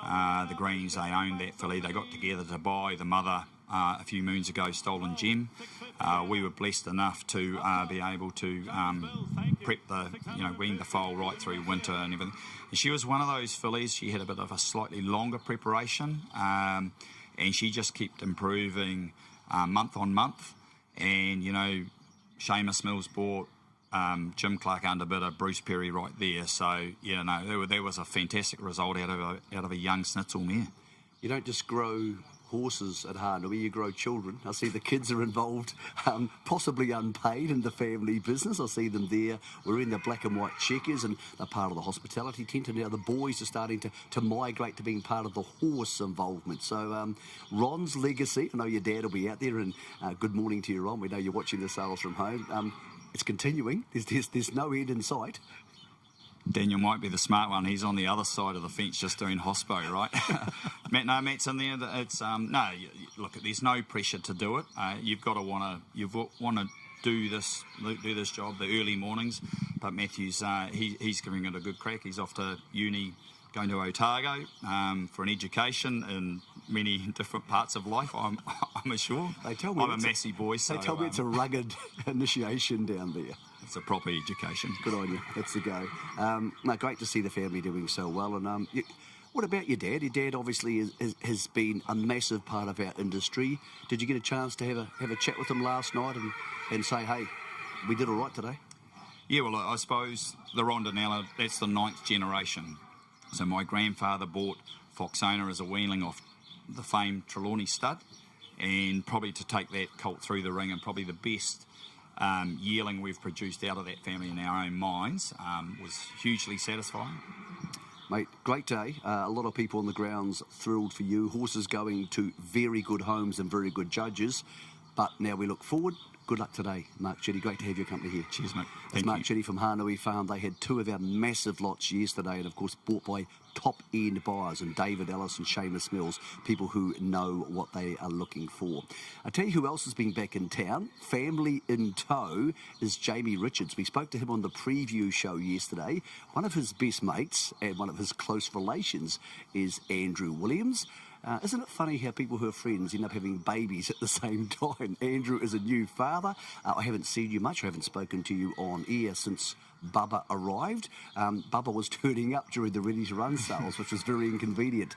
The Greens, they owned that filly. They got together to buy the mother a few moons ago, Stolen Gem. We were blessed enough to be able to prep wean the foal right through winter and everything. And she was one of those fillies. She had a bit of a slightly longer preparation, and she just kept improving month on month. And, Seamus Mills bought Jim Clark underbidder, Bruce Perry right there. So, there was a fantastic result out of a young Snitzel mare. You don't just grow horses at Hānui, you grow children. I see the kids are involved, possibly unpaid, in the family business. I see them there. We're in the black and white checkers and they're part of the hospitality tent, and now the boys are starting to migrate to being part of the horse involvement. So Ron's legacy, I know your dad will be out there, and good morning to you, Ron. We know you're watching the sales from home. It's continuing. There's no end in sight. Daniel might be the smart one. He's on the other side of the fence just doing hospo, right? Matt's in there. It's look, there's no pressure to do it. You've got to want to do this job the early mornings. But Matthew's he's giving it a good crack. He's off to uni, going to Otago for an education in many different parts of life. I'm sure. They tell me I'm a Massey boy. So, they tell me it's a rugged initiation down there. It's a proper education. Good on you. That's the go. Great to see the family doing so well. And what about your dad? Your dad obviously has been a massive part of our industry. Did you get a chance to have a chat with him last night and say, hey, we did all right today? Yeah, well, I suppose the Rondinella, that's the 9th generation. So my grandfather bought Foxona as a weanling off the famed Trelawney stud, and probably to take that colt through the ring, and probably the best yearling we've produced out of that family in our own minds, was hugely satisfying. Mate, great day. A lot of people on the grounds thrilled for you. Horses going to very good homes and very good judges. But now we look forward. Good luck today, Mark Chitty. Great to have your company here. Cheers, mate. That's Mark Chitty from Hānui Farm. They had 2 of our massive lots yesterday, and of course bought by top-end buyers, and David Ellis and Seamus Mills, people who know what they are looking for. I tell you who else has been back in town. Family in tow is Jamie Richards. We spoke to him on the preview show yesterday. One of his best mates and one of his close relations is Andrew Williams. Isn't it funny how people who are friends end up having babies at the same time? Andrew is a new father. I haven't seen you much. I haven't spoken to you on air since Bubba arrived. Bubba was turning up during the Ready to Run sales, which was very inconvenient.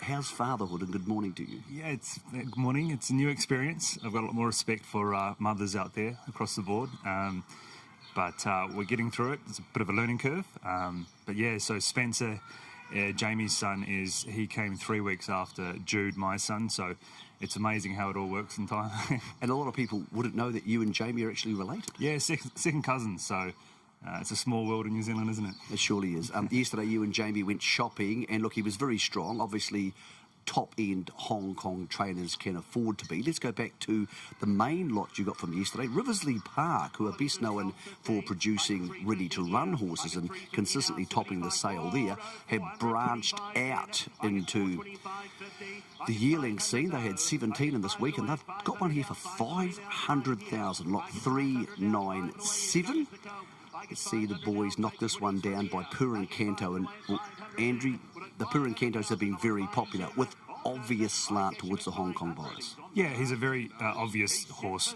How's fatherhood, and good morning to you? Yeah, good morning. It's a new experience. I've got a lot more respect for mothers out there across the board. But we're getting through it. It's a bit of a learning curve. But yeah, so Spencer, Jamie's son, he came 3 weeks after Jude, my son, so it's amazing how it all works in time. And a lot of people wouldn't know that you and Jamie are actually related. Yeah, second cousins, so it's a small world in New Zealand, isn't it? It surely is. Yesterday you and Jamie went shopping, and look, he was very strong. Obviously, top-end Hong Kong trainers can afford to be. Let's go back to the main lot you got from yesterday. Riversley Park, who are best known for producing ready-to-run horses and consistently topping the sale there, have branched out into the yearling scene. They had 17 in this week, and they've got one here for 500,000, lot 397. Let's see the boys knock this one down by Purin Canto. And well, Andrew, the Purin Cantos have been very popular with obvious slant towards the Hong Kong buyers. Yeah, he's a very obvious horse,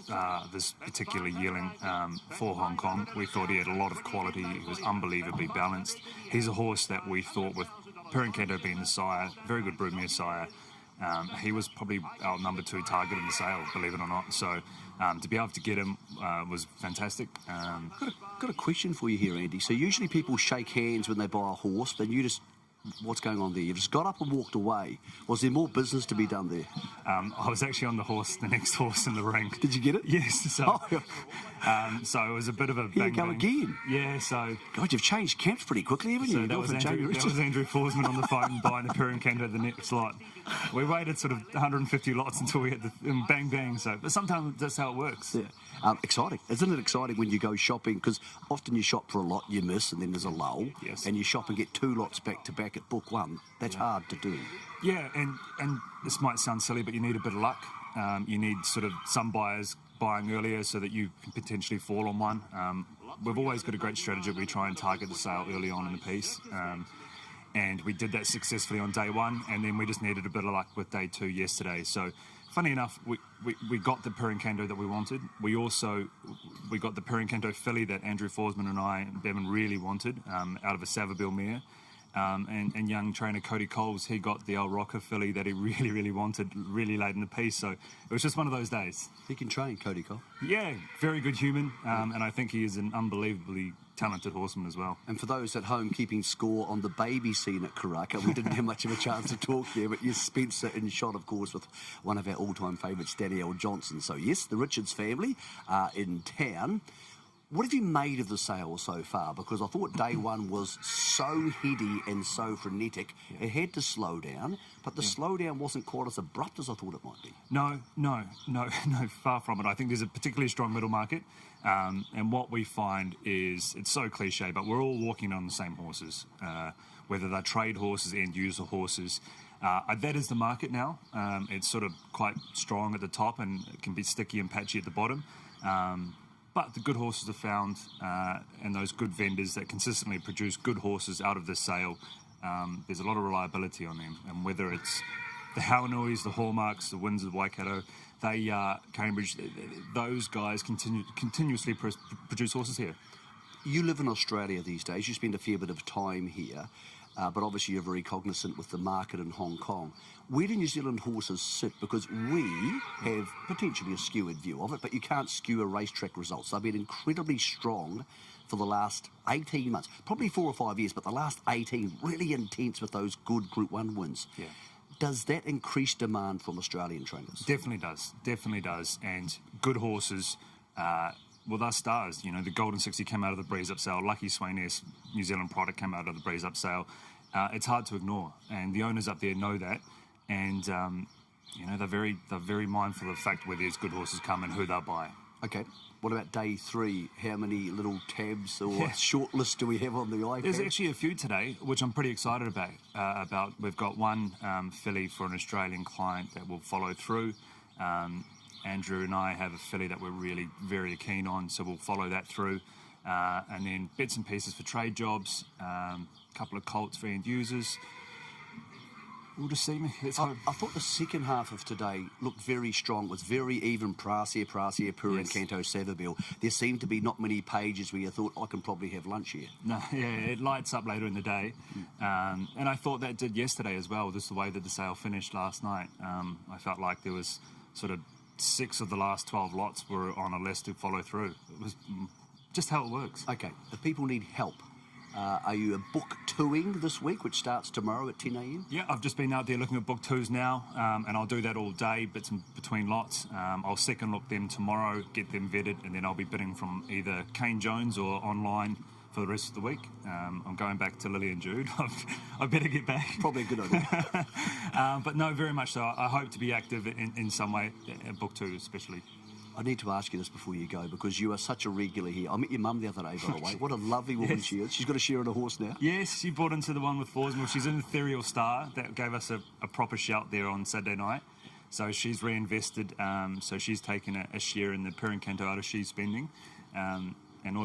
this particular yearling for Hong Kong. We thought he had a lot of quality. He was unbelievably balanced. He's a horse that we thought, with Purin Canto being the sire, very good broodmare sire, he was probably our number 2 target in the sale, believe it or not. So to be able to get him was fantastic. Got a question for you here, Andy. So usually people shake hands when they buy a horse, then you just... What's going on there? You've just got up and walked away. Was there more business to be done there? I was actually on the next horse in the ring. Did you get it? Yes. So, so it was a bit of a bang. Here you go again. Yeah, so... God, you've changed camps pretty quickly, haven't you? So that was Andrew Forsman on the phone buying the Purin Canto the next lot. We waited sort of 150 lots until we had the bang, bang. So, but sometimes that's how it works. Yeah. Exciting. Isn't it exciting when you go shopping? Because often you shop for a lot, you miss, and then there's a lull. Yes. And you shop and get 2 lots back to back at book 1. That's hard to do. Yeah, and this might sound silly, but you need a bit of luck. You need sort of some buyers buying earlier so that you can potentially fall on one. We've always got a great strategy. We try and target the sale early on in the piece. and we did that successfully on day one, and then we just needed a bit of luck with day two yesterday. So funny enough, we got the Pirincanto that we wanted. We got the Pirincanto filly that Andrew Forsman and I and Bevan really wanted out of a Savabeel mare. And young trainer Cody Coles, he got the El Rocker filly that he really, really wanted really late in the piece. So it was just one of those days. He can train, Cody Cole. Yeah, very good human, and I think he is an unbelievably talented horseman as well. And for those at home keeping score on the baby scene at Karaka, we didn't have much of a chance to talk there, but yes, Spencer in shot, of course, with one of our all-time favourites, Danielle Johnson. So yes, the Richards family are in town. What have you made of the sale so far? Because I thought day one was so heady and so frenetic. It had to slow down, but the slowdown wasn't quite as abrupt as I thought it might be. No, far from it. I think there's a particularly strong middle market, and what we find is, it's so cliche, but we're all walking on the same horses, whether they're trade horses, end-user horses. That is the market now. It's sort of quite strong at the top, and it can be sticky and patchy at the bottom. But the good horses are found, and those good vendors that consistently produce good horses out of this sale, there's a lot of reliability on them. And whether it's the Hauanois, the Hallmarks, the Windsor, the Waikato, Cambridge, those guys continuously produce horses here. You live in Australia these days. You spend a fair bit of time here, but obviously you're very cognizant with the market in Hong Kong. Where do New Zealand horses sit? Because we have potentially a skewed view of it, but you can't skew a racetrack results. They've been incredibly strong for the last 18 months, probably 4 or 5 years, but the last 18 really intense with those good Group 1 wins. Yeah. Does that increase demand from Australian trainers? Definitely does. And good horses, well, they're stars. You know, the Golden 60 came out of the Breeze Up sale. Lucky Sweynesse, New Zealand product, came out of the Breeze Up sale. It's hard to ignore, and the owners up there know that. And you know, they're very mindful of the fact where these good horses come and who they'll buy. Okay. What about day 3? How many little tabs or short lists do we have on the iPad? There's actually a few today, which I'm pretty excited about. We've got one filly for an Australian client that will follow through. Andrew and I have a filly that we're really very keen on, so we'll follow that through. And then bits and pieces for trade jobs, a couple of colts for end users. We'll just see. Let's hope. I thought the second half of today looked very strong. It was very even. Prasia, Pirincanto, Savabeel. There seemed to be not many pages where you thought, I can probably have lunch here. No, yeah, it lights up later in the day. And I thought that did yesterday as well, just the way that the sale finished last night. I felt like there was sort of 6 of the last 12 lots were on a list to follow through. It was just how it works. Okay, if people need help, are you book 2ing this week, which starts tomorrow at 10 a.m? Yeah, I've just been out there looking at book 2s now, and I'll do that all day, bits in between lots. I'll second look them tomorrow, get them vetted, and then I'll be bidding from either Kane Jones or online for the rest of the week. I'm going back to Lily and Jude. I better get back. Probably a good idea. But no, very much so. I hope to be active in some way, at book 2 especially. I need to ask you this before you go, because you are such a regular here. I met your mum the other day, by the way. What a lovely woman she is. She's got a share on a horse now. Yes, she bought into the one with Forsman. She's in the Ethereal Star. That gave us a proper shout there on Saturday night. So she's reinvested. So she's taken a share in the Pirincanto out of she's spending. And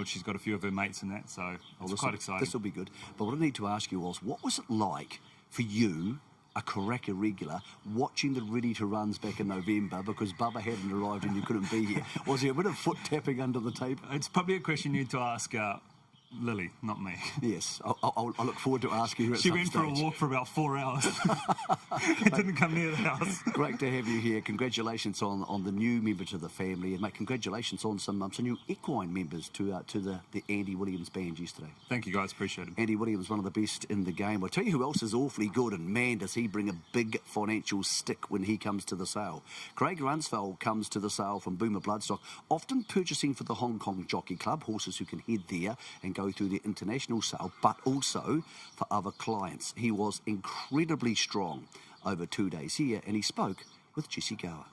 she's got a few of her mates in that. So it's quite exciting. This will be good. But what I need to ask you was, what was it like for you, a Karaka regular, watching the ready-to-runs back in November because Bubba hadn't arrived and you couldn't be here? Was there a bit of foot tapping under the table? It's probably a question you need to ask Lily, not me. Yes, I look forward to asking her at She some went stage. for a walk for about 4 hours. It didn't come near the house. Great to have you here. Congratulations on the new member to the family, and mate, congratulations on some new equine members to the Andy Williams band yesterday. Thank you guys, appreciate it. Andy Williams, one of the best in the game. I'll tell you who else is awfully good, and man, does he bring a big financial stick when he comes to the sale. Craig Runsfeld comes to the sale from Boomer Bloodstock, often purchasing for the Hong Kong Jockey Club, horses who can head there and go through the international sale, but also for other clients. He was incredibly strong over 2 days here, and he spoke with Jesse Gower.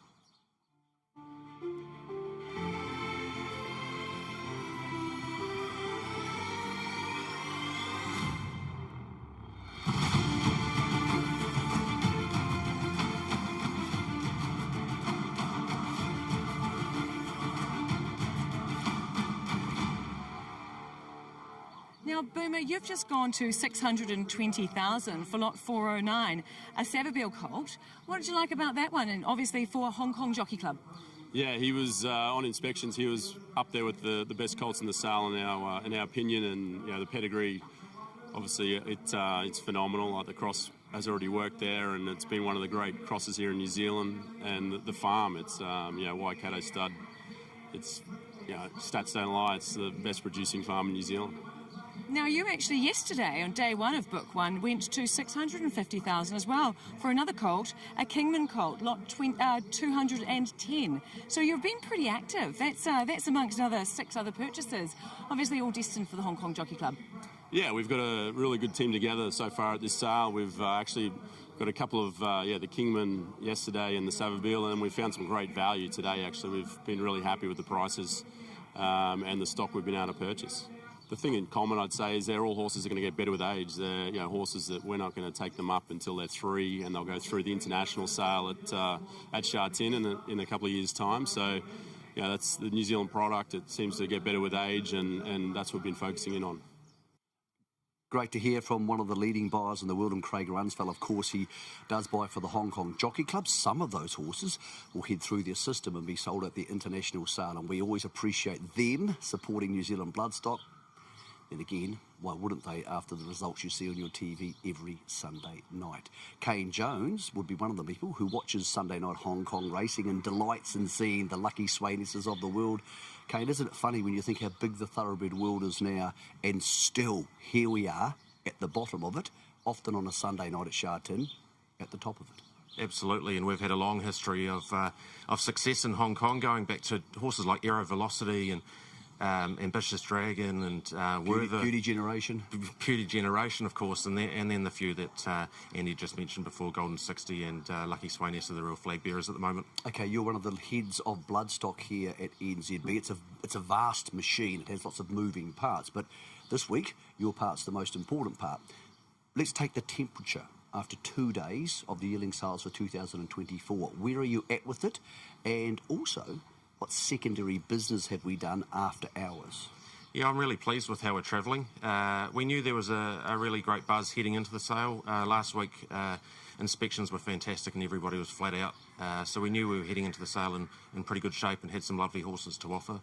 Now, Boomer, Shama, you've just gone to 620,000 for lot 409, a Savabeel colt. What did you like about that one? And obviously for Hong Kong Jockey Club. Yeah, he was on inspections. He was up there with the best colts in the sale in our opinion, and the pedigree. Obviously, it's phenomenal. Like, the cross has already worked there, and it's been one of the great crosses here in New Zealand. And the farm, it's Waikato stud. It's stats don't lie. It's the best producing farm in New Zealand. Now, you actually yesterday, on day one of Book 1, went to 650,000 as well for another colt, a Kingman colt, lot 210. So you've been pretty active. That's amongst another 6 other purchases, obviously all destined for the Hong Kong Jockey Club. Yeah, we've got a really good team together so far at this sale. We've actually got a couple of, the Kingman yesterday and the Savabeel, and we found some great value today, actually. We've been really happy with the prices and the stock we've been able to purchase. The thing in common, I'd say, is they're all horses that are going to get better with age. They're horses that we're not going to take them up until they're 3, and they'll go through the international sale at Sha Tin in a couple of years' time. So, that's the New Zealand product. It seems to get better with age, and that's what we've been focusing in on. Great to hear from one of the leading buyers in the world, and Craig Runsfeld. Of course, he does buy for the Hong Kong Jockey Club. Some of those horses will head through their system and be sold at the international sale, and we always appreciate them supporting New Zealand bloodstock. And again, why wouldn't they, after the results you see on your TV every Sunday night? Kane Jones would be one of the people who watches Sunday night Hong Kong racing and delights in seeing the lucky Swainesses of the world. Kane, isn't it funny when you think how big the thoroughbred world is now, and still here we are at the bottom of it, often on a Sunday night at Sha Tin, at the top of it? Absolutely, and we've had a long history of success in Hong Kong, going back to horses like Aero Velocity and Ambitious Dragon and Beauty Generation. Beauty Generation, of course, and then the few that Andy just mentioned before, Golden 60 and Lucky Swainess are the real flag bearers at the moment. Okay, you're one of the heads of bloodstock here at NZB. It's a vast machine. It has lots of moving parts, but this week your part's the most important part. Let's take the temperature after 2 days of the yearling sales for 2024. Where are you at with it? And also, what secondary business have we done after hours? Yeah, I'm really pleased with how we're travelling. We knew there was a really great buzz heading into the sale. Last week, inspections were fantastic and everybody was flat out. So we knew we were heading into the sale in pretty good shape and had some lovely horses to offer.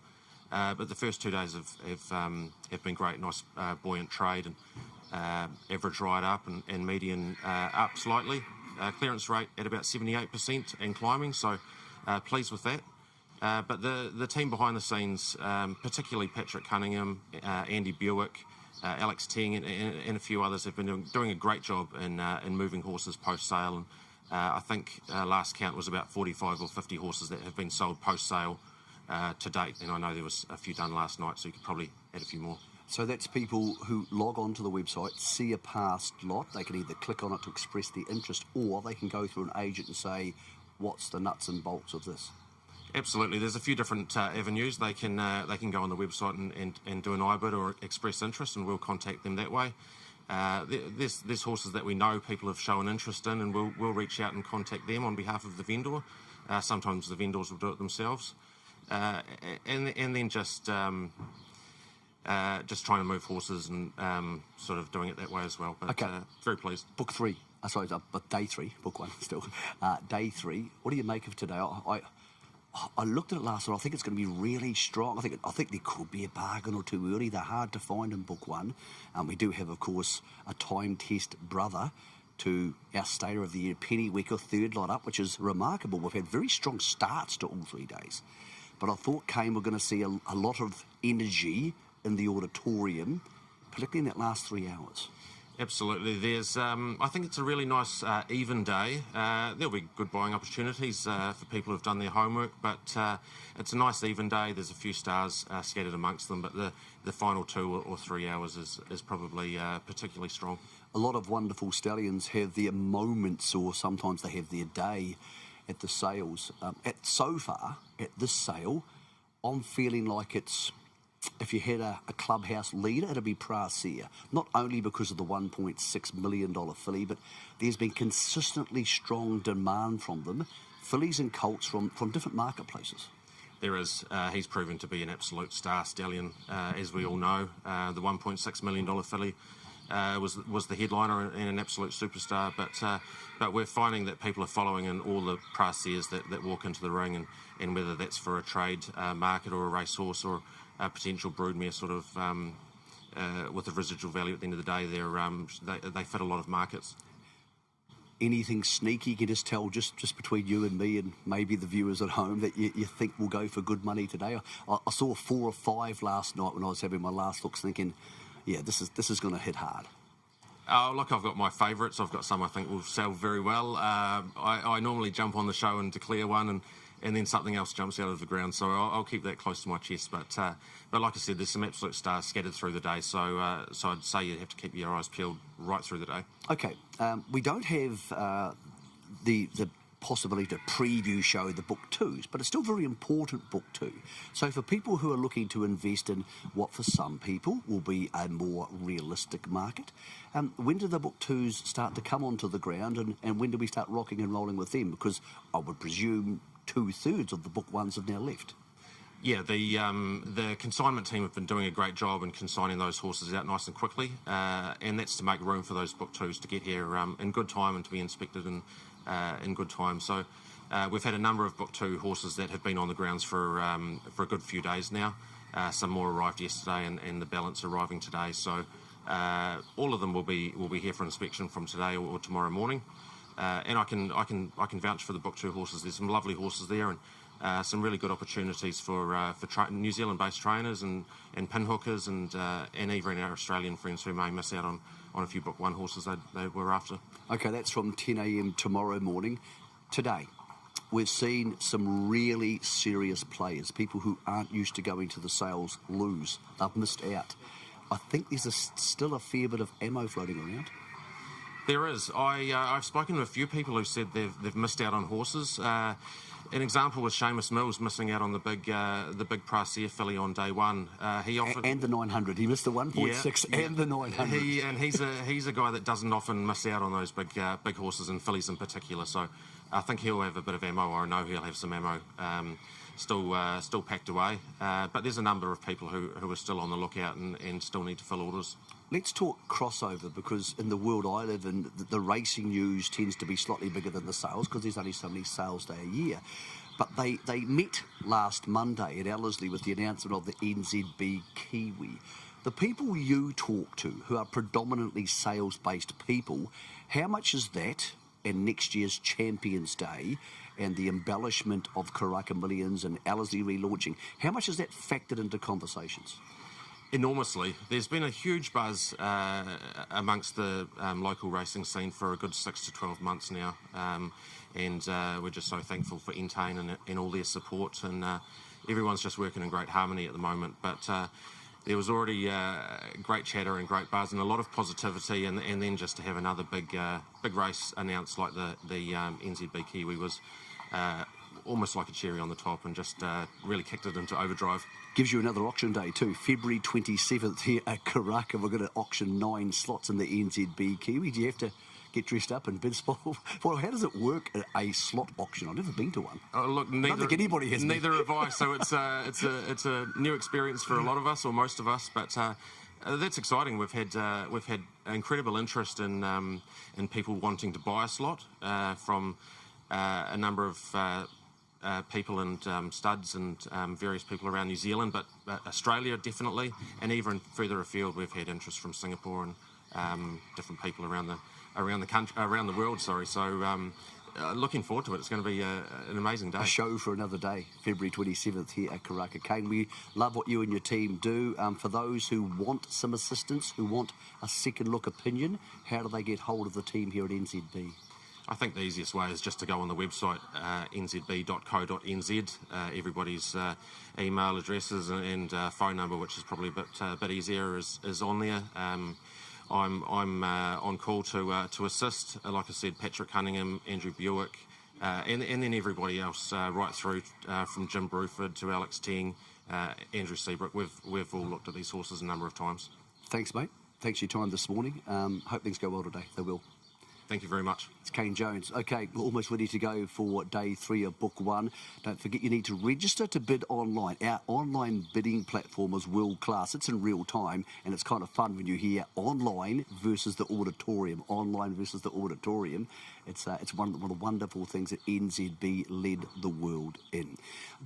But the first 2 days have been great. Nice buoyant trade, and average ride up and median up slightly. Clearance rate at about 78% and climbing, so pleased with that. But the team behind the scenes, particularly Patrick Cunningham, Andy Buick, Alex Teng, and a few others, have been doing a great job in moving horses post-sale. And I think last count was about 45 or 50 horses that have been sold post-sale to date. And I know there was a few done last night, so you could probably add a few more. So that's people who log on to the website, see a past lot. They can either click on it to express their interest, or they can go through an agent and say, what's the nuts and bolts of this? Absolutely. There's a few different avenues. They can go on the website and do an iBid or express interest, and we'll contact them that way. There's horses that we know people have shown interest in, and we'll reach out and contact them on behalf of the vendor. Sometimes the vendors will do it themselves, and then just trying to move horses and sort of doing it that way as well. But okay. Very pleased. Book 3. But day 3. Book 1 still. Day 3. What do you make of today? I looked at it last night. I think it's going to be really strong. I think there could be a bargain or two early. They're hard to find in Book 1. We do have, of course, a time test brother to our Stater of the Year, Penny Wecker, third lot up, which is remarkable. We've had very strong starts to all 3 days. But I thought, Kane, we're going to see a lot of energy in the auditorium, particularly in that last 3 hours. Absolutely. There's, I think it's a really nice even day. There'll be good buying opportunities for people who've done their homework, but it's a nice even day. There's a few stars scattered amongst them, but the final 2 or 3 hours is probably particularly strong. A lot of wonderful stallions have their moments, or sometimes they have their day at the sales. So far, at this sale, I'm feeling like it's, if you had a clubhouse leader, it'd be Prasia. Not only because of the $1.6 million filly, but there's been consistently strong demand from them, fillies and colts from different marketplaces. there is. He's proven to be an absolute star stallion, as we all know. The $1.6 million filly was the headliner and an absolute superstar. But we're finding that people are following in all the praseers that walk into the ring, and whether that's for a trade market or a racehorse or a potential broodmare sort of with a residual value at the end of the day, they fit a lot of markets. Anything sneaky you can just tell, just between you and me and maybe the viewers at home, that you think will go for good money today? I saw 4 or 5 last night when I was having my last looks, thinking, yeah, this is going to hit hard. Look, I've got my favourites. I've got some I think will sell very well. I normally jump on the show and declare one, and then something else jumps out of the ground. So I'll keep that close to my chest. But like I said, there's some absolute stars scattered through the day. So I'd say you have to keep your eyes peeled right through the day. Okay, we don't have the possibility to preview show the book twos, but it's still very important book two. So for people who are looking to invest in what for some people will be a more realistic market, when do the book twos start to come onto the ground, and when do we start rocking and rolling with them? Because I would presume 2/3 of the book ones have now left. Yeah, the consignment team have been doing a great job in consigning those horses out nice and quickly, and that's to make room for those book twos to get here in good time and to be inspected in good time. So we've had a number of book two horses that have been on the grounds for a good few days now. Some more arrived yesterday, and the balance arriving today. So all of them will be here for inspection from today or tomorrow morning. And I can vouch for the book two horses. There's some lovely horses there, and some really good opportunities for New Zealand-based trainers and pinhookers and even our Australian friends who may miss out on a few book one horses they were after. Okay, that's from 10 a.m. tomorrow morning. Today, we've seen some really serious players, people who aren't used to going to the sales, lose. They've missed out. I think there's still a fair bit of ammo floating around. There is. I've spoken to a few people who said they've missed out on horses. An example was Seamus Mills missing out on the big Praseer filly on day one. He offered and the 900. He missed the 1.6 and the 900. He's a guy that doesn't often miss out on those big horses and fillies in particular. So I think he'll have a bit of ammo, or I know he'll have some ammo still packed away. But there's a number of people who are still on the lookout and still need to fill orders. Let's talk crossover, because in the world I live in, the racing news tends to be slightly bigger than the sales, because there's only so many sales day a year. But they met last Monday at Ellerslie with the announcement of the NZB Kiwi. The people you talk to, who are predominantly sales-based people, how much is that and next year's Champions Day and the embellishment of Karaka Millions and Ellerslie relaunching, how much has that factored into conversations? Enormously. There's been a huge buzz amongst the local racing scene for a good 6 to 12 months now, and we're just so thankful for Entain and all their support, and everyone's just working in great harmony at the moment. But there was already great chatter and great buzz and a lot of positivity, and then just to have another big race announced like the NZB Kiwi was almost like a cherry on the top, and just really kicked it into overdrive. Gives you another auction day too, February 27th here at Karaka. We're going to auction 9 slots in the NZB Kiwi. Do you have to get dressed up and bid spot? Well, how does it work at a slot auction? I've never been to one. Look, I don't think anybody has. Neither have I. So it's a new experience for a lot of us, or most of us. But that's exciting. We've had incredible interest in people wanting to buy a slot from a number of people and studs and various people around New Zealand, but Australia definitely, and even further afield we've had interest from Singapore and different people around the world. Sorry, so looking forward to it. It's going to be an amazing day. A show for another day, February 27th here at Karaka. Kane, we love what you and your team do. For those who want some assistance, who want a second look opinion, how do they get hold of the team here at NZB? I think the easiest way is just to go on the website, nzb.co.nz. Everybody's email addresses and phone number, which is probably a bit easier, is on there. I'm on call to assist. Like I said, Patrick Cunningham, Andrew Buick, and then everybody else, right through from Jim Bruford to Alex Teng, Andrew Seabrook. We've all looked at these horses a number of times. Thanks, mate. Thanks for your time this morning. Hope things go well today. They will. Thank you very much. It's Kane Jones. Okay, we're almost ready to go for day 3 of Book 1. Don't forget you need to register to bid online. Our online bidding platform is world class. It's in real time, and it's kind of fun when you hear online versus the auditorium. Online versus the auditorium. It's one of the wonderful things that NZB led the world in.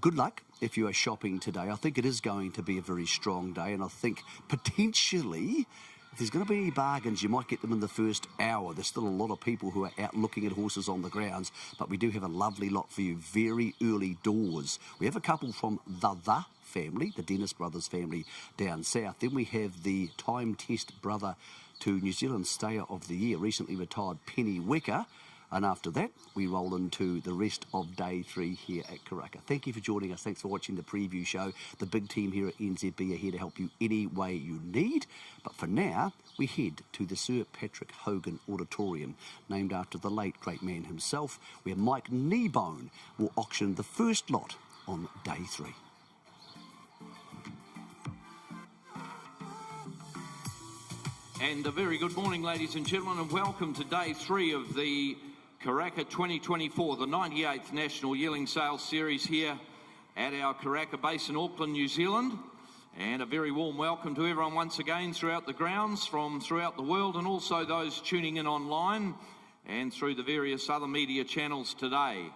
Good luck if you are shopping today. I think it is going to be a very strong day, and I think potentially, if there's going to be any bargains, you might get them in the first hour. There's still a lot of people who are out looking at horses on the grounds, but we do have a lovely lot for you very early doors. We have a couple from the family, the Dennis brothers family down south. Then we have the time test brother to New Zealand Stayer of the Year, recently retired Penny Wecker. And after that, we roll into the rest of day 3 here at Karaka. Thank you for joining us. Thanks for watching the preview show. The big team here at NZB are here to help you any way you need. But for now, we head to the Sir Patrick Hogan Auditorium, named after the late great man himself, where Mike Kneebone will auction the first lot on day 3. And a very good morning, ladies and gentlemen, and welcome to day 3 of the Karaka 2024, the 98th National Yearling Sales Series here at our Karaka base in Auckland, New Zealand. And a very warm welcome to everyone once again throughout the grounds from throughout the world, and also those tuning in online and through the various other media channels today.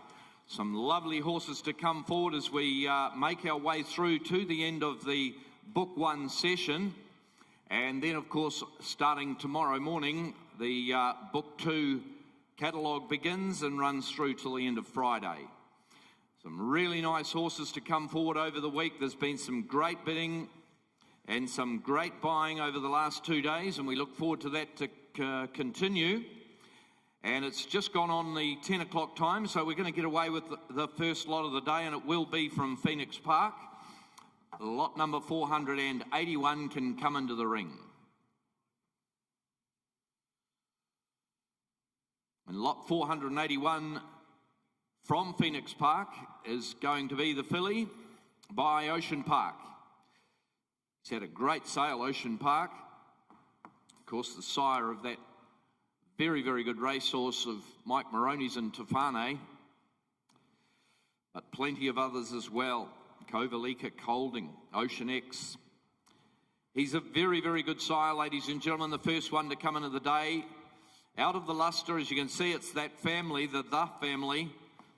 Some lovely horses to come forward as we make our way through to the end of the Book 1 session. And then, of course, starting tomorrow morning, the Book 2 catalogue begins and runs through till the end of Friday. Some really nice horses to come forward over the week. There's been some great bidding and some great buying over the last 2 days, and we look forward to that to continue. And it's just gone on the 10 o'clock time, so we're going to get away with the first lot of the day, and it will be from Phoenix Park. Lot number 481 can come into the ring. And lot 481 from Phoenix Park is going to be the filly by Ocean Park. He's had a great sale, Ocean Park. Of course, the sire of that very, very good racehorse of Mike Moroney's in Tefane, but plenty of others as well. Kovalika, Colding, Ocean X. He's a very, very good sire, ladies and gentlemen. The first one to come into the day. Out of the lustre, as you can see, it's that family, the family.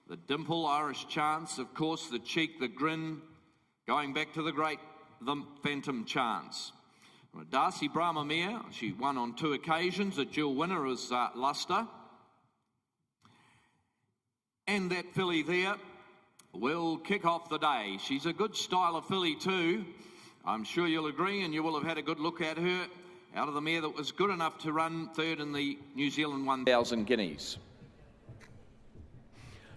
The dimple, Irish Chance, of course, the cheek, the grin, going back to the great, the Phantom Chance. Darcy Brahmamere, she won on 2 occasions. A dual winner was Lustre. And that filly there will kick off the day. She's a good style of filly too. I'm sure you'll agree, and you will have had a good look at her out of the mare that was good enough to run 3rd in the New Zealand 1,000 guineas.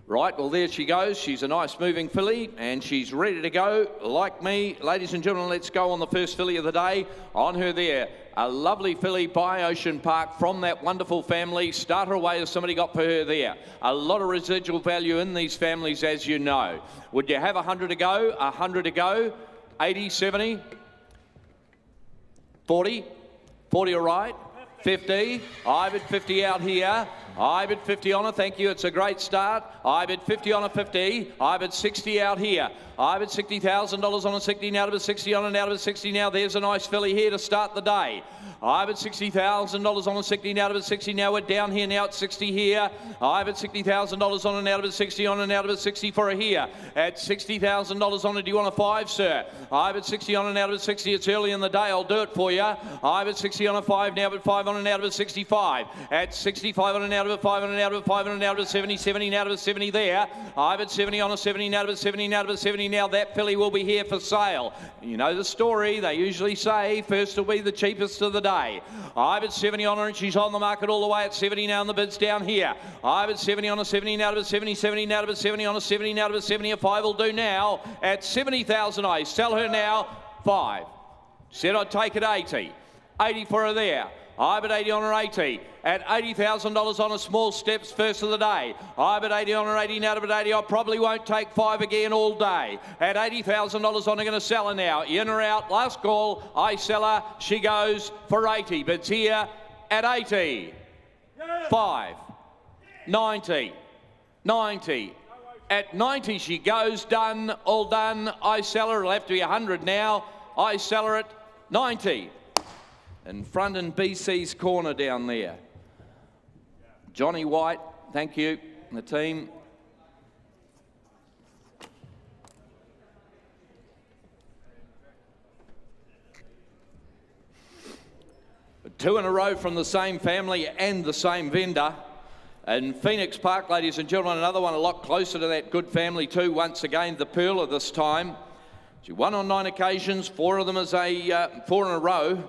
Right, well, there she goes. She's a nice moving filly, and she's ready to go like me. Ladies and gentlemen, let's go on the first filly of the day. On her there, a lovely filly by Ocean Park from that wonderful family. Start her away as somebody got for her there. A lot of residual value in these families, as you know. Would you have 100 to go? 100 to go. 80, 70, 40, 40 all right. 50, I bid 50 out here. I bid 50 on her, thank you, it's a great start. I bid 50 on a 50, I bid 60 out here. I bid $60,000 on a 60, now to bid 60 on and out of 60 now. There's a nice filly here to start the day. I bid $60,000 on a 60, now to bid 60, now we're down here now at 60 here. I bid $60,000 on and out of 60, on and out of 60 for her here. At $60,000 on it, do you want a 5, sir? I bid 60 on and out of 60, it's early in the day, I'll do it for you. I bid 60 on a 5, now bid 5 on and out of 65. At 65 on and out of 5 on and out of 5 on and out of 70, 70 now to 70 there. I bid 70 on a 70, now to 70, now to 70. Now that filly will be here for sale. You know the story, they usually say first will be the cheapest of the day. I bid 70 on her and she's on the market all the way at 70 now, and the bid's down here. I bid 70 on a 70, now to 70, 70 now to 70 on a 70, now to 70, a 5 will do now at 70,000. I sell her now 5. Said I'd take it 80. 80 for her there. I bid 80 on her 80. At $80,000 on a small steps first of the day. I bid 80 on her 80, now to bid 80. I probably won't take 5 again all day. At $80,000 on her, going to sell her now. In or out, last call. I sell her. She goes for 80. But it's here at 80. 5. 90. 90. At 90 she goes, done, all done. I sell her, it'll have to be 100 now. I sell her at 90. In front in BC's corner down there. Johnny White, thank you, the team. Two in a row from the same family and the same vendor. And Phoenix Park, ladies and gentlemen, another one a lot closer to that good family too. Once again, the Pearler this time. She won on 9 occasions, 4 of them as a 4 in a row.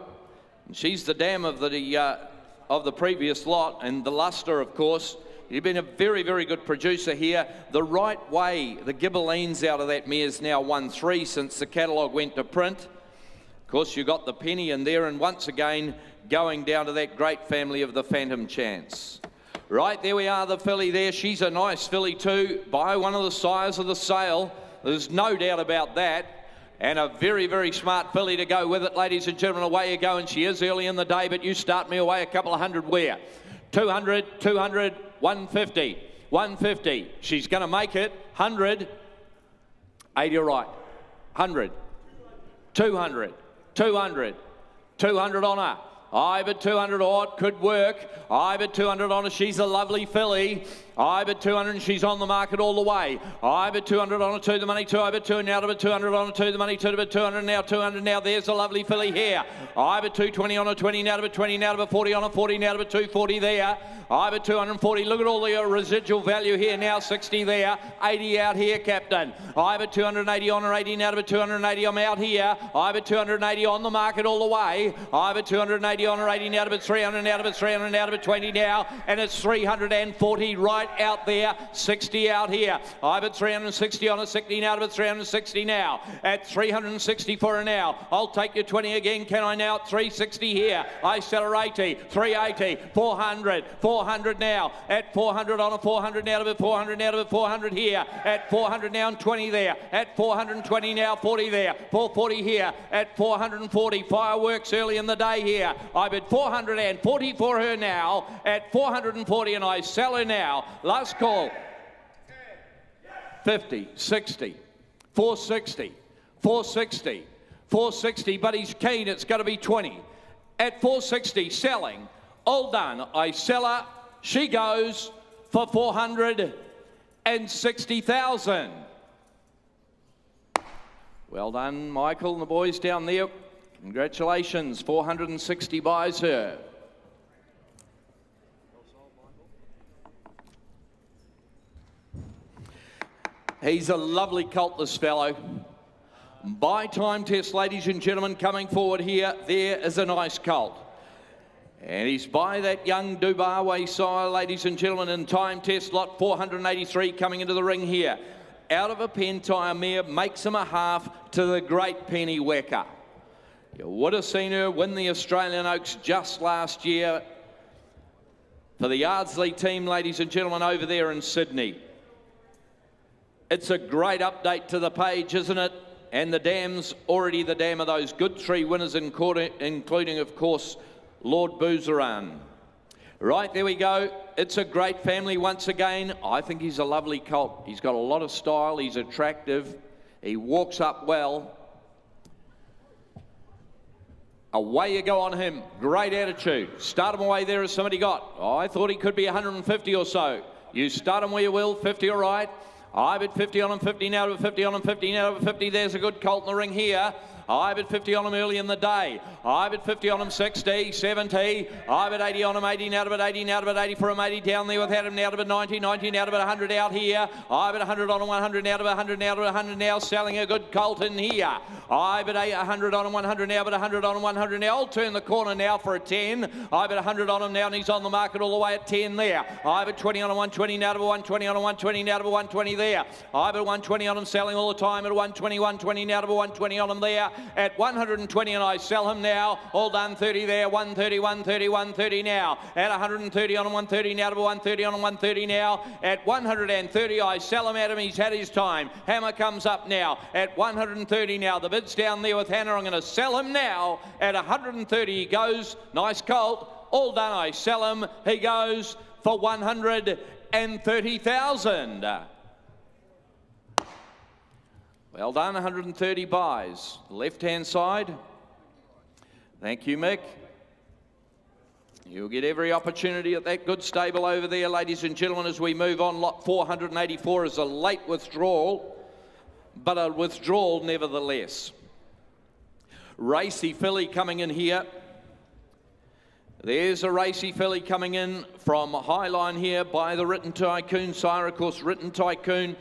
And she's the dam of the previous lot, and the Luster, of course. You've been a very, very good producer here. The Right Way, the Gibberlines out of that mare's now won 3 since the catalogue went to print. Of course, you got the Penny in there, and once again, going down to that great family of the Phantom Chance. Right, there we are, the filly there. She's a nice filly too, by one of the sires of the sale. There's no doubt about that. And a very, very smart filly to go with it, ladies and gentlemen. Away you go, and she is early in the day, but you start me away a couple of hundred where? 200, 200, 150, 150. She's going to make it. 100, 80 right. 100, 200, 200, 200 on her. I bid 200 odd, could work. I bid 200 on her, she's a lovely filly. I bid 200 and she's on the market all the way. I bid 200 on her, 2 the money, 2 I bid 2 now to bid 200 on her, 2 the money, 2 to bid 200 now, 200 now. There's a lovely filly here. I bid 220 on her, 20 now to bid 20 now to bid 40 on her, 40 now to bid 240 there. I bid 240. Look at all the residual value here now, 60 there, 80 out here, Captain. I bid 280 on her, 80 now to bid 280. I'm out here. I bid 280 on the market all the way. I bid 280 on her, 80 now to bid 300 now to bid 300 now to bid 20 now, and it's 340 right out there, 60 out here. I bid 360 on a 60 now to bid 360 now. At 360 for her now. I'll take your 20 again, can I now? At 360 here. I sell her 80, 380, 400, 400 now. At 400 on a 400 now to bid 400 now to bid 400 here. At 400 now and 20 there. At 420 now, 40 there. 440 here. At 440, fireworks early in the day here. I bid 440 for her now. At 440, and I sell her now. Last call. 50, 60, 460, 460, 460, but he's keen, it's going to be 20. At 460, selling, all done. I sell her, she goes for 460,000. Well done, Michael and the boys down there. Congratulations, 460 buys her. He's a lovely colt, this fellow. By time test, ladies and gentlemen, coming forward here. There is a nice colt. And he's by that young Dubarway sire, ladies and gentlemen, in time test, lot 483 coming into the ring here. Out of a Pentire mare, makes him a half to the great Penny Wecker. You would have seen her win the Australian Oaks just last year for the Ardsley team, ladies and gentlemen, over there in Sydney. It's a great update to the page, isn't it? And the dam's already the dam of those good 3 winners, including, of course, Lord Boozeran. Right, there we go. It's a great family once again. I think he's a lovely colt. He's got a lot of style. He's attractive. He walks up well. Away you go on him. Great attitude. Start him away there as somebody got. Oh, I thought he could be 150 or so. You start him where you will. 50 all right. I bid 50 on him, 50 now to 50 on him, 50 now to 50. There's a good colt in the ring here. I bid 50 on him early in the day. I bid 50 on him, 60, 70. I bid 80 on him, 80 now to bid 80, now to bid 80 for him, 80 down there without him, now to bid 90, 90 now to bid 100 out here. I bid 100 on him, 100 now to bid 100, now to bid 100 now, selling a good colt in here. I bid 100 on him, 100 now, bid 100 on him, 100 now. I'll turn the corner now for a 10. I bid 100 on him now, and he's on the market all the way at 10 there. I bid 20 on him, 120 now to bid 120 on him, 120 now to bid 120 there. I bid 120 on him, selling all the time at 120, 120 now to bid 120 on him there. At 120, and I sell him now. All done, 30 there, 130, 130, 130 now. At 130 on him, 130 now to 130 on him, 130 now. At 130, I sell him at him. He's had his time. Hammer comes up now. At 130 now. The bid's down there with Hannah. I'm going to sell him now. At 130 he goes. Nice colt. All done, I sell him. He goes for 160,000. 130,000. Well done, 130 buys. Left-hand side. Thank you, Mick. You'll get every opportunity at that good stable over there, ladies and gentlemen, as we move on. Lot 484 is a late withdrawal, but a withdrawal nevertheless. Racy filly coming in here. There's a racy filly coming in from Highline here by the Written Tycoon sire. Of course, Written Tycoon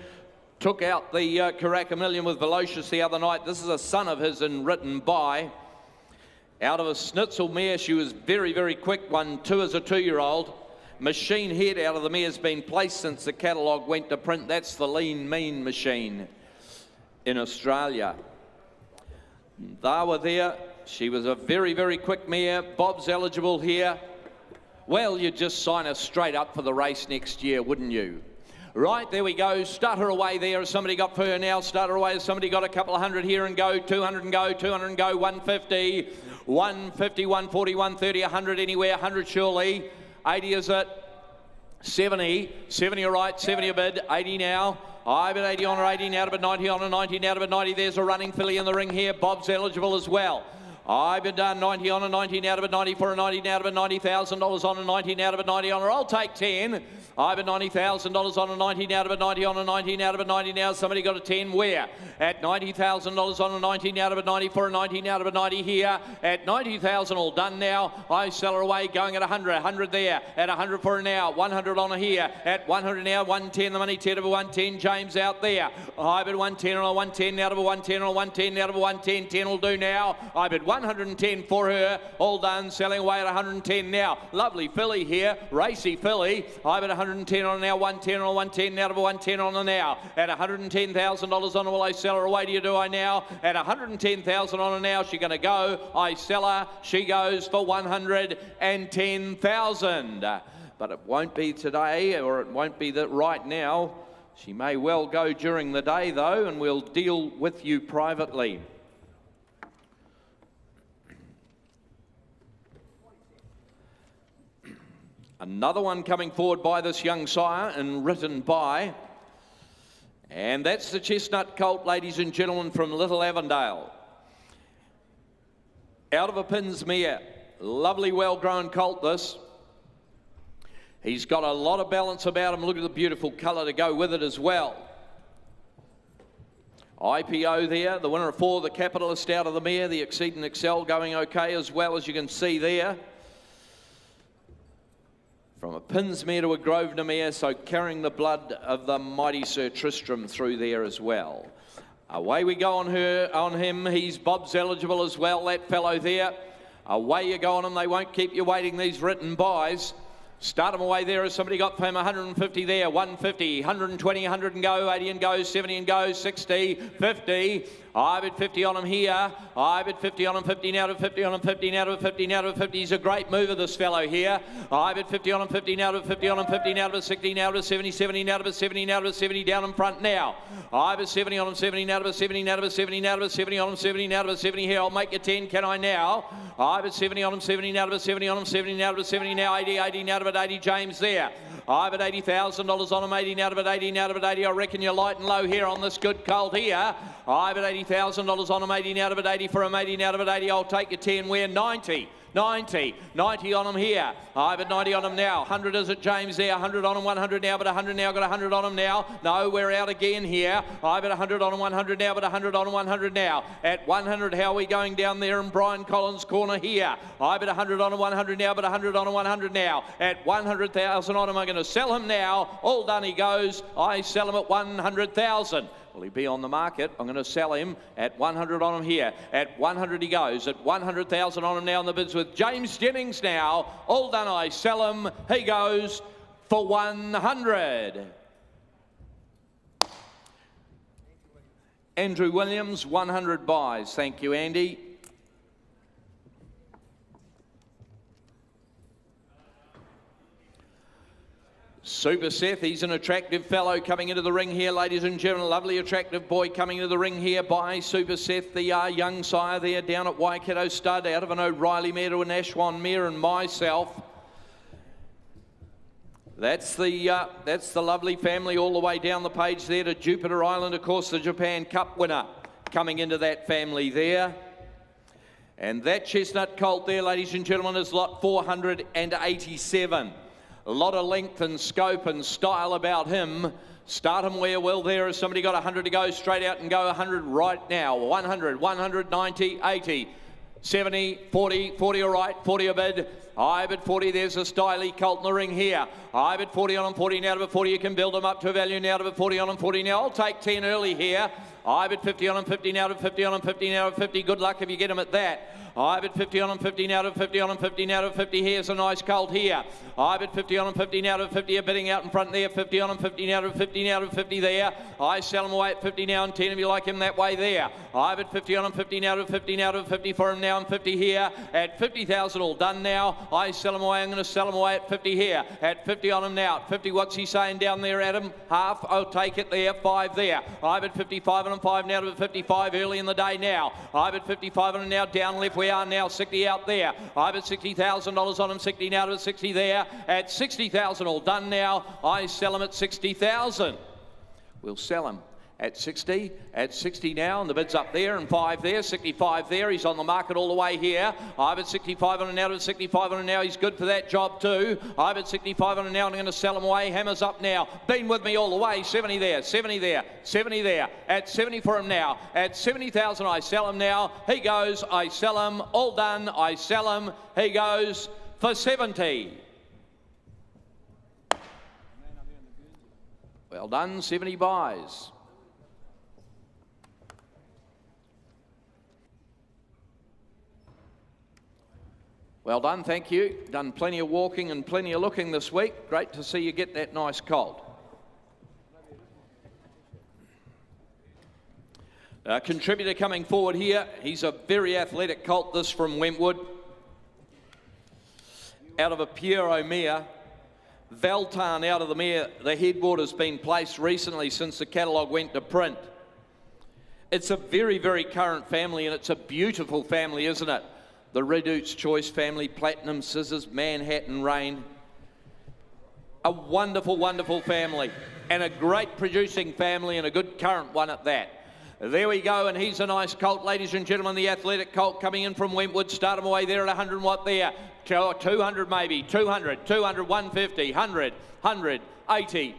took out the Karaka Million with Velocious the other night. This is a son of his and written by. Out of a Schnitzel mare, she was very, very quick. 1-2 as a 2-year-old. Machine head out of the mare's been placed since the catalogue went to print. That's the Lean Mean machine in Australia. They were there. She was a very, very quick mare. Bob's eligible here. Well, you'd just sign her straight up for the race next year, wouldn't you? Right, there we go. Start her away there. Has somebody got for her now? Start her away. Has somebody got a couple of hundred here and go? 200 and go, 200 and go, 150, 150, 140, 130, 100 anywhere, 100 surely. 80 is it? 70, 70 all right, 70 a bid, 80 now. I bid 80 on her, 80 now to bid 90 on her, 90 now to bid 90. There's a running filly in the ring here. Bob's eligible as well. I bid 90 on a 90 now to bid 90 for a 90 now to bid $90,000 on a 90 now to bid 90 on her. I'll take 10. I bid $90,000 on a 90 now to bid 90 on a 90 now to bid 90 now. Somebody got a 10 where? At $90,000 on a 90 now to bid 90 for a 90 now to bid 90 here. At 90,000 all done now. I sell her away going at 100. 100 there. At 100 for her now. 100 on her here. At 100 now. 110 the money. 10 to 110. James out there. I bid 110 on a 110 now to 110 on a 110 now to 110. 10 will do now. I bid 110 for her. All done. Selling away at 110 now. Lovely filly here. Racy filly. I bid 110 on now. 110 on a 110 now to 110 on her now. At $110,000 on her. Will I sell her away? Do I now? At 110,000 on her now. She's going to go. I sell her. She goes for 110,000. But it won't be today, or it won't be that right now. She may well go during the day though, and we'll deal with you privately. Another one coming forward by this young sire and written by, and that's the Chestnut Colt, ladies and gentlemen, from Little Avondale. Out of a Pins mare. Lovely, well-grown colt, this. He's got a lot of balance about him. Look at the beautiful colour to go with it as well. IPO there, the winner of 4, the Capitalist out of the mare, the Exceed and Excel going okay as well, as you can see there. From a Pins mare to a Grosvenor mare, so carrying the blood of the mighty Sir Tristram through there as well. Away we go on him. He's Bob's eligible as well, that fellow there. Away you go on him. They won't keep you waiting, these written buys. Start them away there. Has somebody got for him? 150 there, 150, 120, 100 and go, 80 and go, 70 and go, 60, 50. I bid 50 on him here. I bid 50 on him, 50 now to 50 on him, 50 now to 50 now to 50. He's a great mover, this fellow here. I bid 50 on him, 50 now to 50 on him, 50 now to 60 now to 70, 70 now to 70 now to 70 down in front now. I bid 70 on him, 70 now to 70 now to 70 now to 70 on him, 70 now to 70 here. I'll make you 10, can I now? I bid 70 on him, 70 now to 70 on him, 70 now to 70 now, 80, 80 now to 80, James there. I bid $80,000 on him, 80 now to bid 80 now to bid 80. I reckon you're light and low here on this good colt here. I bid $80,000 on him, 80 now to bid 80 for him, 80 now to bid 80. I'll take you 10, we're 90. 90 on him here. I bid 90 on him now. 100 is it, James there. 100 on him, 100 now, but 100 now. Got 100 on him now. No, we're out again here. I bid 100 on him, 100 now, but 100 on him, 100 now. At 100, how are we going down there in Brian Collins' corner here? I bid 100 on him, 100 now, but 100 on him, 100 now. At 100,000 on him, I'm going to sell him now. All done he goes. I sell him at 100,000. Will he be on the market? I'm going to sell him at 100 on him here. At 100 he goes. At 100,000 on him now in the bids with James Jennings now. All done, I sell him. He goes for 100. Andrew Williams, 100 buys. Thank you, Andy. Super Seth, he's an attractive fellow coming into the ring here, ladies and gentlemen. Lovely attractive boy coming into the ring here by Super Seth, the young sire there down at Waikato Stud, out of an O'Reilly mare to an Ashwan mare and myself. That's the lovely family all the way down the page there to Jupiter Island, of course, the Japan Cup winner coming into that family there. And that chestnut colt there, ladies and gentlemen, is lot 487. A lot of length and scope and style about him. Start him where will there. Has somebody got 100 to go? Straight out and go 100 right now. 100, 190, 80, 70, 40, 40 all right, 40 a bid. I bid 40, there's a styly colt in the ring here. I bid 40 on him, 40 now to bid 40. You can build him up to a value now to bid 40 on him, 40 now. I'll take 10 early here. I bid 50 on him, 50 now to 50 on him, 50 now to 50. Good luck if you get him at that. I bid 50 on him, 50 now to 50 on him, 50 now to 50. Here's a nice colt here. I bid 50 on him, 50 now to 50. A bidding out in front there, 50 on him, 50 now to 50 now to 50 there. I sell him away at 50 now and 10 if you like him that way there. I bid 50 on him, 50 now to 50 now to 50 for him now and 50 here. At 50,000 all done now. I sell him away. I'm going to sell him away at 50 here. At 50 on him now. At 50, what's he saying down there, Adam? Half. I'll take it there. 5 there. I bid 55 on him, 5 now to 55 early in the day now. I bid 55 on him now. Down left we are now. 60 out there. I bid $60,000 on him. 60 now to 60 there. At 60,000 all done now. I sell him at 60,000. We'll sell him at 60 now, and the bid's up there, and 5 there, 65 there. He's on the market all the way here. I bid 65 on him now to 65 on him now. He's good for that job too. I bid 65 on him now, and I'm going to sell him away. Hammer's up now. Been with me all the way. 70 there, 70 there, 70 there. At 70 for him now. At 70,000 I sell him now. He goes. I sell him. All done. I sell him. He goes for 70. Well done. 70 buys. Well done, thank you. Done plenty of walking and plenty of looking this week. Great to see you get that nice colt. Contributor coming forward here. He's a very athletic colt, this from Wentwood. Out of a Piero mare. Valtan out of the mare. The headboard has been placed recently since the catalogue went to print. It's a very, very current family, and it's a beautiful family, isn't it? The Redoute's Choice family, Platinum Scissors, Manhattan Rain. A wonderful, wonderful family, and a great producing family, and a good current one at that. There we go, and he's a nice colt, ladies and gentlemen. The athletic colt coming in from Wentwood. Start him away there at 100 watt there. 200 maybe, 200, 200, 150, 100, 100, 80,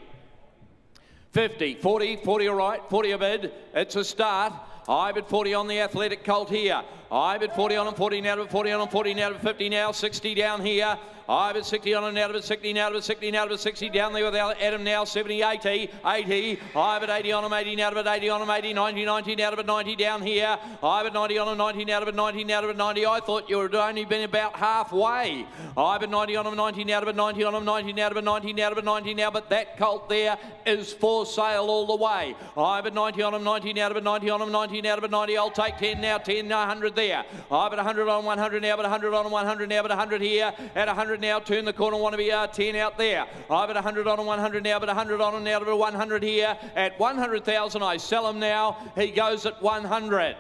50, 40, 40 all right, 40 a bid. It's a start. I bid 40 on the athletic colt here. I bid 40 on him, 40 now to 40 on him, 40 now to 50 now, 60 down here. I bid 60 on him now to 60 now to 60 now to 60 down there with Adam now, 70, 80, 80. I bid 80 on him, 80 now to 80 on him, 80, 90, 90 now to 90 down here. I bid 90 on him, 90 now to 90 now to 90. I thought you had only been about halfway. I bid 90 on him, 90 now to 90 on him, 90 now to 90 now to 90 now, but that colt there is for sale all the way. I bid 90 on him, 90 now to 90 on him, 90 now to 90. I'll take 10 now, 10, 100 there. I bid 100 on 100 now, but 100 on 100 now, but 100 here. At 100 now, turn the corner, want to be 10 out there. I bid 100 on 100 now, but 100 on now, but 100 here. At 100,000, I sell him now. He goes at 100.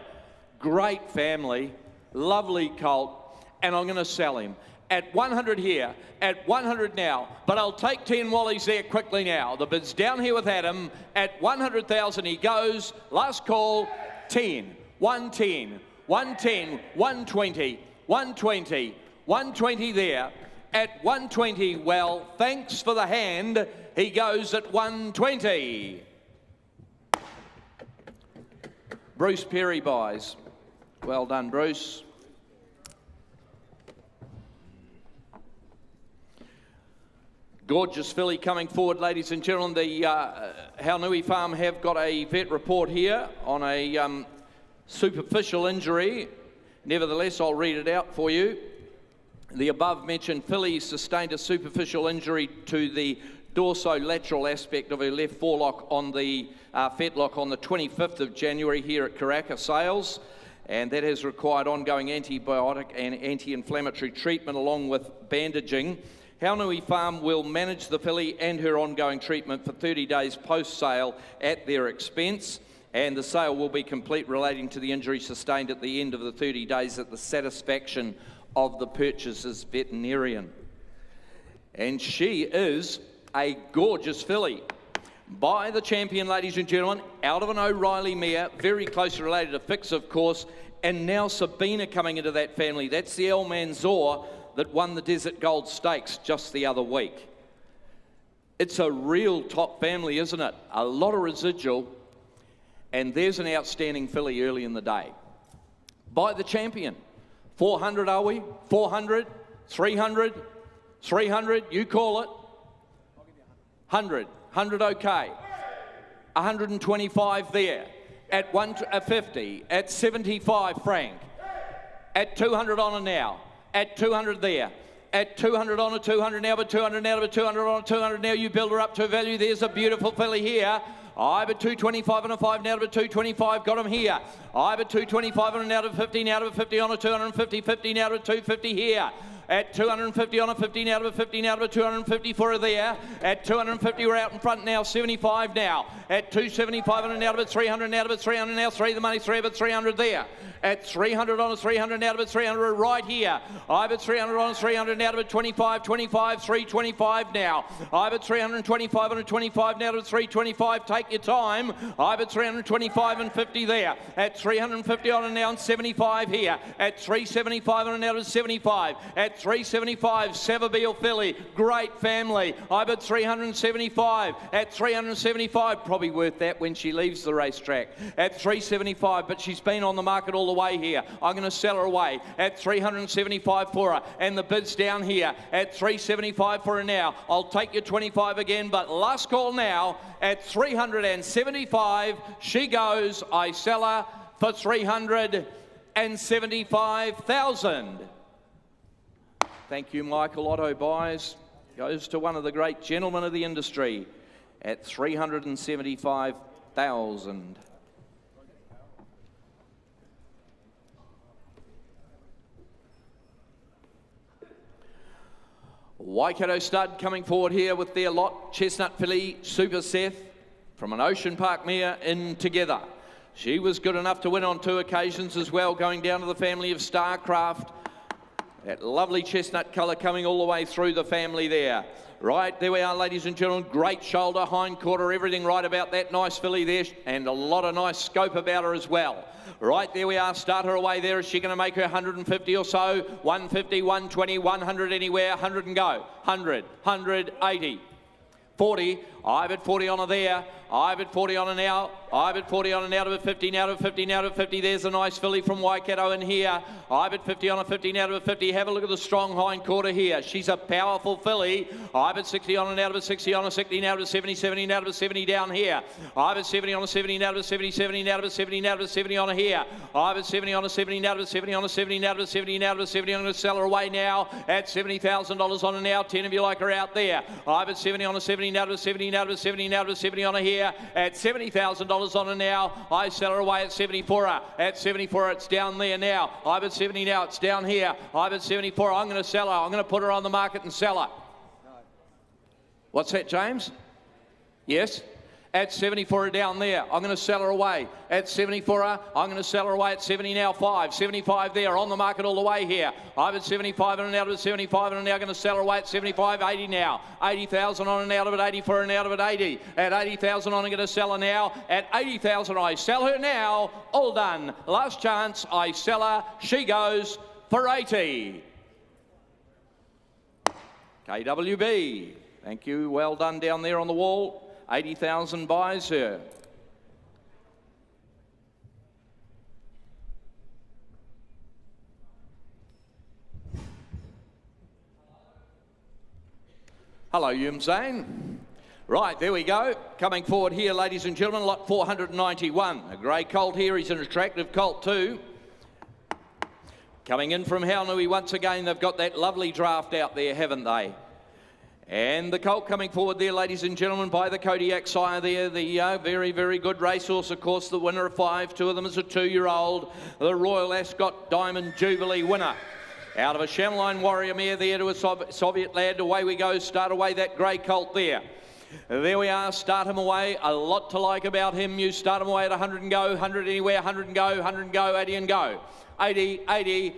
Great family, lovely colt, and I'm going to sell him. At 100 here, at 100 now, but I'll take 10 Wallies there quickly now. The bid's down here with Adam. At 100,000 he goes. Last call, 10, 110, 110, 120, 120, 120 there. At 120, well, thanks for the hand. He goes at 120. Bruce Perry buys. Well done, Bruce. Gorgeous filly coming forward, ladies and gentlemen. The Haunui Farm have got a vet report here on a superficial injury. Nevertheless, I'll read it out for you. The above-mentioned filly sustained a superficial injury to the dorsolateral aspect of her left forelock on the fetlock on the 25th of January here at Karaka Sales, and that has required ongoing antibiotic and anti-inflammatory treatment along with bandaging. Haunui Farm will manage the filly and her ongoing treatment for 30 days post-sale at their expense, and the sale will be complete relating to the injury sustained at the end of the 30 days at the satisfaction of the purchaser's veterinarian. And she is a gorgeous filly by the champion, ladies and gentlemen, out of an O'Reilly mare, very closely related to Fix, of course, and now Sabina coming into that family. That's the El Manzor that won the Desert Gold Stakes just the other week. It's a real top family, isn't it? A lot of residual, and there's an outstanding filly early in the day. By the champion, 400 are we? 400, 300, 300, you call it. 100 okay. 125 there. At 150, at 75 frank. At 200 on it now. At 200 there. At 200 on a 200 now, but 200 now, but 200 on a 200 now. You build her up to value. There's a beautiful filly here. I but 225 on a 5 now to 225. Got him here. I but 225 on a now to 50 now to 50 on a 250. 50 now to 250 here. At 250 on a 50 now to a 50 now to a 250 for her there. At 250 we're out in front now. 75 now. At 275 on a now to a 300 now to a 300 now. 3 the money 3 but 300 there. At 300 on a 300 now to a 300 right here. I bet 300 on a 300 now to a 25 25 325 now. I bet 325 on a 25 now to a 325. Take your time. I bet 325 and 50 there. At 350 on a now and 75 here. At 375 on a now to 75. At 375, Savabeel filly, great family. I bet 375. At 375, probably worth that when she leaves the racetrack. At 375, but she's been on the market all the way here. I'm going to sell her away at 375 for her, and the bid's down here at 375 for her now. I'll take your 25 again, but last call now at 375. She goes. I sell her for 375,000. Thank you, Michael. Otto buys. Goes to one of the great gentlemen of the industry at 375,000. Waikato stud coming forward here with their lot. Chestnut filly, Super Seth, from an Ocean Park mare in together. She was good enough to win on 2 occasions as well, going down to the family of Starcraft. That lovely chestnut colour coming all the way through the family there. Right, there we are, ladies and gentlemen. Great shoulder, hind quarter, everything right about that nice filly there, and a lot of nice scope about her as well. Right, there we are. Start her away there. Is she going to make her 150 or so? 150, 120, 100 anywhere. 100 and go. 100, 180. 40, I bet 40 on her there, I bet 40 on her now, I bet 40 on her now to a 50, now to a 50, now to a 50, there's a nice filly from Waikato in here, I bet 50 on a 50, now to a 50, have a look at the strong hind quarter here, she's a powerful filly, I bet 60 on her now to a 60, on a 60, now to a 70, 70, now to a 70 down here, I bet 70 on a 70, now to a 70, 70, now to a 70, now to a 70 on her here, I bet 70 on a 70, now to a 70, on a 70, now to a 70, now to a 70, I'm going to sell her away now at $70,000 on her now, 10 of you like her out there, I bet 70 on a 70, now to a 70, now to a 70, now to a 70 on her here at $70,000 on her now. I sell her away at 74 her. At 74 it's down there now. I bet 70 now, it's down here. I bet 74, I'm going to sell her. I'm going to put her on the market and sell her. What's that, James? Yes? At 74 her down there. I'm going to sell her away. At 74 her, I'm going to sell her away at 70 now, 5. 75 there, on the market all the way here. I'm at 75 and out of 75 and I'm now going to sell her away at 75, 80 now. 80,000 on and out of it, 84 and out of it, 80. At 80,000 on, I'm going to sell her now. At 80,000, I sell her now. All done. Last chance, I sell her. She goes for 80. KWB. Thank you. Well done down there on the wall. 80,000 buys her. Hello, Yum Zane. Right, there we go. Coming forward here, ladies and gentlemen, lot 491. A grey colt here. He's an attractive colt too. Coming in from Haunui once again. They've got that lovely draft out there, haven't they? And the colt coming forward there, ladies and gentlemen, by the Kodiak sire there, the very, very good racehorse, of course, the winner of 5. 2 of them is a 2-year-old, the Royal Ascot Diamond Jubilee winner. Out of a Shamline Warrior mare there to a Soviet lad. Away we go, start away that grey colt there. There we are, start him away. A lot to like about him. You start him away at 100 and go, 100 anywhere, 100 and go, 100 and go, 80 and go. 80, 80,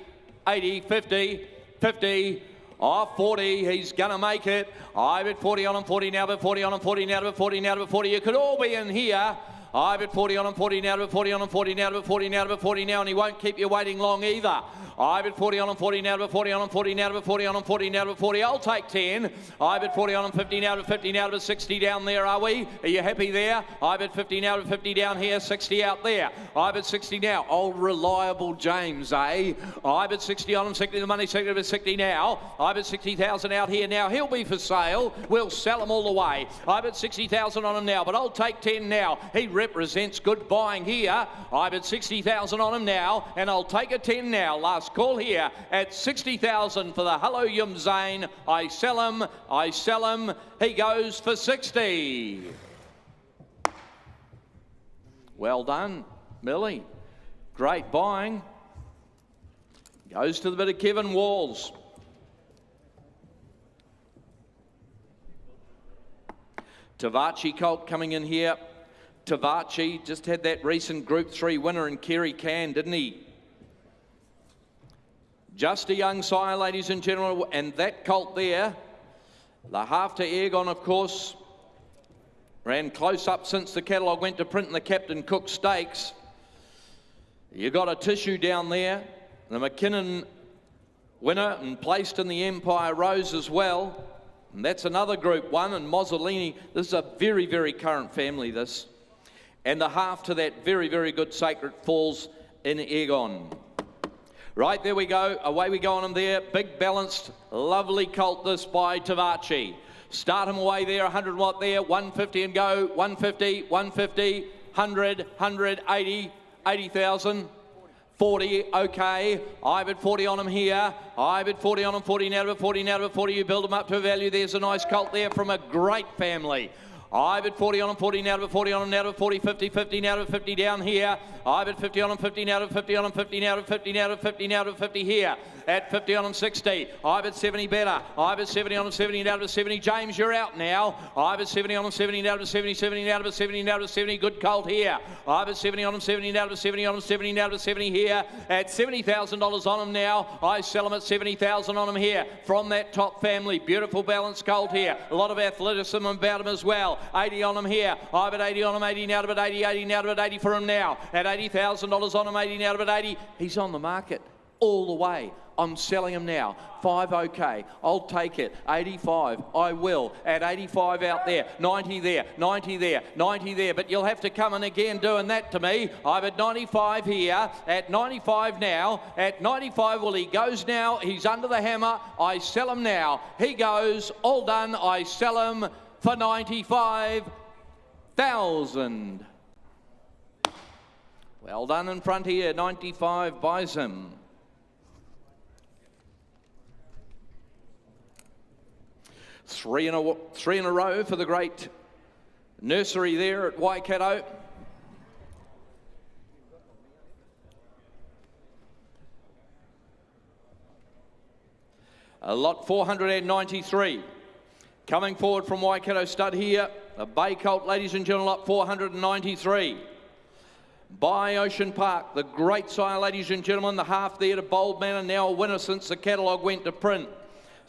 80, 50, 50. Off 40, he's going to make it. I bet 40 on him, 40 now, but 40 on him, 40 now, but 40 now, but 40. You could all be in here. I bet 40 on him, 40 now, but 40 on him, 40 now, but 40 now, but 40 now, and he won't keep you waiting long either. I bet 40 on him, 40 now, but 40 on him, 40 now, but 40 on him, 40 now, but 40. I'll take 10. I bet 40 on him, 50 now, but 50 now, but 60 down there, are we? Are you happy there? I bet 50 now, but 50 down here, 60 out there. I bet 60 now. Old reliable James, eh? I bet 60 on him, 60 the money, 60 but 60 now. I bet 60,000 out here now. He'll be for sale. We'll sell him all the way. I bet 60,000 on him now, but I'll take 10 now. He represents good buying here. I bet 60,000 on him now, and I'll take a 10 now. Last call here at 60,000 for the Hello Yum Zane. I sell him. He goes for 60. Well done, Millie. Great buying. Goes to the bit of Kevin Walls. Tavachi colt coming in here. Tavachi just had that recent Group 3 winner in Kerry Can, didn't he? Just a young sire, ladies and gentlemen, and that colt there, the half to Airgon, of course, ran close up since the catalogue went to print in the Captain Cook Stakes. You got a tissue down there, the McKinnon winner and placed in the Empire Rose as well. And that's another Group 1, and Mozzolini, this is a very, very current family, this. And the half to that very, very good Sacred Falls in Airgon. Right, there we go. Away we go on him there. Big balanced, lovely colt this by Tavachi. Start him away there, 100 watt there, 150 and go, 150, 150, 100, 100, 80, 80,000. 40, okay. I bet 40 on him here. I bet 40 on him, 40 now, but 40 now, but 40. You build him up to a value. There's a nice colt there from a great family. I bet 40 on him, 40 now, but 40 on him now, but 40, 50, 50 now, but 50 down here. I bet 50 on him, 50 now, but 50 on him, 50 now, but 50 now, but 50 now, but 50 here. At 50 on him, 60. I bet 70 better. I bet 70 on him, 70 now, but 70. James, you're out now. I bet 70 on him, 70 now, but 70, 70 now, but 70 now, but 70. Good colt here. I bet 70 on him, 70 now, but 70 on him, 70 now, but 70 here. At $70,000 on him now. I sell him at 70,000 on him here. From that top family. Beautiful balanced colt here. A lot of athleticism about him as well. 80 on him here. I bet 80 on him, 80 now, but 80, 80 now, but 80 for him now. At $80,000 on him, 80 now, but 80. He's on the market all the way. I'm selling him now. 5 okay. I'll take it. 85. I will. At 85 out there. 90 there. 90 there. 90 there. But you'll have to come in again doing that to me. I'm at 95 here. At 95 now. At 95, well, he goes now. He's under the hammer. I sell him now. He goes. All done. I sell him for 95,000. Well done in front here. 95 buys him. Three in a row for the great nursery there at Waikato. Lot 493. Coming forward from Waikato Stud here. A bay colt, ladies and gentlemen, lot 493. By Ocean Park, the great sire, ladies and gentlemen, the half there to Bold Man, and now a winner since the catalogue went to print.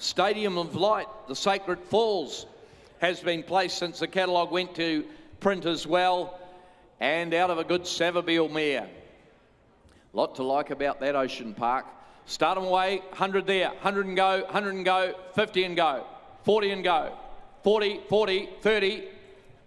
Stadium of Light, the Sacred Falls, has been placed since the catalogue went to print as well, and out of a good Savabeel mare. Lot to like about that Ocean Park. Start them away, 100 there, 100 and go, 100 and go, 50 and go, 40 and go, 40, 40, 30,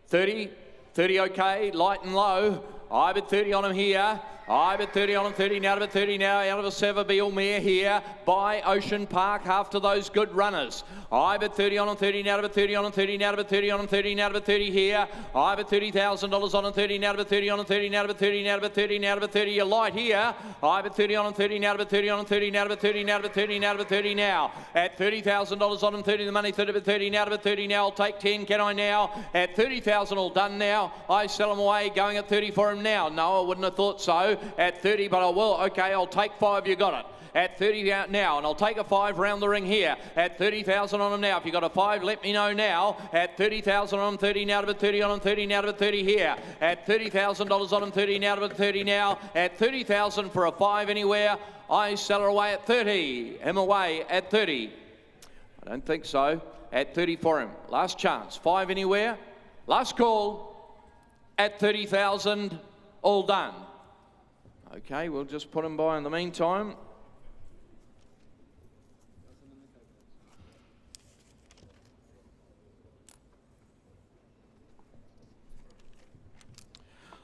30, 30 okay, light and low. I bet 30 on him here. I bet 30 on him, 30 now, but 30 now, out of a Savabeel mare here by Ocean Park, half to those good runners. I bet 30 on him, 30 now, but 30 on him, 30 now, but 30 on him, 30 now, but 30 here. I bet $30,000 on him, 30 now, but 30 on him, 30 now, but 30 now, but 30 now, but 30. You're light here. I bet 30 on him, 30 now, but 30 on him, 30 now, but 30 now, but 30 now, but 30 now. At $30,000 on him, 30 the money, 30 but 30 now, but 30 now. I'll take 10. Can I now? At 30,000 all done now. I sell him away, going at 30 for him now. No, I wouldn't have thought so. At 30, but I will. Okay, I'll take 5. You got it. At 30 out now, and I'll take a 5 round the ring here. At 30,000 on him now. If you got a 5, let me know now. At 30,000 on him, 30 now, but 30 on him, 30 now, but 30 here. At $30,000 on him, 30 now, but 30 now. At 30,000 for a 5 anywhere. I sell her away at 30. Him away at 30. I don't think so. At 30 for him. Last chance. 5 anywhere. Last call. At 30,000. All done. Okay, we'll just put him by in the meantime.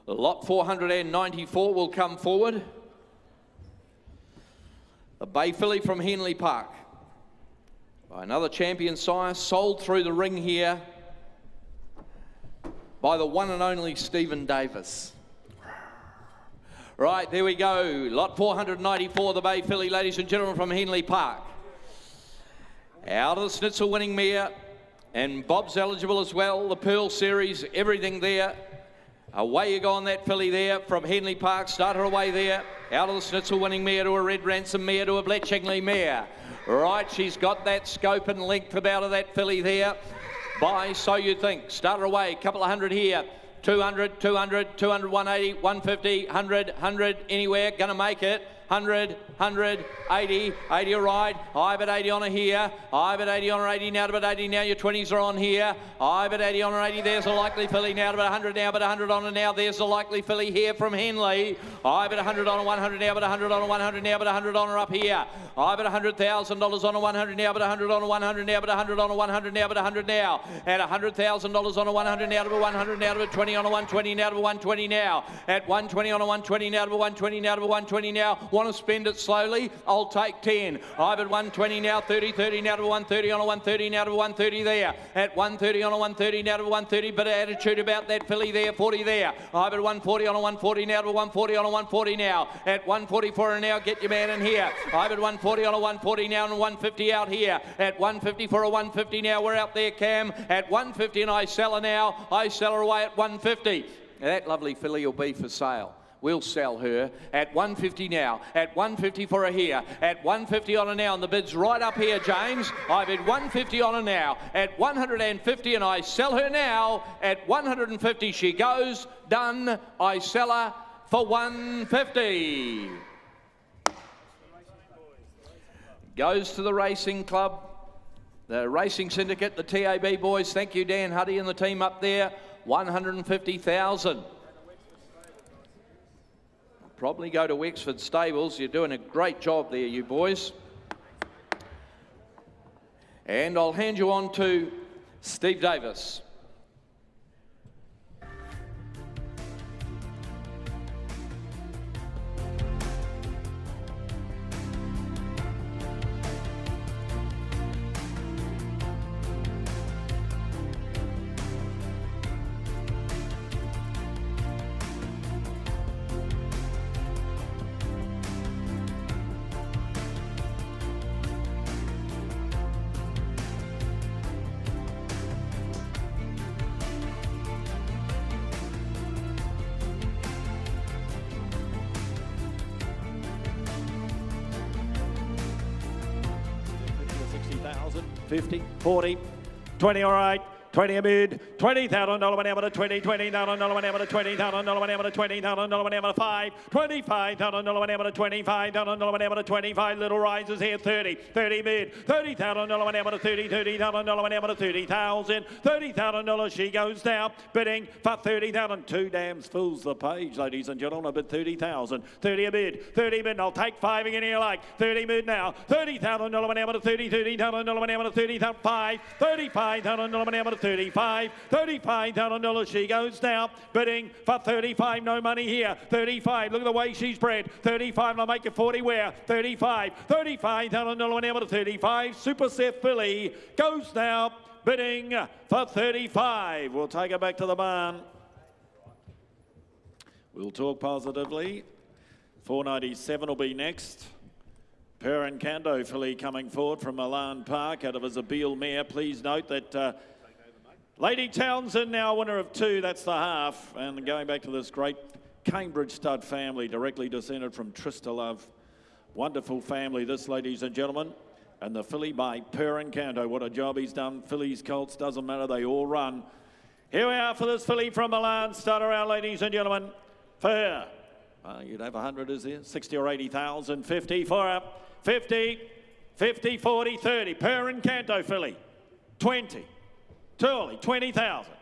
Lot 494 will come forward. The Bay Filly from Henley Park. By another champion sire, sold through the ring here by the one and only Stephen Davis. Right, there we go. Lot 494, the Bay Filly, ladies and gentlemen, from Henley Park. Out of the Schnitzel winning mare, and Bob's eligible as well. The Pearl Series, everything there. Away you go on that filly there from Henley Park. Started away there. Out of the Schnitzel winning mare to a Red Ransom mare to a Bletchingly mare. Right, she's got that scope and length about of that filly there. By So You Think. Started away, couple of hundred here. 200, 200, 200, 180, 150, 100, 100, anywhere. Gonna make it. 100, 100, 80, 80 all right. I bet 80 on her here. I bet 80 on her 80 now, but 80 now. Your 20s are on here. I bet 80 on her 80. There's a likely filly now, but 100 now, but 100 on her now. There's a likely filly here from Henley. I bet 100 on her 100 now, but 100 on her 100 now, but 100 on her up here. I bet $100,000 on her 100 now, but 100 on her 100 now, but 100 on her 100 now, but 100 now. At $100,000 on her 100 now, but 100 now, but 20 on her 120 now, but 120 now. At 120 on her 120 now, but 120 now, but 120 now. Want to spend it slowly? I'll take 10. I've at 120 now, 30, 30 now to 130 on a 130 now to 130 there. At 130 on a 130 now to 130, bit of attitude about that filly there, 40 there. I've at 140 on a 140 now to 140 on a 140 now. At 140 for her now, get your man in here. I've at 140 on a 140 now and a 150 out here. At 150 for a 150 now, we're out there, Cam. At 150 and I sell her now. I sell her away at 150. Now, that lovely filly will be for sale. We'll sell her at 150 now. At 150 for her here. At 150 on her now. And the bid's right up here, James. I bid 150 on her now. At 150 and I sell her now. At 150 she goes. Done. I sell her for 150. Goes to the racing club. The racing syndicate, the TAB boys. Thank you, Dan Huddy and the team up there. 150,000. Probably go to Wexford Stables. You're doing a great job there, you boys. And I'll hand you on to Steve Davis. $50,000, 50, 40, 20, all right. 20 a bid, $20,000 whenever to 20, $20,000 whenever to $20,000 whenever to $20,000 whenever to 5, $25,000 whenever to $25,000 whenever to 25, little rises here, 30 bid, $30,000 whenever to 30, $30,000 whenever to 30,000, $30,000 she goes now, bidding for 30,000, 2 dams fills the page, ladies and gentlemen, a bid 30,000, 30 a bid, 30 bid, and I'll take 5 again here like, 30 bid now, $30,000 whenever to 30, $30,000 whenever to 30,000, $35,000 whenever to 35, $35,000 she goes now, bidding for 35, no money here, 35, look at the way she's bred, 35, and I'll make it 40 where, 35, $35,000 whenever to 35, Super Seth filly goes now, bidding for 35. We'll take her back to the barn. We'll talk positively. 497 will be next. Perrin Kando filly coming forward from Milan Park out of a Zabeel mare. Please note that Lady Townsend now winner of 2, that's the half. And going back to this great Cambridge stud family, directly descended from Trista Love. Wonderful family this, ladies and gentlemen. And the filly by Perrin Kando. What a job he's done. Fillies, colts, doesn't matter, they all run. Here we are for this filly from Milan. Start around, ladies and gentlemen. For her. You'd have 100, is there? 60 or 80,000. 50 for her. 50. 50, 40, 30. Per and Canto filly. 20. Turley, 20,000.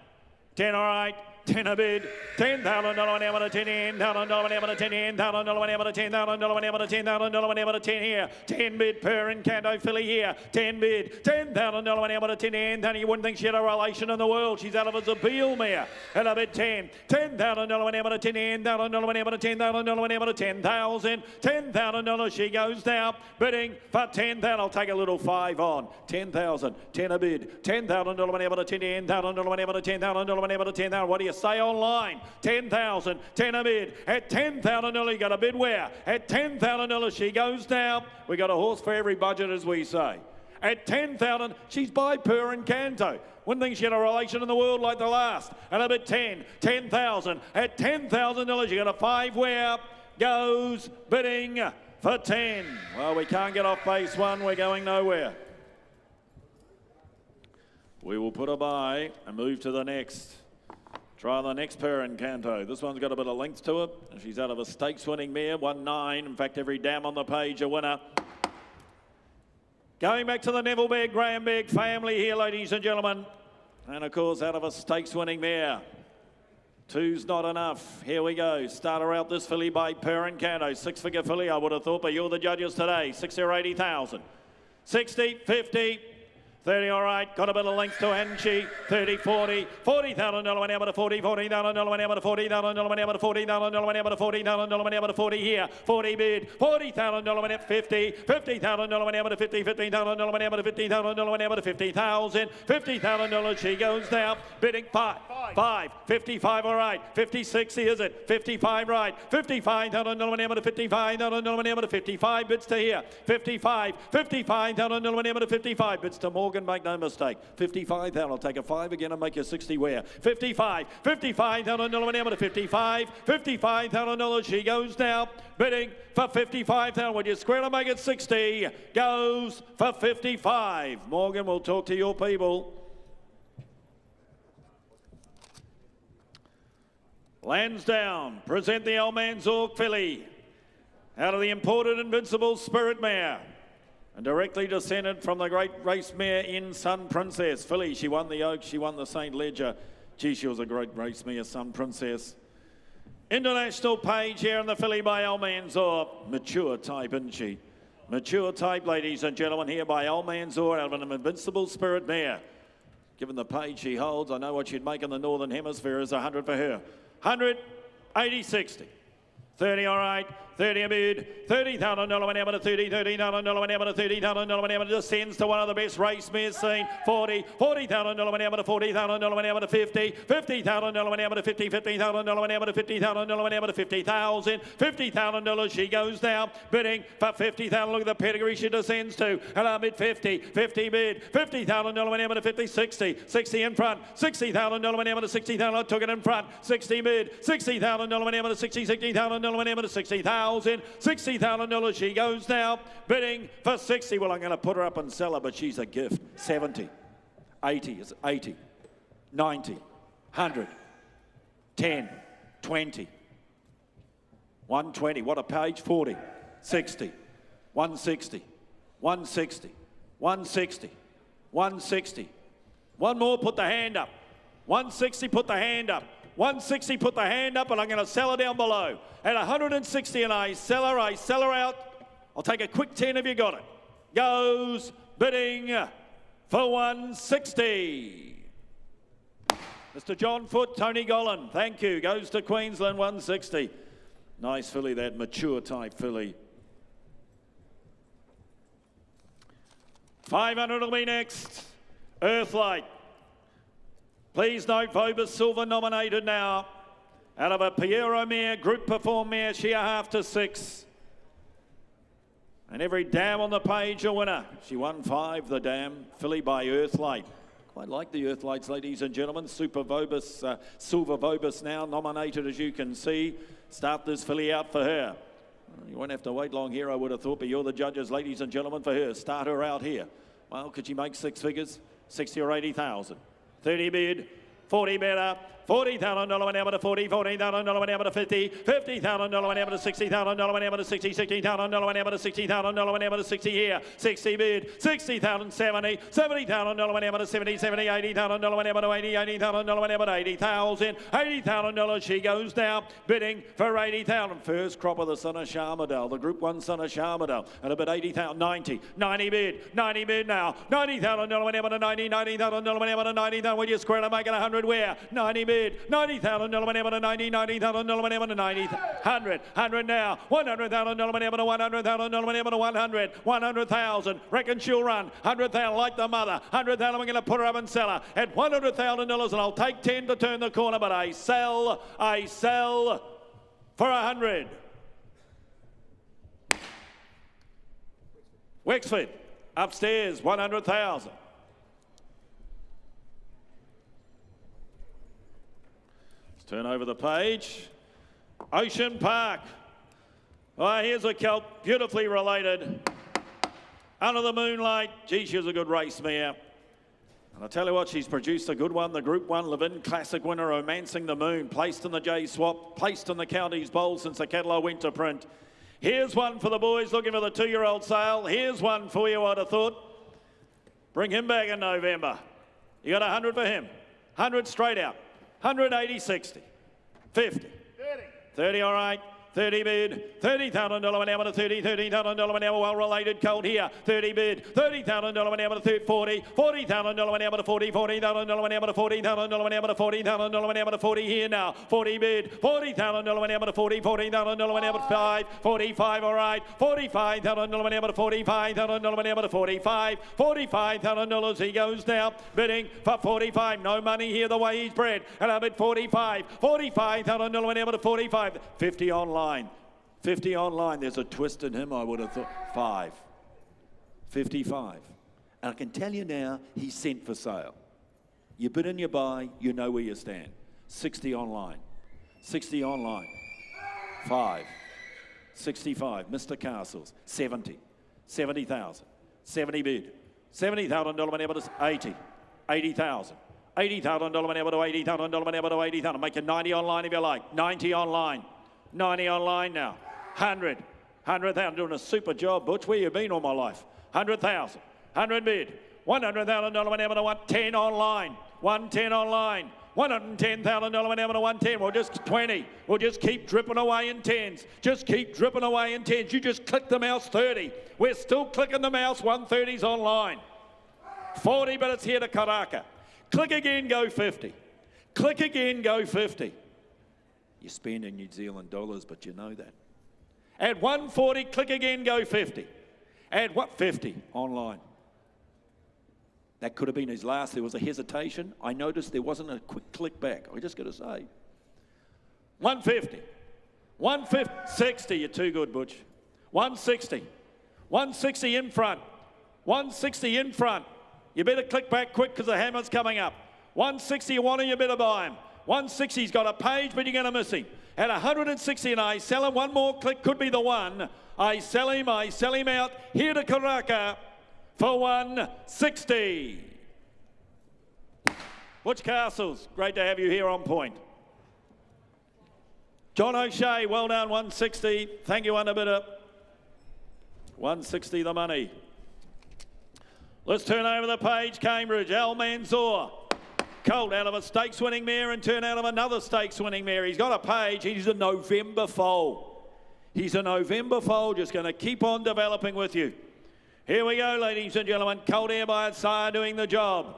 10, all right. 10 a bid. $10,000 able to 10 in. $10,000 able to 10 in. $10,000 able to $10,000 able to $10,000 able to 10 here. 10 bid per and Canto filly here. 10 bid. $10,000 able to 10 in. Then you wouldn't think she had a relation in the world. She's out of a Zabeel mare. And a bid 10. $10,000 able to 10 in. $10,000 able to $10,000 able to 10,000. $10,000 she goes now. Bidding for 10,000. I'll take a little 5 on. 10,000. 10 a bid. $10,000 able to 10 in. $10,000 able to $10,000 able to 10,000. What do you say online? 10,000, 10 a bid. At 10,000, you got a bid where? At 10,000, she goes down. We got a horse for every budget, as we say. At 10,000, she's by Per and Canto. Wouldn't think she had a relation in the world like the last. And a bid 10, 10,000. At $10,000, you got a 5 where? Goes bidding for 10. Well, we can't get off base 1. We're going nowhere. We will put a bye and move to the next. Try the next Per and Canto. This one's got a bit of length to it. She's out of a stakes winning mare, 1-9. In fact, every dam on the page a winner. Going back to the Neville Begg, Graham Begg family here, ladies and gentlemen. And of course, out of a stakes winning mare. 2's not enough. Here we go. Start her out this filly by Per and Canto. 6-figure filly, I would have thought, but you're the judges today. 60 or 80,000. 60, 50. 30, all right, got a bit of length to Anchi. 30, 40, $40,000 went able to 40, $40,000 went able to $40,000 went able to $40,000 went able to $40,000 went able to 40 here. 40 bid, $40,000 went at 50, $50,000 went able to 50, $50,000 went able to $50,000 went able to 50,000, $50,000 she goes now, bidding 5, 55, all right, 50, 60 is it, 55 right, $55,000 went able to $55,000 went able to 55 bids to here, $55,000 went able to 55 bids to Morgan. Make no mistake. 55,000. I'll take a 5 again and make you 60 where? 55. $55,000 went able to 55. $55,000 she goes now. Bidding for 55,000. Would you square to make it 60? Goes for 55. Morgan will talk to your people. Lansdowne present the Old Man Zork filly out of the imported Invincible Spirit mare. And directly descended from the great race mare in Sun Princess. Filly, she won the Oaks, she won the St. Ledger. Gee, she was a great race mare, Sun Princess. International page here in the filly by Old Man Zork. Mature type, isn't she? Mature type, ladies and gentlemen, here by Old Man Zork out of an Invincible Spirit mare. Given the page she holds, I know what she'd make in the Northern Hemisphere is 100 for her. 100, 80, 60. 30, all right. 30 a bid. $30,000 went able to 30. $30,000 went able to $30,000 went able to descends to one of the best race mares seen. 40. $40,000 went able to $40,000 went able to 50. $50,000 went able to 50. $50,000 went able to $50,000 went able to 50,000. $50,000 she goes now. Bidding for 50,000. Look at the pedigree she descends to. And I bid 50. 50 bid. $50,000 went able to 50. 60. 60 in front. $60,000 went able to 60,000. I took it in front. 60 bid. $60,000 went able to 60. $60,000 went able to 60,000. $60,000 she goes now, bidding for 60. Well, I'm going to put her up and sell her, but she's a gift. 70, 80, is 80, 90, 100, 10, 20, 120. What a page. 40, 60, 160, 160, 160, 160. One more, put the hand up. 160, put the hand up. 160, put the hand up, and I'm going to sell her down below. At 160, and I sell her out. I'll take a quick 10 if you got it. Goes bidding for 160. Mr. John Foote, Tony Gollan, thank you. Goes to Queensland, 160. Nice filly, that mature type filly. 500 will be next. Earthlight. Please note, Vobus Silver nominated now. Out of a Piero mare, Group Perform mare, she a half to 6. And every dam on the page a winner. She won 5, the dam. Filly by Earthlight. Quite like the Earthlights, ladies and gentlemen. Super Vobus, Silver Vobus now nominated, as you can see. Start this filly out for her. You won't have to wait long here, I would have thought, but you're the judges, ladies and gentlemen, for her. Start her out here. Well, could she make 6 figures? 60 or 80,000. 30 bid, 40 better, $40,000 went out to 40, $40,000 went out to 50, $50,000 went out to $60,000 went out to 60, $60,000 went out to $60,000 went out to 60 here, 60 bid, $60,000, 70, $70,000 went out to 70, $80,000 went out to 80, $80,000 went out to 80,000, $80,000 she goes now, bidding for 80,000. First crop of the son of Sharmadale, the Group 1 son of Sharmadale, at about 80,000, 90 bid now, $90,000 went out to 90, $90,000 went out to 90,000, will you square to make it 100 where? 90 bid, $90,000 went out to 90, $90,000 went out to 90, 100 now, $100,000 went out to 100,000 went out to 100, 100,000, reckon she'll run, 100,000 like the mother, 100,000 we're going to put her up and sell her at $100,000 and I'll take 10 to turn the corner, but I sell for 100. Wexford, upstairs, 100,000. Let's turn over the page. Ocean Park. Oh, here's a colt, beautifully related. Under the moonlight. Gee, she was a good race mare. And I tell you what, she's produced a good one. The Group 1 Levin Classic winner, Romancing the Moon, placed in the J Swap, placed in the Counties Bowl since the catalogue went to print. Here's one for the boys looking for the 2-year-old sale. Here's one for you, I'd have thought. Bring him back in November. You got 100 for him. 100 straight out. 180, 60, 50, 30, all right. 30 bid, $30,000 went out to 30, $30,000 went out, well-related colt here, 30 bid, $30,000 went out to 40, $40,000 went out to 40, $40,000 went out to 40,000 went out to 40,000 went out to 40 here now, 40 bid, $40,000 went out to 40, $40,000 went out to 5, 45, all right, $45,000 went out to 45,000 went out to 45, $45,000 he goes now, bidding for 45, no money here the way he's bred, and I bid 45, $45,000 went out to 45, 50 online. 50 online, there's a twist in him, I would have thought. 55. And I can tell you now, he's sent for sale. You bid and you buy, you know where you stand. 60 online. 60 online. 5. 65. Mr. Castles. 70. 70,000. 70 bid. $70,000 went able to 80. 80,000. $80,000 went able to 80,000 went able to 80,000. Make it 90 online if you like. 90 online. 90 online now. 100,000, doing a super job, Butch. Where you been all my life? 100,000, 100 bid, $100,000 went able to 110 online, 110 online, $110,000 went able to 110. We'll just 20. We'll just keep dripping away in tens. Just keep dripping away in tens. You just click the mouse 30. We're still clicking the mouse. 130's online. 40, but it's here to Karaka. Click again, go 50. Click again, go 50. You're spending New Zealand dollars, but you know that. At 140, click again, go 50. At what? 50 online. That could have been his last. There was a hesitation. I noticed there wasn't a quick click back. I just got to say. 150. 150. 60. You're too good, Butch. 160. 160 in front. 160 in front. You better click back quick because the hammer's coming up. 160 you want him, you better buy him. 160's got a page, but you're going to miss him. At 160 and I sell him, one more click could be the one. I sell him out here to Karaka for 160. Butch Castles, great to have you here on point. John O'Shea, well done, 160. Thank you, underbidder. 160 the money. Let's turn over the page, Cambridge, Al Mansour. Colt out of a stakes winning mare and turn out of another stakes winning mare. He's got a page. He's a November foal. He's a November foal, just going to keep on developing with you. Here we go, ladies and gentlemen. Colt Air by its sire doing the job.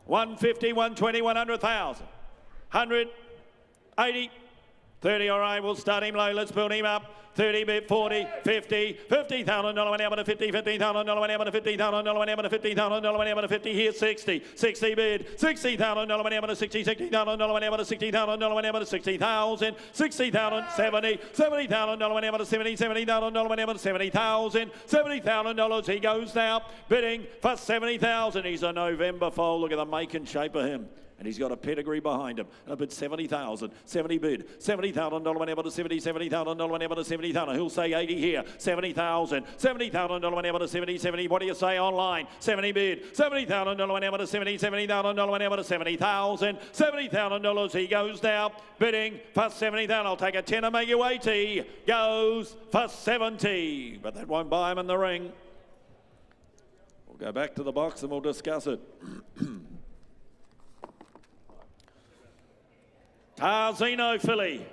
150, 120, 100,000. 100, 80, 30. All right, we'll start him low. Let's build him up. 30 bit, 40, 50, $50,000 went out to 50, $50,000 went out to $50,000 went out to $50,000 went out to 50, here 60, 60 bid, $60,000 went out to 60, $60,000 went out to $60,000 went out to 60,000, 60,000, 70, $70,000 went out to 70, $70,000 went out to 70,000, $70,000 he goes now, bidding for 70,000. He's a November foal. Look at the make and shape of him. And he's got a pedigree behind him. And a bid 70,000, 70 bid, $70,000 whenever to 70, $70,000 whenever to 70,000. He'll say 80 here, 70,000, $70,000 whenever to 70, 70. What do you say online? 70 bid, $70,000 whenever to 70, $70,000 whenever to 70,000, $70,000. He goes now, bidding for 70,000. I'll take a 10 and make you 80. Goes for 70, but that won't buy him in the ring. We'll go back to the box and we'll discuss it. Tarzino filly.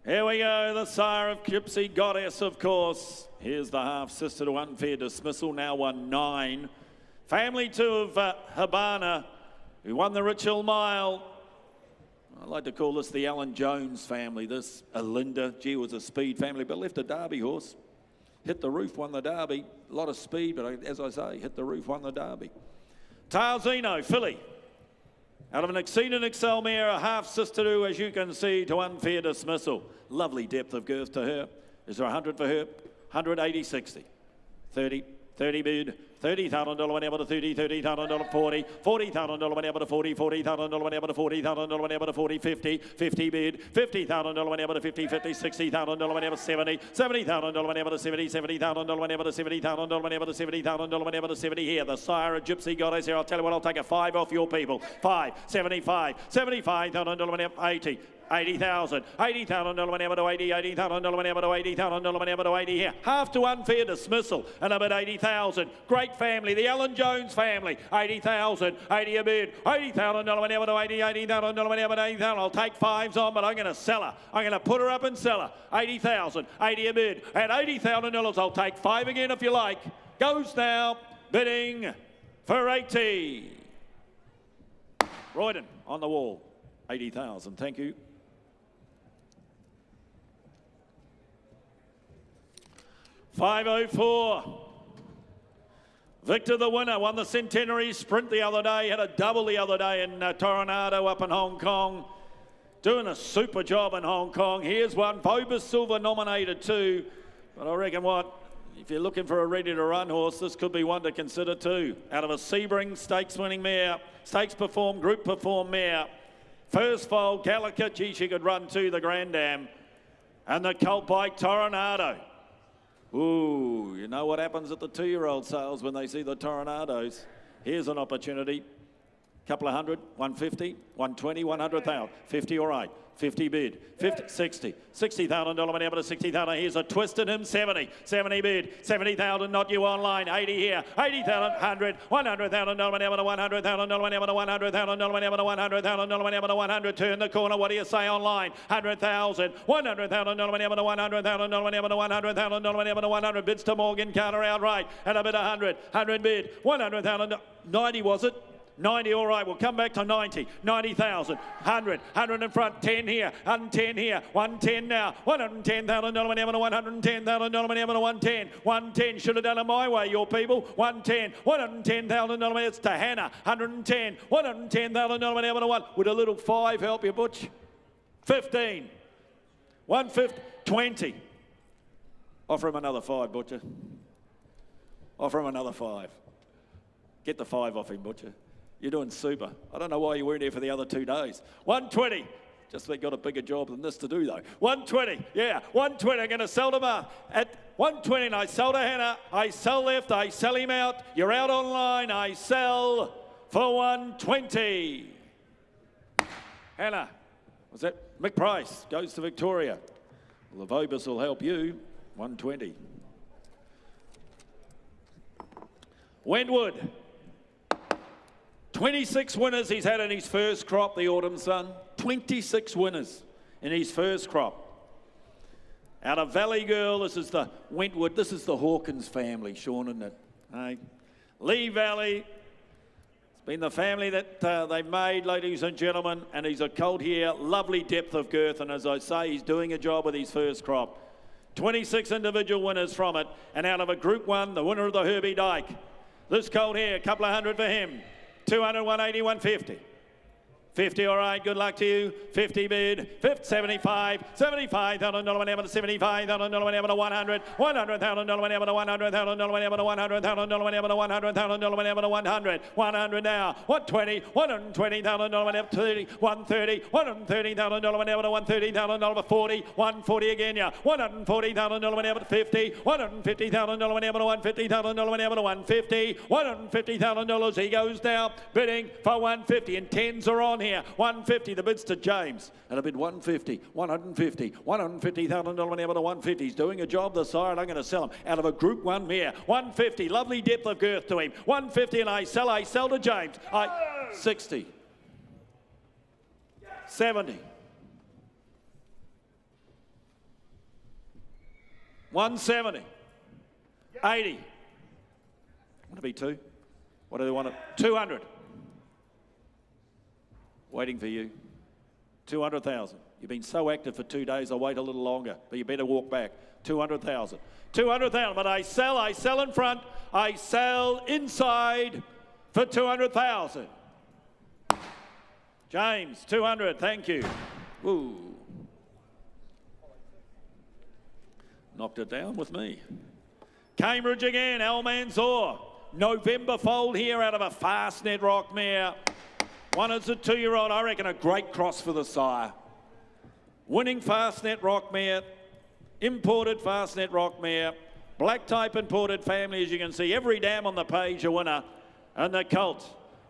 Here we go, the sire of Gypsy Goddess, of course. Here's the half-sister to Unfair Dismissal, now won 9. Family 2 of Habana, who won the Richhill Mile. I like to call this the Alan Jones family. This, Alinda, gee, was a speed family, but left a Derby horse. Hit the roof, won the Derby. A lot of speed, but as I say, hit the roof, won the Derby. Tarzino filly. Out of an Exceed and Excel mare, a half-sister to, as you can see, to Unfair Dismissal. Lovely depth of girth to her. Is there 100 for her? 180, 60. 30 bid. $30,000 whenever to 30, $30,000 40, $40,000 whenever to 40, $40,000 whenever to 40, $40,000 whenever to 40, 50, 50 bid, $50,000 whenever to 50, 50, $60,000 whenever to 70, $70,000 whenever to 70, $70,000 whenever to 70,000 whenever to 70,000 whenever to 70 here. The sire of Gypsy Goddess here. I'll tell you what, I'll take a 5 off your people. 5, 75, $75,000 whenever 80. $80,000, $80,000 whenever to 80, $80,000 whenever to 80,000 whenever to 80 here. Half to Unfair Dismissal and about 80,000. Great family, the Alan Jones family. 80,000, 80 a bid, $80,000 whenever to 80, $80,000 whenever to 80,000. I'll take 5s on, but I'm going to sell her. I'm going to put her up and sell her. 80,000, 80 a bid, and $80,000. I'll take 5 again if you like. Goes now, bidding for 80. Royden on the wall. 80,000, thank you. $5.04. Victor, the winner, won the Centenary Sprint the other day, had a double the other day in Toronado up in Hong Kong. Doing a super job in Hong Kong. Here's one, Vobis Silver nominated too. But I reckon what, if you're looking for a ready-to-run horse, this could be one to consider too. Out of a Sebring Stakes winning mare, Stakes Perform, Group Perform mare. First foal, Karaka, gee, she could run too, the Grand Dam. And the colt bike, Toronado. Ooh, you know what happens at the 2-year-old sales when they see the Toronados. Here's an opportunity. Couple of hundred, 150, 120, 100,000. 50, all right. 50 bid, 50, 60, $60,000 whenever to 60,000. Here's a twist in him, 70 bid, 70,000, not you online, 80 here, 80,000, 100, $100,000 whenever to 100,000 whenever to 100,000 whenever to 100,000 whenever to 100. Turn the corner, what do you say online? 100,000, $100,000 whenever to 100,000 whenever to 100,000 whenever to 100. Bids to Morgan Carter outright, and a bid 100 bid, 100,000, 90 was it? 90, all right, we'll come back to 90. 90,000, 100 in front, 10 here, 110 here, 110 now, $110,000 whenever to 110,000 whenever to 110. 110, should have done it my way, your people. 110, $110,000, it's to Hannah. 110, $110,000 whenever to 1. Would a little 5 help you, Butch? 15, 150, 20. Offer him another 5, Butcher. Offer him another 5. Get the 5 off him, Butcher. You're doing super. I don't know why you weren't here for the other 2 days. 120. Just they got a bigger job than this to do, though. 120. Yeah, 120. I'm going to sell them at 120. And I sell to Hannah. I sell left. I sell him out. You're out online. I sell for 120. Hannah. Was that Mick Price? Goes to Victoria. Well, the Vobis will help you. 120. Wentwood. 26 winners he's had in his first crop, the Autumn Sun. 26 winners in his first crop. Out of Valley Girl, this is the Wentwood, this is the Hawkins family, Sean, isn't it? Hey. Lee Valley, it's been the family that they've made, ladies and gentlemen, and he's a colt here, lovely depth of girth, and as I say, he's doing a job with his first crop. 26 individual winners from it, and out of a Group 1, the winner of the Herbie Dyke. This colt here, a couple of hundred for him. 200, 180, 150. 50, all right, good luck to you. 50 bid, 75, $75,000 whenever to 75,000 whenever to 100, $100,000 whenever to 100,000 whenever to 100,000 whenever to 100,000 whenever to 100, 100 now, 120, $120,000 whenever to 30, 130, $130,000 whenever to 130,000 40, 140 again, yeah, $140,000 whenever to 50, $150,000 whenever to 150,000 whenever to 150, $150,000 he goes now, bidding for 150 and tens are on here. 150, the bid's to James. And a bid 150, 150, $150,000 whenever to 150. He's doing a job, the sire, and I'm going to sell him out of a Group 1 mare. 150, lovely depth of girth to him. 150 and I sell to James. 60, 70, 170, 80. Want to be 2? What do they want? 200. Waiting for you. 200,000. You've been so active for 2 days, I'll wait a little longer, but you better walk back. 200,000. 200,000, but I sell in front, I sell inside for 200,000. James, 200, thank you. Ooh. Knocked it down with me. Cambridge again, Al Mansour. November foal here out of a Fastnet Rock mare. One is a 2-year-old, I reckon a great cross for the sire. Winning Fastnet Rock mare, imported Fastnet Rock mare, black type imported family, as you can see, every dam on the page a winner. And the colt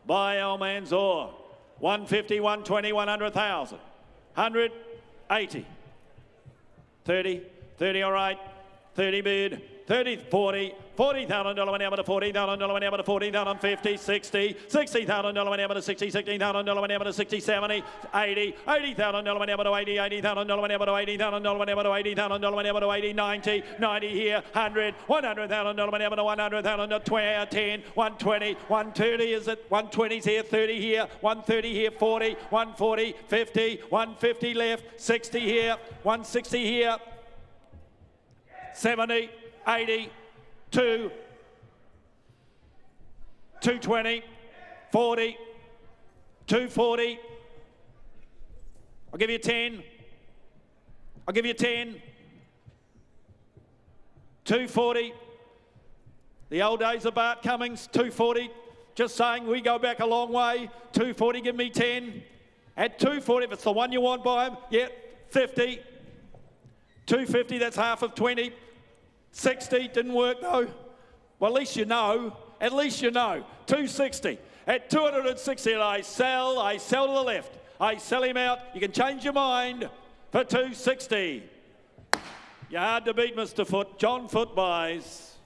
by Al Mansour, 150, 120, 100,000, 100, 80, 30, all right, 30 bid, 30, 40, $40,000 whenever to $40,000 whenever to 40,000, 50, 60, $60,000 whenever to 60, $60,000 whenever to 60, 70, 80, $80,000 whenever to 80, $80,000 whenever to $80,000 whenever to $80,000 whenever to 80, 90, 90 here, 100, $100,000 whenever to 100,000, 20, 10, 120, 130 is it? 120's here, 30 here, 130 here, 40, 140, 50, 150 left, 60 here, 160 here, 70, 80, 2, 220, 40, 240. I'll give you 10. I'll give you 10. 240. The old days of Bart Cummings, 240. Just saying, we go back a long way. 240, give me 10. At 240, if it's the one you want, buy him. Yeah, 50. 250, that's half of 20. 60, didn't work though. Well, at least you know. At least you know. 260. At 260, I sell to the left. I sell him out. You can change your mind for 260. You're hard to beat, Mr. Foot. John Foot buys.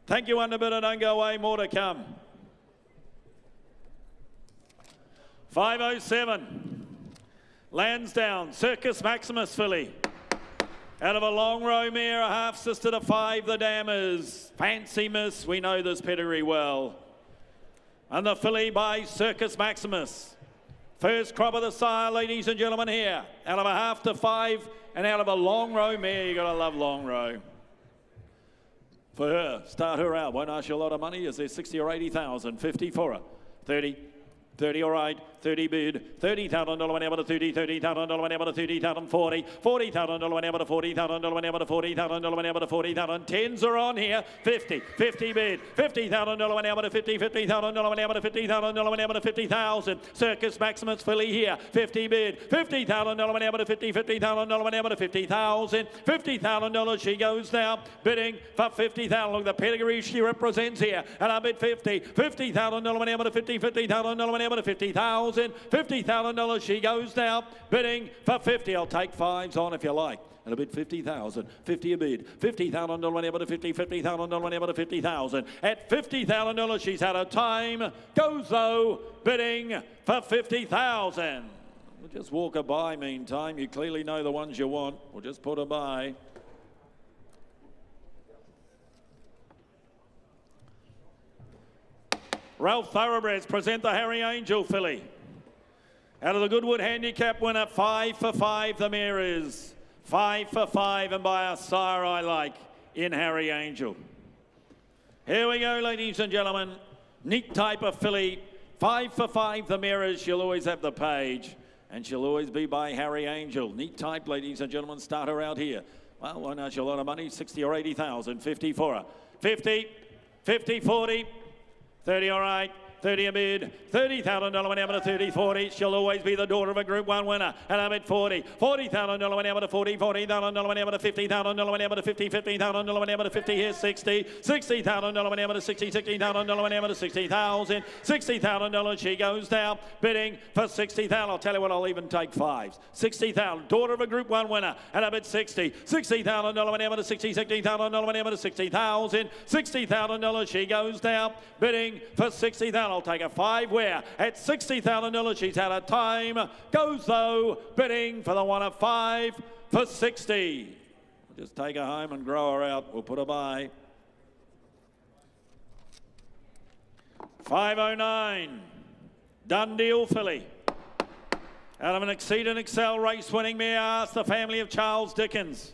Thank you, Underbidder. Don't go away. More to come. 507. Lansdowne. Circus Maximus filly. Out of a long row mare, a half sister to 5, the Dammers. Fancy Miss, we know this pedigree well. And the filly by Circus Maximus. First crop of the sire, ladies and gentlemen, here. Out of a half to 5 and out of a long row mare, you gotta love long row. For her, start her out. Won't ask you a lot of money. Is there 60 or 80,000? 50 for her. 30. 30, all right, 30 bid, $30,000 whenever to 30, $30,000 whenever to 30,000, 40, $40,000 whenever to 40,000 whenever to 40,000 whenever to 40,000, tens are on here, 50, 50 bid, $50,000 whenever to 50, $50,000 whenever to 50,000 whenever to 50,000, Circus Maximus filly here, 50 bid, $50,000 whenever to 50, $50,000 whenever to 50,000, $50,000 she goes now, bidding for 50,000, look the pedigree she represents here, and I bid 50, $50,000 whenever to 50, $50,000 whenever to 50,000, $50,000 she goes now, bidding for 50. I'll take 5s on if you like. And a bid 50,000, 50 a bid, $50,000 whenever to 50, $50,000 whenever to 50,000. At $50,000 she's had a time, goes though, bidding for 50,000. We'll just walk her by meantime. You clearly know the ones you want. We'll just put her by. Ralph Thoroughbreds present the Harry Angel filly. Out of the Goodwood Handicap winner, 5 for 5 the mare is. 5 for 5 and by a sire I like in Harry Angel. Here we go, ladies and gentlemen. Neat type of filly. 5 for 5, the mirrors. She'll always have the page. And she'll always be by Harry Angel. Neat type, ladies and gentlemen. Start her out here. Well, why not? She'll a lot of money. 60 or 80,000. 50 for her. 50, 50, 40. 30, all right. 30 a bid, $30,000 went out to 30, 40. She'll always be the daughter of a Group 1 winner. And I'm at 40. $40,000 went out to 40, $40,000 went out to $50,000 went out to 50, $50,000 went out to 50 here, 60. $60,000 went out to 60, $60,000 went out to 60,000. $60,000 she goes down, bidding for 60,000. I'll tell you what, I'll even take fives. 60,000, daughter of a Group 1 winner. And I'm at 60. $60,000 went out to 60, $60,000 went out to 60,000. $60,000 she goes down, bidding for 60,000. I'll take a 5 where at $60,000 she's had a time. Goes though, bidding for the one of 5 for 60. We'll just take her home and grow her out. We'll put her by. 509. Done deal filly. Out of an Exceed and Excel race winning mare, Ask the Family of Charles Dickens.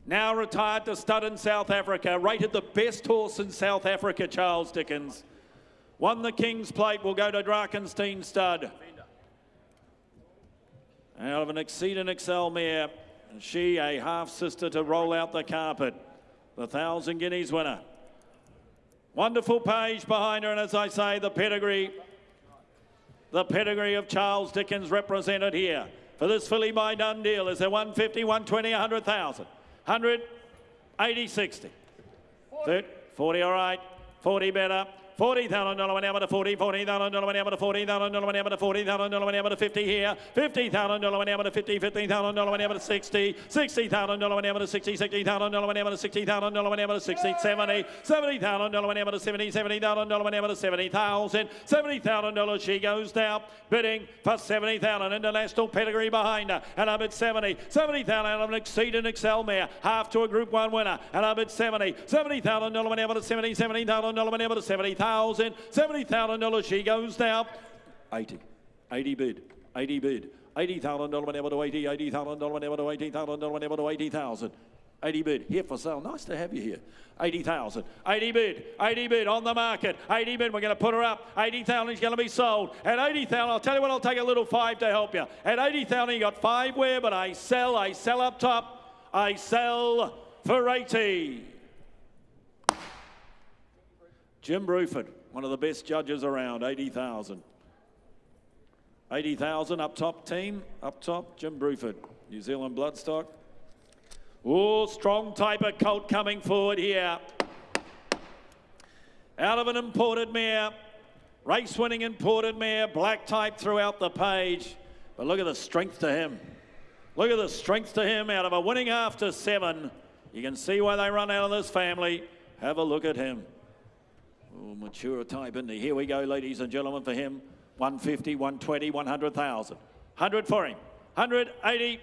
Now retired to stud in South Africa. Rated the best horse in South Africa, Charles Dickens. Won the King's Plate, will go to Drakenstein stud. Out of an Exceed and Excel mare, and she a half-sister to roll out the carpet. The 1,000 guineas winner. Wonderful page behind her, and as I say, the pedigree of Charles Dickens represented here. For this filly by done deal, is there 150, 120, 100,000? 100, 80, 60. 30, 40, all right, 40 better. $40,000 went out to 40, $40,000 went out to 40,000 went out to 40,000 went out to 50 here, $50,000 went out to 50, $50,000 went out to 60, $60,000 went out to 60, $60,000 went out to 60,000 went out to 60, 70, $70,000 went out to 70, $70,000 went out to 70,000, $70,000 she goes down, bidding for 70,000. International pedigree behind her, and I'm at 70, $70,000 out of an Exceed and Excel mare, half to a Group 1 winner, and I'm at 70, $70,000 went out to 70, $70,000 went out to 70,000. $70,000 she goes down. 80 bid, 80 bid. $80,000 went out to 80, $80,000 went out to 80,000 went out to 80,000. 80 bid, here for sale. Nice to have you here. 80,000, 80 bid on the market. 80 bid, we're going to put her up. 80,000 is going to be sold. At 80,000, I'll tell you what, I'll take a little 5 to help you. At 80,000, you got 5 where, but I sell up top. I sell for 80. Jim Bruford, one of the best judges around, 80,000. 80,000 up top team, up top, Jim Bruford, New Zealand bloodstock. Oh, strong type of colt coming forward here. Out of an imported mare, race-winning imported mare, black type throughout the page. But look at the strength to him. Look at the strength to him out of a winning after 7. You can see why they run out of this family. Have a look at him. Oh, mature type, isn't he? Here we go, ladies and gentlemen, for him. 150, 120, 100,000. 100 for him. 180,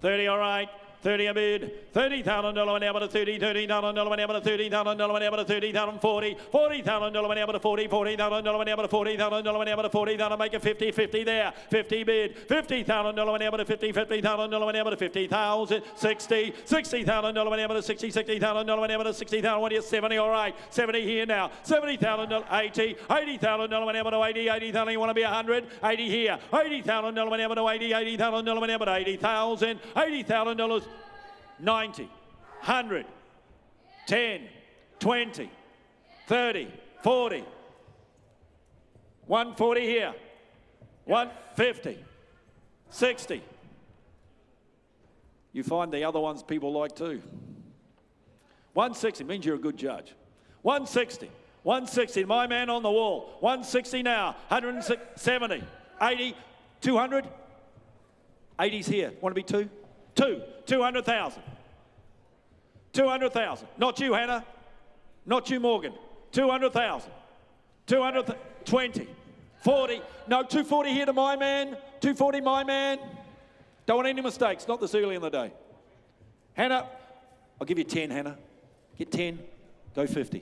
30, all right. 30 a bid, $30,000 went out to 30, $30,000 went out to $30,000 went out to 30,000, 40, $40,000 went out to 40, $40,000 went out to 40,000 went out to 40,000, make it 50, 50 there, 50 bid, $50,000 went out to 50, $50,000 went out to 50,000, 60, $60,000 went out to 60, $60,000 went out to 60,000, what do you, 70, all right, 70 here now, $70,000, 80, $80,000 went out to 80, $80,000, you want to be 100, 80 here, $80,000 went out to 80, $80,000 went out to 80,000, $80,000, 90, 100, 10, 20, 30, 40, 140 here, 150, 60. You find the other ones people like too. 160 means you're a good judge. 160, 160, my man on the wall. 160 now, 170, 80, 200. 80's here. Want to be 2? 200,000. 200,000. Not you, Hannah. Not you, Morgan. 200,000. 220. 40. No, 240 here to my man. 240, my man. Don't want any mistakes. Not this early in the day. Hannah, I'll give you 10, Hannah. Get 10. Go 50.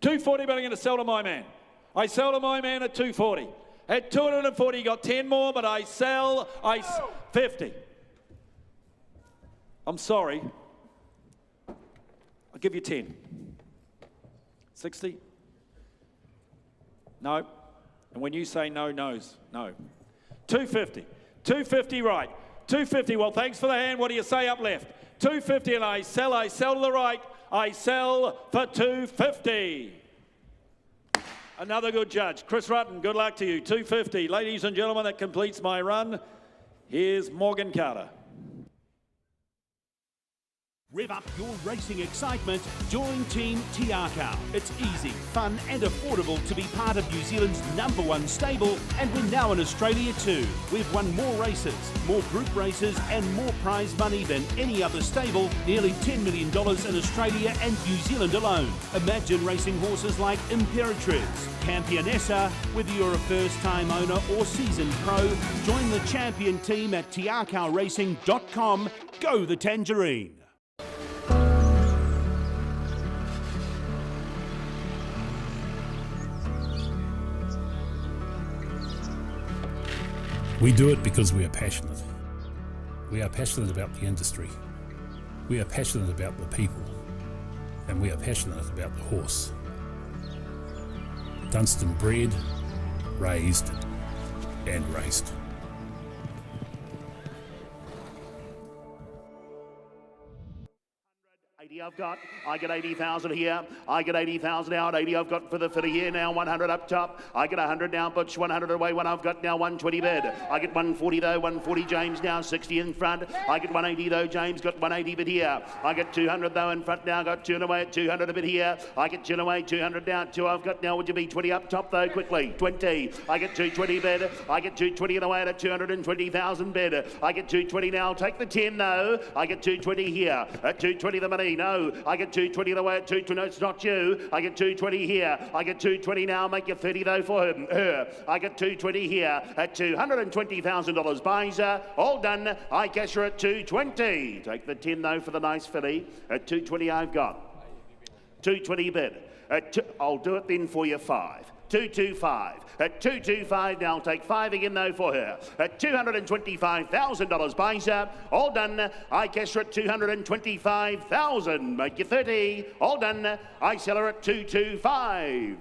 240, but I'm going to sell to my man. I sell to my man at 240. At 240, you got 10 more, but I sell. 50. I'm sorry. I'll give you 10. 60? No. And when you say no, no's no. 250. 250 right. 250. Well, thanks for the hand. What do you say up left? 250 and I sell to the right. I sell for 250. Another good judge. Chris Rutten, good luck to you. 250. Ladies and gentlemen, that completes my run. Here's Morgan Carter. Rev up your racing excitement. Join Team Karaka. It's easy, fun and affordable to be part of New Zealand's #1 stable, and we're now in Australia too. We've won more races, more group races and more prize money than any other stable, nearly $10 million in Australia and New Zealand alone. Imagine racing horses like Imperatriz, Campionessa. Whether you're a first-time owner or seasoned pro, join the champion team at tiakaracing.com. Go the Tangerine. We do it because we are passionate. We are passionate about the industry. We are passionate about the people. And we are passionate about the horse. Dunstan bred, raised and raced. I get 80,000 here. I get 80,000 out. 80 I've got for the filly here now. 100 up top. I get 100 now. Butch 100 away. One I've got now. 120 bid. I get 140 though. 140 James now. 60 in front. I get 180 though. James got 180 bid here. I get 200 though in front now. Got 2 away at 200 a bit here. I get 2 away. 200 down. 2 I've got now. Would you be 20 up top though? Quickly. 20. I get 220 bid. I get 220 and away at a 220,000 bid. I get 220 now. Take the 10 though. I get 220 here. At 220 the money. No. I get 220 away at 220. No, it's not you. I get 220 here. I get 220 now. Make you 30 though for her. I get 220 here at $220,000. Buys her. All done. I cash her at 220. Take the 10 though for the nice filly. At 220 I've got. 220 bid. I'll do it then for you 5. 225. At 225 now, I'll take 5 again though for her. At $225,000 buys her. All done. I cash her at 225,000. Make you 30. All done. I sell her at 225.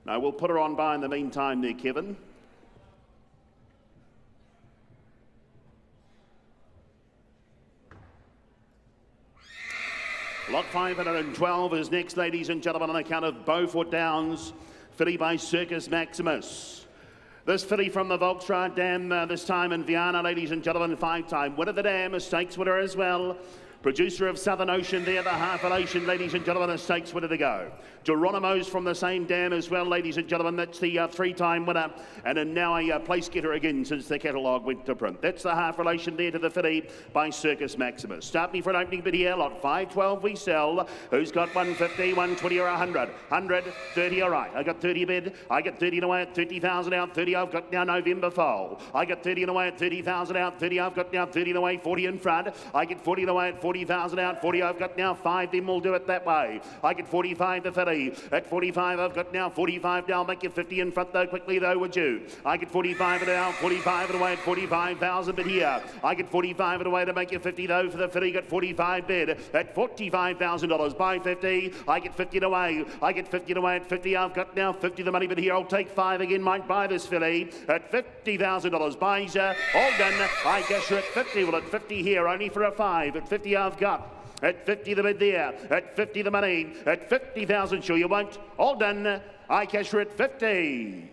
Now we'll put her on by in the meantime there, Kevin. Lot 512 is next, ladies and gentlemen, on account of Beaufort Downs, filly by Circus Maximus. This filly from the Volkswagen Dam, this time in Vienna, ladies and gentlemen, 5-time winner of the Dam, a stakes winner as well. Producer of Southern Ocean there, the Half Elation, ladies and gentlemen, a stakes winner to go. Geronimo's from the same dam as well, ladies and gentlemen. That's the 3-time winner, and now a place getter again since the catalogue went to print. That's the Half Relation there to the filly by Circus Maximus. Start me for an opening bid here. Lot 512 we sell. Who's got 150, 120 or 100? 100, 30, all right. I got 30 bid. I get 30 and away at 30,000 out. 30 I've got now November foal. I got 30 and away at 30,000 out. 30 I've got now 30 and away, 40 in front. I get 40 and away at 40,000 out. 40 I've got now 5, then we'll do it that way. I get 45 to 30. At 45 I've got now 45 now. Make you 50 in front though, quickly though, would you? I get 45 and out, 45 and away at 45,000 bid here. I get 45 and away to make you 50 though for the filly. Got 45 bid at $45,000. Buy 50. I get 50 and away. I get 50 and away at 50. I've got now 50 the money bid here. I'll take 5 again. Might buy this filly at $50,000. Buys her. All done. I guess her at 50. Well, at 50 here, only for a 5. At 50 I've got. At 50 the bid there. At 50 the money. At 50,000, sure you won't. All done. I cash her at 50.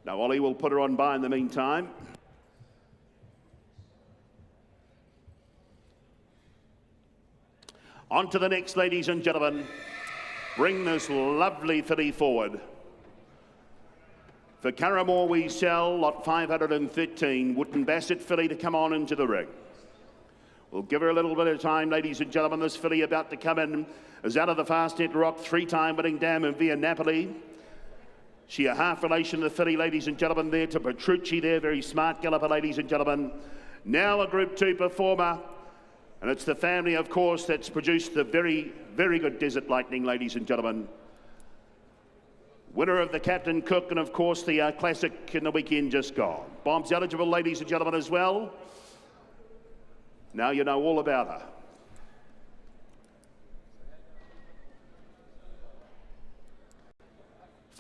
Now Ollie will put her on by in the meantime. On to the next, ladies and gentlemen. Bring this lovely filly forward. For Carramore we sell lot 513, Wootton Bassett filly to come on into the ring. We'll give her a little bit of time, ladies and gentlemen. This filly about to come in is out of the Fastnet Rock, 3-time winning dam in Via Napoli. She a half relation to the filly, ladies and gentlemen, there to Petrucci there, very smart galloper, ladies and gentlemen. Now a Group 2 performer, and it's the family, of course, that's produced the very, very good Desert Lightning, ladies and gentlemen. Winner of the Captain Cook and, of course, the Classic in the weekend just gone. Bombs eligible, ladies and gentlemen, as well. Now you know all about her.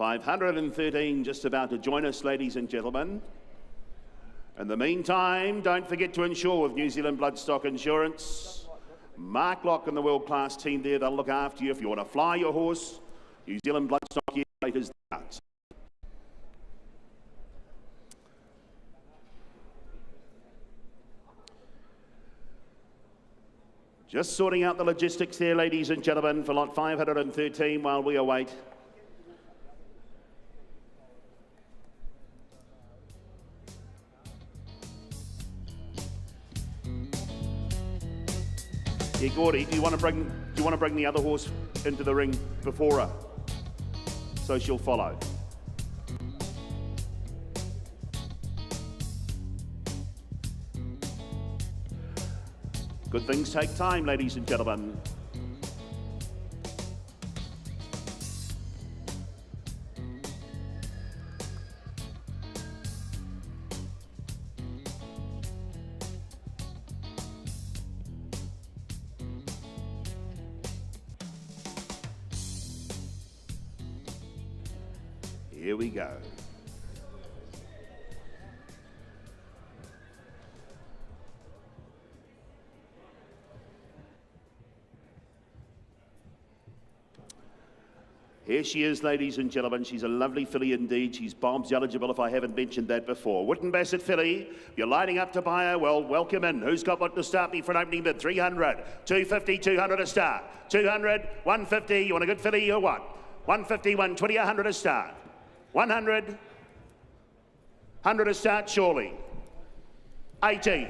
513 just about to join us, ladies and gentlemen. In the meantime, don't forget to insure with New Zealand Bloodstock Insurance. Mark Locke and the world-class team there, they'll look after you. If you want to fly your horse, New Zealand Bloodstock Yearling is out. Just sorting out the logistics there, ladies and gentlemen, for lot 513 while we await. Yeah, Gordy, do you want to bring the other horse into the ring before her, so she'll follow? Good things take time, ladies and gentlemen. Here we go. Here she is, ladies and gentlemen. She's a lovely filly indeed. She's Bob's eligible, if I haven't mentioned that before. Wooden Bassett filly, you're lining up to buy her. Well, welcome in. Who's got what to start me for an opening bid? 300, 250, 200 to start. 200, 150. You want a good filly or what? 150, 120, 100 to start. 100, 100 to start, surely. 80,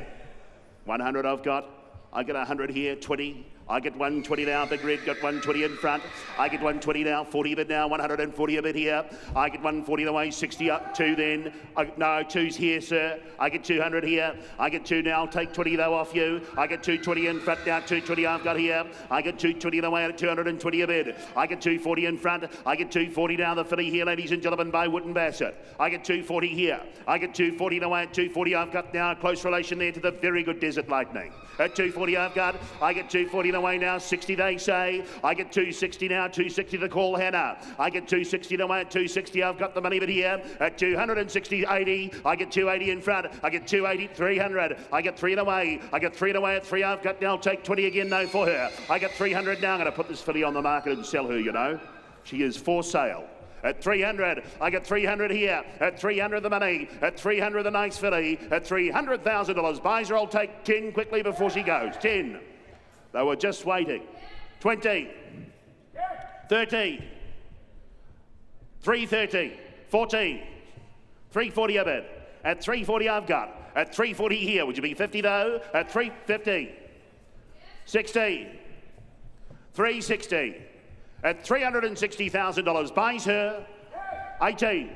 100 I've got. I get 100 here, 20. I get 120 now, Big Red got 120 in front. I get 120 now, 40 bid now, 140 a bit here. I get 140 the way, 60 up, 2 then. No, 2's here, sir. I get 200 here. I get 2 now, take 20 though off you. I get 220 in front now, 220 I've got here. I get 220 the way at 220 a bid. I get 240 in front. I get 240 now, the filly here, ladies and gentlemen, by Wooden Bassett. I get 240 here. I get 240 the way at 240 I've got now, a close relation there to the very good Desert Lightning. At 240 I've got. I get 240 the way now, 60 they say. I get 260 now, 260 the call Hannah. I get 260 the way at 260 I've got the money bit here. At 260, 80. I get 280 in front. I get 280, 300. I get 3 the way. I get 3 the way at 3 I've got now. Take 20 again though for her. I get 300 now. I'm going to put this filly on the market and sell her, you know. She is for sale. At 300, I get 300 here. At 300 the money. At 300 the nice filly. At $300,000. Buys her, I'll take 10 quickly before she goes. 10. They were just waiting. 20. 30. 330. 14. 340 a bid. At 340 I've got. At 340 here. Would you be 50 though? At 350. 60. 360. At $360,000, buys her 18,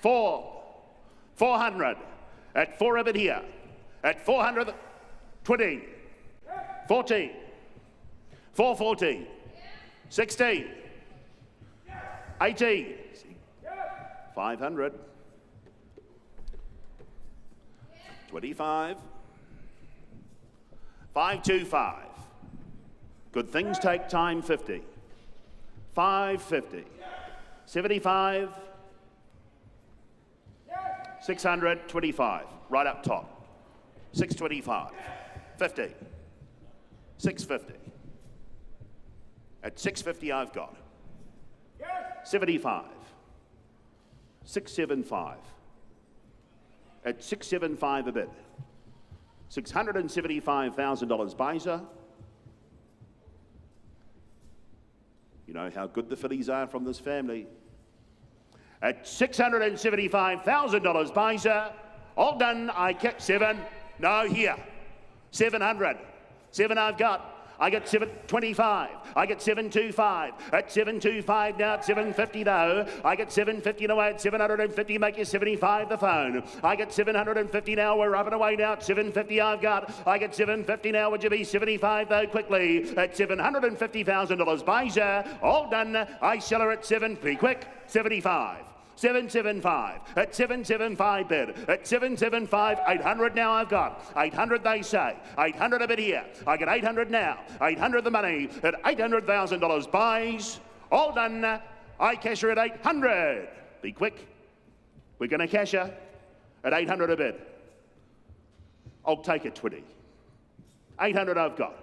4, 400, at 4 a bit here, at 400, 20, 14, 440, 16, 18, 500, 25, 525. Good things take time, 50. 550, 75, 625, right up top, 625, 50, 650. At 650 I've got 75, 675. At 675 a bit, $675,000 buys her. You know how good the fillies are from this family. At $675,000 buys her. All done. I kept 7. No, here. 700. 7 I've got. I get 725. I get 725. At 725 now at 750 though. I get 750 away at 750. Make you 75 the phone. I get 750 now. We're up and away now at 750 I've got. I get 750 now. Would you be 75 though quickly? At $750,000 buys her. All done. I sell her at 7. Be quick. 75. 775 at 775 bid at 775 800 now I've got 800 they say 800 a bit here I get 800 now 800 the money at $800,000 buys all done I cash her at 800. Be quick. We're going to cash her at 800 a bid. I'll take it 20. 800 I've got.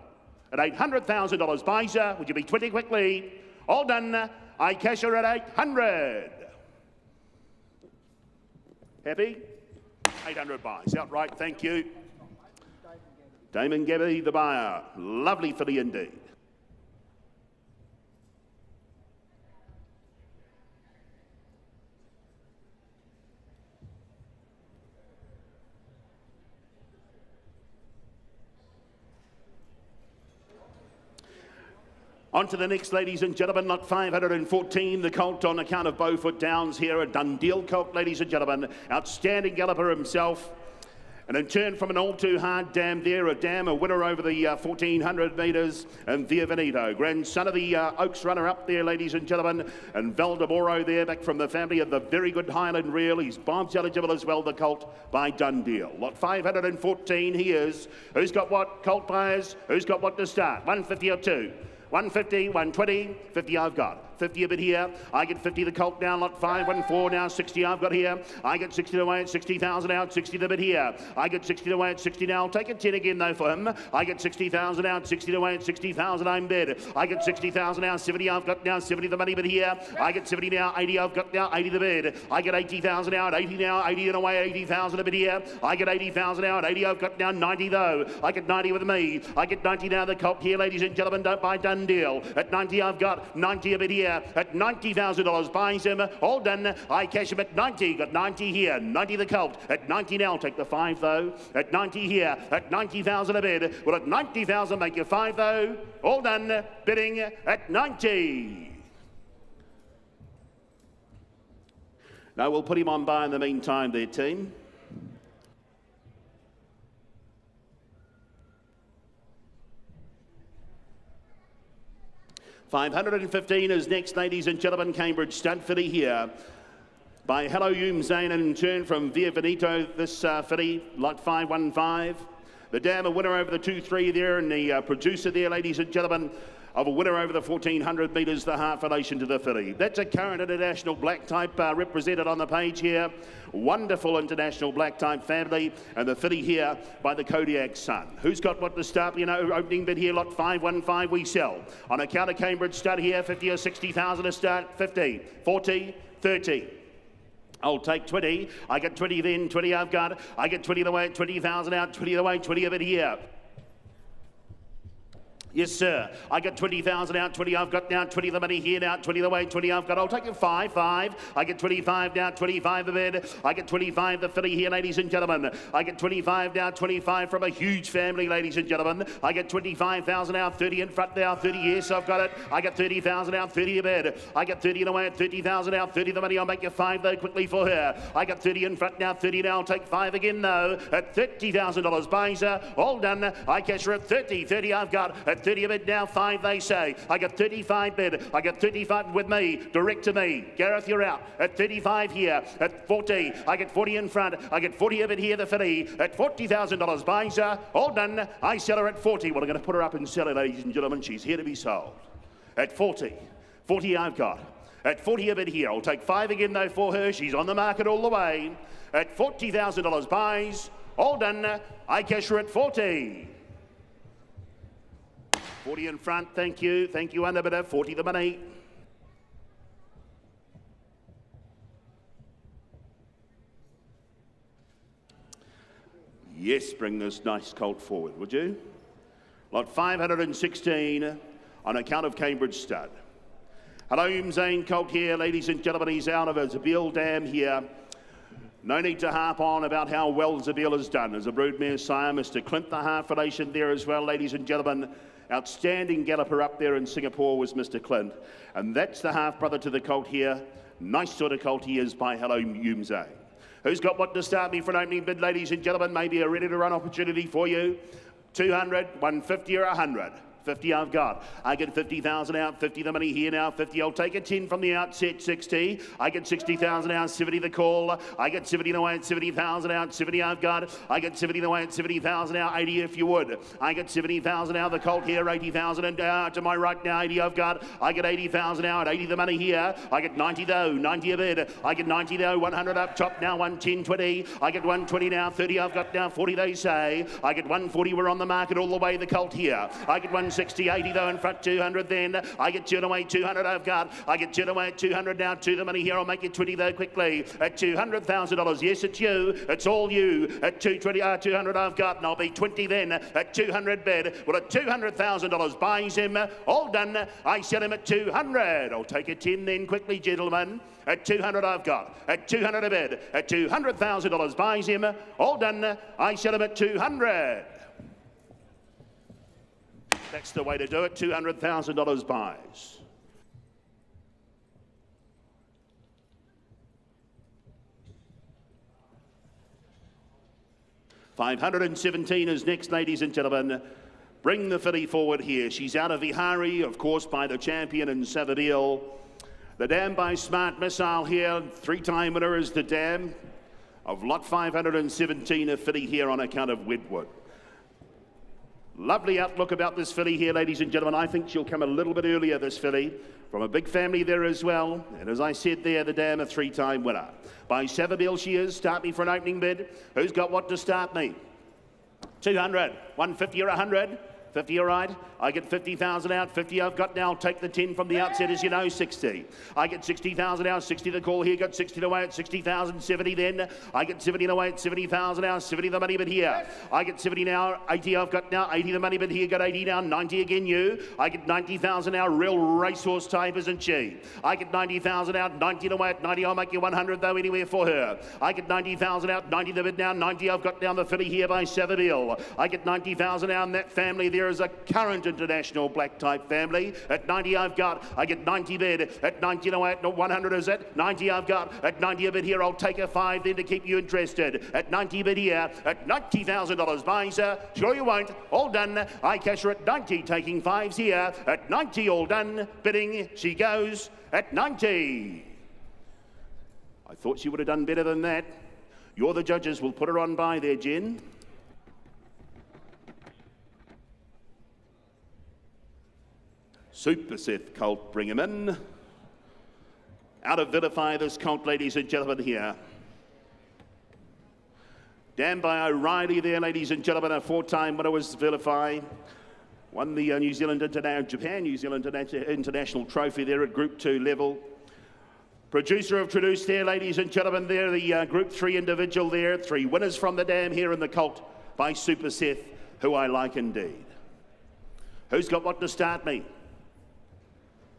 At $800,000 buys her. Would you be 20 quickly? All done. I cash her at 800. Happy? 800 buys. Outright, thank you. Damon Gabby, the buyer. Lovely filly indeed. On to the next, ladies and gentlemen, lot 514, the colt on account of Beaufort Downs here, a Dundeel colt, ladies and gentlemen. Outstanding galloper himself. And in turn from an all-too-hard dam there, a winner over the 1,400 metres, and Via Venito, grandson of the Oaks runner-up there, ladies and gentlemen, and Valdemoro there, back from the family of the very good Highland Reel. He's bombs eligible as well, the colt by Dundeel. Lot 514, he is. Who's got what? Colt buyers. Who's got what to start? 150 or 2? 150, 120, 50 I've got. 50 a bit here. I get 50 the colt down, lot 514 now, 60 I've got here. I get 60 away at 60,000 out, 60 the bit here. I get 60 away at 60 now. I'll take a 10 again though for him. I get 60,000 out, 60 away at 60,000 I'm bid. I get 60,000 out, 70 I've got now, 70 the money bit here. I get 70 now, 80 I've got now, 80 the bid. I get 80,000 out, 80 now, 80 and away, 80,000 a bit here. I get 80,000 out, 80 I've got now, 90 though. I get 90 with me. I get 90 now the colt here, ladies and gentlemen, don't buy Dundeel. At 90 I've got 90 a bit here. At $90,000 buys him. All done. I cash him at 90. Got 90 here. 90 the colt. At 90 now. Take the 5 though. At 90 here. At 90,000 a bid. Well, at 90,000 make you 5 though. All done. Bidding at 90. Now we'll put him on by in the meantime there, team. $515 is next, ladies and gentlemen. Cambridge stud filly here by Hello Hume Zane, and in turn from Via Venito, this filly, lot 515. The dam a winner over the 2-3 there, and the producer there, ladies and gentlemen, of a winner over the 1,400 metres, the half relation to the filly. That's a current international black type represented on the page here. Wonderful international black type family, and the filly here by the Kodiak son. Who's got what to start? You know, opening bid here, lot 515 we sell. On account of Cambridge stud here, 50 or 60,000 to start, 50, 40, 30. I'll take 20. I get 20 then, 20 I've got. I get 20 the way, 20,000 out, 20 the way, 20 of it here. Yes, sir. I got 20,000 out, 20 I've got now, 20 the money here now, 20 the way, 20 I've got. I'll take it 5. I get 25 now, 25 the bid. I get 25 the filly here, ladies and gentlemen. I get 25 now, 25 from a huge family, ladies and gentlemen. I get 25,000 out, 30 in front now, 30, yes, I've got it. I get 30,000 out, 30 a bid. I get 30 away at 30,000 out, 30 the money. I'll make you 5 though quickly for her. I got 30 in front now, 30 now. I'll take 5 again though. At $30,000 buys her. All done. I cash her at 30. 30 I've got. At 30 a bid now, 5 they say. I got 35 bid. I got 35 with me. Direct to me. Gareth, you're out. At 35 here. At 40. I get 40 in front. I get 40 of it here, the filly. At $40,000 buys her. All done. I sell her at 40. Well, I'm going to put her up and sell her, ladies and gentlemen. She's here to be sold. At 40. 40 I've got. At 40 a bit here. I'll take 5 again though for her. She's on the market all the way. At $40,000 buys. All done. I cash her at 40. 40 in front, thank you. Thank you, underbidder. 40 the money. Yes, bring this nice colt forward, would you? Lot 516 on account of Cambridge stud. Hello, Zane colt here, ladies and gentlemen. He's out of a Zabeel dam here. No need to harp on about how well Zabeel has done as a broodmare sire. Mr. Clint, the half relation there as well, ladies and gentlemen. Outstanding galloper up there in Singapore was Mr. Clint. And that's the half-brother to the colt here. Nice sort of colt he is by Hello Yumze. Who's got what to start me for an opening bid, ladies and gentlemen? Maybe a ready-to-run opportunity for you. 200, 150 or 100. 50 I've got. I get 50,000 out, 50 the money here now, 50 I'll take a 10 from the outset, 60. I get 60,000 out, 70 the call. I get 70 away at 70,000 out, 70 I've got. I get 70 away at 70,000 out, 80 if you would. I get 70,000 out, the colt here, 80,000 and to my right now, 80 I've got. I get 80,000 out, 80 the money here. I get 90 though, 90 a bid. I get 90 though, 100 up top now, 110, 20. I get 120 now, 30 I've got now, 40 they say. I get 140, we're on the market all the way, the colt here. I get 160, 80 though in front, 200 then. I get 2 away, 200 I've got. I get 2 away at 200 now, 2 the money here. I'll make it 20 though quickly at $200,000. Yes, it's you. It's all you at 220, 200 I've got. And I'll be 20 then at 200 bid. Well, at $200,000 buys him. All done. I sell him at 200. I'll take a 10 then quickly, gentlemen. At 200 I've got. At 200 a bid. At $200,000 buys him. All done. I sell him at 200. That's the way to do it. $200,000 buys. $517 is next, ladies and gentlemen. Bring the filly forward here. She's out of Vihari, of course, by the champion in Savabeel. The dam by Smart Missile here. 3-time winner is the dam of lot 517, a filly here on account of Wedwood. Lovely outlook about this filly here, ladies and gentlemen. I think she'll come a little bit earlier, this filly, from a big family there as well. And as I said there, the dam a 3-time winner. By Savabeel she is. Start me for an opening bid. Who's got what to start me? 200, 150 or 100? 50, all right. I get 50,000 out, 50 I've got now. I'll take the 10 from the outset, as you know, 60. I get 60,000 out, 60 the call here, got 60 away at 60,000, 70 then. I get 70 away at 70,000 out, 70 the money, but here. I get 70 now, 80 I've got now, 80 the money, but here, got 80 now, 90 again you. I get 90,000 now, real racehorse type, isn't she? I get 90,000 out, 90 away at 90, I'll make you 100 though anywhere for her. I get 90,000 out, 90 the bid now, 90 I've got down the filly here by Savabeel. I get 90,000 out, and that family there is a current international black type family. At 90 I've got. I get 90 bid. At 90 no, at 100 is it? 90 I've got. At 90 a bid here, I'll take a 5 then to keep you interested. At 90 bid here. At $90,000 buys her. Sure you won't. All done. I cash her at 90, taking 5s here. At 90, all done. Bidding, she goes at 90. I thought she would have done better than that. You're the judges. We'll put her on by there, Jen. Super Seth colt, bring him in. Out of Vilify, this colt, ladies and gentlemen, here. Damned by O'Reilly there, ladies and gentlemen. A 4-time winner was Vilify. Won the New Zealand Japan New Zealand International Trophy there at Group 2 level. Producer of Traduce there, ladies and gentlemen, there. The Group 3 individual there. 3 winners from the dam here in the colt by Super Seth, who I like indeed. Who's got what to start me?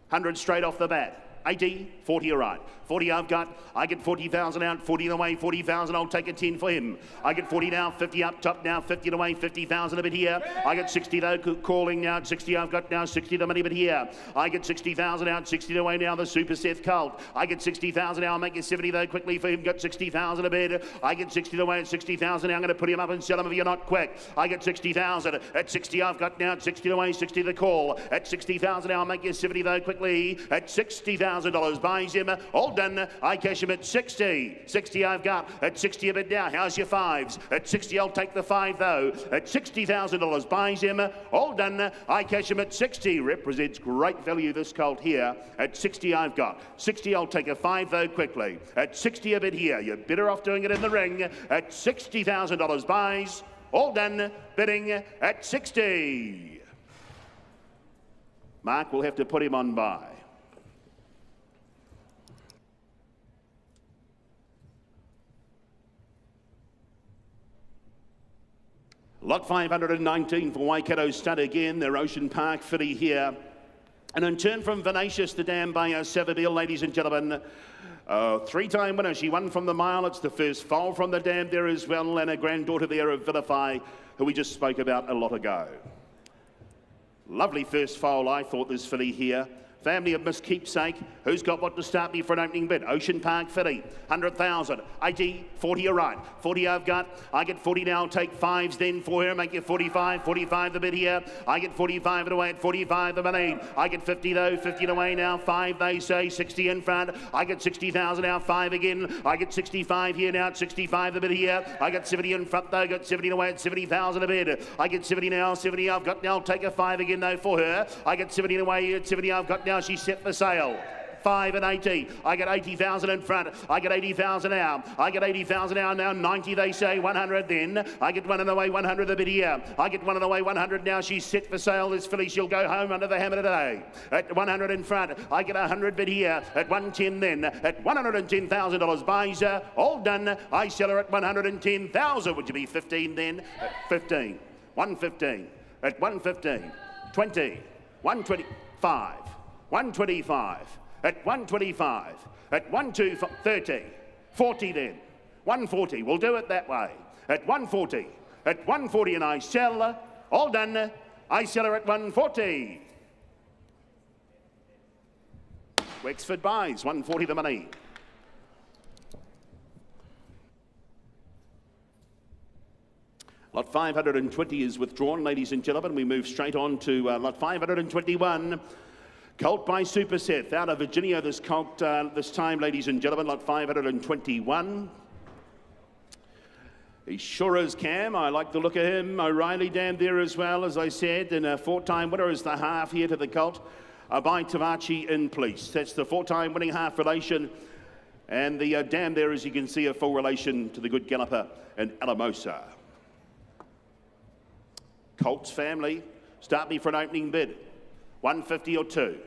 100 straight off the bat. 80, 40 all right. 40 I've got. I get 40,000 out, 40 away, 40,000. I'll take a 10 for him. I get 40 now, 50 up top now, 50 away, 50,000 a bit here. I get 60 though, calling now. 60 I've got now, 60 the money bit here. I get 60,000 out, 60 away now, the Super Seth colt. I get 60,000 now, I'll make it 70 though quickly for him. Got 60,000 a bid. I get 60 away at 60,000 now. I'm going to put him up and sell him if you're not quick. I get 60,000. At 60 I've got now, 60 away, 60 the call. At 60,000 now, I'll make you 70 though quickly. At $60,000 buys him. All done. I cash him at 60. 60 I've got. At 60 a bit now. How's your 5s? At 60 I'll take the 5 though. At $60,000 buys him. All done. I cash him at 60. Represents great value, this colt here. At 60 I've got. 60 I'll take a 5 though quickly. At 60 a bit here. You're better off doing it in the ring. At $60,000 buys. All done. Bidding at 60. Mark will have to put him on by. Lot 519 for Waikato Stud again, their Ocean Park filly here. And in turn from Venacious, the dam by Savabeel, ladies and gentlemen. 3-time winner, she won from the mile. It's the first foal from the dam there as well, and a granddaughter there of Vilify, who we just spoke about a lot ago. Lovely first foal, I thought, this filly here. Family of Miss Keepsake. Who's got what to start me for an opening bid? Ocean Park Filly, 100,000. 80, 40 are right. 40 I've got. I get 40 now. Take fives then for her. Make you 45. 45 the bid here. I get 45 and away at 45 the money. I get 50 though. 50 and away now. 5 they say. 60 in front. I get 60,000 now. 5 again. I get 65 here now. At 65 the bid here. I get 70 in front though. Got 70 away at 70,000 a bid. I get 70 now. 70 I've got now. Take a 5 again though for her. I get 70 away at 70 I've got now. She's set for sale. 5 and 80. I get 80,000 in front. I get 80,000 now. I get 80,000 now. 90 they say. 100 then. I get 1 and away 100 the bid here. I get 1 and away 100 now. She's set for sale. This filly, she'll go home under the hammer today. At 100 in front. I get 100 bid here. At 110 then. At $110,000 buys her. All done. I sell her at 110,000. Would you be 15 then? At 15. 115. At 115. 20. 125. 125. At 125. At 130. 40 then. 140. We'll do it that way. At 140. At 140 and I sell. All done. I sell her at 140. Wexford buys. 140 the money. Lot 520 is withdrawn, ladies and gentlemen. We move straight on to lot 521. Colt by Super Seth out of Virginia. This colt this time, ladies and gentlemen, lot 521. He sure is Cam. I like the look of him. O'Reilly dam there as well, as I said. And a 4-time winner is the half here to the colt by Tavachi in Police. That's the 4-time winning half relation. And the dam there, as you can see, a full relation to the good galloper in Alamosa. Colts family, start me for an opening bid. 150 or 2.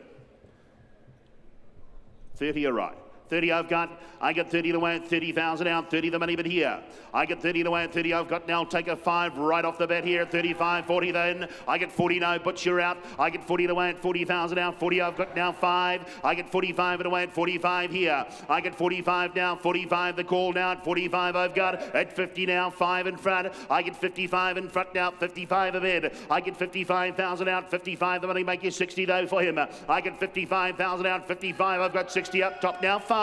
30 are right. 30 I've got. I get 30 away at 30,000 out. 30 the money bid here. I get 30 away at 30 I've got now. Take a 5 right off the bat here. 35, 40 then. I get 40 now. Butcher out. I get 40 away at 40,000 out. 40 I've got now. 5. I get 45 and away at 45 here. I get 45 now. 45 the call now. At 45 I've got. At 50 now. 5 in front. I get 55 in front now. 55 a bid. I get 55,000 out. 55 the money. Make you 60 though for him. I get 55,000 out. 55 I've got 60 up top now. 5.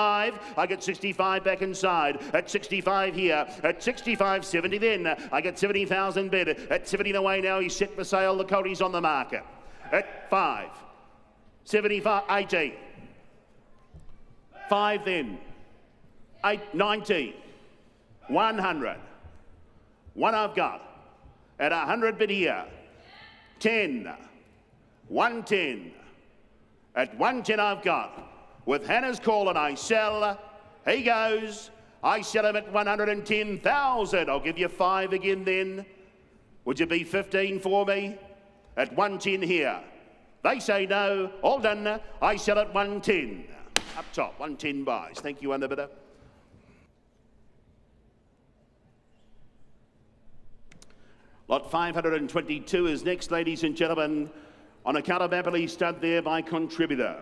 I get 65 back inside. At 65 here. At 65, 70 then. I get 70,000 bid. At 70 away now. He's set for sale. The colt is on the market. At 5. 75, 80. 5 then. 8, 90. 100. 1 I've got. At 100 bid here. 10. 110. At 110 I've got. With Hannah's call and I sell. He goes. I sell him at 110,000. I'll give you 5 again then. Would you be 15 for me? At 110 here. They say no. All done. I sell at 110. Up top, 110 buys. Thank you, underbidder. Lot 522 is next, ladies and gentlemen. On account of Abilene stud there by Contributor.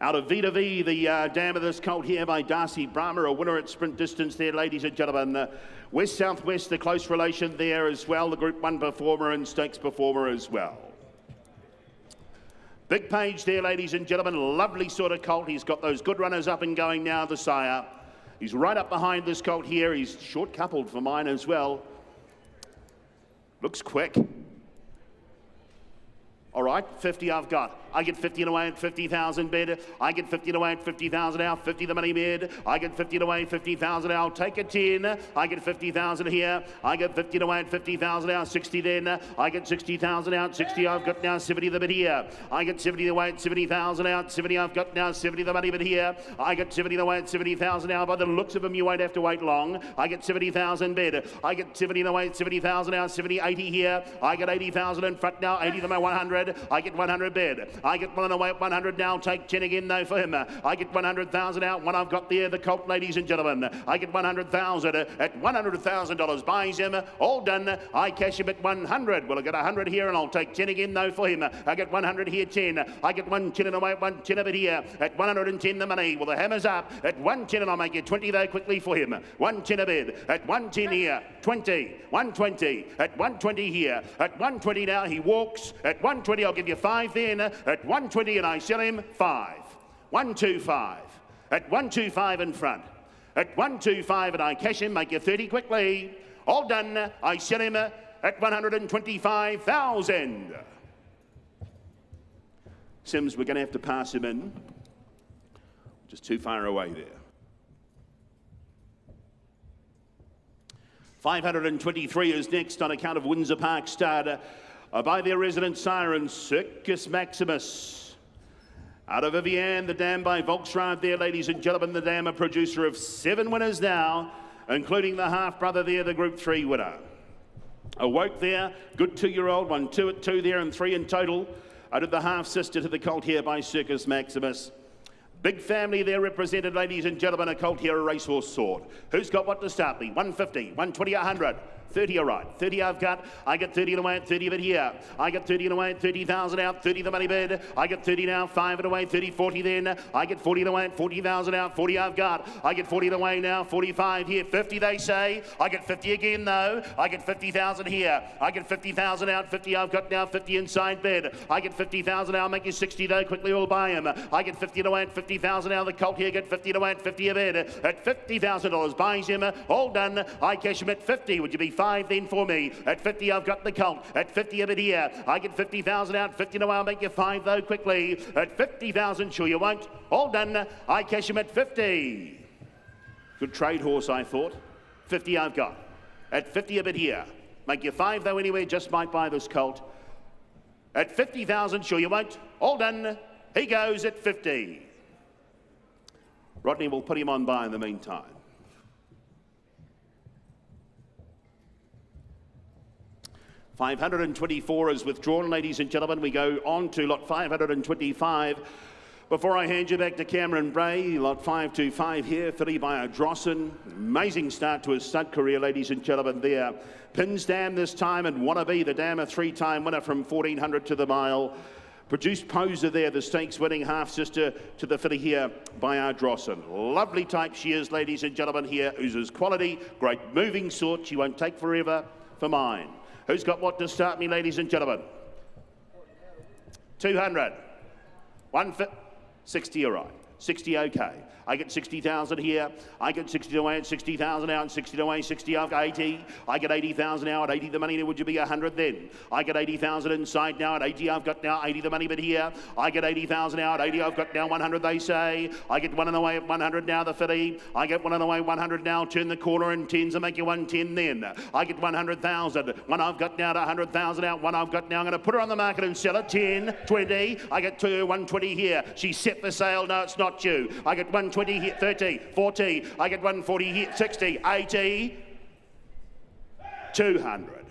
Out of Vita V, the dam of this colt here by Darcy Brahma, a winner at sprint distance there, ladies and gentlemen. West-Southwest, the close relation there as well, the Group 1 performer and stakes performer as well. Big Page there, ladies and gentlemen, lovely sort of colt. He's got those good runners up and going now, the sire. He's right up behind this colt here. He's short-coupled for mine as well. Looks quick. All right, 50 I've got. I get 50 away at 50,000 bid. I get 50 away at 50,000 out. 50 the money bid. I get 50 away at 50,000 out. Take a 10. I get 50,000 here. I get 50 away at 50,000 out. 60 then. I get 60,000 out. 60 I've got now. 70 the bid here. I get 70 away at 70,000 out. 70 I've got now. 70 the money bid here. I get 70 away at 70,000 out. By the looks of them, you won't have to wait long. I get 70,000 bid. I get 70 away at 70,000 out. 70, 80 here. I get 80,000 in front now. 80 the 100. I get 100 bid. I get 1 away at 100 now. Take 10 again though for him. I get 100,000 out. One I've got there, the colt, ladies and gentlemen. I get 100,000 at $100,000. Buys him. All done. I cash him at 100. Well, I get 100 here and I'll take 10 again though for him. I get 100 here, 10. I get 110 and away at 110 of it here at 110 the money. Well, the hammer's up at 110 and I'll make it 20 though quickly for him. 110 a bid at 110 here. 20. 120 at 120 here. At 120 now he walks. At 120 I'll give you 5 then. At 120 and I sell him 5. 125. At 125 in front. At 125 and I cash him, make you 30 quickly. All done. I sell him at 125,000. Sims, we're going to have to pass him in. Just too far away there. 523 is next on account of Windsor Park starter by their resident siren, Circus Maximus. Out of Vivian, the dam by Volkswagen there, ladies and gentlemen. The dam, a producer of 7 winners now, including the half-brother there, the Group 3 winner. Awoke there, good 2-year-old, won 2 at 2 there and 3 in total. Out of the half-sister to the colt here by Circus Maximus. Big family there represented, ladies and gentlemen. A colt here, a racehorse sword. Who's got what to start me? 150, 120, 100. 30 all right. 30 I've got. I get 30 and away at 30 of it here. I get 30 and away at 30,000 out. 30 the money bid. I get 30 now. 5 and away. 30, 40 then. I get 40 and away at 40,000 out. 40 I've got. I get 40 and away now. 45 here. 50 they say. I get 50 again though. I get 50,000 here. I get 50,000 out. 50 I've got now. 50 inside bid. I get 50,000 I'll make you 60 though. Quickly all buy him. I get 50 and away at 50,000 now. The colt here get 50 and away at 50 a bid. At $50,000 buys him. All done. I cash him at 50. Would you be 5 then for me? At 50 I've got the colt. At 50 of it here. I get 50,000 out. 50 no, I'll make you 5 though quickly. At 50,000, sure you won't. All done. I cash him at 50. Good trade horse, I thought. 50 I've got. At 50 of it here. Make you 5 though anyway. Just might buy this colt. At 50,000, sure you won't. All done. He goes at 50. Rodney will put him on by in the meantime. $524 is withdrawn, ladies and gentlemen. We go on to lot 525. Before I hand you back to Cameron Bray, lot 525 here, filly by a Drossin. Amazing start to his stud career, ladies and gentlemen, there. Pins Dam this time, and Wannabe, the dam, a 3-time winner from 1400 to the mile. Produced Poser there, the stakes winning half-sister to the filly here by our Drossin. Lovely type she is, ladies and gentlemen, here. Oozes quality, great moving sort. She won't take forever for mine. Who's got what to start me, ladies and gentlemen? 200. 150. 60, all right. 60, okay. I get 60,000 here. I get 60 away at 60,000 out. 60 away, 60 out. 80. I get 80,000 out. 80 the money. Would you be 100 then? I get 80,000 inside now. At 80 I've got now. 80 the money, but here. I get 80,000 out. 80 I've got now. 100 they say. I get 1 in the way at 100 now. The filly. I get 1 in the way 100 now. Turn the corner and 10s and make you 110 then. I get 100,000. 1 I've got now to 100,000 out. 1 I've got now. I'm going to put her on the market and sell it. 10, 20. I get 2, 120 here. She's set for sale. No, it's not due. I get 120 here. 30, 40, I get 140 here, 60, 80, 200.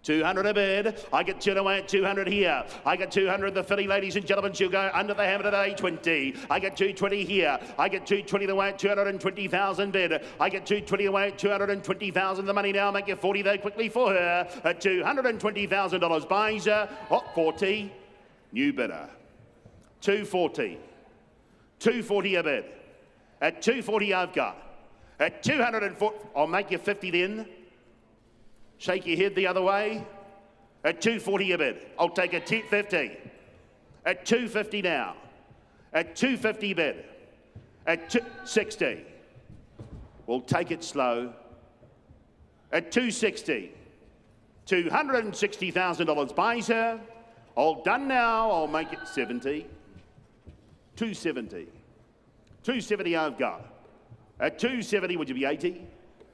200 a bid. I get 2 away at 200 here. I get 200 the filly, ladies and gentlemen. She'll go under the hammer at 820. I get 220 here. I get 220 the way at 220,000 bid. I get 220 away at 220,000. The money now. Make you 40 though quickly for her at $220,000. Buys her. Hot 40. New bidder. 240. 240 a bid. At 240 I've got. At 240, I'll make you 50 then. Shake your head the other way. At 240 a bid. I'll take a 50. At 250 now. At 250 bid. At 260. We'll take it slow. At 260. $260,000 buys her. All done now. I'll make it 70. 270. 270 I've got. At 270, would you be 80?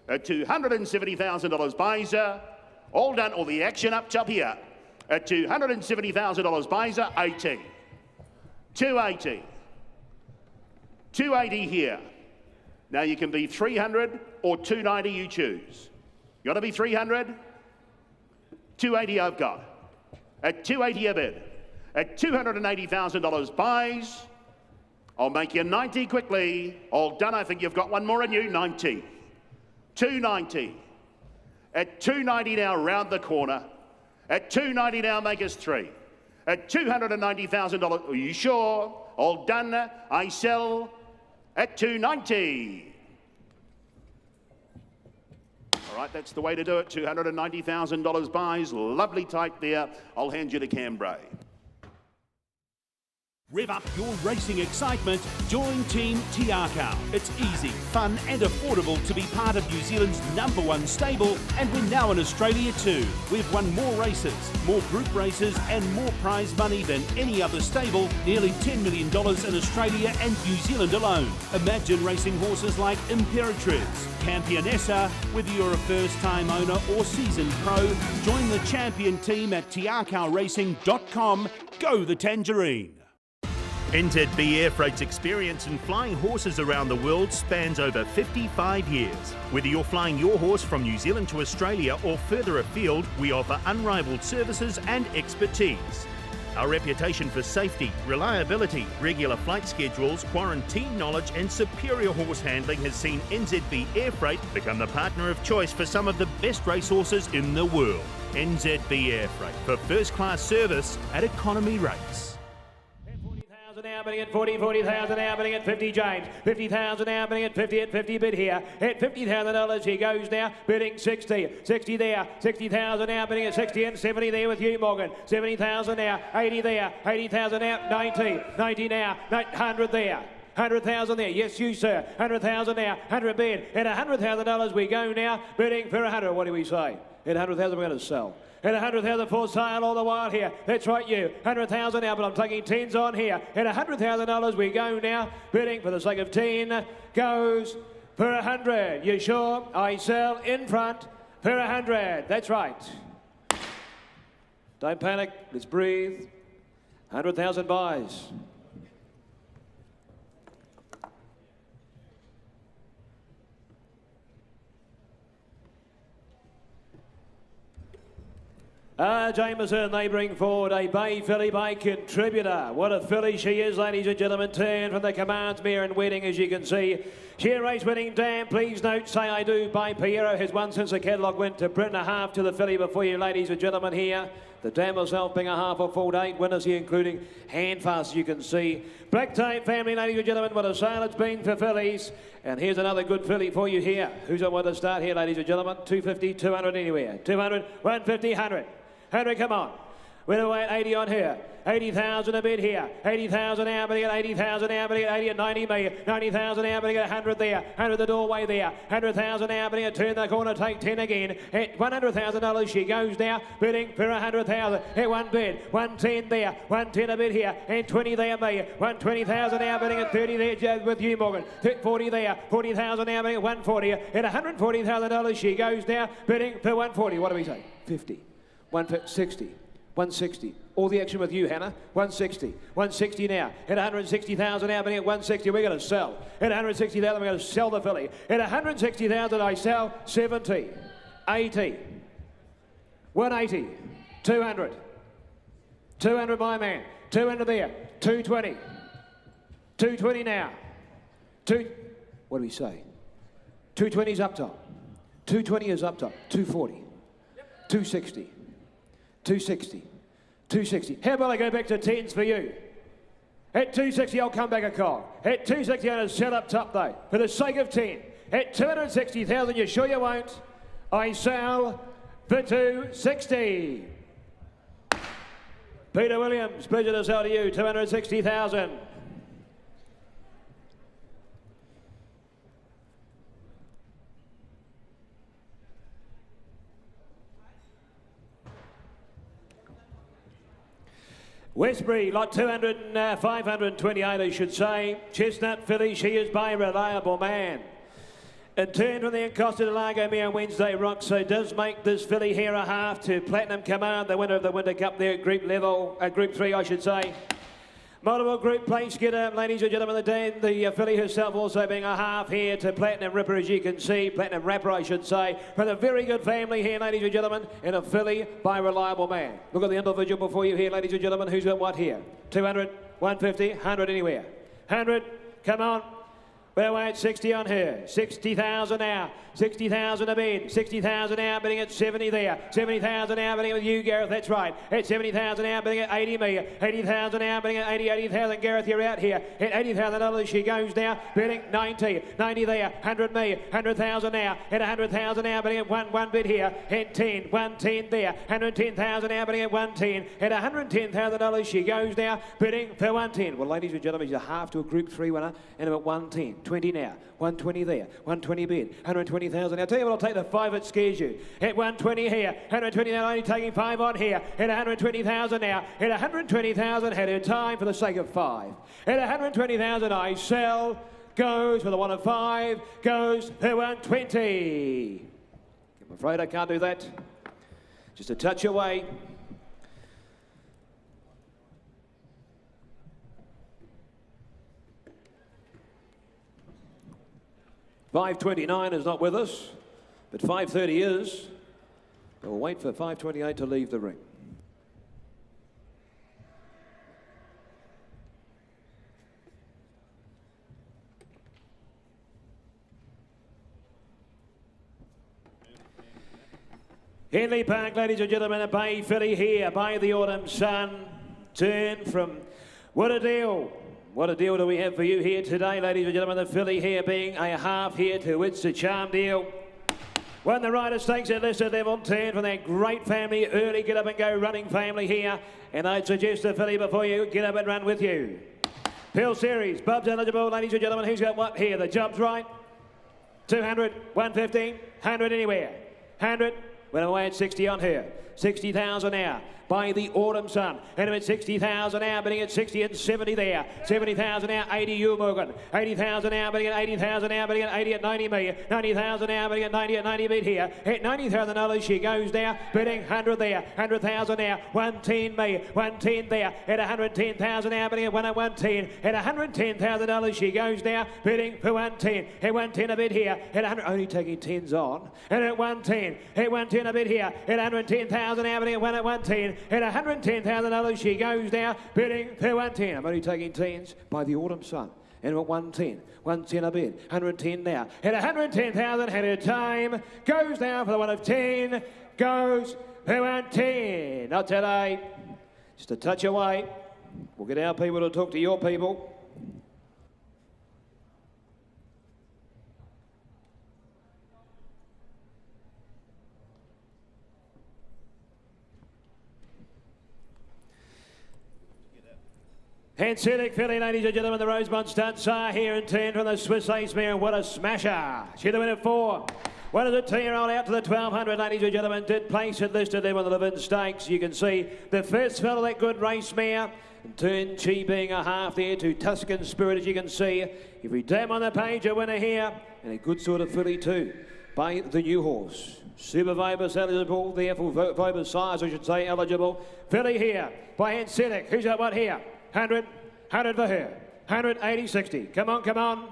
At $270,000 buys her. All done, all the action up top here. At $270,000 buys her, 80. 280. 280 here. Now you can be 300 or 290, you choose. You got to be 300? 280 I've got. At 280 a bid. at $280,000 buys. I'll make you 90 quickly. All done. I think you've got one more in you. 90. 290. At 290 now, round the corner. At 290 now, make us 3. At $290,000. Are you sure? All done. I sell at 290. All right, that's the way to do it. $290,000 buys. Lovely tight there. I'll hand you to Cambrai. Rev up your racing excitement. Join Team Tiaka. It's easy, fun and affordable to be part of New Zealand's #1 stable, and we're now in Australia too. We've won more races, more group races and more prize money than any other stable, nearly $10 million in Australia and New Zealand alone. Imagine racing horses like Imperatriz, Campionessa. Whether you're a first-time owner or seasoned pro, join the champion team at tiakaracing.com. Go the Tangerine. NZB Air Freight's experience in flying horses around the world spans over 55 years. Whether you're flying your horse from New Zealand to Australia or further afield, we offer unrivaled services and expertise. Our reputation for safety, reliability, regular flight schedules, quarantine knowledge and superior horse handling has seen NZB Air Freight become the partner of choice for some of the best racehorses in the world. NZB Air Freight for first-class service at economy rates. Now bidding at 40, 40,000 now bidding at 50, James. 50,000 now bidding at 50, bid here. At $50,000 he goes now, bidding 60. 60 there, 60,000 now bidding at 60 and 70 there with you, Morgan. 70,000 now, 80 there, 80,000 now, 90. 90 now, 100 there. 100,000 there, yes you sir. 100,000 now, 100 bid. At $100,000 we go now, bidding for 100. What do we say? At 100,000 we're going to sell. At 100,000 for sale all the while here. That's right, you. 100,000 now, but I'm taking 10s on here. At $100,000 we go now. Bidding for the sake of 10 goes for 100. You sure? I sell in front for 100. That's right. Don't panic. Let's breathe. 100,000 buys. Jameson, they bring forward a Bay filly by Contributor. What a filly she is, ladies and gentlemen. Turn from the Commands Mare and Wedding, as you can see. Share race winning Dam, please note, Say I Do by Piero has won since the catalogue went to print. A half to the filly before you, ladies and gentlemen, here. The Dam herself being a half or full day. Winners here, including Handfast, you can see. Black Tape Family, ladies and gentlemen, what a sale it's been for fillies. And here's another good filly for you here. Who's on what to start here, ladies and gentlemen? 250, 200 anywhere. 200, 150, 100. 100, come on. We're away at 80 on her. 80,000 a bid here. 80,000 now, but at 80,000 now, but at 80 at 90 million. 90,000 now, but at 100 there. 100 the doorway there. 100,000 now, but at turn the corner, take 10 again. At $100,000 she goes now, bidding for 100,000. At one bid, 110 there. 110 a bid here, and 20 there, me. 120,000 now, bidding at 30 there with you, Morgan. 40 there. 40,000 now, bidding at 140. At $140,000 she goes now, bidding for 140. What do we say? 50. 160, 160. All the action with you, Hannah. 160, 160 now. At 160,000 now, but at 160 we're going to sell. At 160,000 we're going to sell the filly. At 160,000 I sell 70, 80, 180, 200, 200 my man, 200 there, 220, 220 now. What do we say? 220 is up top. 220 is up top. 240, 260. 260, 260. How about I go back to 10s for you? At 260, I'll come back a call. At 260, I'm going to set up top though, for the sake of 10. At 260,000, you sure you won't? I sell for 260. Peter Williams, pleasure to sell to you, 260,000. Westbury, lot 528, I should say. Chestnut filly, she is by Reliable Man. And turn from the Costa de Lago Mare Wednesday Rock, so does make this filly here a half to Platinum Command, the winner of the Winter Cup there at group level, Group 3, I should say. Multiple group place getter, ladies and gentlemen, the filly herself also being a half here to Platinum Ripper, as you can see. Platinum Rapper, I should say. From a very good family here, ladies and gentlemen, and a filly by Reliable Man. Look at the individual before you here, ladies and gentlemen. Who's got what here? 200, 150, 100 anywhere. 100, come on. We're at 60 on her. 60,000 now. 60,000 a bid. 60,000 now, bidding at 70 there. 70,000 now, bidding with you, Gareth. That's right. At 70,000 now, bidding at 80 me. 80,000 now, bidding at 80,000. Gareth, you're out here. At $80,000 she goes now, bidding 90. 90 there. 100 me. 100,000 now. At 100,000 now, bidding at one bid here. At 10. 110 there. 110,000 now, bidding at 110. At $110,000 she goes now, bidding for 110. Well, ladies and gentlemen, she's a half to a Group 3 winner, and about 110. 20 now, 120 there, 120 bid, 120,000. I'll tell you what, I'll take the 5 that scares you. At 120 here, 120 now, only taking 5 on here. At 120,000 now, at 120,000, had her time for the sake of 5. At 120,000, I sell, goes for the 1 of 5, goes for 120. I'm afraid I can't do that. Just a touch away. $5.29 is not with us, but $5.30 is. We'll wait for $5.28 to leave the ring. Henley Park, ladies and gentlemen, a bay filly here by the autumn sun. Turn from What a Deal. What a deal do we have for you here today, ladies and gentlemen. The filly here being a half here to It's a Charm Deal. Won the Rider Stakes at listed level, turn from that great family, early get up and go running family here. And I'd suggest the filly before you get up and run with you. Pill Series, Bub's eligible, ladies and gentlemen. Who's got what here? The job's right. 200, 150, 100 anywhere. 100, went away at 60 on her. 60,000 now. By the autumn sun, and at 60,000 now, bidding at 60 and 70 there. 70,000 now, 80 you Morgan. 80,000 now, bidding at 80,000 now, bidding at 80 at 90 me. 90,000 now, bidding at 90 at 90 bid here. At $90,000 she goes now, bidding 100 there. 100,000 now, 110 me. 110 there. At 110,000 now, bidding at 1 at 110. At $110,000 she goes now, bidding for 110. At 110 a bid here. At 100, only taking 10s on. And at 110. At 110 a bid here. At 110,000 now, bidding at 1 at 110. At $110,000 she goes now, bidding for 110. I'm only taking 10s by the autumn sun. And at 110, 110 a bid, 110 now. At 110,000, had her time, goes now for the 1 of 10, goes for 110. Not today, just a touch away. We'll get our people to talk to your people. Syndic filly, ladies and gentlemen, the Rosemont Stunts are here in turn from the Swiss Ace Mare. What a smasher. She's the winner 4. What is it, 2-year-old out to the 1200, ladies and gentlemen. Did place it listed there with the Levin Stakes. You can see the first fell of that good race mare. In turn, she being a half there to Tuscan Spirit, as you can see. Every dam on the page, a winner here. And a good sort of filly too by the new horse. Super Vibus eligible there for Vibus size, I should say, eligible. Filly here by Syndic. Who's got what here? 100, 100 for her. 180, 60. Come on, come on.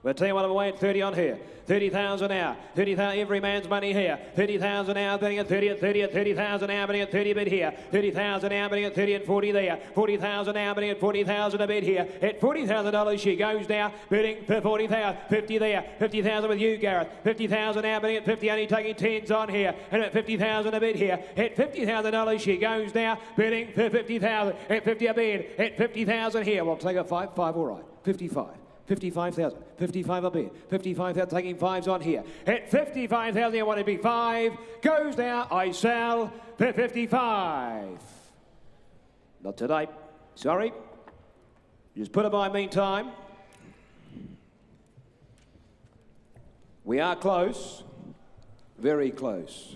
We'll tell you what, I'm away at 30 on here. 30,000 now. 30,000, every man's money here. 30,000 now, bidding at 30 at 30 at 30,000 now, bidding at 30 a bid here. 30,000 now, bidding at 30 and 40 there. 40,000 now, bidding at 40,000 a bid here. At $40,000 she goes now, bidding for 40,000. 50 there. 50,000 with you, Gareth. 50,000 now, bidding at 50, only taking 10s on here. And at 50,000 a bid here. At $50,000 she goes now, bidding for 50,000. At 50 a bid. At 50,000 here. We'll take a 5, all right. 55. 55,000, 55 a bid, 55,000, taking 5s on here. At 55,000, you want to be 5, goes now, I sell for 55. Not today, sorry. Just put it by meantime. We are close, very close.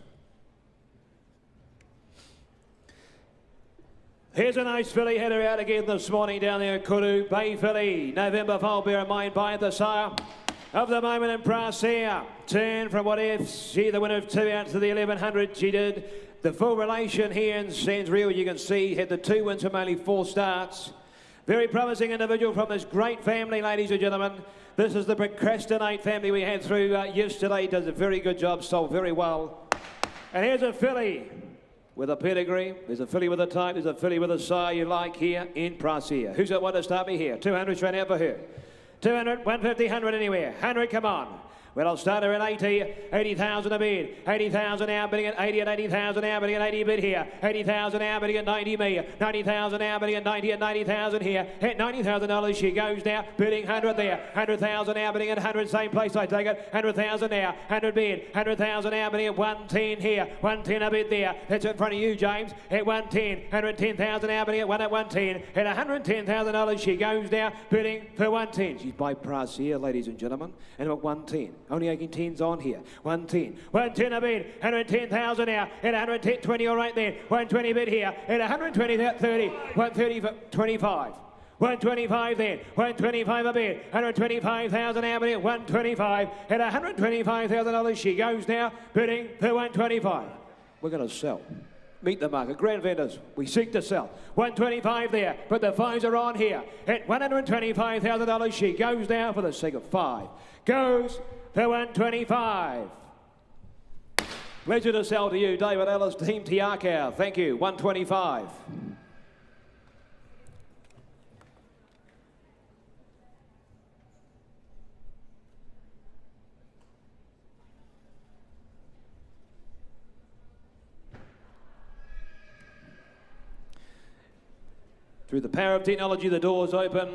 Here's a nice filly, had her out again this morning down there at Kuru. Bay filly, November foal, bear in mind by the sire of the moment in Prasia. Turn from what if she the winner of 2 out to the 1100. She did the full relation here in Sands Real. You can see had the 2 wins from only 4 starts. Very promising individual from this great family, ladies and gentlemen. This is the Procrastinate family we had through yesterday. Does a very good job, sold very well. And here's a filly with a pedigree. There's a filly with a type. There's a filly with a sire you like here in price here. Who's got one to start me here? 200 straight out for her. 200, 150, 100 anywhere. 100, come on. Well, I'll start her at 80, 80,000 a bid, 80,000 now, bidding at 80 at 80,000 now, bidding at 80 bid here, 80,000 now, bidding at 90 me, 90,000 now, bidding at 90 at 90,000 here, at $90,000 she goes now, bidding 100 there, 100,000 now, bidding at 100, same place I take it, 100,000 now, 100 bid, 100,000 now, bidding at 110 here, 110 a bid there, that's in front of you, James, at 110, 110,000 now, bidding at 1 at 110, at $110,000 she goes now, bidding for 110. She's by price here, ladies and gentlemen, and at 110. Only 18 tens on here. 110. 110 a bid. 110,000 now. At 110, 20 all right there. 120 bid here. At 120, 30. 130 for 25. 125 then. 125 a bid. 125,000 now bidding at 125. At $125,000 she goes now, bidding for 125. We're going to sell. Meet the market. Grand vendors, we seek to sell. 125 there, but the fives are on here. At $125,000 she goes now for the sake of 5. Goes for 125. Pleasure to sell to you, David Ellis, Team Tiakau. Thank you. 125. Through the power of technology, the doors open.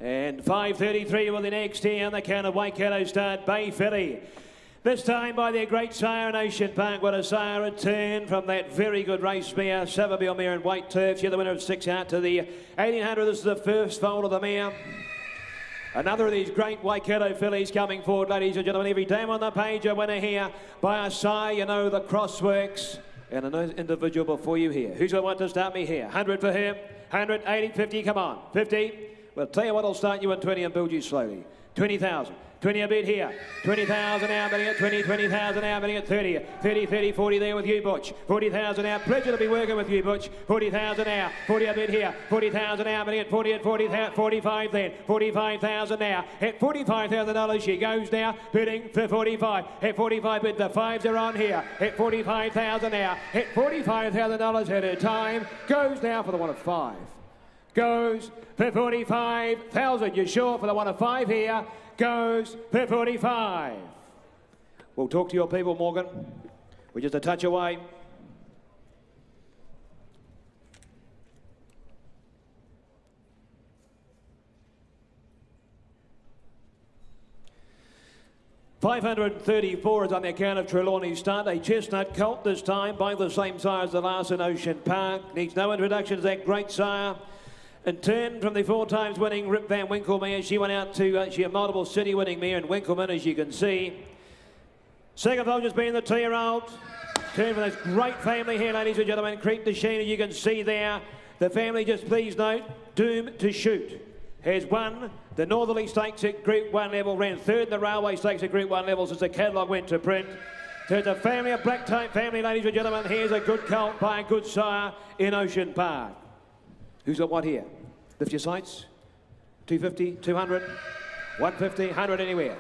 And 5:33 will the next here on the count of Waikato start, Bay Filly. This time by their great sire in Ocean Park. What a sire return from that very good race mare, Savabeel mare in white turf. You're the winner of 6 out to the 1800. This is the first foal of the mare. Another of these great Waikato fillies coming forward, ladies and gentlemen. Every time on the page, a winner here by a sire. You know the cross works. And an individual before you here. Who's going to want to start me here? 100 for him. 100, 80, 50, come on. 50. Well, tell you what, I'll start you at 20 and build you slowly. 20,000. 20 a bid here. 20,000 now, bidding at 20, 20,000 now, bidding at 30. 30, 30, 40 there with you, Butch. 40,000 now. Pleasure to be working with you, Butch. 40,000 now. 40 a bid here. 40,000 now, bidding at 40 at 40, 45 then. 45,000 now. At $45,000 she goes now, bidding for 45. At 45 bid, the fives are on here. At 45,000 now. At $45,000 at a time. Goes now for the one of 5. Goes for 45,000. You're sure for the one of 5 here? Goes for 45. We'll talk to your people, Morgan. We're just a touch away. $534 is on the account of Trelawney's start. A chestnut colt this time by the same sire as the last in Ocean Park. Needs no introduction to that great sire. And turn from the 4 times winning Rip Van Winkle mare. She went out to, she had multiple city winning mare in Winkleman, as you can see. Second foal just being the 2-year-old. Turn from this great family here, ladies and gentlemen. Creep to Sheen, as you can see there. The family, just please note, Doomed to Shoot has won the Northerly Stakes at Group 1 level, ran 3rd in the Railway Stakes at Group 1 level since the catalogue went to print. So it's a family, a black type family, ladies and gentlemen. Here's a good colt by a good sire in Ocean Park. Who's got what here? Lift your sights. 250, 200, 150, 100 anywhere.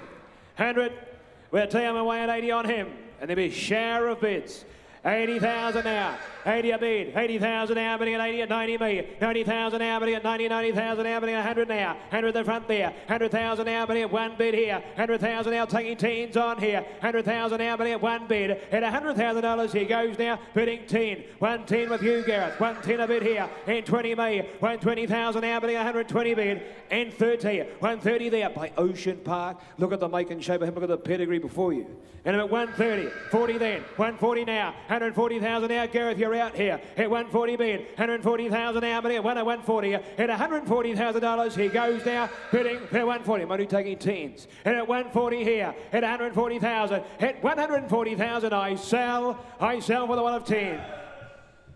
100. We'll tell him away at 80 on him. And there'll be a shower of bids. 80,000 now. 80 a bid. 80,000 now, bidding at 80 at 90 me. 90,000 now, bidding at 90, 90,000 now, bidding at 100 now. 100 at the front there. 100,000 now, bidding at 1 bid here. 100,000 now, taking teens on here. 100,000 now, bidding at 1 bid. At $100,000 he goes now, bidding 10. 110 with you, Gareth. 110 a bid here. And 20 me. 120,000 now, bidding 120 bid. And 30. 130 there by Ocean Park. Look at the make and shape of him. Look at the pedigree before you. And at 130. 40 then. 140 now. 140,000 now, Gareth, you're out here. At 140 bid, 140,000 now, but at 140. At $140,000 he goes now, bidding for 140. Money taking teens. And at 140 here, at 140,000. At 140,000 I sell for the one of 10.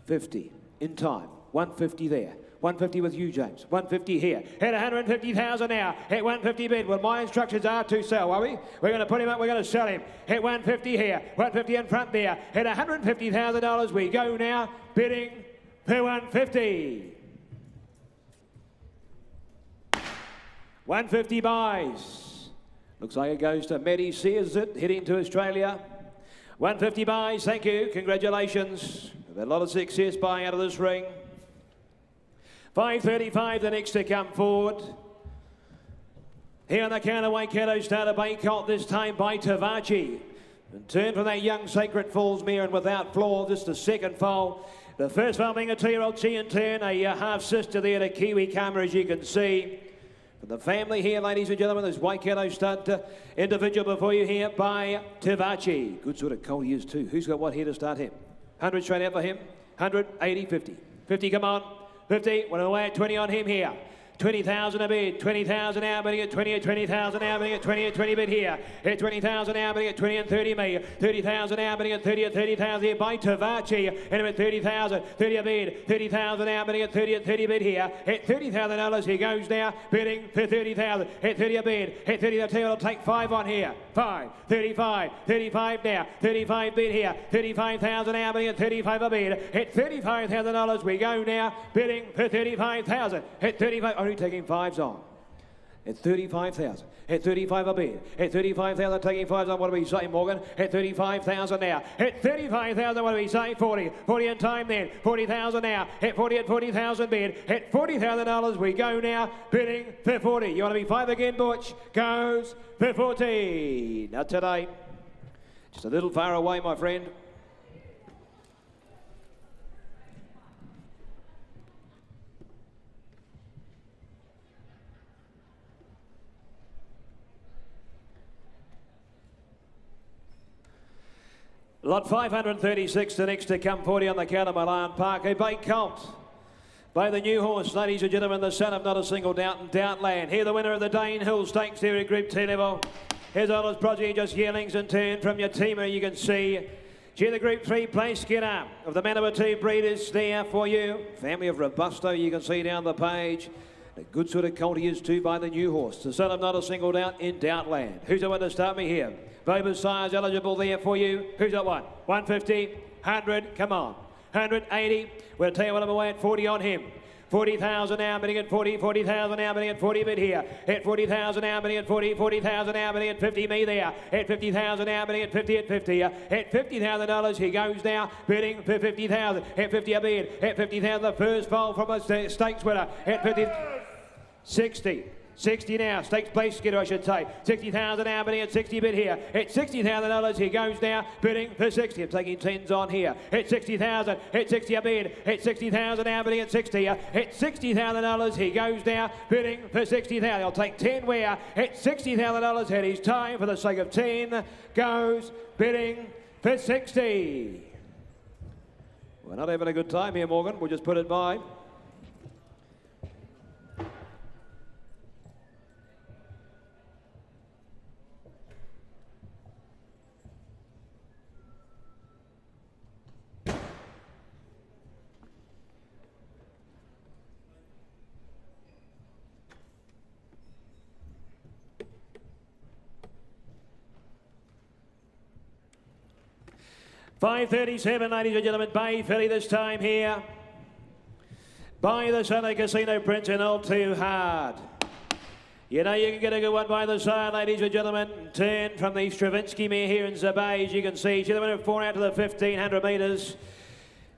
50 in time. 150 there. 150 with you, James. 150 here. At 150,000 now. At 150 bid. Well, my instructions are to sell, are we? We're going to put him up. We're going to sell him. At 150 here. 150 in front there. At $150,000 we go now. Bidding for 150. 150 buys. Looks like it goes to Medi Sears, it heading to Australia. 150 buys, thank you, congratulations. We've had a lot of success buying out of this ring. 535, the next to come forward. Here on the counter, Waikato starter by Colt, this time by Tavachi. And turn from that young Sacred Falls mare and without flaw, just the second foal. The first foal being a 2-year-old Chi in turn, a half-sister there to Kiwi Karma, as you can see. For the family here, ladies and gentlemen, there's Waikato stud individual before you here by Tavachi. Good sort of colt he is too. Who's got what here to start him? 100 straight out for him. 100, 80, 50. 50, come on. 50, went away at 20 on him here. 20,000 a bid, 20,000 out, bidding at 20 at 20,000 out, bidding at 20 at 20 bid here. At 20,000 out, bidding at 20 and 30 me. 30,000 out, bidding at 30 at 30,000 here by Tavachi. And at 30,000, 30 a bid, 30,000 out, bidding at 30 at 30 bid here. At $30,000 he goes now, bidding for 30,000. At 30 a bid, at 30 the tail will take 5 on here. 5, 35, 35 now, 35 bid here. 35,000 out, bidding at 35 a bid. At $35,000 we go now, bidding for 35,000. At 35, only taking 5s on. At 35,000. At 35 a bid. At 35,000 taking 5s on. What do we say, Morgan? At 35,000 now. At 35,000, what do we say? 40. 40 in time then. 40,000 now. At 40 at 40,000 bid. At $40,000 we go now, bidding for 40. You want to be 5 again, Butch? Goes for 40. Not today. Just a little far away, my friend. Lot 536, the next to come 40 on the count of Milan Park. A bait colt by the new horse, ladies and gentlemen, the son of not a single doubt in Doubtland. Here the winner of the Dane Hill Stakes here at Group 2 level. Here's Ollers Prodigy, just Yearlings in turn from your teamer, you can see. Here the Group 3 place skinner of the Manawatu breeders there for you. Family of Robusto, you can see down the page. A good sort of colt he is too by the new horse. The son of not a single doubt in Doubtland. Who's the one to start me here? Boba's size eligible there for you. Who's that one? 150, 100, come on. 180, we'll tell you what I'm away at 40 on him. 40,000 now, bidding at 40, 40,000 now, bidding at 40 bid here. At 40,000 now, bidding at 40, 40,000 now, bidding at 50 me there. At 50,000 now, bidding at 50 at 50. At $50,000 he goes now, bidding for 50,000. At 50 a bid. At 50,000 the first foal from a stakes winner. At 50, 60. 60 now, stakes place skidder I should say. 60,000 now, bidding at 60 bid here. At $60,000 he goes now, bidding for 60. I'm taking 10s on here. At 60,000, at 60 a bid. At 60,000 now, bidding at 60. At $60,000 he goes now, bidding for 60,000. I'll take 10 where. At $60,000 at his time for the sake of 10 goes bidding for 60. We're not having a good time here, Morgan. We'll just put it by. $537, ladies and gentlemen, Bay Filly this time here. By the Sunday Casino Prince and all too hard. You know you can get a good one by the side, ladies and gentlemen. Turn from the Stravinsky mare here in Zabay, as you can see. She's the winner of 4 out to the 1,500 metres.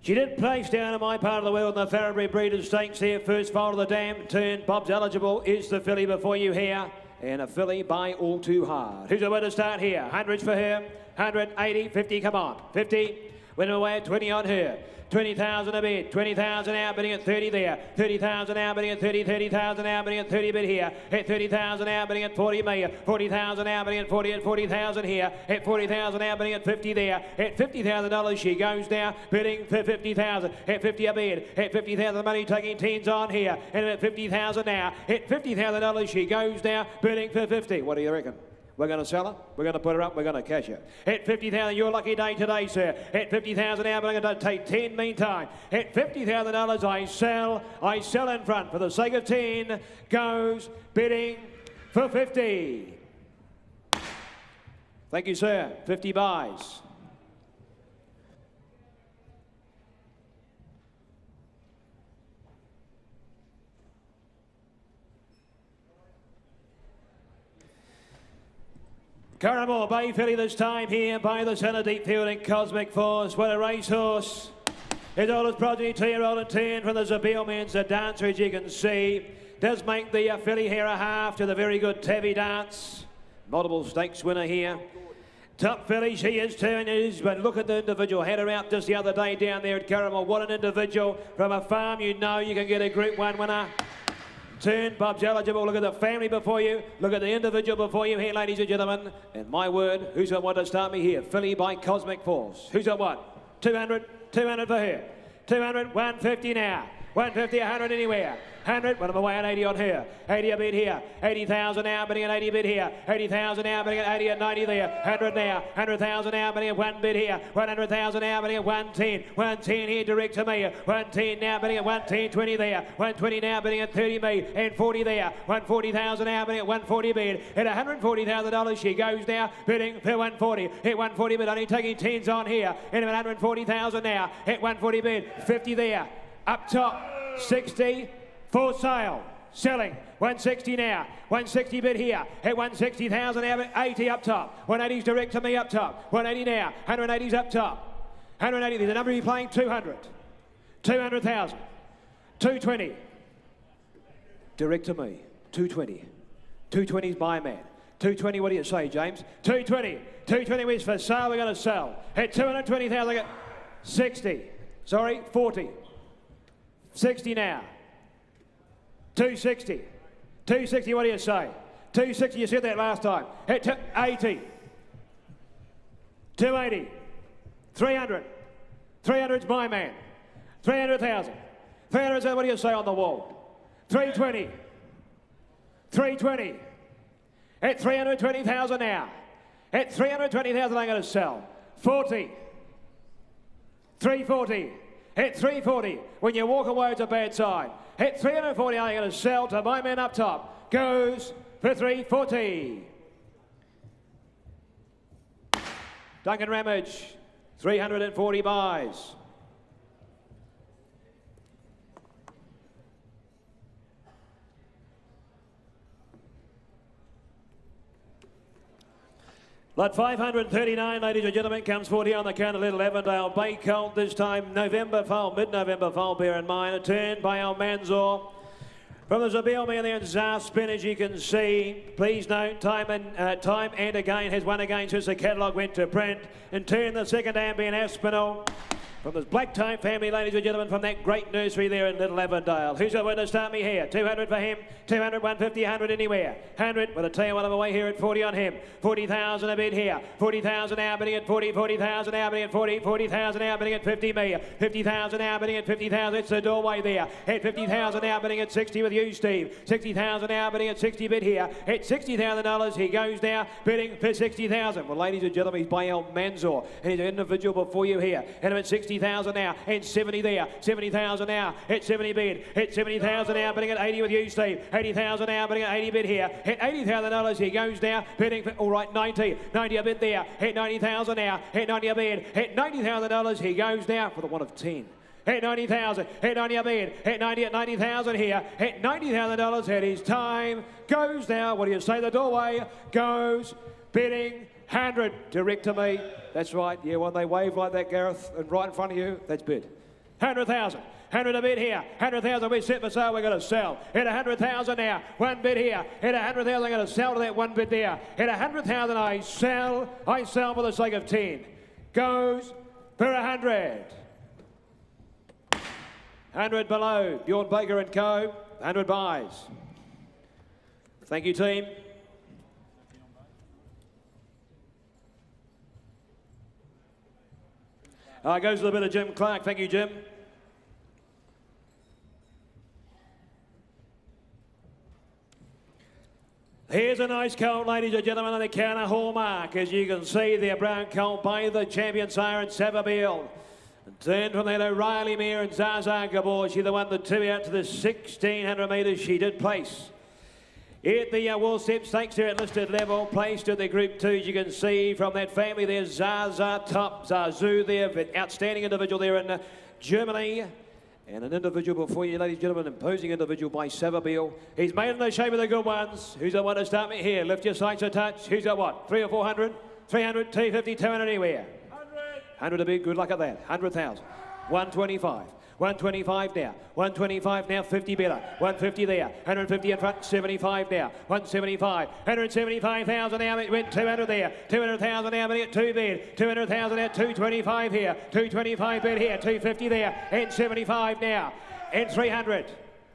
She did place down in my part of the world in the Farrabee Breeders' Stakes here. First foal of the dam. Turn, Bob's eligible, is the filly before you here. And a filly by all too hard. Who's the way to start here? 100s for her. 180, 50, come on. 50, went away at 20 on her. 20,000 a bid, 20,000 out, bidding at 30 there. 30,000 out, bidding at 30, 30,000 out, bidding at 30 bid here. At 30,000 out, bidding at 40 me. 40,000 out, bidding at 40 at 40,000 here. At 40,000 out, bidding at 50 there. At $50,000 she goes now, bidding for 50,000. At 50 a bid. At 50,000 money taking 10s on here. And at 50,000 now. At $50,000 she goes now, bidding for 50. What do you reckon? We're going to sell her. We're going to put her up. We're going to cash her. At 50,000, your lucky day today, sir. At 50,000 now, but I'm going to take 10 meantime. At $50,000, I sell in front. For the sake of 10, goes bidding for 50. Thank you, sir. 50 buys. Curramore Bay filly this time here by the centre, deep field in Cosmic Force. What a racehorse. His oldest progeny, 2-year-old and 10 from the Zabeel Man's a dancer, as you can see. Does make the filly here a half to the very good Tabby Dance. Multiple stakes winner here. Top filly, she is too, but look at the individual. Had her out just the other day down there at Curramore. What an individual. From a farm, you know you can get a Group 1 winner. Turn, Bob's eligible. Look at the family before you. Look at the individual before you here, ladies and gentlemen. And my word, who's got one to start me here? Filly by Cosmic Force. Who's got what? 200, 200 for her. 200, 150 now. 150, 100 anywhere. 100, one of them away at 80 on her. 80 a bid here. 80,000 now, bidding at 80 bid here. 80,000 now, bidding at 80 at 90 there. 100 now. 100,000 now, bidding at 1 bid here. 100,000 now, bidding at 110. 110 here, direct to me. 110 now, bidding at 110, 20 there. 120 now, bidding at 30 me. And 40 there. 140,000 now, bidding at 140 bid. At $140,000 she goes now, bidding for 140. Hit 140 bid, only taking 10s on here. And at 140,000 now. Hit 140 bid. 50 there. Up top, 60, for sale, selling, 160 now, 160 bid here, at 160,000 now, 80 up top, 180's direct to me up top, 180 now, 180's up top, 180, there's a number you're playing, 200, 200,000, 220, direct to me, 220, 220's my man, 220, what do you say, James? 220, 220 is for sale, we're going to sell, at 220,000, 60, sorry, 40, 60 now. 260. 260, what do you say? 260, you said that last time. Hit 80. 280. 300. 300's my man. 300,000. 300,000, what do you say on the wall? 320. 320. At 320,000 now. At 320,000, I'm going to sell. 40. 340. Hit 340. When you walk away, it's a bad sign. Hit 340. I'm going to sell to my man up top. Goes for 340. Duncan Ramage, 340 buys. Lot 539, ladies and gentlemen, comes 40 on the count of Little Avondale. Bay Colt this time, November foal, mid-November foal, bear in mind. A turn by Al Manzor. From the Zabeel Man there in Zar Spin, as you can see. Please note, time and again has won again since the catalogue went to print. In turn, the second Ambient Aspinall. From this black tie family, ladies and gentlemen, from that great nursery there in Little Avondale. Who's got one to start me here? 200 for him, 200, 150, 100 anywhere. 100, but I'll tell you what, I'm away here at 40 on him. 40,000 a bid here. 40,000 now, bidding at 40, 40,000 now, bidding at 40, 40,000 now, bidding at 50 me. 50,000 now, bidding at 50,000, it's the doorway there. At 50,000 now, bidding at 60 with you, Steve. 60,000 now, bidding at 60 bid here. At $60,000, he goes now, bidding for 60,000. Well, ladies and gentlemen, he's by El Manzor, and he's an individual before you here. And I'm at 60,000 now, and 70 there, 70,000 now, hit 70 bid, hit 70,000 now, bidding at 80 with you, Steve, 80,000 now, bidding at 80 bid here, hit $80,000, he goes now, bidding for, all right, 90 a bid there, hit 90,000 now, hit 90 a bid, hit $90,000, he goes now for the one of 10. Hit 90,000, hit 90 a bid, hit 90 at 90,000 here, hit $90,000, hit his time, goes now, what do you say, the doorway, goes, bidding, 100, direct to me. That's right, yeah, when they wave like that, Gareth, and right in front of you, that's bid. 100,000, 100 a bid here, 100,000, we're set for sale, we're going to sell. Hit 100,000 now, one bid here, hit 100,000, I'm going to sell to that one bid there. Hit 100,000, I sell for the sake of 10. Goes for 100. 100 below, Bjorn Baker and Co, 100 buys. Thank you, team. Goes to the bit of Jim Clark. Thank you, Jim. Here's a nice colt, ladies and gentlemen, on the counter hallmark. As you can see, the brown colt by the champion siren, Savabeel. Turned from that O'Reilly mare and Zaza Gabor. She the one, the two out to the 1,600 metres. She did place. At the Wall Step Stakes here at listed level, placed at the Group 2, as you can see from that family there, Zaza Top, Zazu there, outstanding individual there in Germany. And an individual before you, ladies and gentlemen, imposing individual by Savabeel. He's made in the shape of the good ones. Who's the one to start me here? Lift your sights a touch. Who's got what? 300 or 400? 300, 250, 200 anywhere. 100 a bit, good luck at that. 100,000. 125. 125 now. 125 now, 50 better. 150 there. 150 in front, 75 now. 175. 175,000 now. It went 200 there. 200,000 now, but at 2 bid. 200,000 at 225 here. 225 bid here. 250 there. And 75 now. And 300.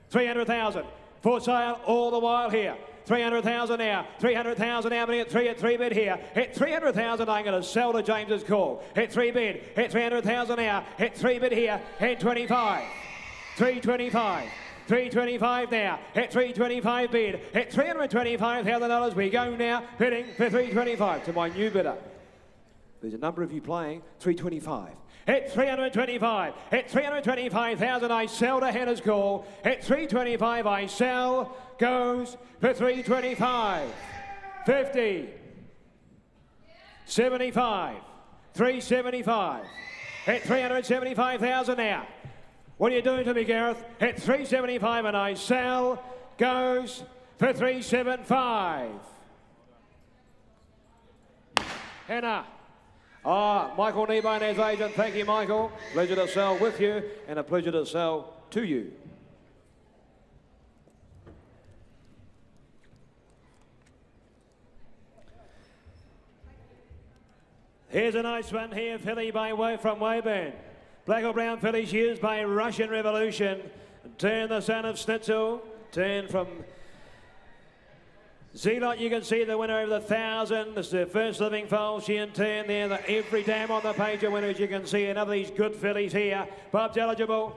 300,000. For sale all the while here. 300,000 now, 300,000 now, but at 3 bid here. At 300,000, I'm going to sell to James's call. At 3 bid, at 300,000 now, at 3 bid here, at 25. 325. 325 now, at 325 bid, at $325,000 we go now, bidding for 325 to my new bidder. There's a number of you playing, 325. At 325, at 325,000 I sell to Hannah's call. At 325 I sell, goes for 325. 50. 75. 375. At 375,000 now. What are you doing to me, Gareth? At 375 and I sell, goes for 375. Hannah. Michael Kneebone as agent. Thank you, Michael. Pleasure to sell with you and a pleasure to sell to you. Here's a nice one here, filly from Weyburn. Black or brown fillies used by Russian Revolution. Turn the son of Schnitzel. Turn from Zelot, you can see the winner over the 1,000. This is the first living foal. She in turn there. Every dam on the page of winners. You can see another of these good fillies here. Bob's eligible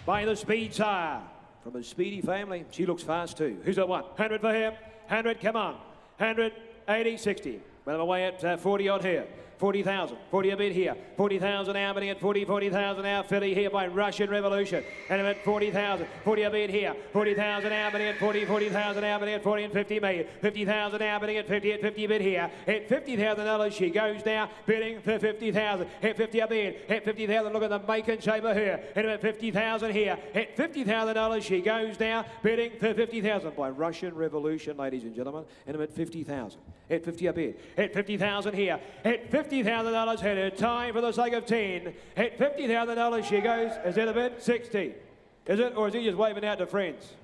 by the Speed Sire. From a speedy family. She looks fast too. Who's at one? 100 for him. 100, come on. 100, 80, 60. Well, away at 40 odd here. 40,000, 40 a bid here, 40,000 now, bidding at 40,000 now, filly here by Russian Revolution, and at 40,000, 40 a bid here, 40,000 now, bidding at 40,000 now, bidding at 40 and 50 million, 50,000 now, bidding at 50 bid here, at $50,000 she goes now, bidding for 50,000, at 50 a bid, at 50,000, look at the make and shape of her, and at 50,000 here, at $50,000 she goes now, bidding for 50,000 by Russian Revolution, ladies and gentlemen, and at 50,000, at 50 a bid, at 50,000 here, at $50,000 headed, time for the sake of 10. At $50,000 she goes. Is that a bid? 60. Is it? Or is he just waving out to friends?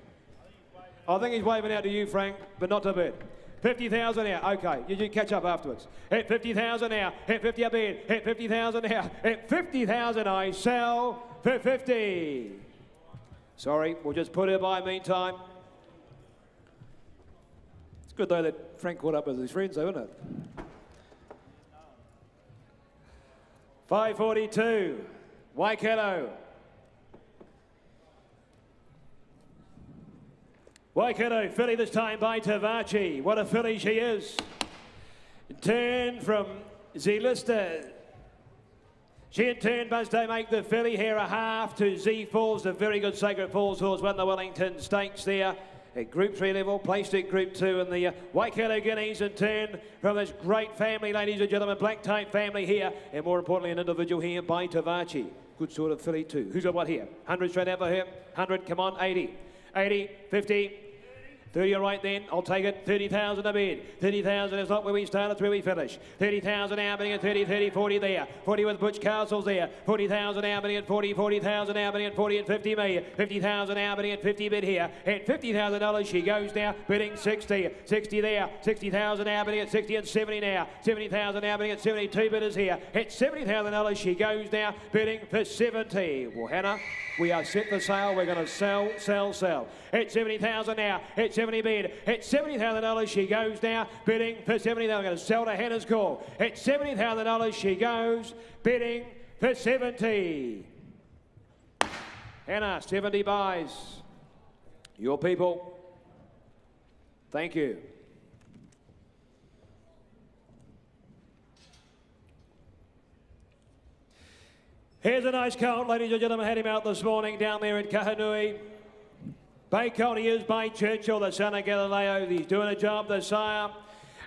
I think he's waving out to you, Frank, but not to bid. 50,000 now. Okay, you catch up afterwards. At 50,000 now. At 50 a bid. At 50,000 now. At 50,000 I sell for 50. Sorry, we'll just put her by meantime. It's good though that Frank caught up with his friends though, isn't it? 542, Waikato. Waikato, filly this time by Tavachi. What a filly she is. Turn from Z-Lister. She in turn must they make the filly here a half to Z Falls, the very good Sacred Falls horse, won the Wellington Stakes there. At Group 3 level, placed at Group 2 in the Waikato Guineas in turn from this great family, ladies and gentlemen, black type family here, and more importantly an individual here by Tavachi. Good sort of filly too. Who's got what here? 100 straight out for her. 100, come on, 80. 80, 50. 30, all right then, I'll take it. 30,000 a bid. 30,000 is not where we start, it's where we finish. 30,000 now, bidding at 30, 30, 40 there. 40 with Butch Castles there. 40,000 now, bidding at 40, 40,000 now, bidding at 40 and 50 million. 50,000 now, bidding at 50 bid here. At $50,000 she goes now, bidding 60. 60 there. 60,000 now, bidding at 60 and 70 now. 70,000 now, bidding at 72 bidders here. At $70,000 she goes now, bidding for 70. Well, Hannah, we are set for sale. We're going to sell, sell, sell. At 70,000 now. At 70 bid. At $70,000 she goes now, bidding for 70,000. I'm going to sell to Hannah's call. At $70,000 she goes, bidding for 70. Hannah, 70 buys. Your people. Thank you. Here's a nice colt, ladies and gentlemen. Had him out this morning down there at Kahanui. Bay colt he is by Churchill, the son of Galileo. He's doing a job, the sire.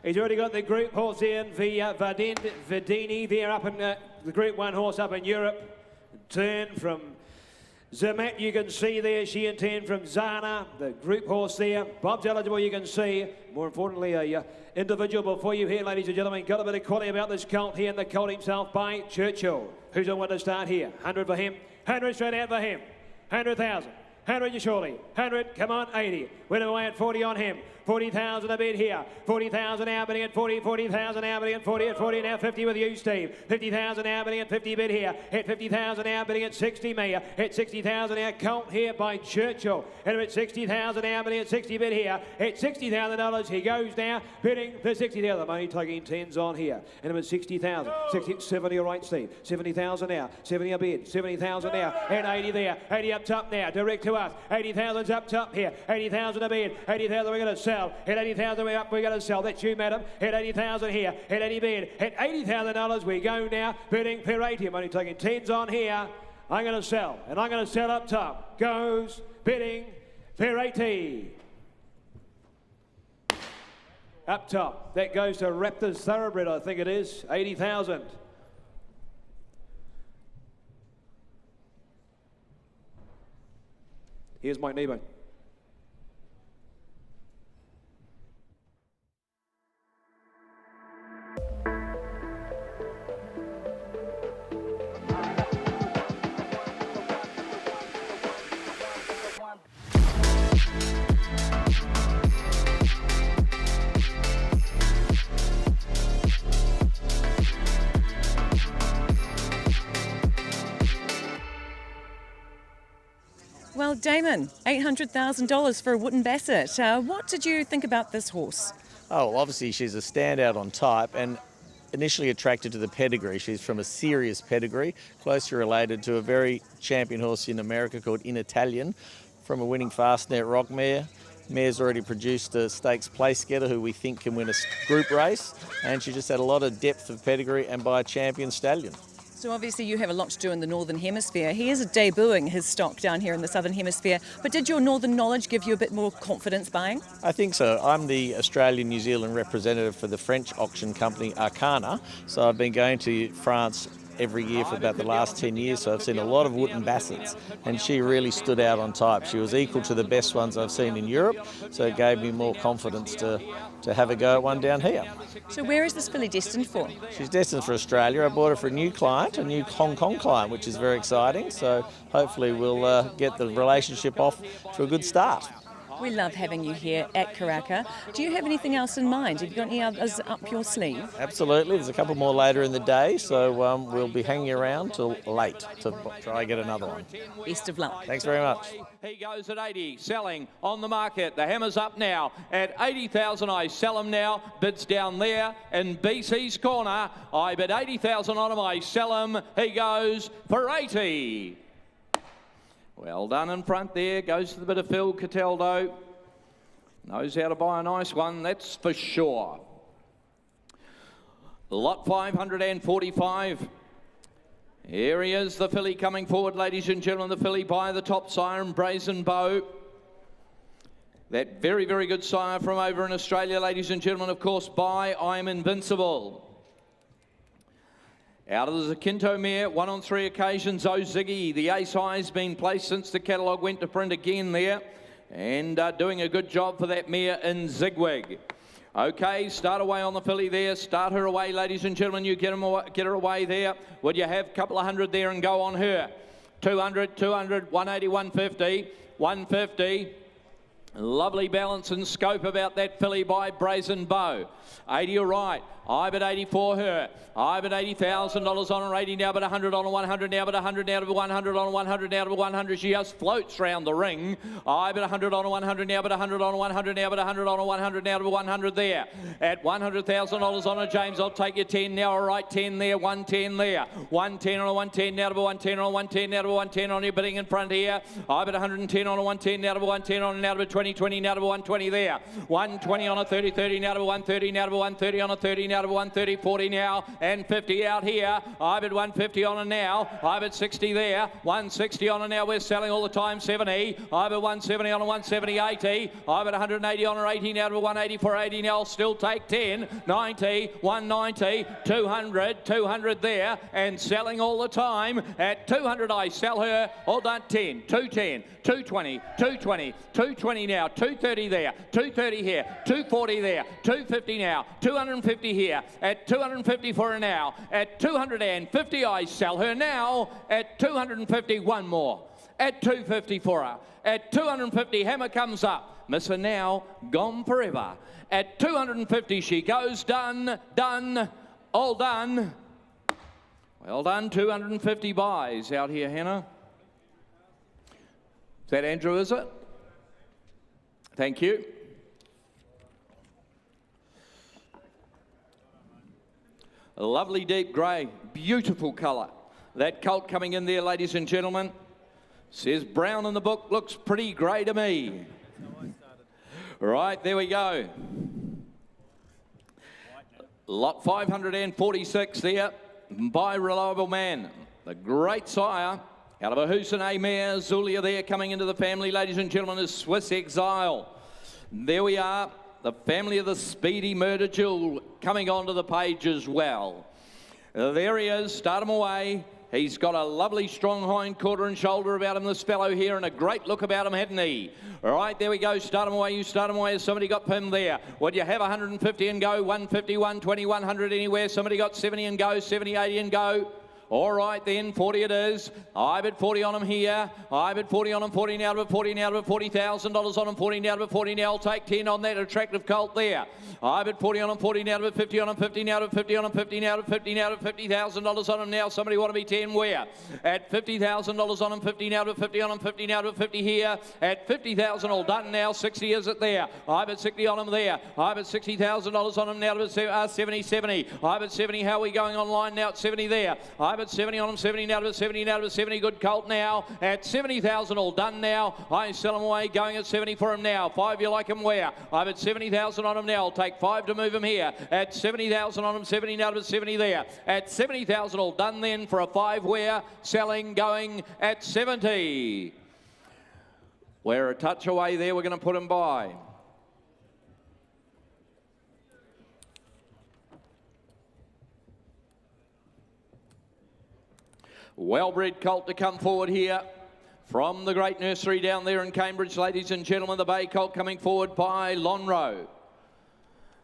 He's already got the Group horse in, Verdini there up in the Group 1 horse up in Europe. Turn from Zamet, you can see there, she and 10 from Zana, the group horse there. Bob's eligible, you can see. More importantly, a individual before you here, ladies and gentlemen. Got a bit of quality about this colt here, and the colt himself by Churchill. Who's the one to start here? 100 for him, 100 straight out for him, 100,000. 100 surely, 100, come on, 80. Went away at 40 on him. 40,000 a bid here. 40,000 now bidding at 40, 40,000 now bidding at 40, at 40 now 50 with you, Steve. 50,000 now bidding at 50 bid here. Hit 50,000 now bidding at 60 Mia. Hit 60,000 now colt here by Churchill. And at 60,000 now bidding at 60 bid here. Hit $60,000. He goes now bidding for 60,000. Money taking 10s on here. And at 60,000, 70 all right, Steve. 70,000 now. 70 a bid. 70,000 now. And 80 there. 80 up top now. Direct to us. 80,000's up top here. 80,000 a bid. 80,000 we're going to sell. Hit 80,000 we're up. We're going to sell. That's you, madam. Hit 80,000 here. Hit 80 bid. Hit $80,000. We go now. Bidding for 80. I'm only taking 10s on here. I'm going to sell. And I'm going to sell up top. Goes bidding for 80. Up top. That goes to Raptors Thoroughbred, I think it is. 80,000. Here's Mike Nebo. Well, Damon, $800,000 for a Wooden Basset. What did you think about this horse? Oh, well, obviously she's a standout on type and initially attracted to the pedigree. She's from a serious pedigree, closely related to a very champion horse in America called In Italian, from a winning Fastnet Rock mare. Mare's already produced a stakes place getter who we think can win a group race, and she just had a lot of depth of pedigree and by a champion stallion. So obviously you have a lot to do in the Northern Hemisphere. He is debuting his stock down here in the Southern Hemisphere, but did your Northern knowledge give you a bit more confidence buying? I think so. I'm the Australian-New Zealand representative for the French auction company Arcana, so I've been going to France every year for about the last 10 years, so I've seen a lot of Wooden Bassets, and she really stood out on type. She was equal to the best ones I've seen in Europe, so it gave me more confidence to have a go at one down here. So where is this filly destined for? She's destined for Australia. I bought her for a new client, a new Hong Kong client, which is very exciting, so hopefully we'll get the relationship off to a good start. We love having you here at Karaka. Do you have anything else in mind? Have you got any others up your sleeve? Absolutely. There's a couple more later in the day, so we'll be hanging around till late to try and get another one. Best of luck. Thanks very much. He goes at 80, selling on the market. The hammer's up now at 80,000. I sell him now. Bids down there in BC's corner. I bid 80,000 on him. I sell him. He goes for 80. Well done in front there. Goes to the bit of Phil Cataldo. Knows how to buy a nice one, that's for sure. Lot 545. Here he is, the filly coming forward, ladies and gentlemen. The filly by the top siren, Brazen Bow. That very, very good sire from over in Australia, ladies and gentlemen, of course, by I'm Invincible. Out of the Zakinto mare, 1 on 3 occasions, Oh Ziggy. The ace high's been placed since the catalogue went to print again there. And doing a good job for that mare in Zigwig. Okay, start away on the filly there. Start her away, ladies and gentlemen. You get her away there. Would you have a couple of hundred there and go on her? 200, 200, 180, 150, 150. Lovely balance and scope about that filly by Brazen Bow. 80 all right. I bid 80 for her. I bid $80,000 on her. 80 now, but 100 on a 100 now, but 100 now to 100 on a 100 now to 100. She just floats round the ring. I bid 100 on a 100 now, but 100 on a 100 now, but 100 on a 100 now to 100 there. At $100,000 on a James, I'll take you 10 now. All right, 10 there, 110 there. 110 on a 110 now to 110 on a 110 now to 110 on your bidding in front here. I bid 110 on a 110 now to 110 on a now to 20. 120, 20 now to 120 there. 120 on a 30, 30 now to 130, now to 130 on a 30, now to 130, 40 now, and 50 out here. I bid 150 on a now. I bid 60 there. 160 on a now. We're selling all the time. 70. I bid 170 on a 170, 80. I bid 180 on a 80 now to 180 for 80 now. I'll still take 10. 90, 190, 200, 200 there, and selling all the time. At 200 I sell her. All done. 10, 210, 220, 220, 220 now, 230 there, 230 here, 240 there, 250 now, 250 here, at 250 for her now, at 250 I sell her now, at 250 one more, at 250 for her, at 250 hammer comes up, miss her now, gone forever, at 250 she goes, done, done, all done, well done, 250 buys out here, Hannah. Is that Andrew, is it? Thank you. A lovely deep grey, beautiful colour. That colt coming in there, ladies and gentlemen. Says brown in the book, looks pretty grey to me. Right, there we go. Lot 546 there by Reliable Man. The great sire. Out of a Hussein mare, Zulia there coming into the family, ladies and gentlemen, is Swiss Exile. There we are, the family of the Speedy Murder Jewel coming onto the page as well. There he is, start him away. He's got a lovely strong hind quarter and shoulder about him, this fellow here, and a great look about him, hadn't he? All right, there we go, start him away, you start him away. Has somebody got Pim there? Would you have 150 and go, 150, 120, 100 anywhere? Somebody got 70 and go, 70, 80 and go. All right then, 40 it is. I bid 40 on him here. I bid 40 on him, 40 now to $40 now to $40,000 on him, 40 now to 40 now. I'll take 10 on that attractive colt there. I bid 40 on him, 40 now to 50 on him, 50 now to 50 on him, 50 now to 50 now to $50,000 on him now. Somebody want to be 10 where? At $50,000 on him, 50 now to 50 on him, 50 now to 50 here. At 50,000 all done now, 60 is it there. I bid 60 on him there. I bid $60,000 on him now to 70, 70. I bid 70, how are we going online now at 70 there? I bid 70 on him, 70 now to 70 now to 70, good colt now. At 70,000 all done now. I sell him away, going at 70 for him now. 5 you like him where? I bid 70,000 on him now. I'll take 5 to move him here. At 70,000 on him, 70 now to 70 there. At 70,000 all done then for a 5 where? Selling, going at 70. We're a touch away there, we're going to put him by. Well-bred colt to come forward here from the great nursery down there in Cambridge, ladies and gentlemen. The bay colt coming forward by Lonro.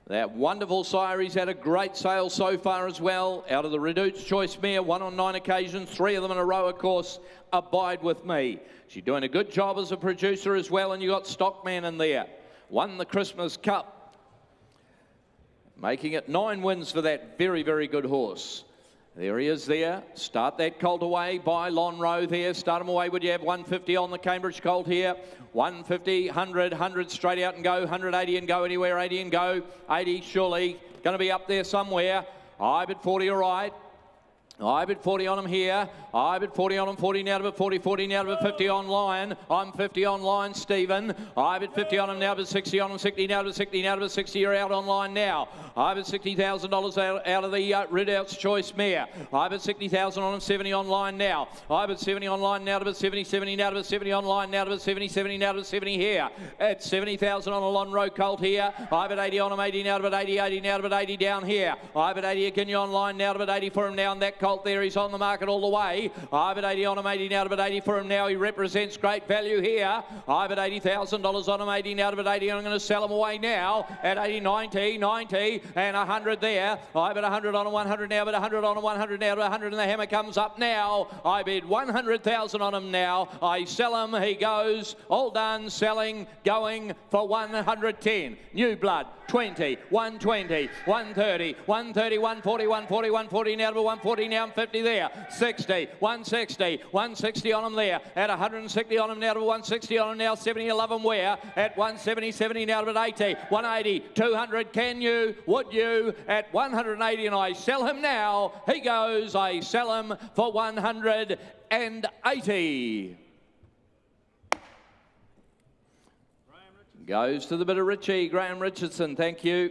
That wonderful sire, he's had a great sale so far as well. Out of the Redute's Choice mare, 1 on 9 occasions, 3 of them in a row, of course. Abide With Me. She's doing a good job as a producer as well, and you got Stockman in there. Won the Christmas Cup. Making it 9 wins for that very, very good horse. There he is there. Start that colt away by Lonro there. Start him away. Would you have 150 on the Cambridge colt here? 150, 100, 100 straight out and go. 180 and go anywhere. 80 and go. 80 surely. Going to be up there somewhere. I bid 40 all right. I bid 40 on him here. I bid 40 on him, 40 now to 40, 40 now to 50 online. I'm 50 online, Stephen. I bid 50 on him now, but 60 on him, 60 now to 60 now to 60. You're out online now. I bid $60,000 out of the Redoubt's Choice mare. I bid 60,000 on him, 70 online now. I bid 70 online now to 70, 70 now to 70 online now to 70, 70 now to 70 here. At 70,000 on a Lonro colt here. I bid 80 on him, 80 now to 80, 80 now to 80 down here. I bid 80 again, you online now to 80 for him now, and that colt there, he's on the market all the way. I bid 80 on him, 80 now to 80 for him now. He represents great value here. I bid $80,000 on him, 80 now to 80, and I'm going to sell him away now at 80, 90, 90, and 100 there. I bid 100 on him, 100 now, but 100 on him, 100 now to 100, and the hammer comes up now. I bid 100,000 on him now. I sell him, he goes, all done, selling, going for 110. New blood, 20, 120, 130, 130, 140, 140, 140 now to 140 now, 50 there, 60, 160, 160 on him there, at 160 on him now to 160 on him now, 70, 11 where, at 170, 70 now to 80, 180, 200, can you, would you, at 180, and I sell him now, he goes, I sell him for 180. Goes to the bit of Richie, Graham Richardson, thank you.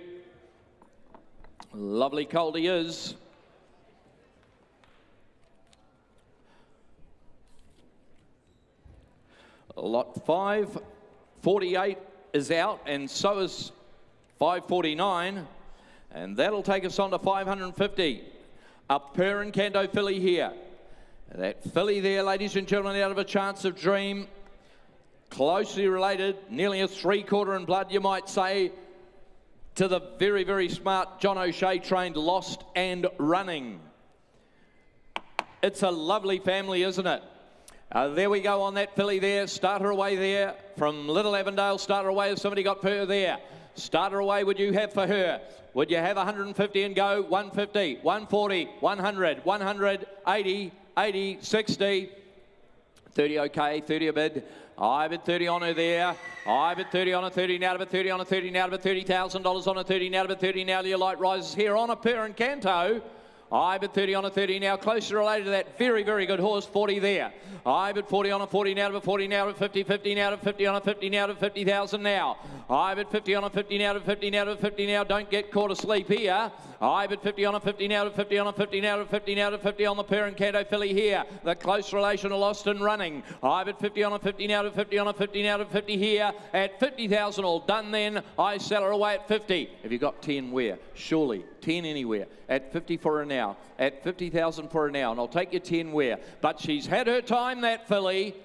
Lovely colt he is. Lot 548 is out, and so is 549, and that'll take us on to 550. A Per Encanto filly here. That filly there, ladies and gentlemen, out of A Chance of Dream. Closely related, nearly a 3/4 in blood, you might say, to the very, very smart John O'Shea trained Lost and Running. It's a lovely family, isn't it? There we go on that filly there. Start her away there from Little Avondale. Start her away. Has somebody got her there? Start her away. Would you have for her? Would you have 150 and go? 150, 140, 100, 100, 80, 80, 60. 30 okay, 30 a bid. I bid 30 on her there. I bid 30 on a 30 now to bid 30 on a 30 now to bid $30,000 on a 30 now to bid 30 now to your light rises here on a Per Encanto. I bid 30 on a 30 now, closely related to that very, very good horse, 40 there. I bid 40 on a 40 now to 40 now to 50, 50 now to 50 on a 50 now to 50,000 now. I bid 50 on a 50 now to 50 now to 50 now. Don't get caught asleep here. I bid 50 on a 50 now to 50 on a 50 now to 50 now to 50 on the Per Encanto filly here. The close relation of Lost and Running. I bid 50 on a 50 now to 50 on a 50 now to 50 here. At 50,000 all done then. I sell her away at 50. Have you got 10 where? Surely. 10 anywhere. At 50 for her now. At 50,000 for her now. And I'll take you 10 where. But she's had her time, that filly.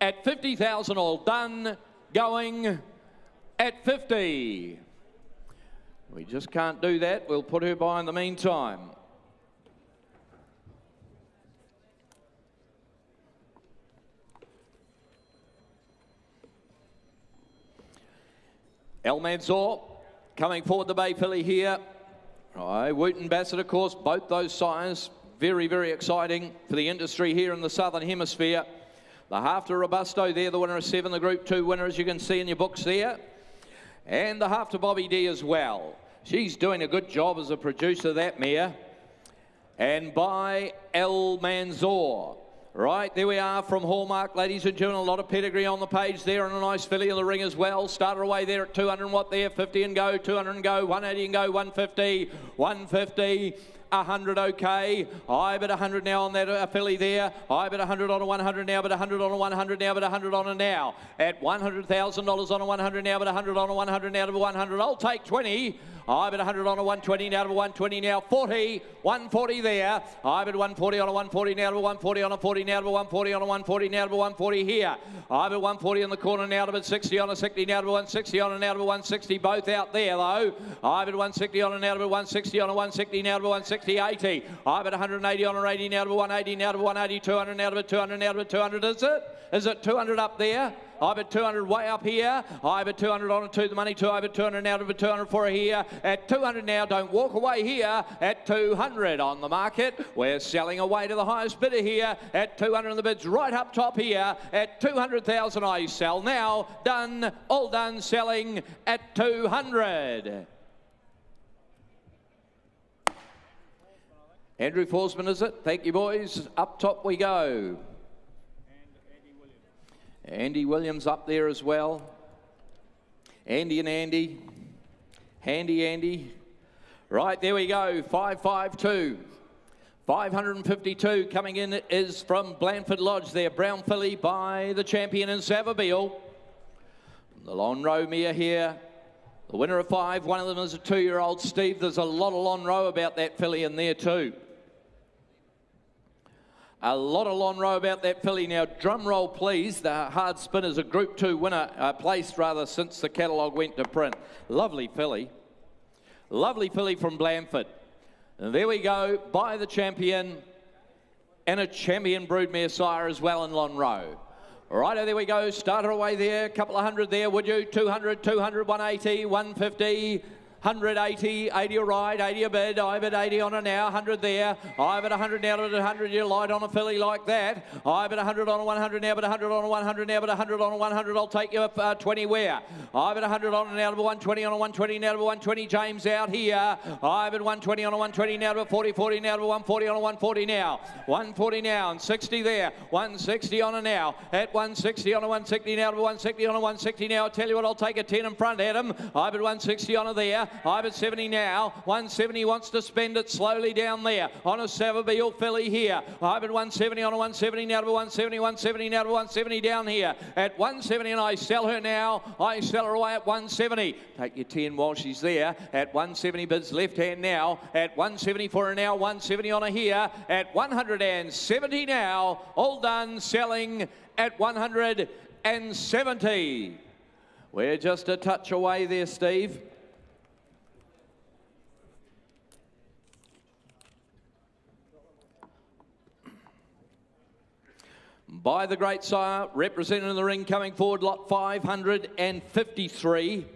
At 50,000 all done. Going at 50. We just can't do that. We'll put her by in the meantime. El Mansour coming forward, the bay filly here. Wooten Bassett, of course, both those sires. Very, very exciting for the industry here in the Southern Hemisphere. The half to Robusto there, the winner of 7, the Group 2 winner, as you can see in your books there. And the half to Bobby D as well. She's doing a good job as a producer, that mare. And by El Mansour. Right, there we are from Hallmark, ladies and gentlemen. A lot of pedigree on the page there, and a nice filly in the ring as well. Start her away there at 200 and what there, 50 and go, 200 and go, 180 and go, 150, 150. 100 okay. I bet 100 now on that filly there. I bet 100 on a 100 now, but 100 on a 100 now, but 100 on a now. At $100,000 on a 100 now, but 100 on a 100 now to 100. I'll take 20. I bet 100 on a 120 now to 120 now. 40, 140 there. I bet 140 on a 140 now to 140 on a 40 now to 140 on a 140 now to 140 here. I bet 140 in the corner now to but 60 on a 60 now to 160 on a now to 160. Both out there though. I bet 160 on a now to 160 on a 160 now to 160. 80. I bet 180 on a 80 now to 180 now to 180. 200 now to 200 now to 200. Is it? Is it 200 up there? I bet 200 way up here. I bet 200 on a 2 the money 2. I bet 200 now to 200 for a here. At 200 now, don't walk away here. At 200 on the market. We're selling away to the highest bidder here. At 200 and the bid's right up top here. At 200,000 I sell now. Done. All done selling at 200. Andrew Forsman, is it? Thank you, boys. Up top we go. Andy Williams up there as well. Andy and Andy. Handy Andy. Right, there we go. 552. 552 coming in is from Blandford Lodge there. Brown filly by the champion in Savabeel. The Long Row mare here. The winner of 5. One of them is a 2-year-old. Steve, there's a lot of Long Row about that filly in there too. A lot of Long Row about that filly. Now, drum roll, please. The hard spin is a Group 2 winner, placed rather since the catalogue went to print. Lovely filly. Lovely filly from Blandford. And there we go, by the champion and a champion broodmare sire as well in Long Row. Righto, there we go. Start her away there. A couple of hundred there, would you? 200, 200, 180, 150. 180, 80 right, 80 a bid, I bid 80 on it now, 100 there, I bid 100 now, but 100 you light on a filly like that, I bid 100 on a 100 now, but 100 on a 100 now, but 100 on a 100, I'll take you up 20 where, I bid 100 on an out of 120 on a 120 now, but 120 James out here, I bid 120 on a 120 now, but 40, 40 now, but 140 on a 140 now, 140 now, and 60 there, 160 on a now, at 160 on a 160 now, but 160 on a 160 now, I'll tell you what, I'll take a 10 in front at him, I bid 160 on a there, I bid 70 now, 170 wants to spend it slowly down there, on a Savabeel filly here, I bid 170 on a 170 now, to 170, 170 now, to 170 down here, at 170 and I sell her now, I sell her away at 170, take your 10 while she's there, at 170 bids left hand now, at 170 for her now, 170 on her here, at 170 now, all done, selling at 170. We're just a touch away there, Steve. By the Great Sire, representing in the ring, coming forward, lot 553.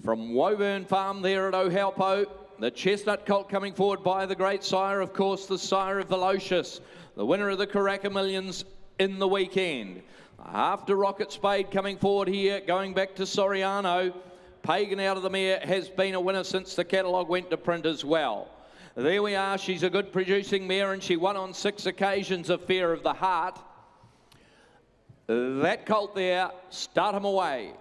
From Woburn Farm there at Ohalpo, the Chestnut Colt coming forward by the Great Sire, of course, the sire of Velocious, the winner of the Karaka Millions in the weekend. After Rocket Spade coming forward here, going back to Soriano, Pagan out of the mare has been a winner since the catalogue went to print as well. There we are, she's a good producing mare and she won on 6 occasions of Fear of the Heart. That colt there, Start Him Away.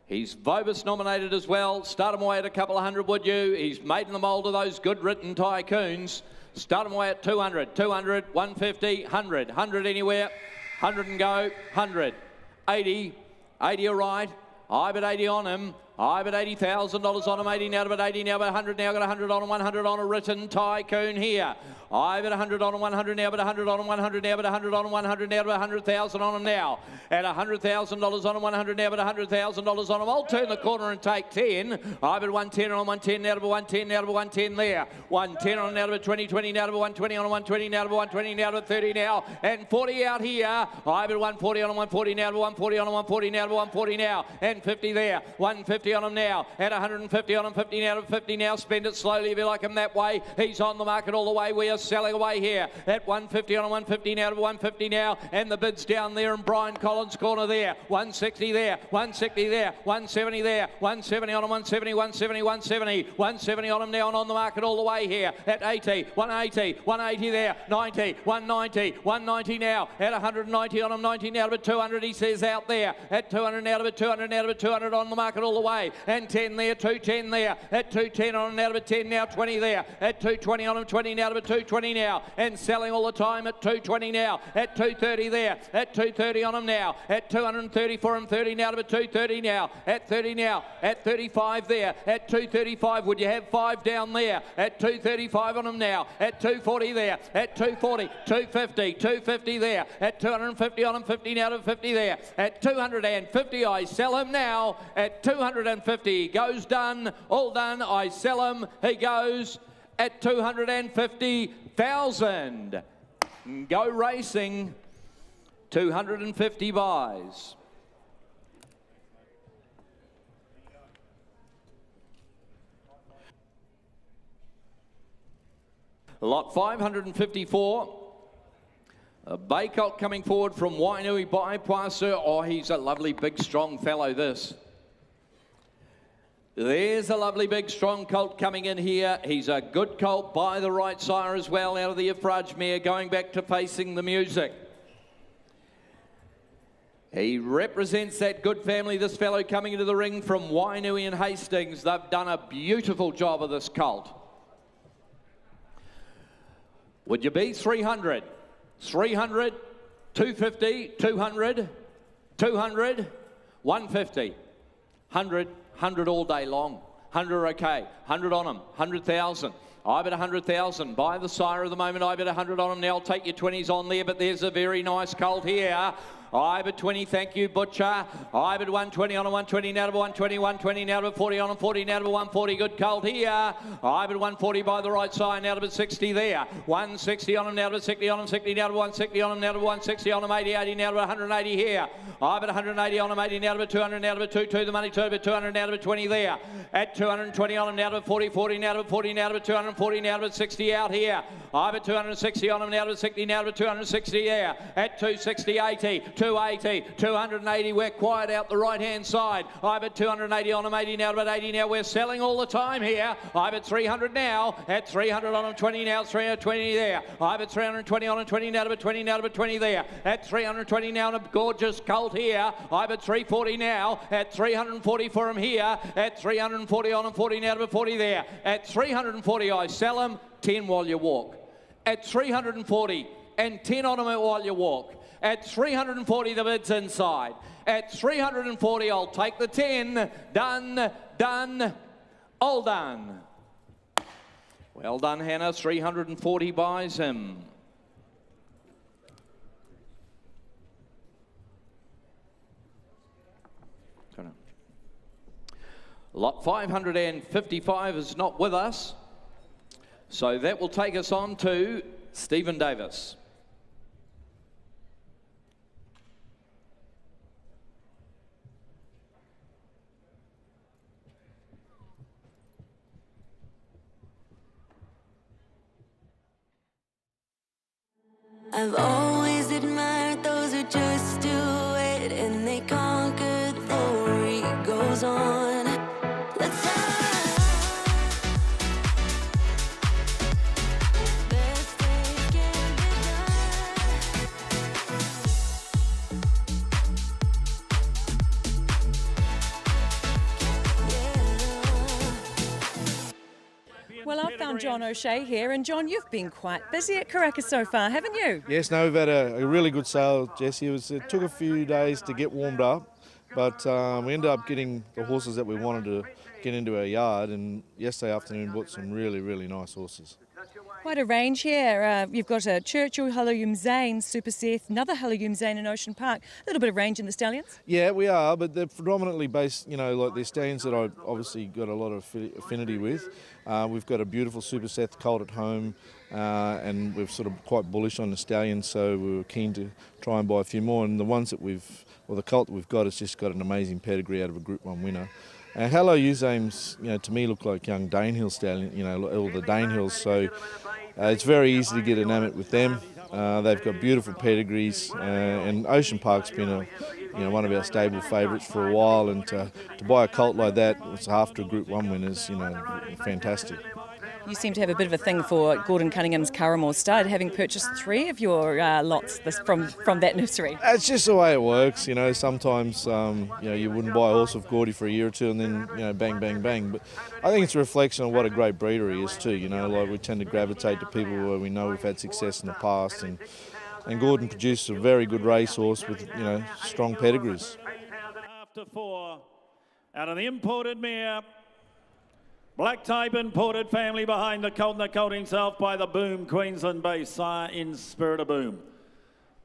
He's Vobus nominated as well. Start Him Away at a couple of hundred, would you? He's made in the mould of those good written tycoons. Start Him Away at 200, 200, 150, 100, 100 anywhere, 100 and go, 100, 80, 80 all right. I bet 80 on him. I bet $80,000 on him, 80 now, but 80 now, but 100 now, got 100 on him, 100 on a written tycoon here. I bet 100 on him, 100 now, but 100 on him, 100 now, but 100 on him, 100 now, but 100,000 on him now. At $100,000 on him, 100 now, but $100,000 on him. I'll turn the corner and take 10. I bet 110 on 110 now, but 110 now, but 110 there. 110 on now, but 20, 20 now, but 120 on 120 now, but 120 now, but 30 now, and 40 out here. I bet 140 on 140 now, but 140 on 140 now, but 140 now, and 50 there. 150 on him now, at 150 on him, 50 now, 50 now, spend it slowly if you like him that way. He's on the market all the way. We are selling away here at 150 on 150 now, to 150 now, and the bid's down there in Brian Collins' corner there. 160 there, 160 there, 170 there, 170 on him, 170, 170, 170, 170 on him now and on the market all the way here at 80, 180, 180 there, 90, 190, 190 now, at 190 on him, 90 now, but 200 he says out there, at 200 now, but 200 now, but 200 on the market all the way, and 10 there, 210 there, at 210 on him now, but 10 now, 20 there, at 220 on him, 20 now, but 220 now, and selling all the time at 220 now, at 230 there, at 230 on him now, at 230 for him, 30 now, but 230 now, at 30 now, at 35 there, at 235, would you have 5 down there, at 235 on him now, at 240 there, at 240, 250, 250 there, at 250 on him, 50 now to 50 there, at 250 I sell him now, at 250 goes done, all done, I sell him, he goes at 250,000. Go racing, 250 buys. Lot 554. A bay colt coming forward from Wainui by Poisson. Oh, he's a lovely, big, strong fellow, this. There's a lovely, big, strong colt coming in here. He's a good colt by the Right Sire as well, out of the Ifraj mare, going back to Facing the Music. He represents that good family, this fellow coming into the ring from Wainui and Hastings. They've done a beautiful job of this colt. Would you be 300? 300, 250, 200, 200, 150, 100, 100 all day long. 100 okay, 100 on them, 100,000. I bet 100,000. By the sire of the moment, I bet 100 on them. Now I'll take your 20s on there, but there's a very nice colt here. I bid 20, thank you, Butcher. I bid 120 on a 120, now to 120, 120, now to 40 on a 40, now to 140, good colt here. I bid 140 by the right side, now to bid 60 there. 160 on him, now to bid 60 on him, 60, now to 160 on him, now to 160 on him, 80, 80, now to 180 here. I bid 180 on him, 80, now to bid 200, now to bid 2, the money, 2 bid 200, now to bid 20 there. At 220 on him, now to bid 40, 40, now to bid 40, now to bid 240, now to bid 60 out here. I bid 260 on him, now to bid 60, now to bid 260 there. At 260, 80, 280, 280, we're quiet out the right-hand side. I bid 280 on him, 80, now to bid 80, now we're selling all the time here. I bid 300 now, at 300 on him, 20 now, 320 there. I bid 320 on him, 20 now to bid 20, now to bid 20 there. At 320 now, a gorgeous colt here. I bid 340 now, at 340 for him here. At 340 on him, 40 now to bid 40 there. At 340 I sell him, 10 while you walk. At 340 and 10 on him while you walk. At 340 the bid's inside. At 340 I'll take the 10. Done, done, all done. Well done, Hannah. 340 buys him. Lot 555 is not with us. So that will take us on to Stephen Davis. I've always admired those who just do it and they conquer the story goes on. Let's best days can be Well, I've found John O'Shea here, and John, you've been quite busy at Karaka so far, haven't you? Yes, no, we've had a really good sale, Jessie. It took a few days to get warmed up, but we ended up getting the horses that we wanted to get into our yard, and yesterday afternoon bought some really, really nice horses. Quite a range here. You've got a Churchill, Halloween Zane, Super Seth, another Halloween Zane in Ocean Park. A little bit of range in the stallions? Yeah, we are, but they're predominantly based, like they're stallions that I've obviously got a lot of affinity with. We've got a beautiful Super Seth colt at home, and we're sort of quite bullish on the stallions, so we were keen to try and buy a few more. And the ones that the colt that we've got has just got an amazing pedigree out of a Group 1 winner. Hello Usames, to me look like young Danehill stallion, all the Danehills, so it's very easy to get enamoured with them. They've got beautiful pedigrees, and Ocean Park's been one of our stable favourites for a while, and to buy a colt like that, it's after a Group 1 win is, fantastic. You seem to have a bit of a thing for Gordon Cunningham's Curramore stud, having purchased 3 of your lots from that nursery. It's just the way it works, sometimes you wouldn't buy a horse of Gordy for a year or two and then, bang, bang, bang. But I think it's a reflection of what a great breeder he is too, like we tend to gravitate to people where we know we've had success in the past, and Gordon produced a very good racehorse with, strong pedigrees. After 4, out of the imported mare, Black type imported family behind the colt, and the colt himself by the Boom, Queensland base, sire in Spirit of Boom.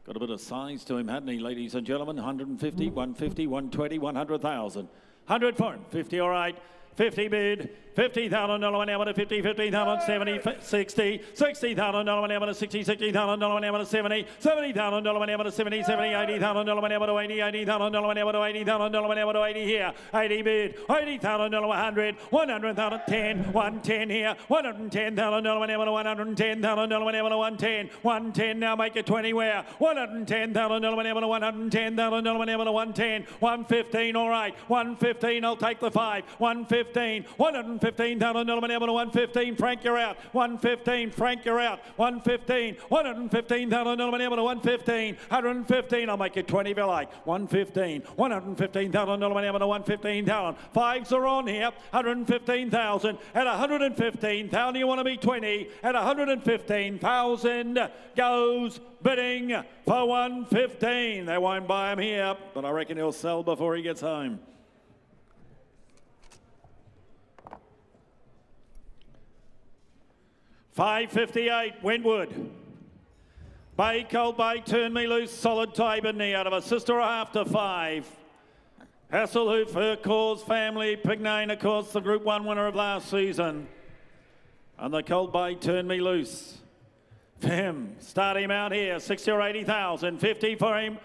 Got a bit of size to him, hadn't he, ladies and gentlemen? 150, 150, 120, 100,000. 100 for him, 50 all right. 50 bid, $50,000 an hour to 50, 50,000, 70, 60, $60,000 an hour to 60, $60,000 an hour to 70, $70,000 an hour to 70, $80,000 an hour to 80, $80,000 an hour to 80,000 an hour to 80 here, 80 bid, $80,000 100, 100,000 10, 110 here, $110,000 an hour to 110,000 an hour to 110, 110 now make it 20 where, $110,000 an hour to 110,000 an hour to 110, 115 all right, 115 I'll take the 5, 115, $115,000 an hour to 115, Frank you're out, 115, Frank you're out, 115, $115,000 an hour to 115, 115 I'll make it 20 if you like, 115, $115,000 an hour to 115,000, 5s are on here, 115,000 at 115,000 you want to be 20, at 115,000 goes bidding for 115. They won't buy him here, but I reckon he'll sell before he gets home. $558, Wentwood. Bay, Cold Bay, Turn Me Loose, Solid Tie Bidney out of a sister half to 5. Hasselhoof, Her Cause, Family, Pignane, of course, the Group 1 winner of last season. And the Cold Bay, Turn Me Loose. For him, start him out here, 60 or 80,000, 50 for him,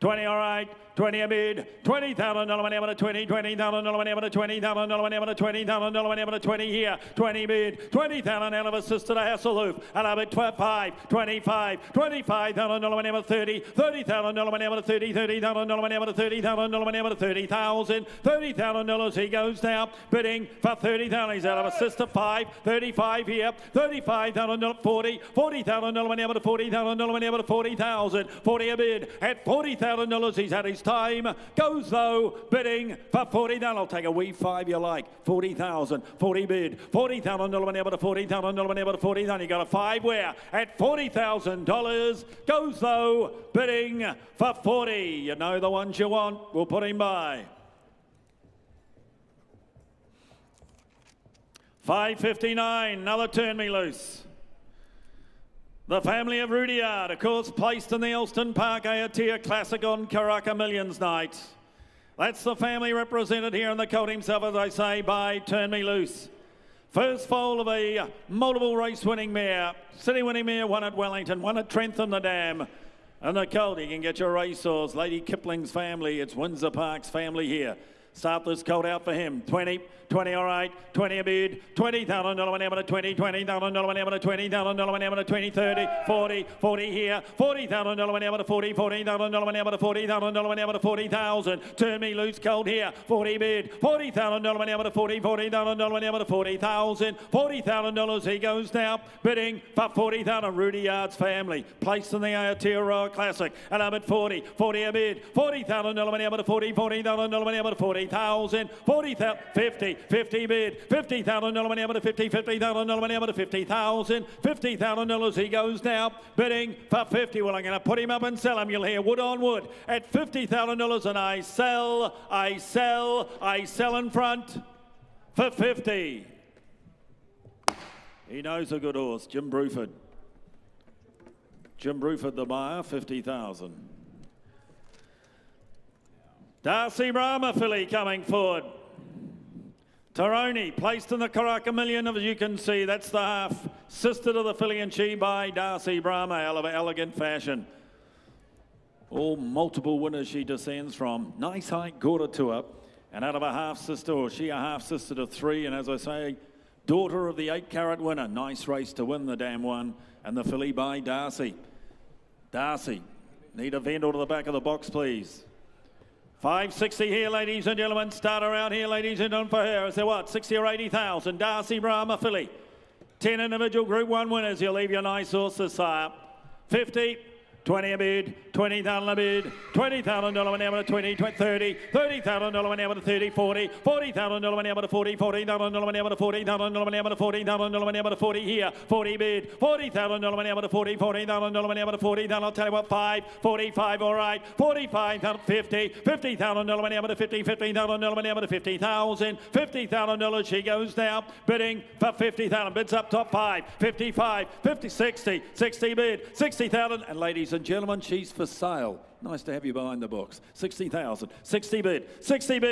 20 all right, 20 a bid, $20,000 whenever to 20, $20,000 whenever to 20,000 whenever to 20,000 whenever to 20 here, 20 bid, 20,000 out of a sister to Hasselhoof, and I'll bet 5, 25, $25,000 whenever 30, $30,000 whenever to 30, $30,000 whenever to 30,000 whenever to 30,000, $30,000 he goes now, bidding for 30,000, he's out of a sister 5, 35 here, $35,000, 40, $40,000 whenever to 40,000 whenever to 40,000, 40 a bid, at $40,000 he's had his time, goes though, bidding for 40,000. I'll take a wee 5 you like, 40,000, 40 bid, $40,000 whenever to 40,000 whenever to 40,000. You got a 5 where at $40,000 goes though, bidding for 40. You know the ones you want, we'll put him by. $5.59, another Turn Me Loose. The family of Rudyard, of course, placed in the Elston Park Aotea Classic on Karaka Millions night. That's the family represented here in the colt himself, as I say, by Turn Me Loose. First foal of a multiple race winning mare, city winning mare, one at Wellington, one at Trentham the Dam. And the colt, you can get your racehorse, Lady Kipling's family, it's Windsor Park's family here. Start this colt out for him, 20 all right, 20 a bid, $20,000 whenever to 20, $20,000 whenever to 20,000 whenever to 20, 30, 40, 40 here, $40,000 whenever to 40, $40,000 whenever to 40,000 whenever to 40,000. Turn Me Loose colt here, 40 bid, $40,000 whenever to 40, $40,000 whenever to 40,000, $40,000 he goes now, bidding for 40,000. Rudyard's family, placed in the Aotea Royal Classic, and I'm at 40 a bid, $40,000 whenever to 40, $40,000 whenever to 40,000, 40,000, 50 bid, $50,000 whenever to 50, $50,000 whenever to 50,000, $50,000 he goes now, bidding for 50. Well, I'm going to put him up and sell him. You'll hear wood on wood at $50,000, and I sell in front for 50. He knows a good horse, Jim Bruford. Jim Bruford, the buyer, 50,000. Darcy Brahma filly coming forward. Taroni, placed in the Karaka Million, as you can see, that's the half sister to the filly and she by Darcy Brahma, out of elegant fashion. All multiple winners she descends from. Nice height, quarter to her, and out of a half sister, or she a half sister to 3, and as I say, daughter of the 8-carat winner. Nice race to win the damn one, and the filly by Darcy. Darcy, need a vendor to the back of the box, please. 560 here, ladies and gentlemen. Start around here, ladies and gentlemen, for her. Is there what? 60 or 80,000. Darcy Brahma filly. 10 individual Group 1 winners. You'll leave your nice horses, sire. 50. 20 a bid, $20,000 a bid, $20,000 whenever to 20, 30, $30,000 whenever to 30, 40, $40,000 whenever to 40, $40,000 whenever to 40,000 whenever to 40,000 whenever to 40 here, 40 bid, $40,000 whenever to 40, $40,000 whenever to 40,000. I'll tell you what, 5, 45, all right, 45, 50, $50,000 whenever to 50, $50,000 whenever to 50,000, $50,000 she goes now, bidding for 50,000, bids up top 5, 55, 50, 60, 60 bid, 60,000, and ladies and gentlemen, she's for sale. Nice to have you behind the box. 60,000, 60 bid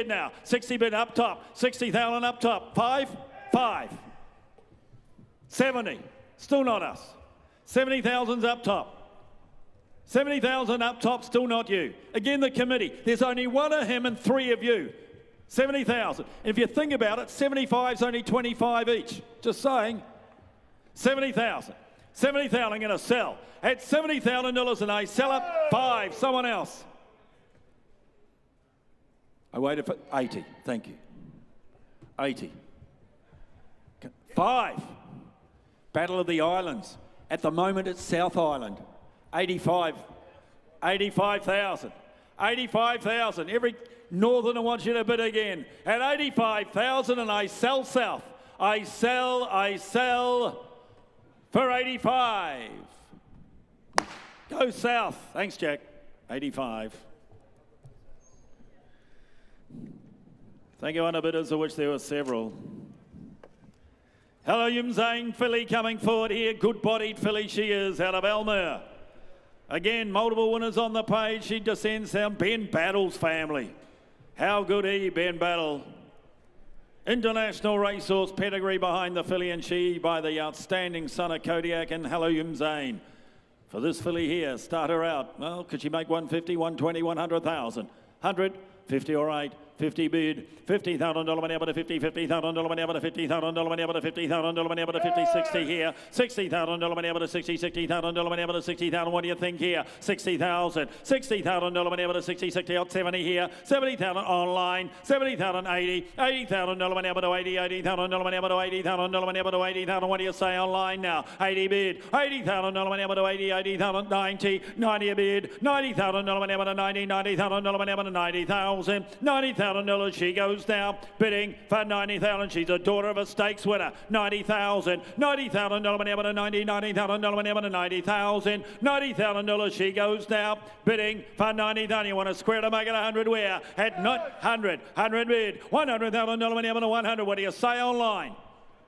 now, 60 bid up top, 60,000 up top, 5, 70, still not us. 70,000's up top. 70,000 up top, still not you. Again, the committee, there's only one of him and 3 of you. 70,000. If you think about it, 75's only 25 each. Just saying. 70,000. 70,000 I'm going to sell. At $70,000 and I sell it 5. Someone else. I waited for 80. Thank you. 80. 5. Battle of the Islands. At the moment it's South Island. 85. 85,000. 85,000. Every northerner wants you to bid again. At 85,000 and I sell south. I sell for 85. Go south. Thanks, Jack. 85. Thank you, honor bidders, of which there were several. Hello, Yumzane filly coming forward here. Good-bodied filly she is, out of Elmer. Again, multiple winners on the page. She descends down. Ben Battle's family. How good are you, Ben Battle? International racehorse pedigree behind the filly, and she by the outstanding son of Kodiak and Haloum Zane. For this filly here, start her out. Well, could she make 150, 120, 100,000? 100, 50 all right. 50 bid, $50,000 money able to 50, $50,000 money able to $50,000 money able to $50,000 money able to 50, 60 here, $60,000 money able to 60, $60,000 money able to 60,000. What do you think here? 60,000, $60,000 money able to 60, 60 out 70 here, 70,000 online, 70,000 80, $80,000 money able to 80, $80,000 money able to $80,000 money able to 80,000. What do you say online now? 80 bid, $80,000 money able to 80, 80,000 90, 90 a bid, $90,000 money able to 90, $90,000 money able to 90,000, $90,000. She goes now, bidding for 90,000. She's a daughter of a stakes winner. 90,000, $90,000 money able to 90, $90,000 money able to 90,000, $90,000. She goes now, bidding for 90,000. You want a square to make it 100 where? At not 100 bid, $100,000 money able to 100. What do you say online?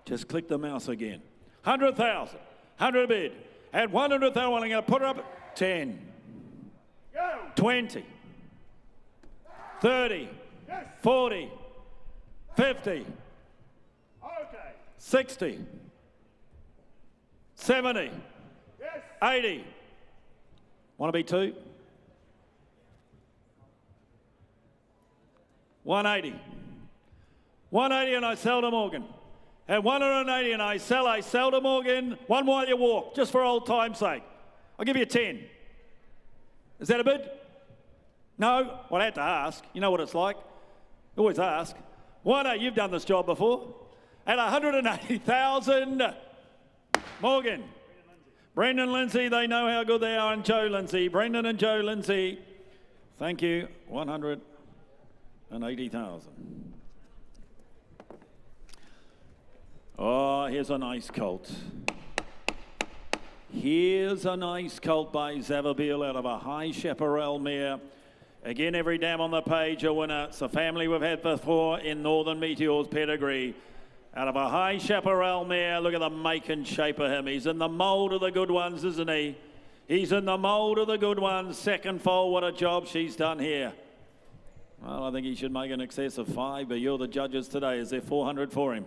Just click the mouse again. 100,000, 100 bid. At 100,000, I'm going to put her up 10, 20, 30, 40, 50, 60, 70, 80. Want to be 2? 180. 180 and I sell to Morgan. At 180 and I sell to Morgan. One while you walk, just for old time's sake. I'll give you 10. Is that a bid? No? Well, I had to ask. You know what it's like. Always ask. Why not? You've done this job before. At 180,000, Morgan. Brendan Lindsay, they know how good they are, and Joe Lindsay. Brendan and Joe Lindsay. Thank you. 180,000. Oh, here's a nice colt. Here's a nice colt by Zavabeel out of a High Chaparral mare. Again, every dam on the page a winner. It's a family we've had before in Northern Meteor's pedigree. Out of a High Chaparral mare, look at the make and shape of him. He's in the mould of the good ones, isn't he? He's in the mould of the good ones. Second foal, what a job she's done here. Well, I think he should make an excess of 5, but you're the judges today. Is there 400 for him?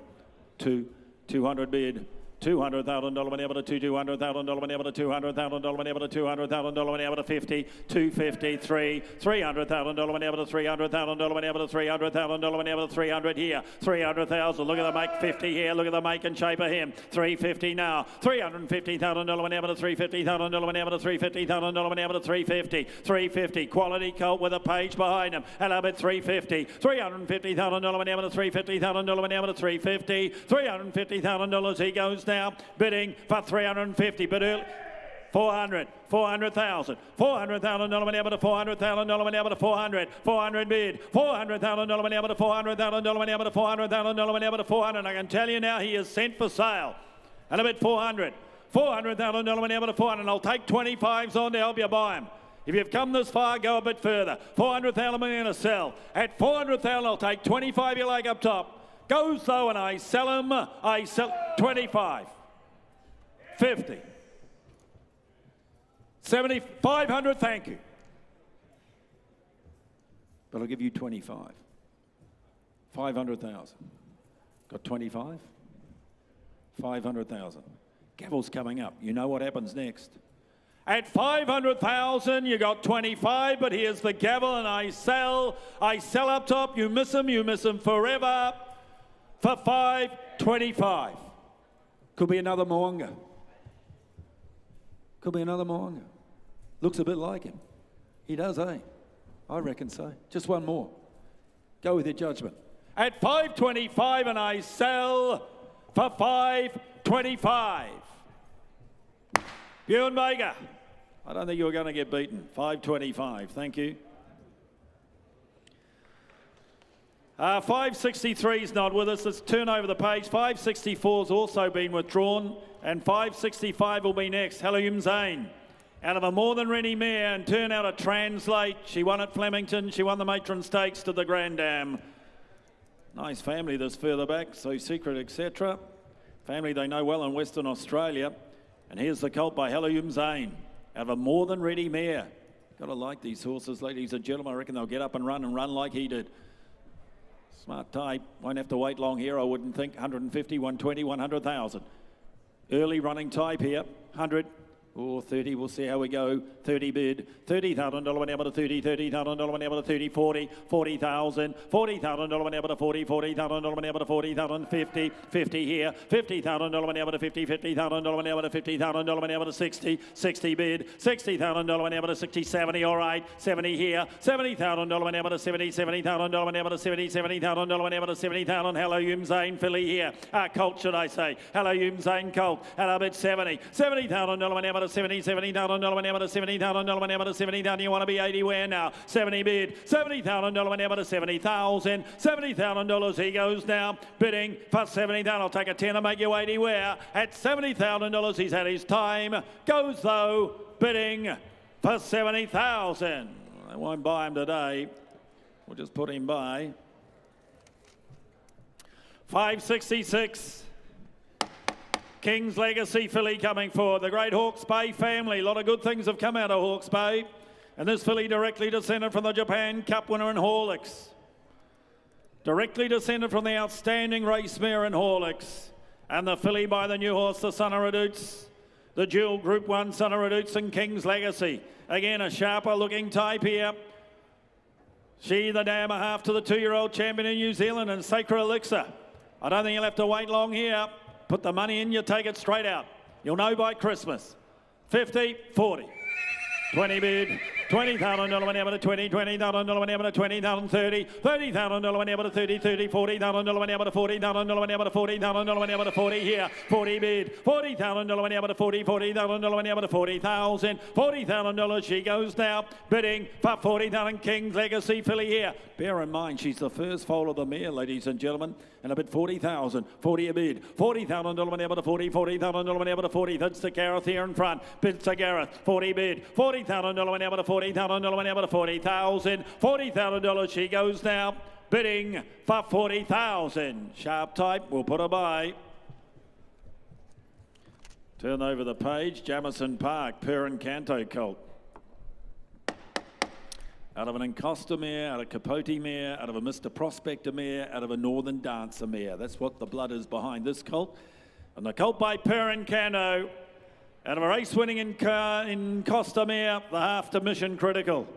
200 bid. $200,000 money able to $200,000 money able to $200,000 money able to $200,000 money able to 50, 250, 3, $300,000 money able to $300,000 money able to $300,000 money able to 300 here, 300,000. Look at the make 50 here. Look at the make and shape of him. 350 now. $350,000 money able to $350,000 money able to $350,000 money able to 350, 350. Quality colt with a page behind him. And up at 350, $350,000 money able to $350,000 money able to 350, $350,000. He goes now, bidding for 350, but early, 400, 400,000, $400,000 money able to $400,000 money able to 400, 400 bid, $400,000 money able to $400,000 money able to $400,000 money able to 400. I can tell you now he is sent for sale. And a bit 400, $400,000 money able to 400. I'll take 25s on to help you buy him. If you've come this far, go a bit further. 400,000 money in a sell. At 400,000, I'll take 25 you like up top. Goes though, and I sell him. I sell 25, 50, 70, 500. Thank you. But I'll give you 25. 500,000. Got 25. 500,000. Gavel's coming up. You know what happens next. At 500,000, you got 25, but here's the gavel, and I sell up top. You miss him forever. For 525. Could be another Moonga. Could be another Moonga. Looks a bit like him. He does, eh? I reckon so. Just one more. Go with your judgment. At 525, and I sell for 525. Bjorn Baker. I don't think you're going to get beaten. 525. Thank you. 563's not with us. Let's turn over the page. 564's also been withdrawn, and 565 will be next. Haloum Zane, out of a More Than Ready mare, and turn out to translate. She won at Flemington. She won the Matron Stakes to the Grand Dam. Nice family this further back, So Secret, etc. Family they know well in Western Australia. And here's the colt by Haloum Zane. out of a more than ready mare. Gotta like these horses, ladies and gentlemen. I reckon they'll get up and run like he did. Smart type, won't have to wait long here, I wouldn't think. 150, 120, 100,000. Early running type here, 100. Or 30, we'll see how we go. 30 bid, $30,000 one able to 30, $30,000 one able to 30, 40, 40,000, $40,000 one able to 40, $40,000 one able to 40,000, 50, 50 here, $50,000 one able to 50, $50,000 one able to $50,000 one able to 60, 60 bid, $60,000 one able to 60, 70, all right, 70 here, $70,000 one able to 70, $70,000 one able to 70, $70,000 one able to 70,000. Hello, Zane filly here. Colt, should I say? Hello, Zane Colt. Hello, bid 70, $70,000 one able to 70, $70,000 one able to 70,000 one able to 70,000. You want to be 80 where now? 70 bid, $70,000 one able to 70,000, $70,000 he goes now, bidding for 70,000. I'll take a 10 and make you 80 where at $70,000 he's had his time. Goes though, bidding for 70,000. They won't buy him today. We'll just put him by. 566. King's Legacy filly coming forward. The great Hawke's Bay family. A lot of good things have come out of Hawke's Bay. And this filly directly descended from the Japan Cup winner in Horlicks. Directly descended from the outstanding race mare in Horlicks. And the filly by the new horse, the Son of Redouts. The dual Group 1 Son of Redouts and King's Legacy. Again, a sharper looking type here. She, the dam, a half to the 2-year-old champion in New Zealand and Sacred Elixir. I don't think you'll have to wait long here. Put the money in, you take it straight out. You'll know by Christmas. 50, 40. 20 bid, $20,000 one able to 20, $20,000 one able to 20,000, 30, $30,000 one able to 30, 30, $40,000 one able to 40,000 one able to 40,000 one able to 40 here, 40 bid, $40,000 one able to 40, $40,000 one able to 40,000, $40,000 she goes now, bidding for 40,000. King's Legacy filly here. Bear in mind, she's the first foal of the mare, ladies and gentlemen, and a bid 40,000, 40 a bid, $40,000 one able to 40, $40,000 one able to 40. That's to Gareth here in front. Bids to Gareth, 40 bid, $40,000 one able to 40,000 one able to 40,000, $40,000 she goes now, bidding for 40,000. Sharp type, we'll put her by. Turn over the page. Jamison Park, Per and Canto Colt. Out of an Encosta mare, out of Capote mare, out of a Mr. Prospector mare, out of a Northern Dancer mare. That's what the blood is behind this colt. And the colt by Per and Canto, out of a race winning in Costa mare, the half to Mission Critical.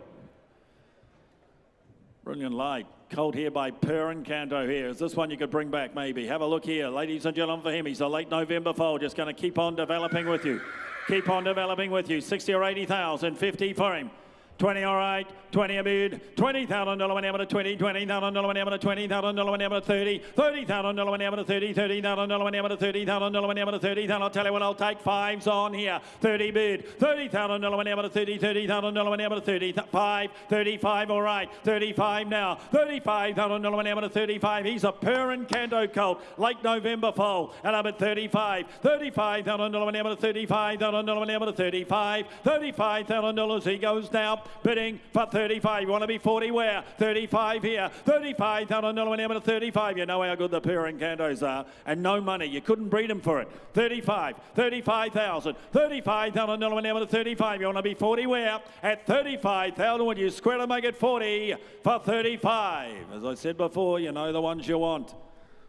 Brilliant light. Colt here by Per and Canto here. Is this one you could bring back maybe? Have a look here, ladies and gentlemen, for him. He's a late November foal, just going to keep on developing with you. Keep on developing with you. 60 or 80,000, 50 for him. 20, all right, 20 a bid, $20,000 one able to 20, $20,000 one able to $20,000 one able to 30, $30,000 one able to 30, $30,000 one able to $30,000 one able to 30,000. I'll tell you what, I'll take fives on here. 30 bid, $30,000 one able to 30, $30,000 one able to 35, 35, all right, 35 now, $35,000 one able to 35. He's a Per and Canto colt, late November foal, and I'm at 35, $35,000 one able to 35,000 one able to 35, $35,000 he goes now. Bidding for 35. You want to be 40 where? 35 here. $35,000 one able to 35. You know how good the Per and Cantos are. And no money. You couldn't breed them for it. 35. $35,000. $35,000 one able to 35. You want to be 40 where? At 35,000. Would you square to make it 40 for 35? As I said before, you know the ones you want.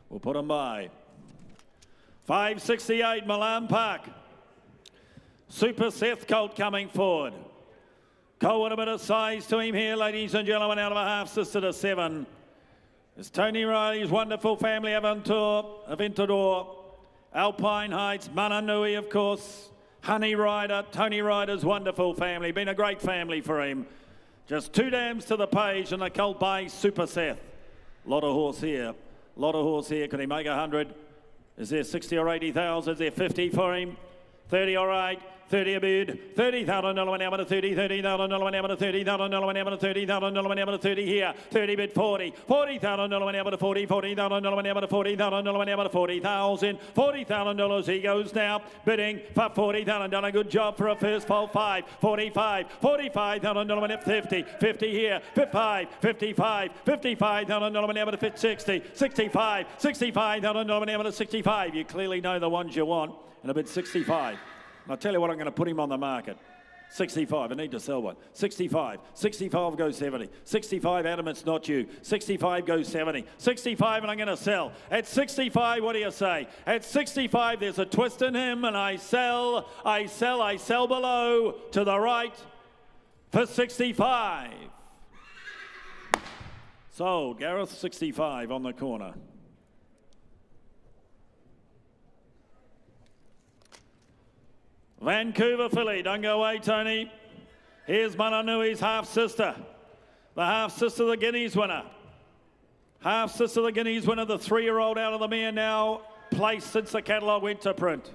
We'll put them by. 568 Milan Park. Super Seth colt coming forward. Cole with a bit of size to him here, ladies and gentlemen, out of a half-sister to 7. It's Tony Riley's wonderful family, Aventador, Alpine Heights, Mananui, of course, Honey Rider, Tony Ryder's wonderful family. Been a great family for him. Just 2 dams to the page and the colt by Super Seth. Lot of horse here. Lot of horse here. Can he make 100? Is there 60 or 80,000? Is there 50 for him? 30, all right. 30 a bid, $30,000 one able to 30, $30,000 one able to $30,000 one able to $30,000 one able to 30 here, 30 bid 40, $40,000 one able to 40, $40,000 one able to $40,000 one able to 40,000, $40,000 he goes now, bidding for 40,000. Done a good job for a first foal 5, 45, $45,000 one at 50, 50 here, 55, 55, $55,000 one able to fit 60, 65, $65,000 one able to 65. You clearly know the ones you want, and a bid 65. I'll tell you what, I'm going to put him on the market. 65, I need to sell one. 65, 65 goes 70. 65, Adam, it's not you. 65 goes 70. 65, and I'm going to sell. At 65, what do you say? At 65, there's a twist in him, and I sell below to the right for 65. Sold, Gareth, 65 on the corner. Vancouver filly, don't go away, Tony. Here's Mananui's half-sister. The half-sister, the Guineas winner. Half-sister, the Guineas winner, the 3-year-old out of the mare now placed since the catalogue went to print.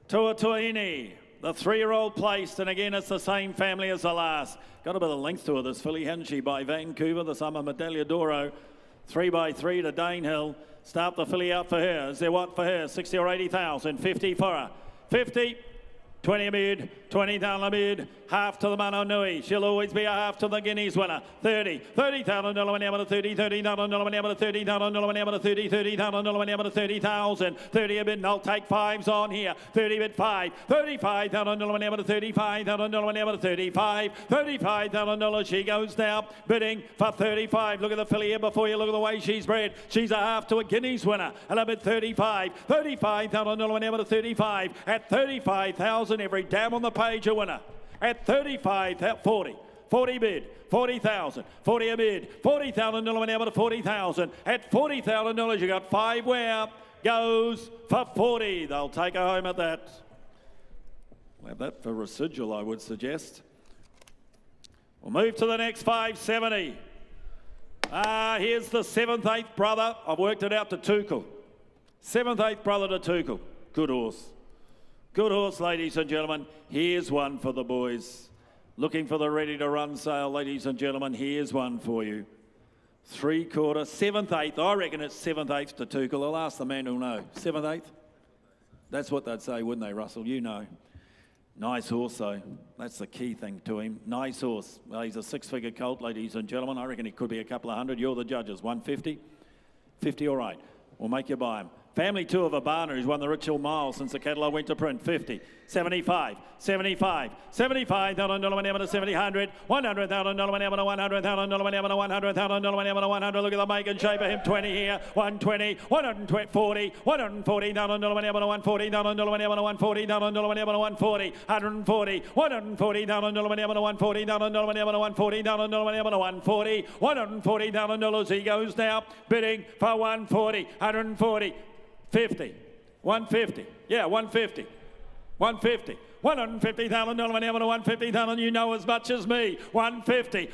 Tuatuini, the 3-year-old placed, and again, it's the same family as the last. Got a bit of length to her, this filly, hadn't she, by Vancouver, the summer Medaglia d'Oro. 3x3 to Danehill. Start the filly out for her. Is there what for her? 60 or 80,000. 50 for her. 50, 20 a bid, 20 down the bid, half to the Mananui. She'll always be a half to the Guineas winner. 30, $30,000 when to 30, $30,000 when to 30,000 when to 30, $30,000 when to 30,000. 30 a bid, and I'll take fives on here. 30 bid 5, $35,000 when to 35,000 when to 35, $35,000. She goes now, bidding for 35. Look at the filly here before you look at the way she's bred. She's a half to a Guineas winner. And a bid 35, $35,000 when to 35. At 35,000, every dam on the page a winner. At 35, 40 bid, 40,000, 40 a bid, $40,000 when to 40,000. At $40,000, you got 5 where goes for 40. They'll take her home at that. We'll have that for residual, I would suggest. We'll move to the next 570. Here's the 7th, 8th brother. I've worked it out to Tuchel. 7th, 8th brother to Tuchel. Good horse. Good horse, ladies and gentlemen. Here's one for the boys. Looking for the ready-to-run sale, ladies and gentlemen. Here's one for you. 3/4, 7th, 8th. I reckon it's 7th, 8th to Tuchel. I'll ask the man who'll know. 7th, 8th? That's what they'd say, wouldn't they, Russell? You know. Nice horse, though. That's the key thing to him. Nice horse. Well, he's a 6-figure colt, ladies and gentlemen. I reckon he could be a couple of hundred. You're the judges. 150? 50, all right. We'll make you buy him. Family 2 of Abana, who's won the Richhill Mile since the catalogue went to print. 50, 75, 75, $75,000 whenever to 70, $100,000 whenever to $100,000 whenever to $100,000 whenever to $100,000. Look at the make and shape of him. 20 here, 120, 140, $140,000 whenever to $140,000 whenever to $140,000 whenever to $140, $140,000 whenever to $140,000 whenever to $140,000 whenever to $140, $140,000. He goes now, bidding for 140, 140. 50, 150, yeah, 150, 150, $150,000 whenever to $150,000. You know as much as me. 150,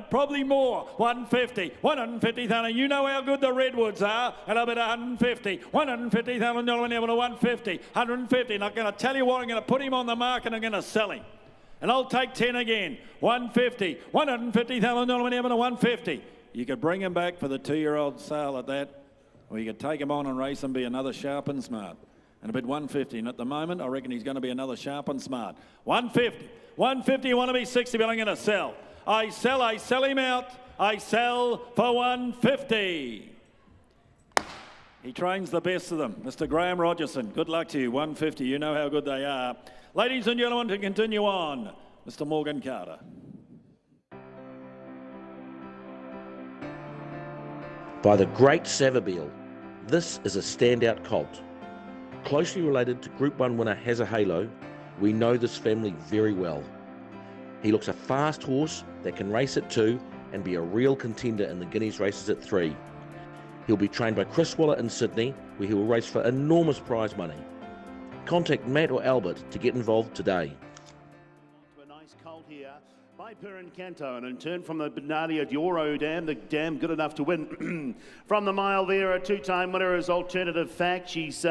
probably more. 150, $150,000. You know how good the redwoods are. And I'll bet 150, $150,000 whenever to 150, 150. And I'm going to tell you what, I'm going to put him on the market and I'm going to sell him. And I'll take 10 again. 150, $150,000 whenever to 150. You could bring him back for the 2-year-old sale at that. Or you could take him on and race and be another sharp and smart. And a bit 150. And at the moment, I reckon he's going to be another sharp and smart. 150. 150, you want to be 60, but I'm going to sell. I sell him out. I sell for 150. He trains the best of them. Mr. Graham Rogerson, good luck to you. 150, you know how good they are. Ladies and gentlemen, to continue on, Mr. Morgan Carter. By the great Savabeel, this is a standout colt. Closely related to Group 1 winner Has a Halo, we know this family very well. He looks a fast horse that can race at 2 and be a real contender in the Guineas races at 3. He'll be trained by Chris Waller in Sydney, where he will race for enormous prize money. Contact Matt or Albert to get involved today. A nice colt here by Perrin Canto, and in turn from the Medaglia d'Oro dam, the dam good enough to win. From the mile there, a 2-time winner is Alternative Fact. She's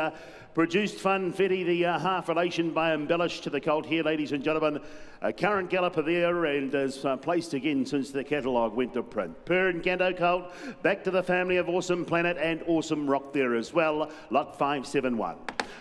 produced Funfetti, the half relation by Embellish to the colt here, ladies and gentlemen. A current galloper there and is placed again since the catalogue went to print. Perrin Canto colt, back to the family of Awesome Planet and Awesome Rock there as well. Lot 571.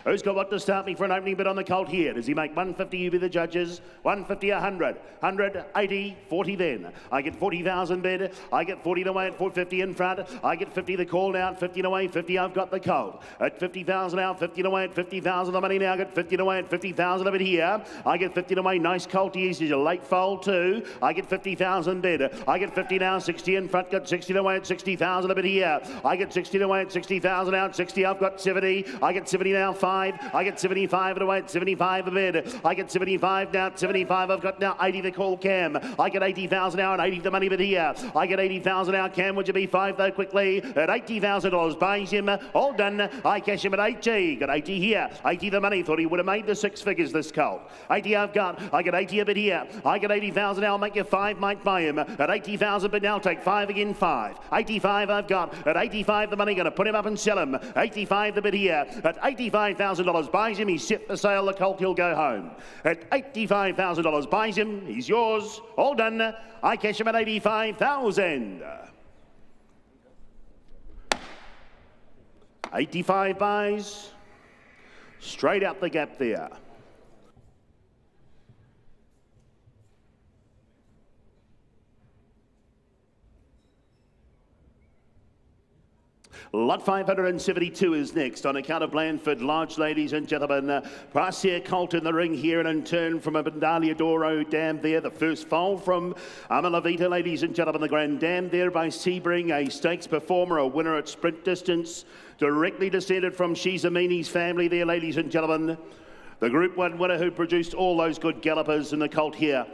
Who's got what to start me for an opening bid on the colt here? Does he make 150? You be the judges. 150, 100. 100, 80, 40 then. I get 40,000 bid. I get 40 away at 450 in front. I get 50 the call down. 50 away, 50. I've got the colt. At 50,000 out, 50 away at 50,000 the money now. I get 50 away at 50,000 of it here. I get 50 away. Nice colt. He's a late foal too. I get 50,000 bid. I get 50 now. 60 in front. Got 60 away at 60,000 of it here. I get 60 away at 60,000 out. 60. I've got 70. I get 70 now. 5. I get 75 away at 75 a bid. I get 75 now. 75. I've got now 80 the call Cam. I get 80,000 now and 80 the money bid here. I get 80,000 now. Cam, would you be 5 though quickly at $80,000? Buys him. All done. I cash him at 80. Got 80 here. 80 the money. Thought he would have made the 6 figures this colt. 80 I've got. I get 80 a bit here. I get 80,000 now. I'll make you 5. Might buy him at 80,000, but now take 5 again. 5. 85 I've got. At 85 the money. Going to put him up and sell him. 85 the bid here. At $85,000 buys him. He's set for sale. The colt, he'll go home. At $85,000 buys him. He's yours. All done. I cash him at 85,000. 85 buys. Straight out the gap there. Lot 572 is next on account of Blandford Lodge, ladies and gentlemen. Brassier colt in the ring here and in turn from a Bandalia Doro dam there. The first foal from Amalavita, ladies and gentlemen. The Grand Dam there by Sebring, a stakes performer, a winner at sprint distance. Directly descended from Shizamini's family there, ladies and gentlemen. The Group 1 winner who produced all those good gallopers in the colt here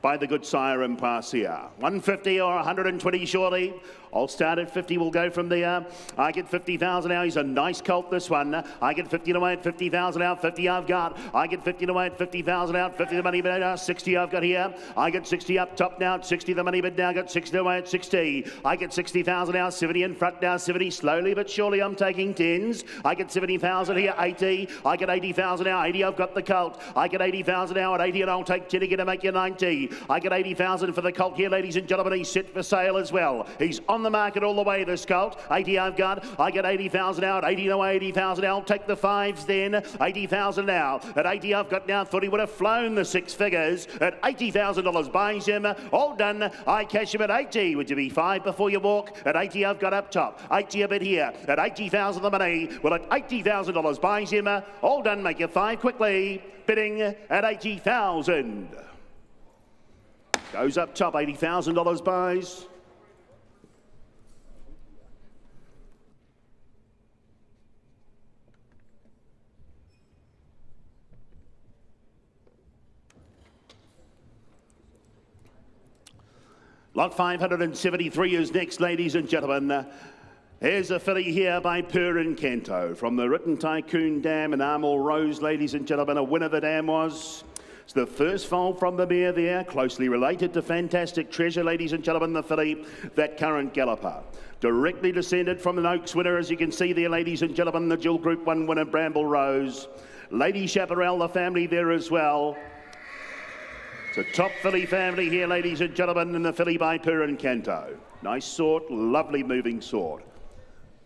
by the good sire in Brassier. 150 or 120 shortly. I'll start at 50, we'll go from there. I get 50,000 now, he's a nice colt this one. I get 50 away at 50,000 out, 50 I've got. I get 50 away at 50,000 out, 50 the money bid now, 60 I've got here. I get 60 up top now, 60 the money bid now, got 60 away at 60. I get 60,000 now, 70 in front now, 70 slowly but surely I'm taking 10s. I get 70,000 here, 80. I get 80,000 now, 80 I've got the colt. I get 80,000 now at 80 and I'll take 10 again to make you 90. I get 80,000 for the colt here, ladies and gentlemen. He's set for sale as well. He's on the market all the way, this colt. 80 I've got. I get 80,000 out. 80 away, 80,000 out. I'll take the 5s then. 80,000 now. At 80 I've got now. Thought he would have flown the 6 figures. At $80,000 buys him. All done. I cash him at 80. Would you be 5 before you walk? At 80 I've got up top. 80 a bit here. At 80,000 the money. Well, at $80,000 buys him. All done. Make you 5 quickly. Bidding at 80,000. Goes up top, $80,000 buys. Lot 573 is next, ladies and gentlemen. Here's a filly here by Purin Canto from the Written Tycoon Dam in Armel Rose, ladies and gentlemen. A winner the dam was. It's the first foal from the mare there, closely related to Fantastic Treasure, ladies and gentlemen, the filly, that current galloper. Directly descended from an Oaks winner, as you can see there, ladies and gentlemen, the dual Group 1 winner, Bramble Rose. Lady Chaparral, the family there as well. It's a top filly family here, ladies and gentlemen, and the filly by Purin Canto. Nice sort, lovely moving sort.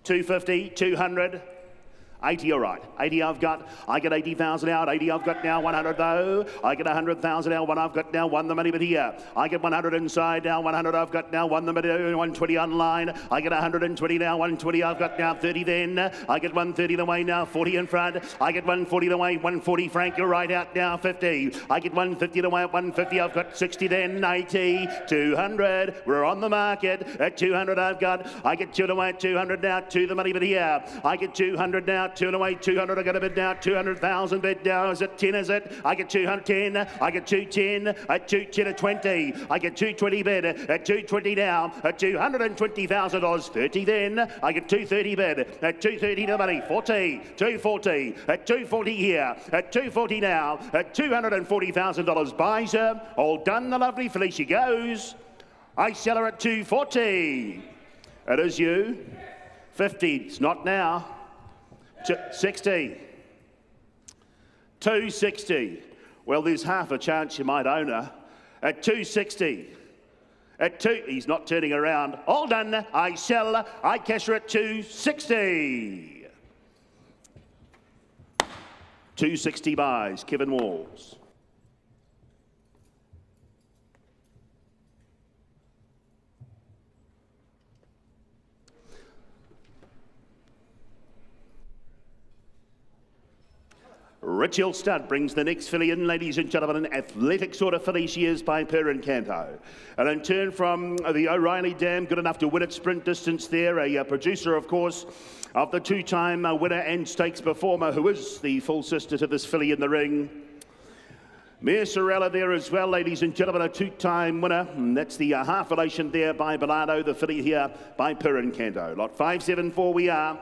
250, 200. 80, all right. 80 I've got. I get 80,000 out. 80 I've got now. 100 though. I get 100,000 out. 1 I've got now. 1 the money but here. I get 100 inside now. 100 I've got now. 1 the money. 120 online. I get 120 now. 120 I've got now. 30 then. I get 130 the way now. 40 in front. I get 140 the way. 140 Frank. You're right out now. 50. I get 150 the way at 150. I've got 60 then. 80. 200. We're on the market. At 200 I've got. I get 2 away at 200 now. 2 the money but here. I get 200 now. 2 away, 200, I got a bid now, 200,000 bid now, is it 10, is it? I get 210, I get 210, at 210 at 20, I get 220 bid, at 220 now, at $220,000, 30 then, I get 230 bid, at 230 the money, 40, 240, at 240 here, at 240 now, at $240,000 buys her, all done, the lovely filly, she goes, I sell her at 240, it is you, 50, it's not now, 60, 260. Well, there's half a chance you might own her. At 260. At 2, he's not turning around. All done. I sell. I cash her at 260. 260 buys, Kevin Walls. Richel Stud brings the next filly in, ladies and gentlemen. An athletic sort of filly she is by Per and Canto. And in turn from the O'Reilly Dam, good enough to win at sprint distance there. A producer, of course, of the two-time winner and stakes performer, who is the full sister to this filly in the ring. Mare Sorella there as well, ladies and gentlemen, a two-time winner. And that's the half relation there by Bellardo, the filly here by Per and Canto. Lot 574 we are.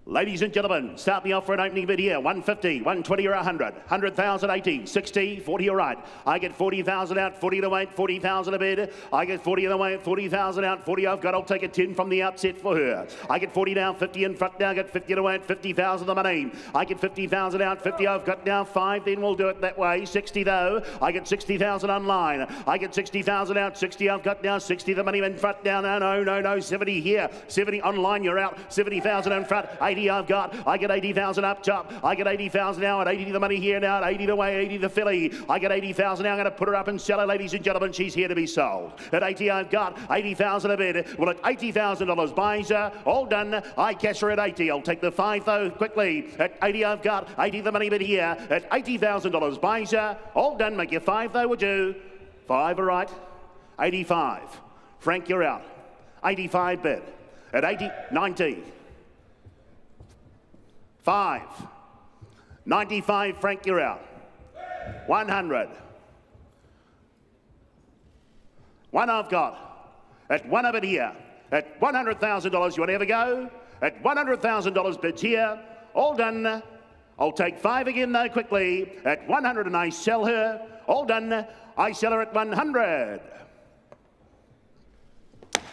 Ladies and gentlemen, start me off for an opening bid here. 150, 120 or 100. 100,000, 80, 60, 40 all right. I get 40,000 out, 40 to wait, 40,000 a bid. I get 40 to wait, 40,000 out, 40 I've got. I'll take a 10 from the outset for her. I get 40 down, 50 in front now, I get 50 to wait, 50,000 the money. I get 50,000 out, 50 I've got now, 5 then we'll do it that way. 60 though, I get 60,000 online. I get 60,000 out, 60 I've got now, 60 the money in front now, no, 70 here, 70 online, you're out, 70,000 in front, 80 I've got, I get 80,000 up top, I get 80,000 now, at 80 the money here now, at 80 the way, 80 the filly, I get 80,000 now, I'm going to put her up and sell her, ladies and gentlemen, she's here to be sold. At 80 I've got, 80,000 a bid, well at $80,000 buys her, all done, I cash her at 80, I'll take the 5 though quickly, at 80 I've got, 80 the money bid here, at $80,000 buys her, all done, make your 5 though would you, 5 all right, 85, Frank you're out, 85 bid, at 80, 90, 5, 95, Frank, you're out. 100. 1 I've got. At 1 of it here. At $100,000, you want to ever go? At $100,000 bids here. All done. I'll take 5 again though quickly. At 100 and I sell her. All done. I sell her at 100.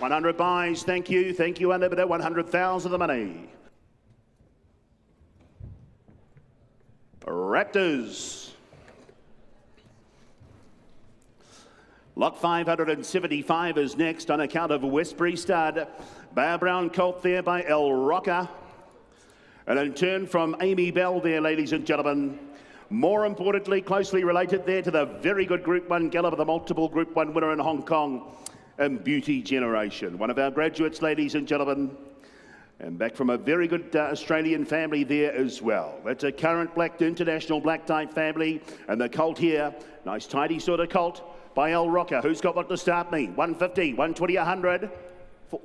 100 buys. Thank you, unlimited. 100,000 the money. Raptors. Lot 575 is next on account of Westbury Stud. Bear Brown Colt there by El Rocker. And in turn from Amy Bell there, ladies and gentlemen. More importantly, closely related there to the very good Group 1 galloper, the multiple Group 1 winner in Hong Kong, and Beauty Generation. One of our graduates, ladies and gentlemen. And back from a very good Australian family there as well. That's a current international black type family. And the colt here, nice tidy sort of colt by El Rocker. Who's got what to start me? 150, 120, 100.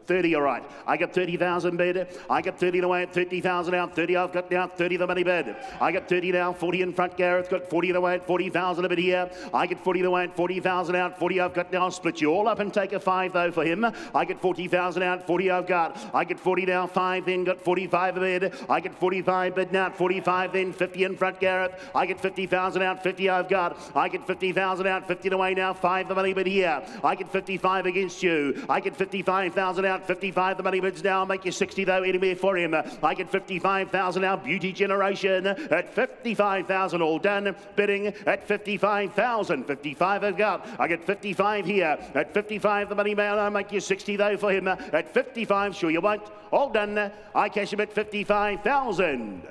30 all right. I get 30,000 bid. I get 30 away at 30,000 out. 30 I've got now. 30 the money bid. I get 30 now. 40 in front. Gareth got 40 away at 40,000 a bid here. I get 40 away at 40,000 out. 40 I've got now. I'll split you all up and take a 5 though for him. I get 40,000 out. 40 I've got. I get 40 now. 5 then got 45 a bid. I get 45 bid now. 45 then 50 in front. Gareth. I get 50,000 out. 50 I've got. I get 50,000 out. 50 away now. 5 the money bid here. I get 55 against you. I get 55,000 out. 55 the money bids now. I'll make you 60 though anywhere for him. I get 55,000 now. Beauty Generation at 55,000 all done. Bidding at 55,000. 55 I've got. I get 55 here. At 55 the money man. I'll make you 60 though for him. At 55 sure you won't. All done. I cash him at 55,000.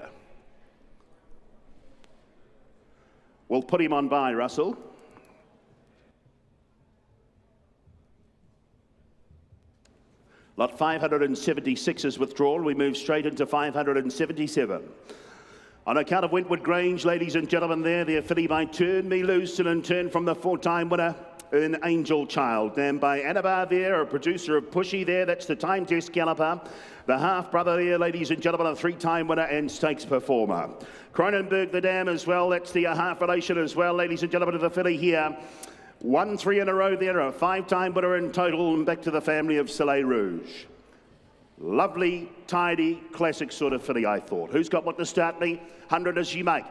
We'll put him on by, Russell. Lot 576 is withdrawal. We move straight into 577. On account of Wentwood Grange, ladies and gentlemen, their filly by Turn Me Loose, and in turn from the 4-time winner in Angel Child. And by Anabar there, a producer of Pushy there, that's the time test galloper. The half-brother there, ladies and gentlemen, a 3-time winner and stakes performer. Cronenberg the Dam as well, that's the half relation as well, ladies and gentlemen, of the filly here. 1-3 in a row there, a 5-time winner in total, and back to the family of Soleil Rouge. Lovely, tidy, classic sort of filly, I thought. Who's got what to start me? 100 as you make.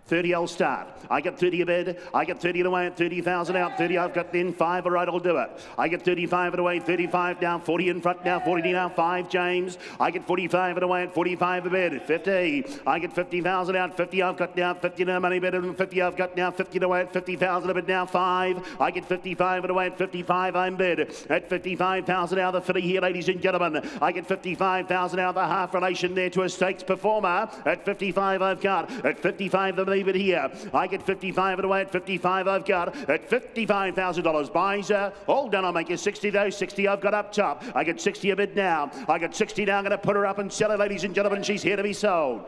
30 I'll start. I get 30 a bid. I get 30 away at 30,000 out. 30 I've got then 5. All right, I'll do it. I get 35 away. 35 down. 40 in front now. 40 now. 5 James. I get 45 away at 45 a bid. 50. I get 50,000 out. 50 I've got now. 50 no money better than 50 I've got now. 50 away at 50,000 a bid now. 5. I get 55 away at 55. I'm bid at 55,000 out. The filly here, ladies and gentlemen. I get 55,000 out. The half relation there to a stakes performer at 55. I've got at 55 the leave it here. I get 55 away at 55. I've got at $55,000. Buys all done. I'll make you 60 though. 60 I've got up top. I get 60 a bid now. I get 60 now. I'm going to put her up and sell her, ladies and gentlemen. She's here to be sold.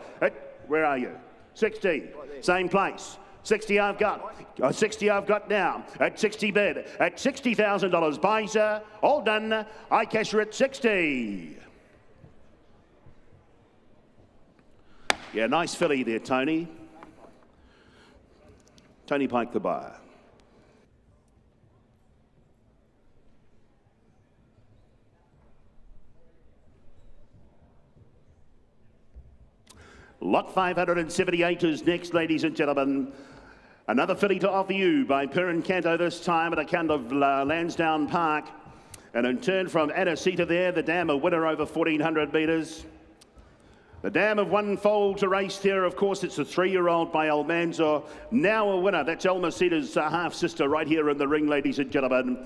Where are you? 60. Same place. 60 I've got. 60 I've got now. At 60 bid. At $60,000. Buys all done. I cash her at 60. Yeah, nice filly there, Tony. Tony Pike, the buyer. Lot 578 is next, ladies and gentlemen. Another filly to offer you by Perrin Canto this time at account of Lansdowne Park. And in turn from Anacita there, the dam a winner over 1,400 metres. The dam of one foal to race there. Of course, it's a 3-year-old by Almanzor. Now a winner. That's Almacita's half-sister right here in the ring, ladies and gentlemen.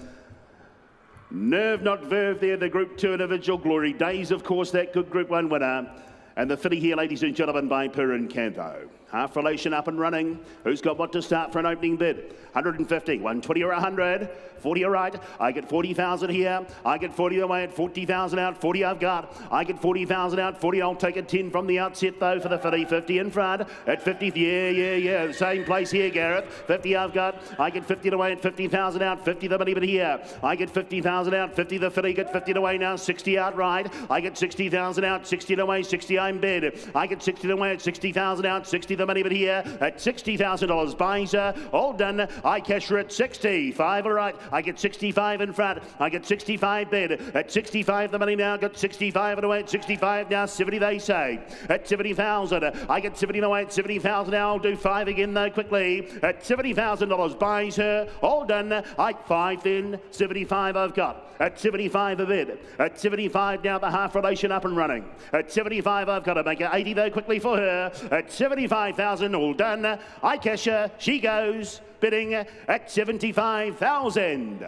Nerve Not Verve there, the Group 2 individual. Glory Days, of course, that good Group 1 winner. And the filly here, ladies and gentlemen, by Perrin Canto. Half relation up and running. Who's got what to start for an opening bid? 150, 120 or 100. 40 all right. I get 40,000 here. I get 40 away at 40,000 out. 40 I've got. I get 40,000 out. 40 I'll take a 10 from the outset though for the filly. 50 in front. At 50, yeah. Same place here, Gareth. 50 I've got. I get 50 away at 50,000 out. 50 the money, but here. I get 50,000 out. 50 the filly. Get 50 away now. 60 outright. I get 60,000 out. 60 away. 60 I'm bid. I get 60 away at 60,000 out. 60 the money, but here at $60,000. Buys all done. I cash her at 60. 5 all right. I get 65 in front. I get 65 bid. At 65 the money now. Got 65 and away at 65 now. 70 they say. At 70,000. I get 70 away at 70,000 now. I'll do 5 again though quickly. At $70,000. Buys her. All done. I 5 then. 75 I've got. At 75 a bid. At 75 now the half relation up and running. At 75 I've got to make it 80 though quickly for her. At 75,000 all done. I cash her. She goes bidding at 75,000.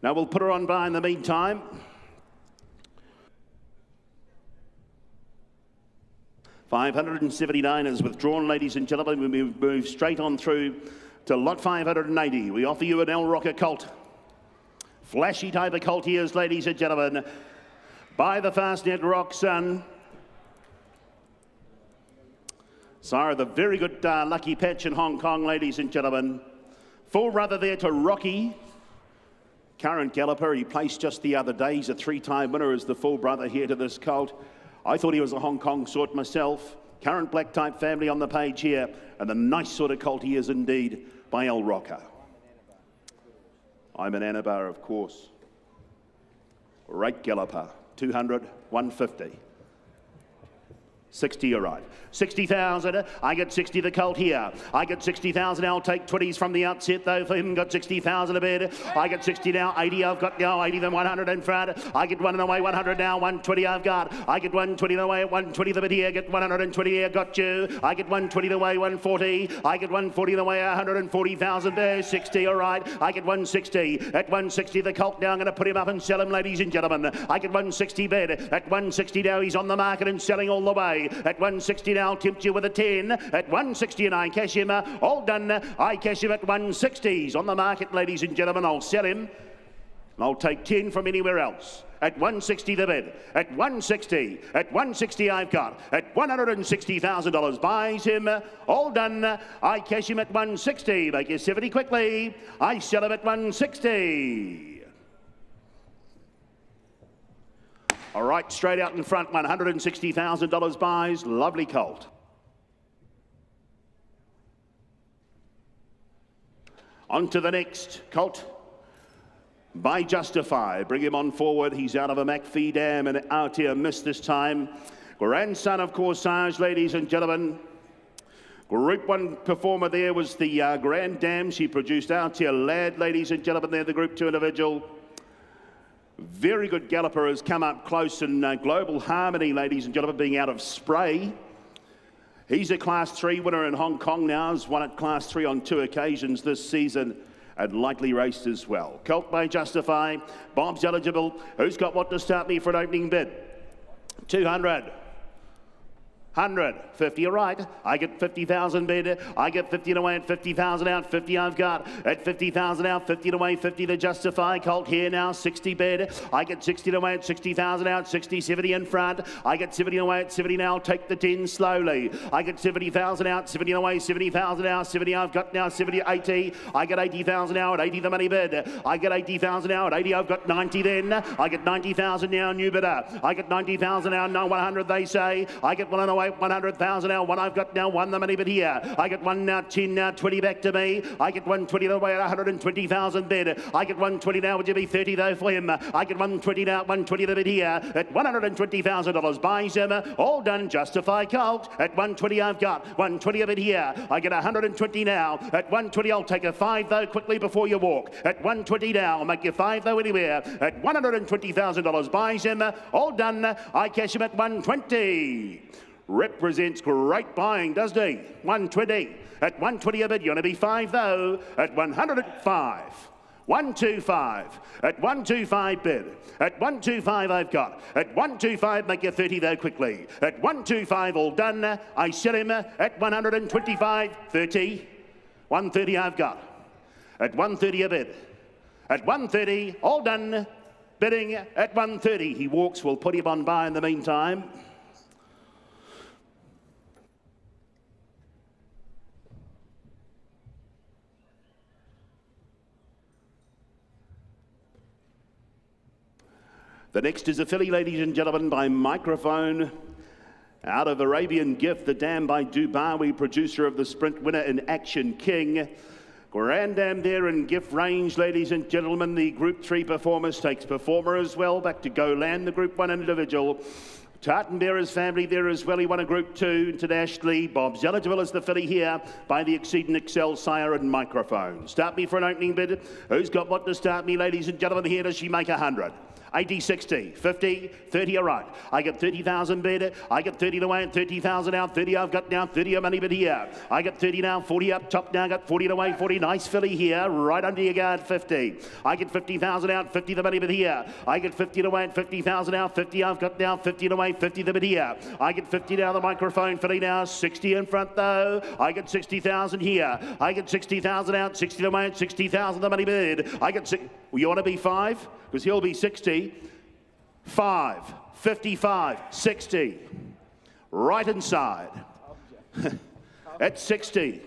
Now we'll put her on by in the meantime. $579 is withdrawn, ladies and gentlemen. We move straight on through to lot 580. We offer you an El Rocker colt. Flashy type of colt here, ladies and gentlemen. By the Fastnet Roxanne. Sire, the very good Lucky Patch in Hong Kong, ladies and gentlemen. Full brother there to Rocky. Current galloper, he placed just the other day. He's a 3-time winner as the full brother here to this colt. I thought he was a Hong Kong sort myself. Current black type family on the page here. And a nice sort of colt he is indeed by El Rocker. I'm an Anabar, of course. Right galloper, 200, 150. 60, you're right. 60,000. I get 60 the colt here. I get 60,000. I'll take 20s from the outset though for him. Got 60,000 a bid. I get 60 now. 80 I've got now. 80 then 100 in front. I get 1 away. 100 now. 120 I've got. I get 120 away. 120 the bid here. Get 120 here. Got you. I get 120 the way. 140. I get 140 the way. 140,000 there. 60. All right. I get 160. At 160 the colt now. I'm going to put him up and sell him, ladies and gentlemen. I get 160 bid. At 160 now he's on the market and selling all the way. At 160 now, I'll tempt you with a 10. At 160 and I cash him. All done. I cash him at 160. He's on the market, ladies and gentlemen. I'll sell him. And I'll take 10 from anywhere else. At 160 the bid. At 160. At 160 I've got. At $160,000 buys him. All done. I cash him at 160. Make you 70 quickly. I sell him at 160. All right, straight out in front, $160,000 buys. Lovely colt. On to the next colt by Justify. Bring him on forward. He's out of a McPhee dam and out here missed this time. Grandson of Corsage, ladies and gentlemen. Group 1 performer there was the Grand Dam. She produced Out Here Lad, ladies and gentlemen. There, the Group 2 individual. Very good galloper has come up close in Global Harmony, ladies and gentlemen, being out of Spray. He's a Class 3 winner in Hong Kong now. Has won at Class 3 on 2 occasions this season and lightly raced as well. Colt by Justify. Bob's eligible. Who's got what to start me for an opening bid? 200. 100, 50, all right. I get 50,000 bid. I get 50 away at 50,000 out. 50 I've got at 50,000 out. 50 away, 50 to Justify. Colt here now, 60 bid. I get 60 away at 60,000 out. 60, 70 in front. I get 70 away at 70 now. Take the 10 slowly. I get 70,000 out. 70 away, 70,000 out. 70 I've got now. 70, 80. I get 80,000 now at 80 the money bid. I get 80,000 now at 80. I've got 90 then. I get 90,000 now, new bidder. I get 90,000 now, no 100 they say. I get 1 away. 100,000 now. 1 I've got now. 1 the money bid here. I get 1 now. 10 now. 20 back to me. I get 120 the way at 120,000 bid. I get 120 now. Would you be 30 though for him? I get 120 now. 120 the bid here at $120,000. Buys him. All done. Justify Colt at 120. I've got 120 a bid here. I get 120 now at 120. I'll take a 5 though quickly before you walk at 120 now. I'll make you 5 though anywhere at $120,000. Buys him. All done. I cash him at 120. Represents great buying, doesn't he? 120. At 120 a bid, you want to be 5 though. At 105. 125. At 125 bid. At 125 I've got. At 125 make you 30 though quickly. At 125 all done. I sell him at 125. 30. 130 I've got. At 130 a bid. At 130 all done. Bidding at 130. He walks, we'll put him on by in the meantime. The next is a filly, ladies and gentlemen, by microphone. Out of Arabian Gift, the dam by Dubawi, producer of the sprint winner in Action King. Grand Dam there in gift range, ladies and gentlemen. The Group 3 performer takes performer as well. Back to Golan, the Group 1 individual. Tartan Bearer's family there as well. He won a Group 2 internationally. Bob's eligible as the filly here by the Exceeding Excel sire and microphone. Start me for an opening bid. Who's got what to start me, ladies and gentlemen? Here does she make 100. 80, 60, 50, 30, all right. I get 30,000 bid. I get 30 away and 30,000 out. 30 I've got now. 30 a money bid here. I get 30 now. 40 up top now. Got 40 away. 40. Nice filly here. Right under your guard. 50. I get 50,000 out. 50 the money bid here. I get 50 away and 50,000 out. 50 I've got now. 50 away. 50 the bid here. I get 50 now. The microphone filly now. 60 in front though. I get 60,000 here. I get 60,000 out. 60 away and 60,000 the money bid. I get well, you want to be 5? Because he'll be 60. 5, 55, 60. Right inside. At 60.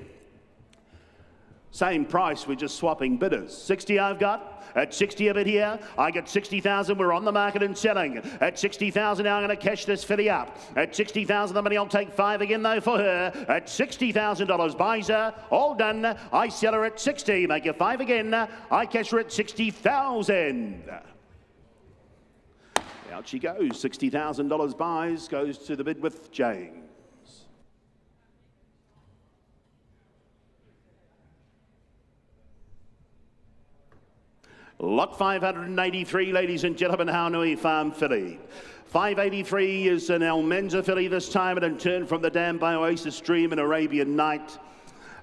Same price, we're just swapping bidders. 60 I've got. At 60 a bid here. I get 60,000. We're on the market and selling. At 60,000 now I'm going to cash this filly up. At 60,000 the money, I'll take 5 again though for her. At $60,000 buys her. All done. I sell her at 60. Make you 5 again. I cash her at 60,000. Out she goes. $60,000 buys. Goes to the bid with James. Lot 583, ladies and gentlemen, Haunui Farm filly. 583 is an Almenza filly this time, and in turn from the dam by Oasis Dream and Arabian Night.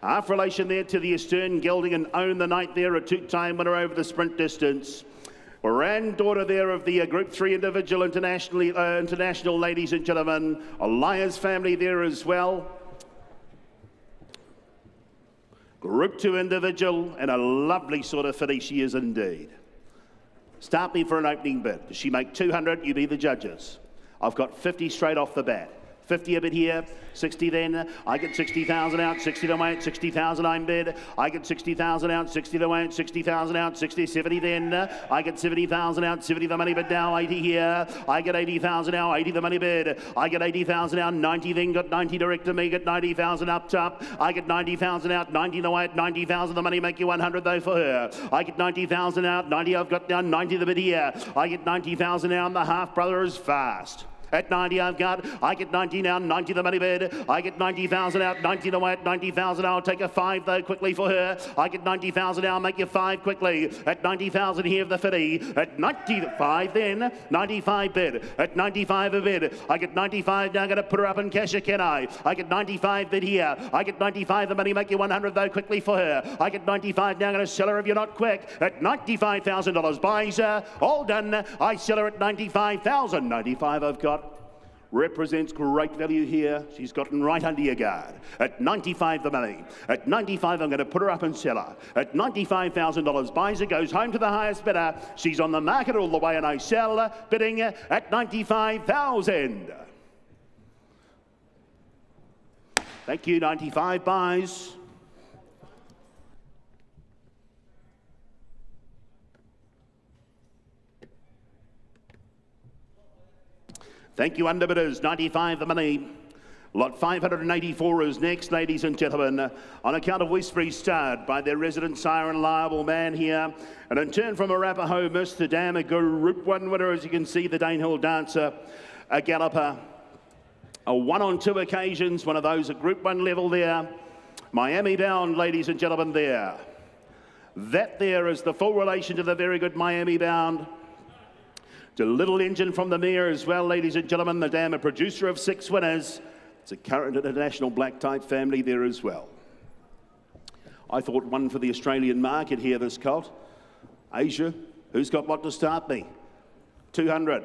Half relation there to the Astern Gelding and Own the Night there, a 2-time winner over the sprint distance. Granddaughter there of the Group 3 individual international, ladies and gentlemen. Elias family there as well. Group 2 individual, and a lovely sort of filly she is indeed. Start me for an opening bid. Does she make 200? You be the judges. I've got 50 straight off the bat. 50 a bit here, 60 then. I get 60,000 out, 60 to away at 60,000 I'm bid. I get 60,000 out, 60 to away at 60,000 out, 60, 70 then. I get 70,000 out, 70 the money bid now, 80 here. I get 80,000 now, 80 the money bid. I get 80,000 out, 90 then, got 90 direct to me, get 90,000 up top. I get 90,000 out, 90 away at 90,000 the money, make you 100 though for her. I get 90,000 out, 90 I've got down, 90 the bid here. I get 90,000 out, and the half brother is fast. At 90 I've got, I get 90 now, 90 the money bid. I get 90,000 out, 90 away at 90,000. I'll take a 5 though quickly for her. I get 90,000 now, I'll make you 5 quickly. At 90,000 here the 50. At 95 then, 95 bid. At 95 a bid. I get 95 now, I'm going to put her up and cash her, can I? I get 95 bid here. I get 95 the money, make you 100 though quickly for her. I get 95 now, I'm going to sell her if you're not quick. At $95,000 buys her. All done. I sell her at 95,000. 95 I've got. Represents great value here. She's gotten right under your guard. At 95 the money. At 95 I'm going to put her up and sell her. At $95,000 buys her, goes home to the highest bidder. She's on the market all the way and I sell her, bidding at 95,000. Thank you, 95 buys. Thank you, underbidders. 95 the money. Lot 584 is next, ladies and gentlemen. On account of Westbury Start by their resident sire and liable man here. And in turn from Arapaho, Mr. Dam, a Group 1 winner, as you can see, the Danehill Dancer, a galloper. A 1 on 2 occasions, one of those at Group 1 level there. Miami Bound, ladies and gentlemen, there. That there is the full relation to the very good Miami Bound. A little engine from the mare as well, ladies and gentlemen. The Dam, a producer of 6 winners. It's a current international black type family there as well. I thought one for the Australian market here, this colt. Asia, who's got what to start me? 200.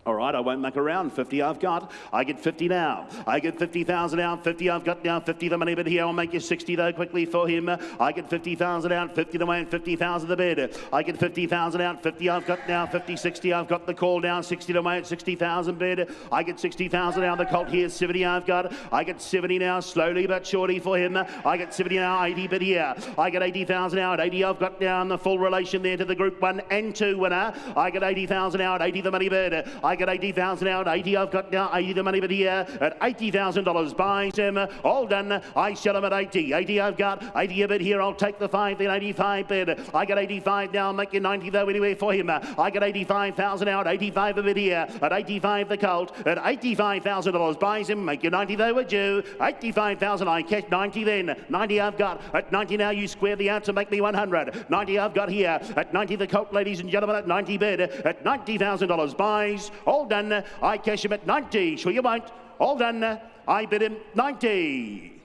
All right, I won't muck around. 50 I've got. I get 50 now. I get 50,000 out. 50 I've got now. 50 the money bid here. I'll make you 60 though quickly for him. I get 50,000 out. 50 the way and 50,000 the bid. I get 50,000 out. 50 I've got now. 50, 60 I've got the call down. 60 the way at 60,000 bid. I get 60,000 out. The colt here. 70 I've got. I get 70 now. Slowly but surely for him. I get 70 now. 80 bid here. I get 80,000 out. 80 I've got down. The full relation there to the Group 1 and 2 winner. I get 80,000 out. 80 the money bid. I get 80,000 out. 80 I've got now. 80 the money bid here at $80,000 buys him. All done. I sell him at 80. 80 I've got. 80 a bid here. I'll take the 5 then. 85 bid. I get 85 now. I'll make you 90 though anyway for him. I get 85,000 out. 85 a bid here at 85 the colt at $85,000 buys him. Make you 90 though would you? 85,000. I catch 90 then. 90 I've got. At 90 now you square the answer. Make me 100. 90 I've got here at 90 the colt, ladies and gentlemen, at 90 bid at $90,000 buys. All done. I cash him at 90. Sure you won't. All done. I bid him 90.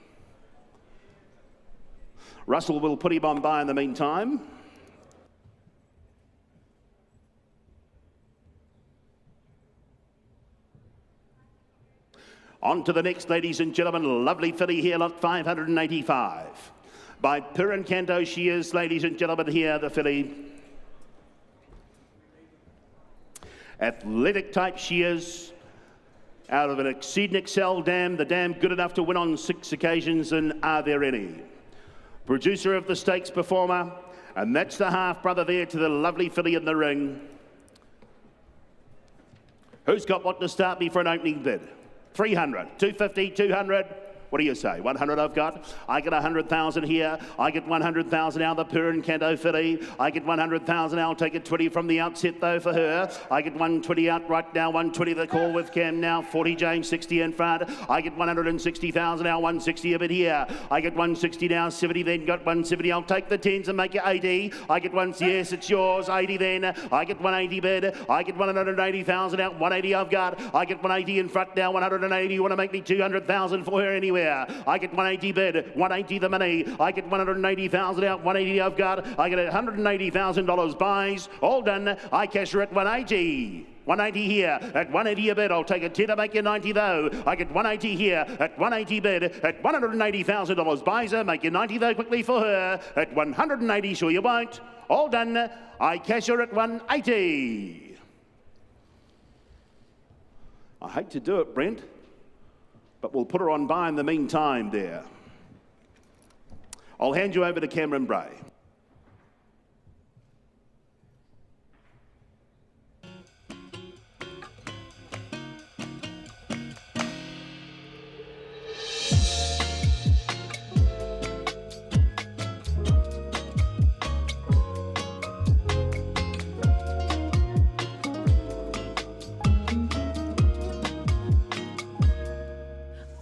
Russell will put him on by in the meantime. On to the next, ladies and gentlemen. Lovely filly here, lot 585. By Piran Canto she is, ladies and gentlemen, here, the filly. Athletic type she is, out of an Exceed and Excel Dam. The Dam good enough to win on 6 occasions, and are there any? Producer of the stakes performer, and that's the half brother there to the lovely filly in the ring. Who's got what to start me for an opening bid? 300, 250, 200. What do you say? 100 I've got. I get 100,000 here. I get 100,000 out of the Piran Canto filly. I get 100,000. I'll take it 20 from the outset though for her. I get 120 out right now. 120 the call with Cam now. 40 James, 60 in front. I get 160,000 now. 160 a bit here. I get 160 now. 70 then got 170. I'll take the 10s and make it 80. I get one. Yes, it's yours. 80 then. I get 180 bid. I get 180,000 out. 180 I've got. I get 180 in front now. 180. You want to make me 200,000 for her anyway? I get 180 bid, 180 the money. I get 180,000 out, 180 I've got. I get $180,000 buys. All done. I cash her at 180. 180 here at 180 a bid. I'll take a 10 to make you 90 though. I get 180 here at 180 bid at $180,000 buys her. Make you 90 though quickly for her at 180. Sure you won't. All done. I cash her at 180. I hate to do it, Brent, but we'll put her on by in the meantime there. I'll hand you over to Cameron Bray.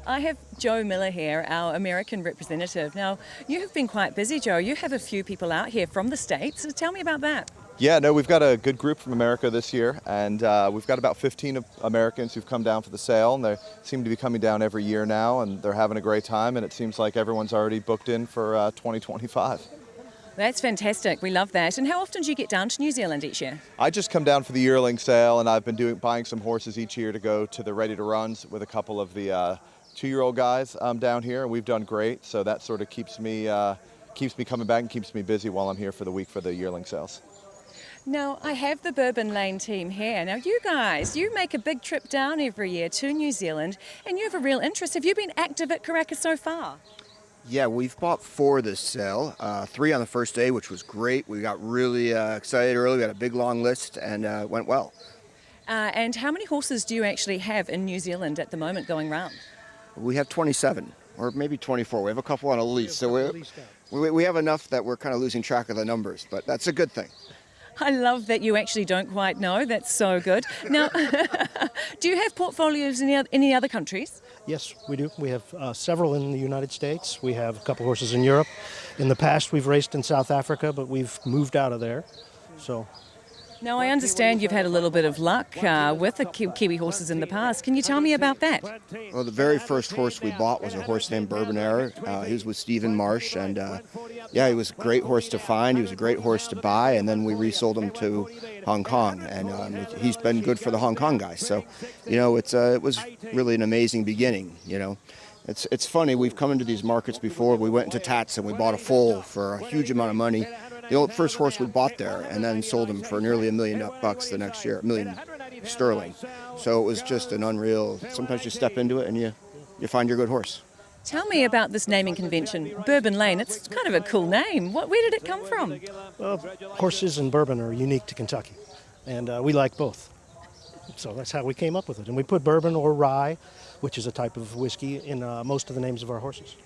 I have Joe Miller here, our American representative. Now, you have been quite busy, Joe. You have a few people out here from the States. So tell me about that. Yeah, no, we've got a good group from America this year, and we've got about 15 Americans who've come down for the sale, and they seem to be coming down every year now, and they're having a great time, and it seems like everyone's already booked in for 2025. That's fantastic. We love that. And how often do you get down to New Zealand each year? I just come down for the yearling sale, and I've been buying some horses each year to go to the ready to runs with a couple of the 2-year-old guys down here, and we've done great. So that sort of keeps me coming back and keeps me busy while I'm here for the week for the yearling sales. Now, I have the Bourbon Lane team here. Now, you guys, you make a big trip down every year to New Zealand, and you have a real interest. Have you been active at Karaka so far? Yeah, we've bought 4 this sale, 3 on the first day, which was great. We got really excited early. We had a big long list, and it went well. And how many horses do you actually have in New Zealand at the moment going round? We have 27, or maybe 24. We have a couple on a lease, so we have enough that we're kind of losing track of the numbers, but that's a good thing. I love that you actually don't quite know. That's so good. Now, do you have portfolios in any other countries? Yes, we do. We have several in the United States. We have a couple horses in Europe. In the past, we've raced in South Africa, but we've moved out of there. So. Now, I understand you've had a little bit of luck with the Kiwi horses in the past. Can you tell me about that? Well, the very first horse we bought was a horse named Bourbonnaire. He was with Stephen Marsh, and yeah, he was a great horse to find. He was a great horse to buy, and then we resold him to Hong Kong, and he's been good for the Hong Kong guys. So, you know, it was really an amazing beginning. You know, it's funny. We've come into these markets before. We went into Tats and we bought a foal for a huge amount of money. The first horse we bought there, and then sold him for nearly $1 million the next year, $1 million sterling. So it was just an unreal. Sometimes you step into it and you find your good horse. Tell me about this naming convention, Bourbon Lane. It's kind of a cool name. Where did it come from? Well, horses and bourbon are unique to Kentucky, and we like both. So that's how we came up with it. And we put bourbon or rye, which is a type of whiskey, in most of the names of our horses.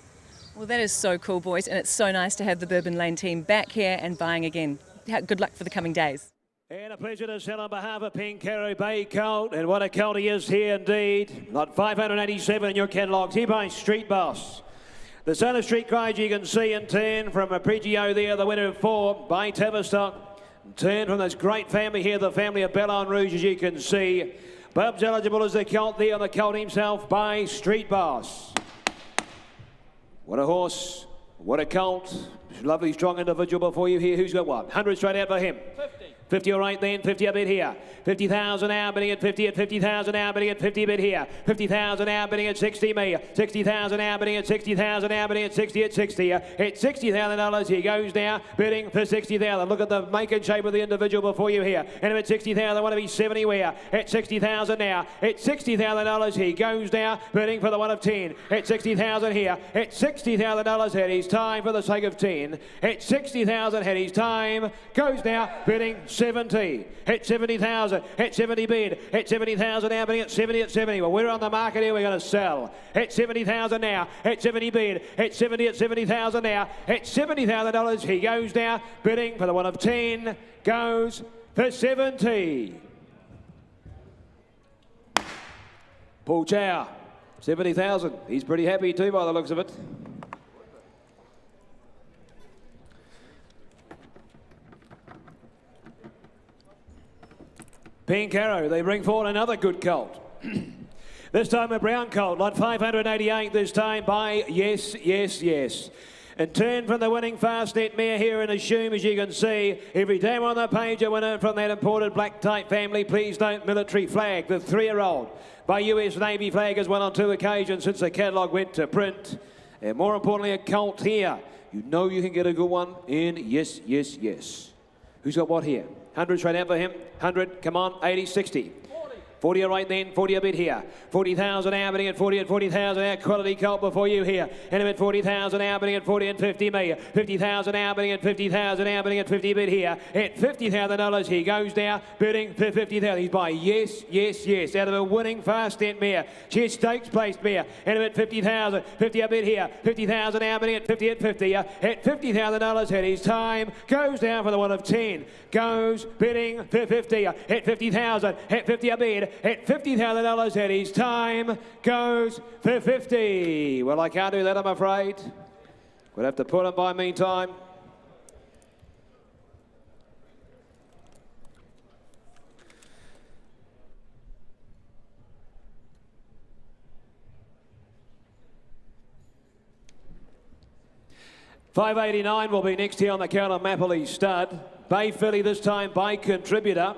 Well, that is so cool, boys, and it's so nice to have the Bourbon Lane team back here and buying again. Good luck for the coming days. And a pleasure to sell on behalf of Pink Carrow Bay Colt, and what a colt he is here indeed. Lot 587 in your catalogues, here by Street Boss. The son of Street Guide you can see in turn from a Pregio there, the winner of 4 by Tavistock. Turn from this great family here, the family of Bellon Rouge, as you can see. Bub's eligible as the colt there, on the colt himself by Street Boss. What a horse, what a colt. Lovely, strong individual before you here. Who's got one? 100 straight out for him. 50 all right then, 50 a bit here. 50,000 now, bidding at 50 at 50,000 now, bidding at 50 a bit here. 50,000 now, bidding at 60 me. 60,000 now, bidding at 60,000 now, bidding at 60 at 60. At $60,000 he goes now, bidding for 60,000. Look at the make and shape of the individual before you here. And at 60,000, want to be 70 where? At 60,000 now. At $60,000 he goes now, bidding for the one of 10. At 60,000 here. At $60,000 at his time for the sake of 10. At 60,000 at his time goes now, bidding 70. At 70,000. At 70 bid. At 70,000 now, bidding at 70 at 70. Well, we're on the market here. We're going to sell. At 70,000 now. At 70 bid. At 70 at 70,000 now. At $70,000 he goes now, bidding for the one of 10. Goes for 70. Paul Chow, 70,000. He's pretty happy too by the looks of it. Pink Arrow, they bring forward another good colt. This time a brown colt, lot 588 this time by Yes, Yes, Yes. And turn from the winning Fastnet mare here in Assume, as you can see. Every day on the page a winner from that imported black type family. Please Don't Military Flag, the 3-year-old. By US Navy Flag has won on 2 occasions since the catalogue went to print. And more importantly, a colt here. You know you can get a good one in Yes, Yes, Yes. Who's got what here? 100 straight out for him. 100, come on, 80, 60. 40 right then, 40 a bit here. 40,000 now, bidding at 40 and 40,000 now. Quality colt before you here. And at 40,000 now, bidding at 40 and 50 me. 50,000 now, bidding at 50,000 now, bidding at 50 a bit here. At $50,000 he goes now, bidding for 50,000. He's by Yes, Yes, Yes. Out of a winning Fastnet mare. She's stakes placed mare. And at 50,000, 50 a bit here. 50,000 now, bidding at 50 at 50. At $50,000 at his time. Goes down for the one of 10. Goes bidding for 50. At 50,000, at 50 a bid. bid at $50,000 and his time goes for 50. Well, I can't do that, I'm afraid. We'll have to put him by meantime. $5.89 will be next here on the count of Mappley Stud. Bay filly this time by Contributor.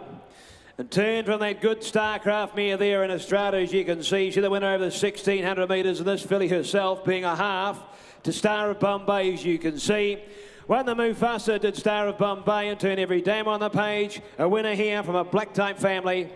And turned from that good Starcraft mare there in Australia, as you can see. She's the winner over the 1,600 metres, and this filly herself being a half to Star of Bombay, as you can see. Won the Mufasa, did Star of Bombay, and turn every dam on the page. A winner here from a black type family.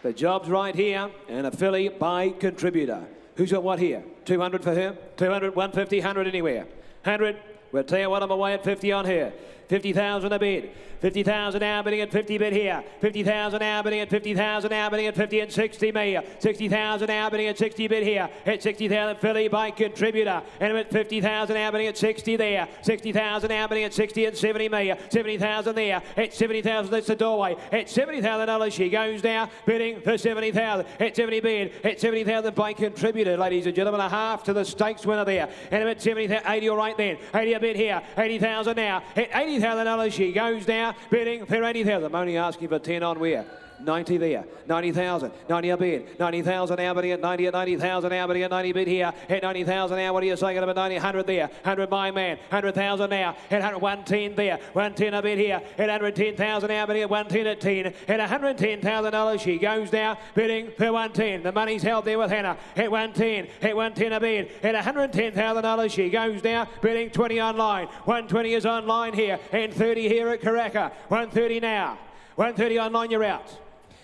The job's right here, and a filly by Contributor. Who's got what here? 200 for her? 200, 150, 100 anywhere. 100, we'll tell you what, I'm away at 50 on her. 50,000 a bid. 50,000 now bidding at 50 bid here. 50,000 now bidding at 50,000 now bidding at 50 and 60 me. 60,000 now bidding at 60 bid here. At 60,000 filly by Contributor. And at 50,000 now bidding at 60 there. 60,000 now bidding at 60 and 70 me. 70,000 there. At 70,000 that's the doorway. At $70,000 she goes now bidding for 70,000. At 70 bid. At 70,000 by Contributor, ladies and gentlemen. A half to the stakes winner there. And at 70,000, 80 all right then. 80 a bid here. 80,000 now. At $80,000 she goes now bidding for 80,000. I'm only asking for 10 on where? 90 there, 90,000, 90 a bid, 90,000 now bidding at 90 at 90,000 now bidding at 90 bid here, at 90,000 now, what are you saying about 90, 100 there, 100 my man, 100,000 now, at 100, 110 there, 110 a bid here, at 110,000 now bidding at 110 at 10, at $110,000 she goes now bidding for 110, the money's held there with Hannah, at 110 a bid, at $110,000 she goes now bidding 20 online, 120 is online here, and 30 here at Karaka, 130 now, 130 online you're out.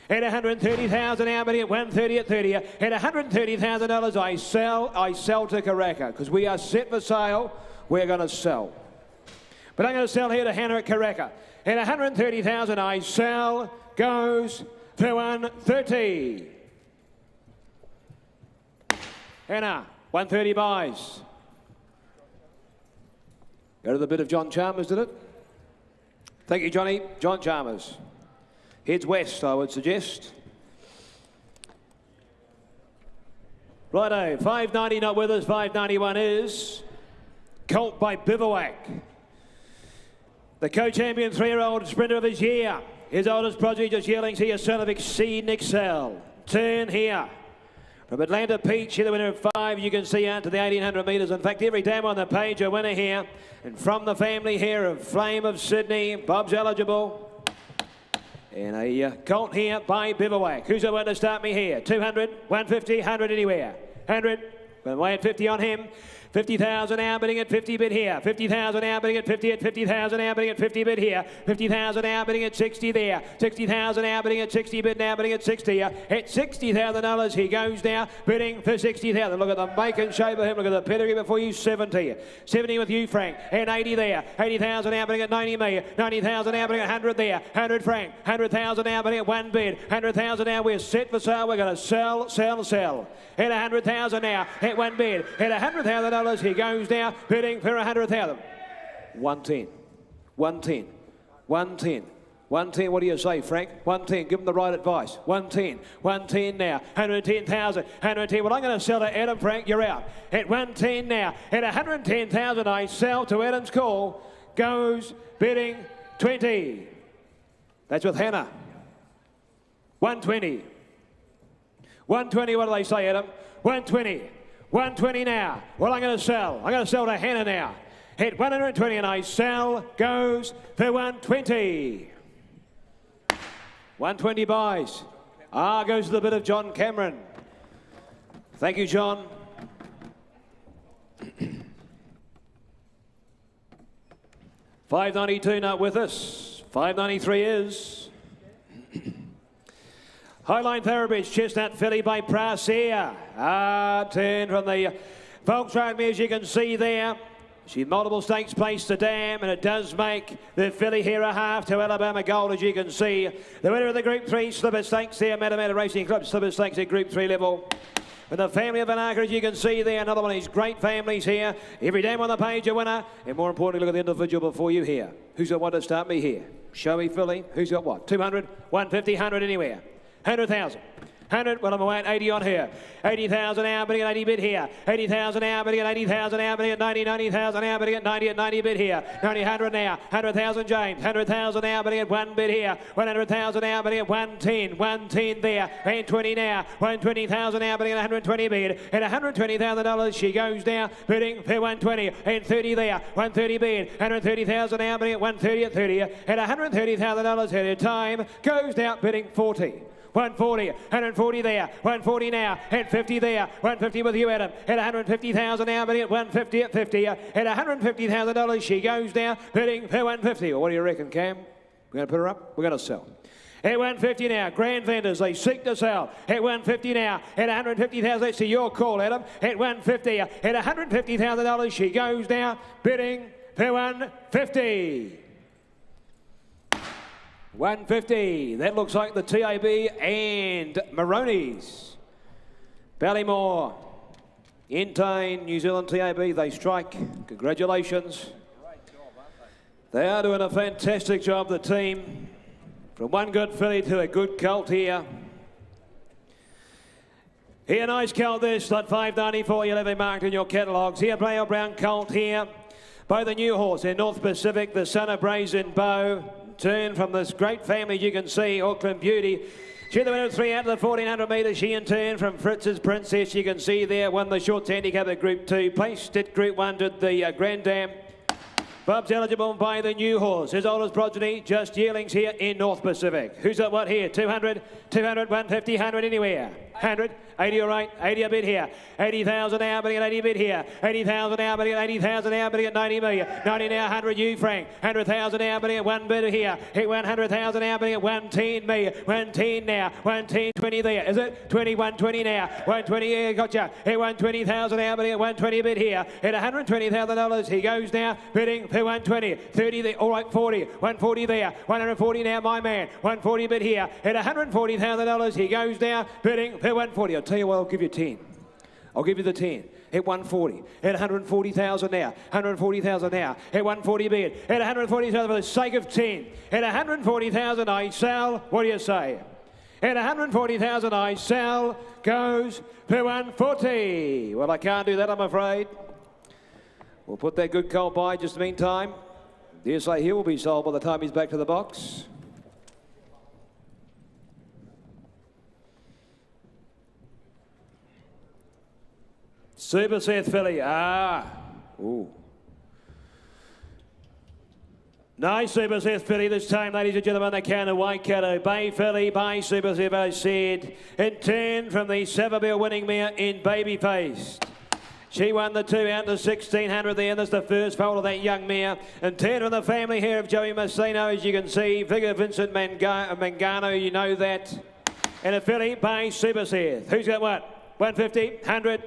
At 130,000 now, but at 130 at 30. At $130,000, I sell to Karaka because we are set for sale. We're going to sell. But I'm going to sell here to Hannah at Karaka. At 130,000, I sell goes for 130. Hannah, 130 buys. Go to the bit of John Chalmers, did it? Thank you, Johnny. John Chalmers. Heads west, I would suggest. Righto, 590 not with us, 591 is. Colt by Bivouac. The co-champion 3-year-old sprinter of his year. His oldest prodigy, just Yearling's here, son of Exceed Excel. Turn here. From Atlanta Peach, here the winner of 5, you can see out to the 1,800 metres. In fact, every dam on the page, a winner here. And from the family here of Flame of Sydney, Bob's eligible. And a Colt here by Bivouac. Who's the one to start me here? 200, 150, 100 anywhere. 100, we're away at 50 on him. 50,000 now bidding at 50 bid here. 50,000 now bidding at 50 at 50,000 now bidding at 50 bid here. 50,000 now bidding at 60 there. 60,000 now bidding at 60 bid now bidding at 60. At $60,000 he goes now bidding for 60,000. Look at the make and shape of him. Look at the pedigree before you. 70. 70 with you, Frank. And 80 there. 80,000 now bidding at 90 me. 90,000 now bidding at 100 there. 100 Frank. 100,000 now bidding at 1 bid. 100,000 now. We're set for sale. We're going to sell. At 100,000 now. At 1 bid. At $100,000 he goes now bidding for 100,000. 110. 110. 110. 110, what do you say, Frank? 110, give him the right advice. 110. 110 now. 110,000. 110. Well, I'm going to sell to Adam, Frank. You're out. At 110 now. At 110,000, I sell to Adam's call. Goes bidding 20. That's with Hannah. 120. 120, what do they say, Adam? 120. 120 now. Well, I'm going to sell. I'm going to sell to Hannah now. Hit 120 and I sell goes for 120. 120 buys. Goes to the bit of John Cameron. Thank you, John. $5.92 not with us. $5.93 is. Highline Thoroughbridge, Chestnut filly by Prasia. Turn from the Volkswagen mare, as you can see there. She's multiple stakes placed to dam, and it does make the filly here a half to Alabama Gold, as you can see. The winner of the Group 3 Slipper Stakes there, Matamata Racing Club Slipper Stakes at Group 3 level. With the family of Karaka, as you can see there, another one of these great families here. Every dam on the page, a winner. And more importantly, look at the individual before you here. Who's got one to start me here? Show me filly. Who's got what? 200, 150, 100 anywhere. 100,000. 100, well, I'm away at 80 on here. 80,000 now, bidding at 80 bid here. 80,000 now, bidding at 80,000 now, bidding at 90, 90,000 now, bidding at 90 bid here. 90, 100 now, 100,000 James. 100,000 now, bidding at 1 bid here. 100,000 now, bidding at 110. 110 there. 120 now. 120,000 now, bidding at 120 bid. At $120,000 she goes down, bidding for 120. And 30 there. 130 bid. 130,000 now, bidding at 130 at 30. At $130,000 at a time goes down, bidding 40. 140, 140 there, 140 now, and 50 there, 150 with you, Adam, at 150,000 now, bidding at 150 at 50, at $150,000 she goes down, bidding for 150. Well, what do you reckon, Cam? We're going to put her up? We're going to sell. At 150 now, grand vendors, they seek to sell. At 150 now, at 150,000, let's see your call, Adam. At 150, at $150,000 she goes down, bidding for 150. 150. That looks like the TAB and Maroney's. Ballymore, Entine, New Zealand TAB, they strike. Congratulations. They are doing a fantastic job, the team. From one good filly to a good colt here. Here, nice colt this, slot 594, you'll have it marked in your catalogues. Here, Braille Brown colt here. By the new horse in North Pacific, the son of Brazen Bow. Turn from this great family, you can see, Auckland Beauty. She the winner of 3 out of the 1,400 metres. She in turn from Fritz's Princess, you can see there, won the short handicap at Group 2. Placed at Group 1 to the Grand Dam. Bob's eligible by the new horse. His oldest progeny, just Yearlings here in North Pacific. Who's at what here? 200, 200, 150, 100 anywhere. 100, 80 all right, 80 a bid here. 80,000 now, bidding at 80 bid here. 80,000 now, bidding at 80,000 now, bidding at 90 million. 90 now, 100 you, Frank. 100,000 now, bidding at 1 bid here. Hit 100,000 now, bidding at 110 million. 110 now, 110, 20 there. Is it? 21, 20 now. 120 here, gotcha. Hit 120,000 now, bidding at 120 bid here. Hit $120,000, he goes now, bidding for 120. 30 there, all right, 40. 140 there. 140 now, my man. 140 bid here. Hit $140,000, he goes now, bidding for 140. I'll tell you what, I'll give you 10. I'll give you the 10. Hit 140. Hit 140,000 now. 140,000 now. Hit 140 bid. Hit 140,000 for the sake of 10. Hit 140,000, I sell. What do you say? Hit 140,000, I sell. Goes for 140. Well, I can't do that, I'm afraid. We'll put that good colt by just in the meantime. Dare say he will be sold by the time he's back to the box. Super Seth filly. Ooh. Nice Super Seth filly this time, ladies and gentlemen. The count of Waikato Bay filly by Super Seth, as said. In turn from the Savabeel winning mare in Babyface. She won the 2 out to 1,600 there, and that's the first foal of that young mare. And 10 from the family here of Joey Messino, as you can see. Figure Vincent Mangano, you know that. And a filly by Super Seth. Who's got what? 150, 100.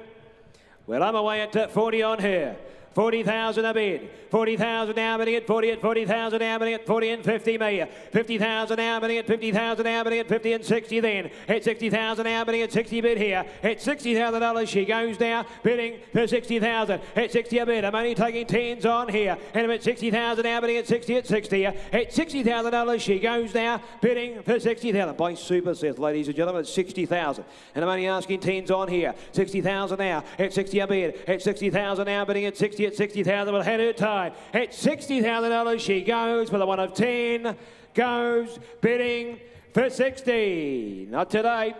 Well, I'm away at 40 on her. 40,000 a bid. 40,000 now bidding at 40 at 40,000 now bidding at 40 and 50 million. 50,000 now bidding at 50,000 now bidding at 50 and 60 then. At 60,000 now bidding at 60 bid here. At $60,000 she goes now bidding for 60,000. At 60 a bid. I'm only taking 10s on here. And I'm at 60,000 now bidding at 60 at 60. At $60,000 she goes now bidding for 60,000 by Super Seth, ladies and gentlemen. It's 60,000. And I'm only asking 10s on here. 60,000 now. At 60 a bid. At 60,000 now bidding at 60 at 60,000. We'll head her time. At $60,000 she goes for the 1 of 10. Goes bidding for 60. Not today.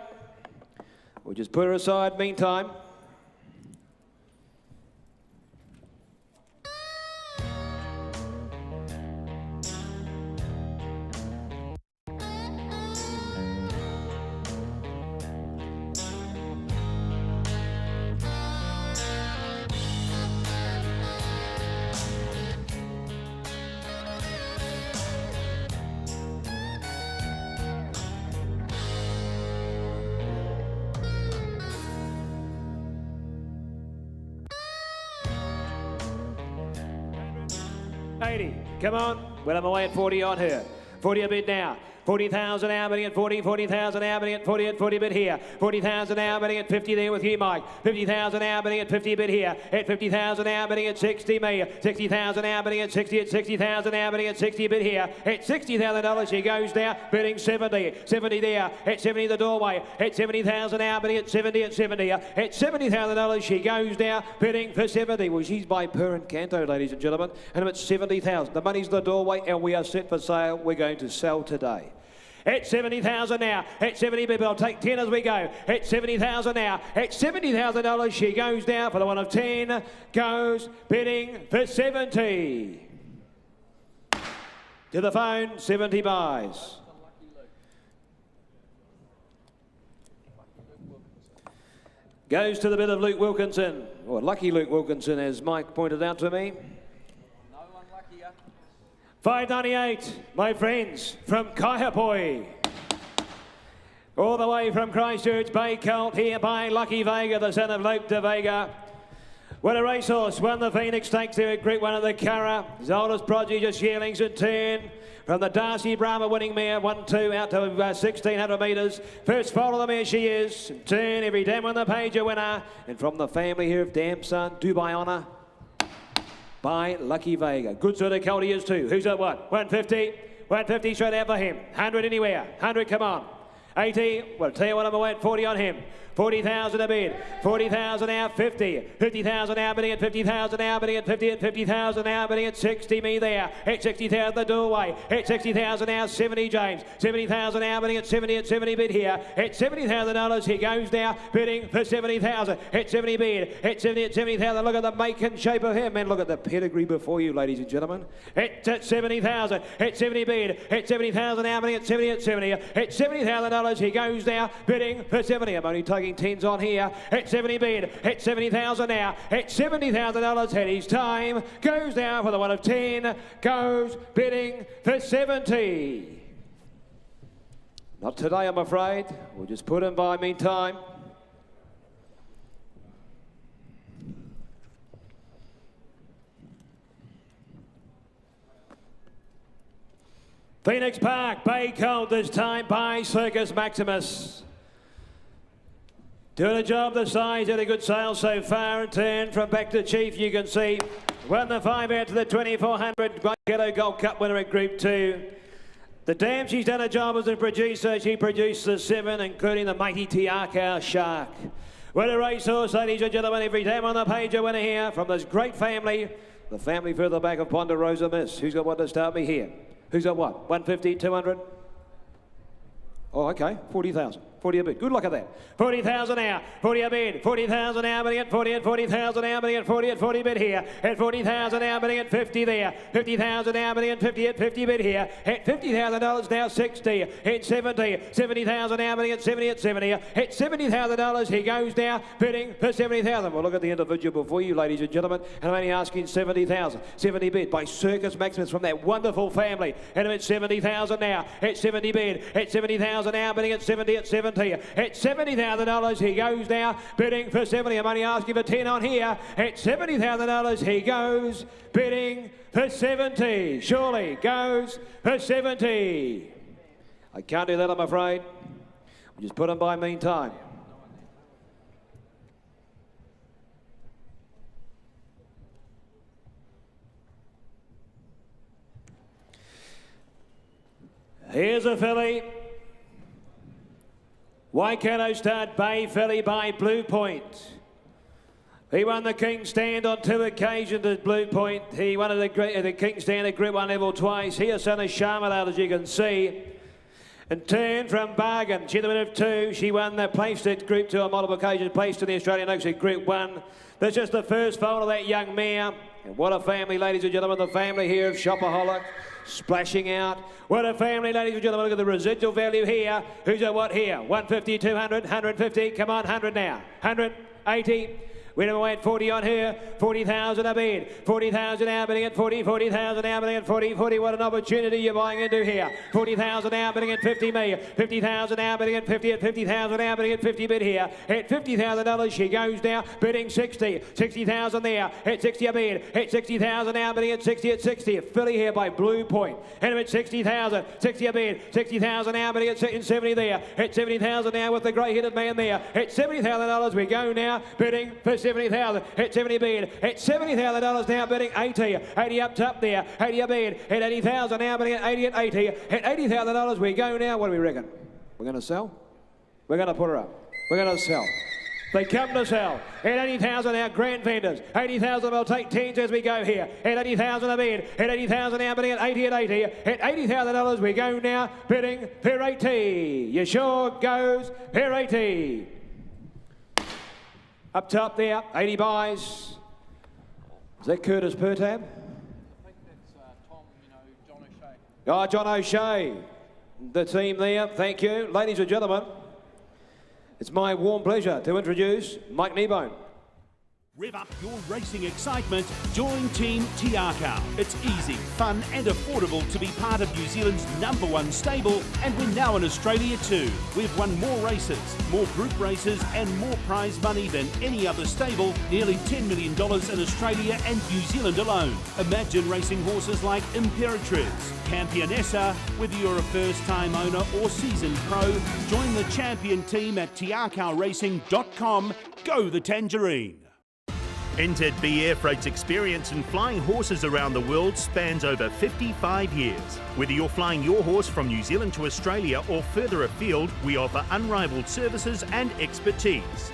We'll just put her aside meantime. Come on. Well, I'm away at 40 on her. 40 a bid now. 40,000 now, bidding at 40, 40,000 now, bidding at 40 at 40 bid here. 40,000 now, bidding at 50 there with you, Mike. 50,000 now, bidding at 50 bid here. At 50,000 now, bidding at 60 me. 60,000 now, bidding at 60 at 60,000 now, bidding at 60 bid here. At $60,000 she goes now, bidding 70. 70 there. At 70 the doorway. At 70,000 now, bidding at 70 at 70. At $70,000 she goes now, bidding for 70. Well, she's by Per and Canto, ladies and gentlemen. And it's 70,000. The money's the doorway, and we are set for sale. We're going to sell today. At 70,000 now. At 70 bid, but I'll take 10 as we go. At 70,000 now. At $70,000 she goes down for the one of 10. Goes bidding for 70. To the phone, 70 buys. Goes to the bid of Luke Wilkinson, or lucky Luke Wilkinson, as Mike pointed out to me. $5.98, my friends, from Kaihapoi. All the way from Christchurch, Bay Colt here by Lucky Vega, the son of Luke de Vega. What a racehorse, won the Phoenix Stakes there at Group 1 of the Curragh. His oldest prodigy, just Yearlings in turn. From the Darcy Brahma winning mare, 1-2 out to 1,600 metres. First foal of the mare she is. In turn, every dam on the page a winner. And from the family here of Dam Son, Dubai Honour by Lucky Vega. Good sort of colt he is too. Who's at what? 150. 150 straight out for him. 100 anywhere. 100, come on. 80. Well, tell you what, I'm away at 40 on him. 40,000 a bid. 40,000 out, 50. 50,000 out, bidding at 50,000 out, bidding at 50 at 50,000 out, bidding at 60 me there. At 60,000 the doorway. At 60,000 out, 70 James. 70,000 out, bidding at 70 bid here. At $70,000 he goes now, bidding for 70,000. At 70 bid. At 70 at 70,000. Look at the make and shape of him, and look at the pedigree before you, ladies and gentlemen. At 70,000. At 70 bid. At 70,000 out, bidding at 70 at 70. At $70,000 he goes now, bidding for 70. I'm only taking 10s on here. At 70 bid. At 70,000 now. At $70,000 had his time. Goes now for the one of 10. Goes bidding for 70. Not today, I'm afraid. We'll just put him by meantime. Phoenix Park, Bay Colt this time by Circus Maximus. Doing a job the size, had a good sale so far, and turn from back to Chief, you can see. Won the 5 out to the 2400, Ghetto Gold Cup winner at Group 2. The Dam, she's done a job as a producer. She produced the 7, including the mighty Tiaka Shark. What a racehorse, ladies and gentlemen. Every Dam on the page a winner here from this great family. The family further back of Ponderosa Miss. Who's got what to start me here? Who's got what? 150, 200? Oh, okay, 40,000. 40 a bid. Good luck at that. 40,000 out. 40 a bid. 40,000 out, bidding at 40 at 40,000 out, bidding at 40 at 40 bid here. At 40,000 out, bidding at 50 there. 50,000 out, bidding at 50 at 50 bid here. At $50,000 now 60. At 70. 70,000 out, bidding at 70 at 70. At $70,000 he goes now, bidding for 70,000. Well, look at the individual before you, ladies and gentlemen. And I'm only asking 70,000. 70 bid by Circus Maximus from that wonderful family. And I'm at 70,000 now. At 70 bid. At 70,000 out, bidding at 70 at 70. At $70,000 he goes now, bidding for 70. I'm only asking for 10 on here. At $70,000 he goes, bidding for 70. Surely goes for 70. I can't do that, I'm afraid. We'll just put him by meantime. Here's a filly. Waikato Start Bay filly by Blue Point. He won the King Stand on 2 occasions at Blue Point. He won the King Stand at Group 1 level twice. He is son of Charmelade, as you can see. And turn from Bargain. She the winner of 2. She won the placed at Group 2 on multiple occasions, placed in the Australian Oaks at Group 1. That's just the first foal of that young mare. And what a family, ladies and gentlemen, the family here of Shopaholic. Splashing out. What a family, ladies and gentlemen. Look at the residual value here. Who's at what here? 150, 200, 150. Come on, 100 now. 100, 80, Winner went 40 on her, 40,000 a bid, 40,000 now bidding at 40, 40,000 now bidding at 40, 40, what an opportunity you're buying into here. 40,000 now bidding at 50 me, 50,000 now bidding at 50, at 50,000 now bidding at 50 bid here. At $50,000 she goes now, bidding 60, 60,000 there, at 60 a bid, at 60,000 now bidding at 60, at 60. Filly here by Blue Point, and at 60,000, 60 a bid, 60,000 now bidding at 70 there, at 70,000 now with the grey-headed man there. At $70,000 we go now, bidding for 70,000, at 70 bid, at $70,000 now bidding 80, 80 up top there, 80 a bid, at 80,000 now bidding at 80, at 80, at $80,000 we go now. What do we reckon? We're going to sell? We're going to put her up. We're going to sell. They come to sell. At 80,000 our grand vendors. 80,000 will take 10s as we go here. At 80,000 a bid. At 80,000 now bidding at 80, at 80. At $80,000 we go now bidding for 80. You sure goes for 80. Up top there, 80 buys. Is that Curtis Pertab? I think that's John O'Shea. Oh, John O'Shea. The team there, thank you. Ladies and gentlemen, it's my warm pleasure to introduce Mike Kneebone. Rev up your racing excitement. Join Team Tiaka. It's easy, fun and affordable to be part of New Zealand's #1 stable, and we're now in Australia too. We've won more races, more group races and more prize money than any other stable, nearly $10 million in Australia and New Zealand alone. Imagine racing horses like Imperatriz, Campionessa. Whether you're a first-time owner or seasoned pro, join the champion team at tiakaracing.com. Go the Tangerine. NZB Air Freight's experience in flying horses around the world spans over 55 years. Whether you're flying your horse from New Zealand to Australia or further afield, we offer unrivaled services and expertise.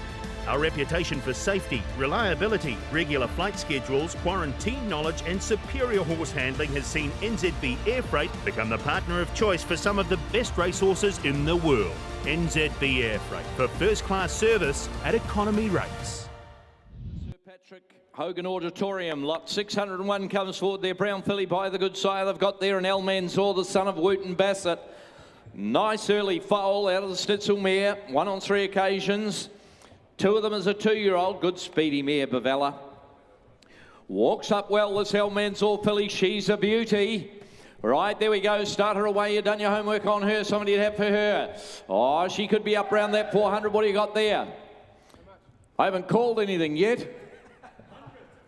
Our reputation for safety, reliability, regular flight schedules, quarantine knowledge and superior horse handling has seen NZB Air Freight become the partner of choice for some of the best racehorses in the world. NZB Air Freight for first-class service at economy rates. Hogan Auditorium, lot 601 comes forward there. Brown filly by the good sire. They've got there an El Mansour, the son of Wooten Bassett. Nice early foal out of the Stitzel mare. Won on 3 occasions. 2 of them as a 2-year-old. Good speedy mare, Bavella. Walks up well, this El Mansour filly. She's a beauty. Right, there we go. Start her away. You've done your homework on her. Somebody to have for her. Oh, she could be up around that 400. What do you got there? I haven't called anything yet.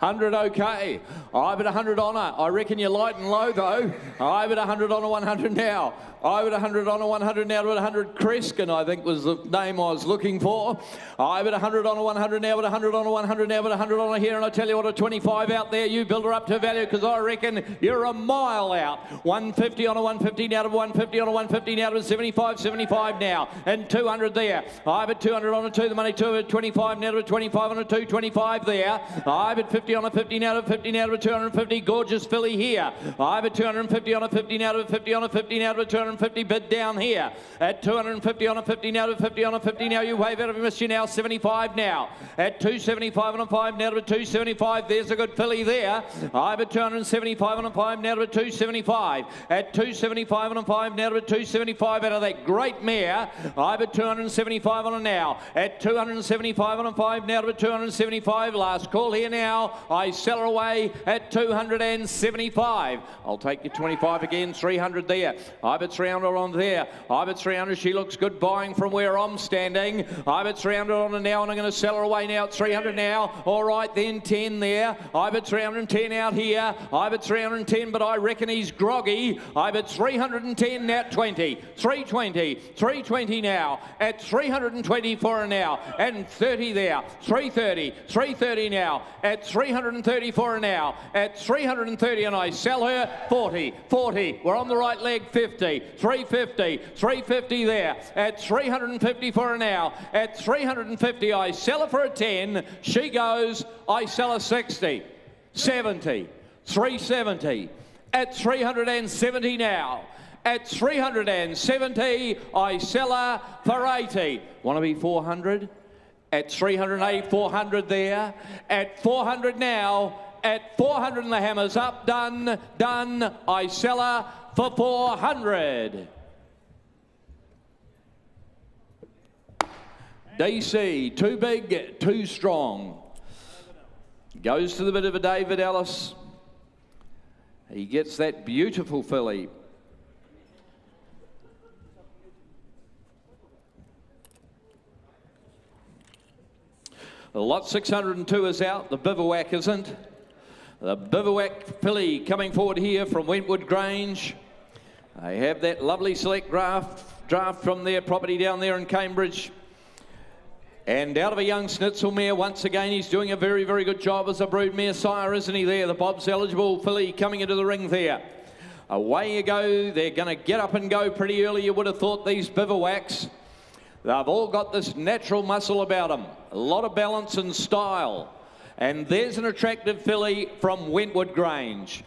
100, okay. I bet 100 on her. I reckon you're light and low, though. I bet 100 on a 100 now. I bet 100 on a 100 now to 100 Kreskin, I think was the name I was looking for. I bet 100 on a 100 now, but 100 on a 100 now, but 100 on a here, and I tell you what, a 25 out there, you build her up to value, because I reckon you're a mile out. 150 on a 150 now to 150 on a 150 now to 75, 75 now, and 200 there. I bet 200 on a 2, the money 2, 25 now to 25 on a 2, 25 there. I bet 50 on a 50 now to 50 now to 250, gorgeous filly here. I bet 250 on a 50 now to 50 on a 50 now to 250 bid down here at 250 on a 50 now to 50 on a 50 now. You wave out of miss you now. 75 now at 275 on a 5 now to 275. There's a good filly there. I bet 275 on a 5 now to 275 at 275 on a 5 now to 275 out of that great mare. I bet 275 on a now at 275 on a 5 now to 275. Last call here now. I sell her away at 275. I'll take you 25 again. 300 there. I bet 300 on there. I bet 300. She looks good buying from where I'm standing. I bet 300 on her now, and I'm going to sell her away now at 300 now. All right, then 10 there. I bet 310 out here. I bet 310, but I reckon he's groggy. I bet 310 now at 20. 320. 320 now at 320 for her now. And 30 there. 330. 330 now at 330 for her now. At 330, and I sell her 40. 40. We're on the right leg. 50. 350. 350 there. At 350 for her now. At 350, I sell her for a 10. She goes, I sell her 60. 70. 370. At 370 now. At 370, I sell her for 80. Want to be 400? At 380, 400 there. At 400 now. At 400 and the hammer's up. Done. Done. I sell her for 400. DC, too big, too strong. Goes to the bit of a David Ellis. He gets that beautiful filly. The lot 602 is out. The Bivouac isn't. The Bivouac filly coming forward here from Wentwood Grange. They have that lovely select draft from their property down there in Cambridge. And out of a young Schnitzel mare, once again, he's doing a very, very good job as a broodmare sire, isn't he there? The Bob's eligible filly coming into the ring there. Away you go. They're going to get up and go pretty early, you would have thought, these Bivouacs. They've all got this natural muscle about them. A lot of balance and style. And there's an attractive filly from Wentwood Grange.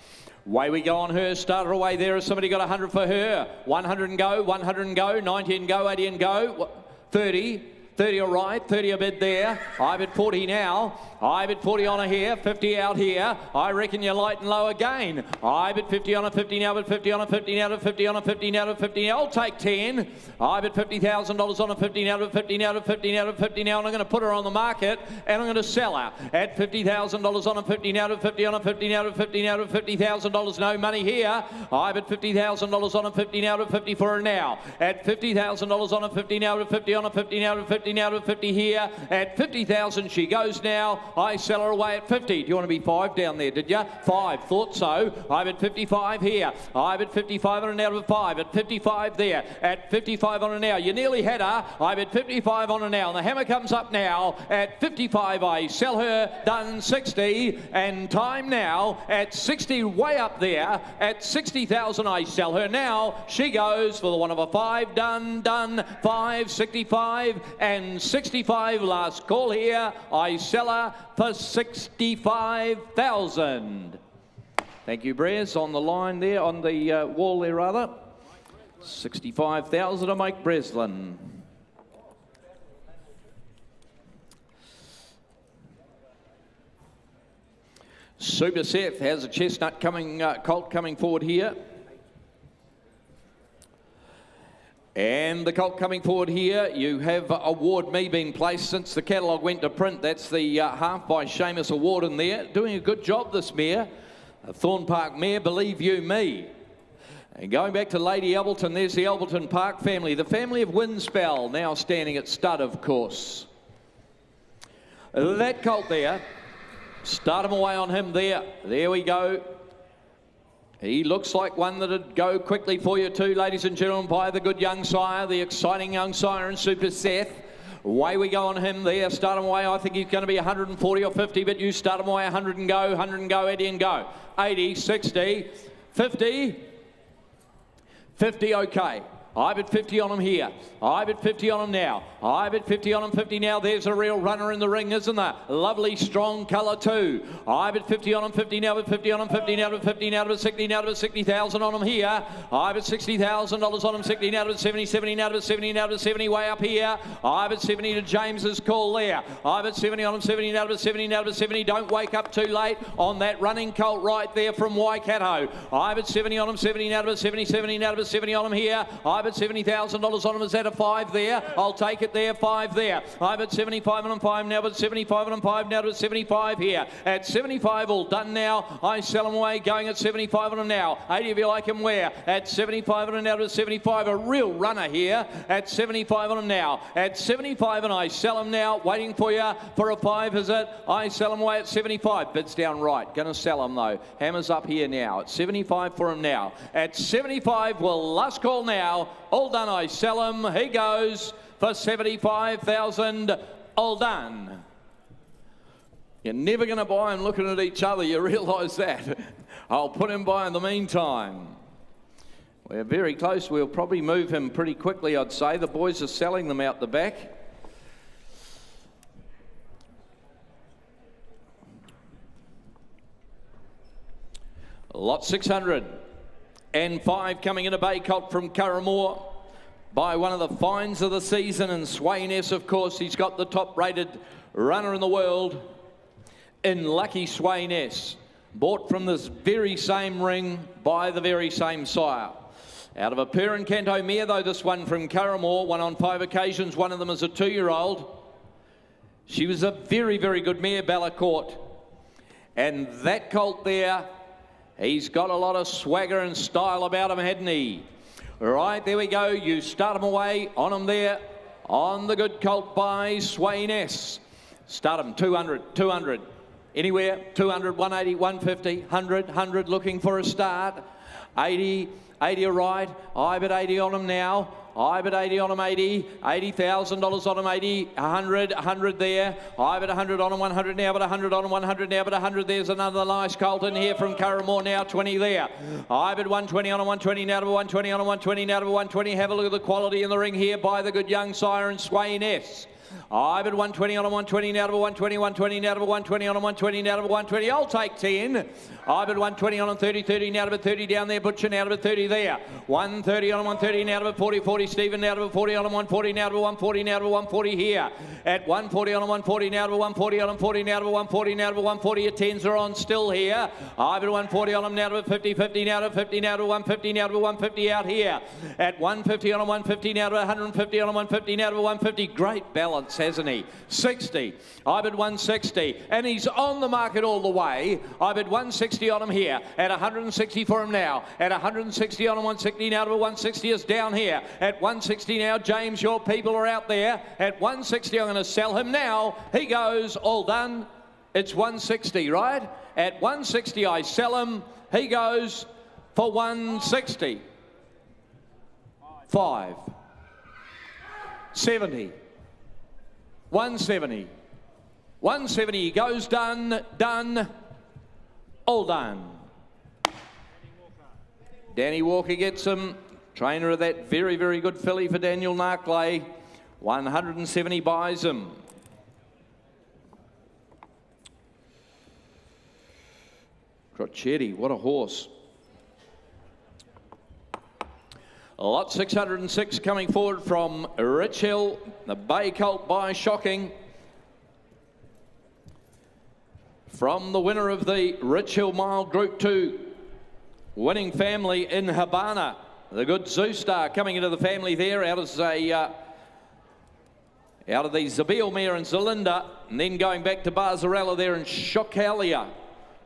Away we go on her. Starter away there. Has somebody got 100 for her? 100 and go, 100 and go, 90 and go, 80 and go, 30. 30 all right, 30 a bid there. I bid 40 now. I bid 40 on a here, 50 out here. I reckon you're light and low again. I bid 50 on a 50 now, bid 50 on a 50 now, bid 50 on a 50 now, bid 50 now. I'll take 10. I bid $50,000 on a 50 now, bid 50 now, bid 50 now, bid 50 now. And I'm going to put her on the market and I'm going to sell her at $50,000 on a 50 now, bid 50 on a 50 now, bid 50 now, bid $50,000. No money here. I bid $50,000 on a 50 now, bid 50 for her now. At $50,000 on a 50 now, bid 50 on a 50 now, bid 50 now to 50 here. At 50,000 she goes now. I sell her away at 50. Do you want to be 5 down there, did you? 5, thought so. I'm at 55 here. I'm at 55 on an out of 5. At 55 there. At 55 on an now. You nearly had her. I'm at 55 on an now. And the hammer comes up now. At 55 I sell her. Done 60. And time now at 60 way up there. At 60,000 I sell her now. She goes for the one of a 5. Done. 5, 65 and 65. Last call here. I sell her for 65,000. Thank you, Brez, on the line there, on the wall there rather. 65,000 to Mike Breslin. Super Seth has a chestnut colt coming forward here. And the colt coming forward here, you have Award Me being placed since the catalogue went to print. That's the half by Seamus Award in there. Doing a good job, this mare. A Thorn Park mare, Believe You Me. And going back to Lady Albleton, there's the Albleton Park family. The family of Windspell now standing at stud, of course. That colt there, start him away on him there. There we go. He looks like one that'd go quickly for you too, ladies and gentlemen, by the good young sire, the exciting young sire in Super Seth. Away we go on him there. Start him away. I think he's going to be 140 or 50, but you start him away 100 and go, 80 and go. 80, 60, 50, 50, okay. I bid 50 on him here. I bid 50 on him now. I bid 50 on him, 50 now. There's a real runner in the ring, isn't there? Lovely, strong colour too. I bid 50 on him, 50 now, bid 50 on him, 50 now, bid 50 now, bid 60 now, bid 60,000 on him here. I bid $60,000 on him, 60 now, bid 70, 70 now, bid 70 now, bid 70 way up here. I bid 70 to James's call there. I bid 70 on him, 70 now, bid 70 now, bid 70. Don't wake up too late on that running colt right there from Waikato. I bid 70 on him, 70 now, bid 70, 70 now, bid 70 on him here. I bid $70,000 on him. Is that a 5 there? I'll take it there, 5 there. I bid 75 on him, 5 now, but 75 on him, 5 now, to 75 here. At 75, all done now. I sell him away, going at 75 on him now. 80 if you like him where? At 75 on him now to 75. A real runner here. At 75 on him now. At 75 and I sell him now. Waiting for you for a 5, is it? I sell him away at 75. Bids down right. Going to sell him though. Hammer's up here now. At 75 for him now. At 75, well, last call now. All done, I sell him. He goes for 75,000. All done. You're never going to buy them looking at each other. You realise that. I'll put him by in the meantime. We're very close. We'll probably move him pretty quickly, I'd say. The boys are selling them out the back. Lot 605 coming in a bay colt from Curramore by one of the finds of the season, and Swayness, of course. He's got the top rated runner in the world in Lucky Swayness, bought from this very same ring by the very same sire. Out of a Perrin Canto mare though, this one from Curramore, won on 5 occasions, one of them as a 2-year-old. She was a very, very good mare, Ballacourt. And that colt there, he's got a lot of swagger and style about him, hadn't he? Right, there we go. You start him away on him there. On the good colt by Swain S. Start him 200, 200. Anywhere, 200, 180, 150, 100, 100 looking for a start. 80, 80 right. I bet 80 on him now. I bet 80 on him, 80. $80,000 on him, 80. 100, 100 there. I bet 100 on him, 100 now, but 100 on him, 100 now, but 100. There's another nice colt in here from Curramore now, 20 there. I bet 120 on him, 120 now, to 120 on him, 120 now, to 120. Have a look at the quality in the ring here by the good young siren Swain S. I bet 120 on him, 120 now to 120, 120 now to 120 on him, 120 now to 120. I'll take 10. I bet 120 on him, 30, 30 now to 30 down there. Butcher now to 30 there. 130 on him, 130 now to 40, 40. Stephen now to 40 on him, 140 now to 140 now to 140 here. At 140 on him, 140 now to 140 on him, 40 now to 140 now to 140. Your 10s are on still here. I bet 140 on him now to 50, 50 now to 50 now to 150 now to 150 out here. At 150 on him, 150 now to 150 on him, 150 now to 150. Great balance, hasn't he? 60. I bid 160, and he's on the market all the way. I bid 160 on him here. At 160 for him now. At 160 on him, 160 now to 160 is down here. At 160 now, James, your people are out there. At 160, I'm going to sell him now. He goes, all done. It's 160, right? At 160, I sell him. He goes for 160. 5. 70. 170. 170 he goes, done, done, all done. Danny Walker gets him. Trainer of that very, very good filly for Daniel Narkley. 170 buys him. Crocetti, what a horse. Lot 606 coming forward from Rich Hill. The Bay Colt by Shocking. From the winner of the Rich Hill Mile Group 2 winning family in Habana. The good Zoo Star coming into the family there out of the Zabeel mare and Zelinda, and then going back to Barzarella there in Chocalia.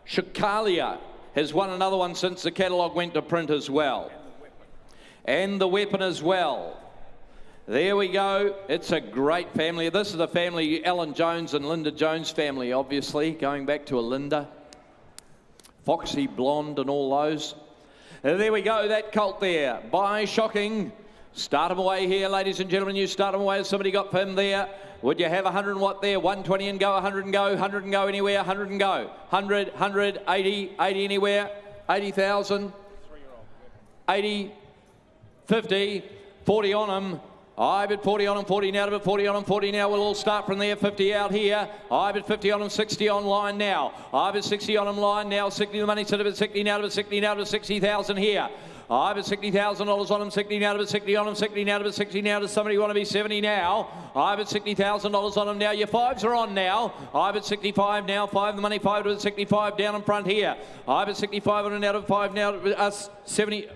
Chocalia has won another one since the catalogue went to print as well. And the Weapon as well. There we go. It's a great family. This is the family, Alan Jones and Linda Jones family, obviously, going back to a Linda. Foxy Blonde and all those. There we go, that colt there by Shocking. Start him away here, ladies and gentlemen. You start him away. Has somebody got for him there? Would you have 100 and what there? 120 and go, 100 and go, 100 and go anywhere, 100 and go. 100, 100, 80, 80 anywhere, 80,000, 80, 50, 40 on him. I bid 40 on him, 40 now, to bid 40 on him, 40 now. We'll all start from there, 50 out here. I bid 50 on him, 60 on line now. I bid 60 on him line now, 60 the money, so to bid 60 now, to bid 60 now, to bid 60,000 here. I bid $60,000 on him, 60 now, to bid 60 on him, 60 now, to bid 60 now. Does somebody want to be 70 now? I bid $60,000 on him now. Your 5s are on now. I bid 65 now, 5 the money, 5 to bid 65 down in front here. I bid 65 on him now, to 5 now, to bid 70.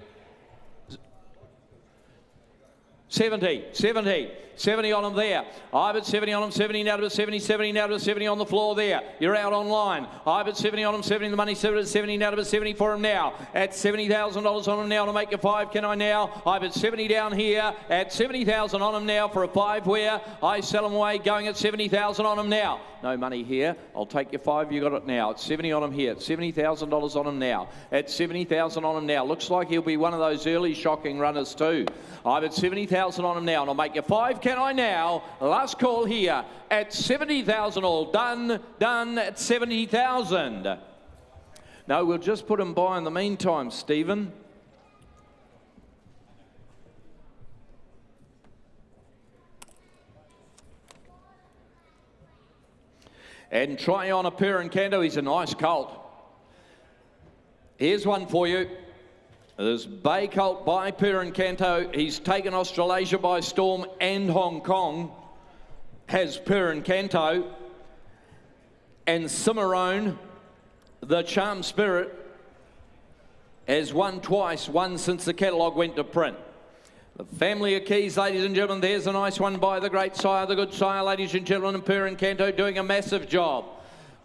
70 on him there. I bid 70 on him, 70 now to 70, 70 now to 70 on the floor there. You're out online. I bid 70 on him, 70 the money, 70 now to 70 for him now. At $70,000 on him now to make a 5. Can I now? I bid 70 down here. At 70,000 on him now for a 5 where I sell him away going at 70,000 on him now. No money here. I'll take your 5. You got it now. It's 70 on him here. It's $70,000 on him now. At 70,000 on him now. Looks like he'll be one of those early Shocking runners too. I bid 70,000 on him now, and I'll make your 5. Can I now? Last call here at 70,000. All done. Done at 70,000. No, we'll just put him by in the meantime, Stephen. And try on a Perencanto. He's a nice colt. Here's one for you. There's Bay Colt by Perencanto. He's taken Australasia by storm and Hong Kong. Has Perencanto. And Cimarron, the Charm Spirit, has won twice, one since the catalogue went to print. The family of keys, ladies and gentlemen. There's a nice one by the great sire, the good sire, ladies and gentlemen, and Perencanto doing a massive job.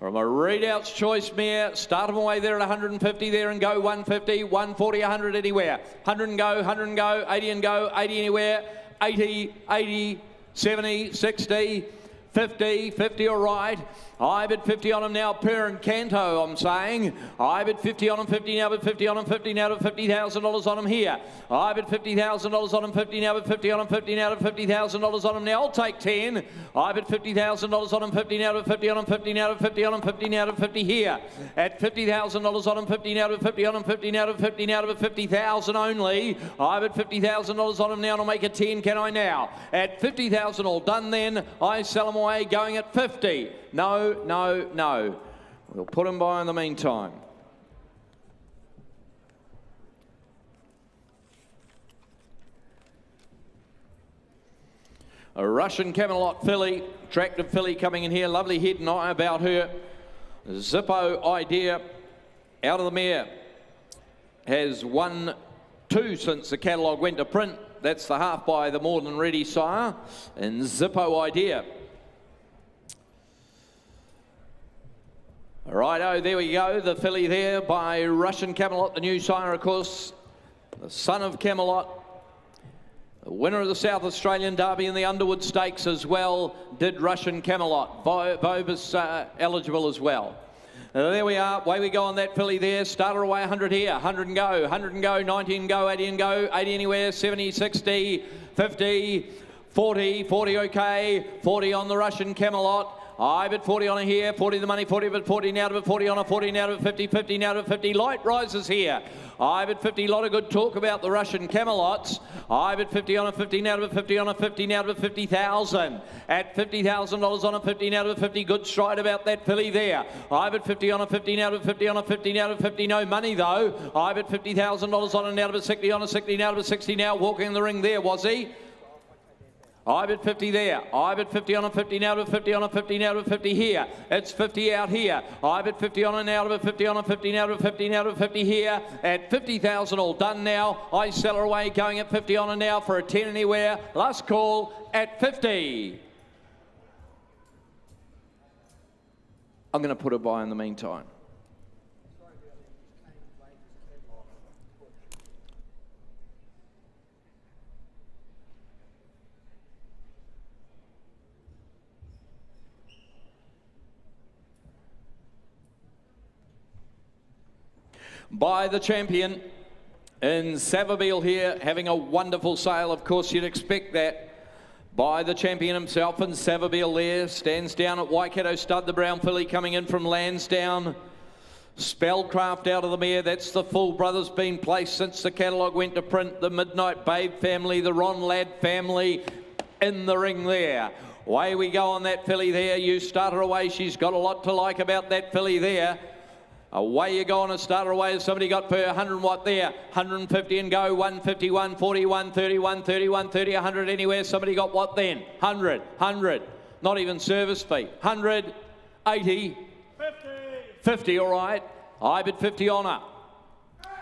From a Readout's Choice mare, start them away there at 150 there and go 150, 140, 100 anywhere. 100 and go, 100 and go, 80 and go, 80 anywhere, 80, 80, 70, 60, 50, 50 all right. I bid 50 on him now, Parent Canto, I'm saying. I bid 50 on him, 50 now, bid 50 on him, 50 now to $50,000 on him here. I bid $50,000 on him, 50 now, bid 50 on him, 50 now to $50,000 on him now. I'll take 10. I bid $50,000 on him, 50 now to 50 on him, 50 now to 50 on him, 50 now to 50 here. At $50,000 on him, 50 now to 50 on him, 50 now to 50 now to 50,000 only. I bid $50,000 on him now, and I'll make it 10, can I now? At 50,000 all done then, I sell him away going at 50. No, no, no. We'll put him by in the meantime. A Russian Camelot filly, attractive filly coming in here. Lovely head and eye about her. Zippo Idea out of the mare. Has won 2 since the catalogue went to print. That's the half by the More Than Ready sire. And Zippo Idea. Righto, there we go. The filly there by Russian Camelot, the new sire, of course. The son of Camelot. The winner of the South Australian Derby in the Underwood Stakes as well did Russian Camelot. Bovis eligible as well. There we are. Away we go on that filly there. Starter away 100 here. 100 and go. 100 and go. 90 and go. 80 and go. 80 anywhere. 70, 60, 50, 40. 40 okay. 40 on the Russian Camelot. I bid 40 on it here, 40 the money, 40 bid 40 now to bid 40 on a 40 now to bid 50, 50 now to bid 50. Light rises here. I bid 50, a lot of good talk about the Russian Camelots. I bid 50 on a 50 now to bid 50 on a 50 now to bid 50,000. At $50,000 on a 50 now to bid 50, good stride about that filly there. I bid 50 on a 50 now to bid 50 on a 50 now to bid 50, no money though. I bid $50,000 on a now to bid 60 on a 60 now to bid 60 now, walking in the ring there, was he? I bid 50 there. I bid 50 on a 50 now to 50 on a 50 now to 50 here. It's 50 out here. I bid 50 on a now to 50 on a 50 now to 50 now to 50 here. At 50,000 all done now. I sell her away going at 50 on a now for a 10 anywhere. Last call at 50. I'm going to put her by in the meantime. By the champion in Savabeel here, having a wonderful sale. Of course, you'd expect that. By the champion himself in Savabeel there, stands down at Waikato Stud, the brown filly coming in from Lansdowne. Spellcraft out of the mare, that's the Full Brothers been placed since the catalogue went to print. The Midnight Babe family, the Ron Ladd family in the ring there. Away we go on that filly there. You start her away, she's got a lot to like about that filly there. Away you go on a starter away. Somebody got per 100 watt there. 150 and go. 150, 140, 130, 130, 130, 100 anywhere. Somebody got what then? 100, 100. Not even service fee. 100, 80, 50, all right. I bid 50 on her.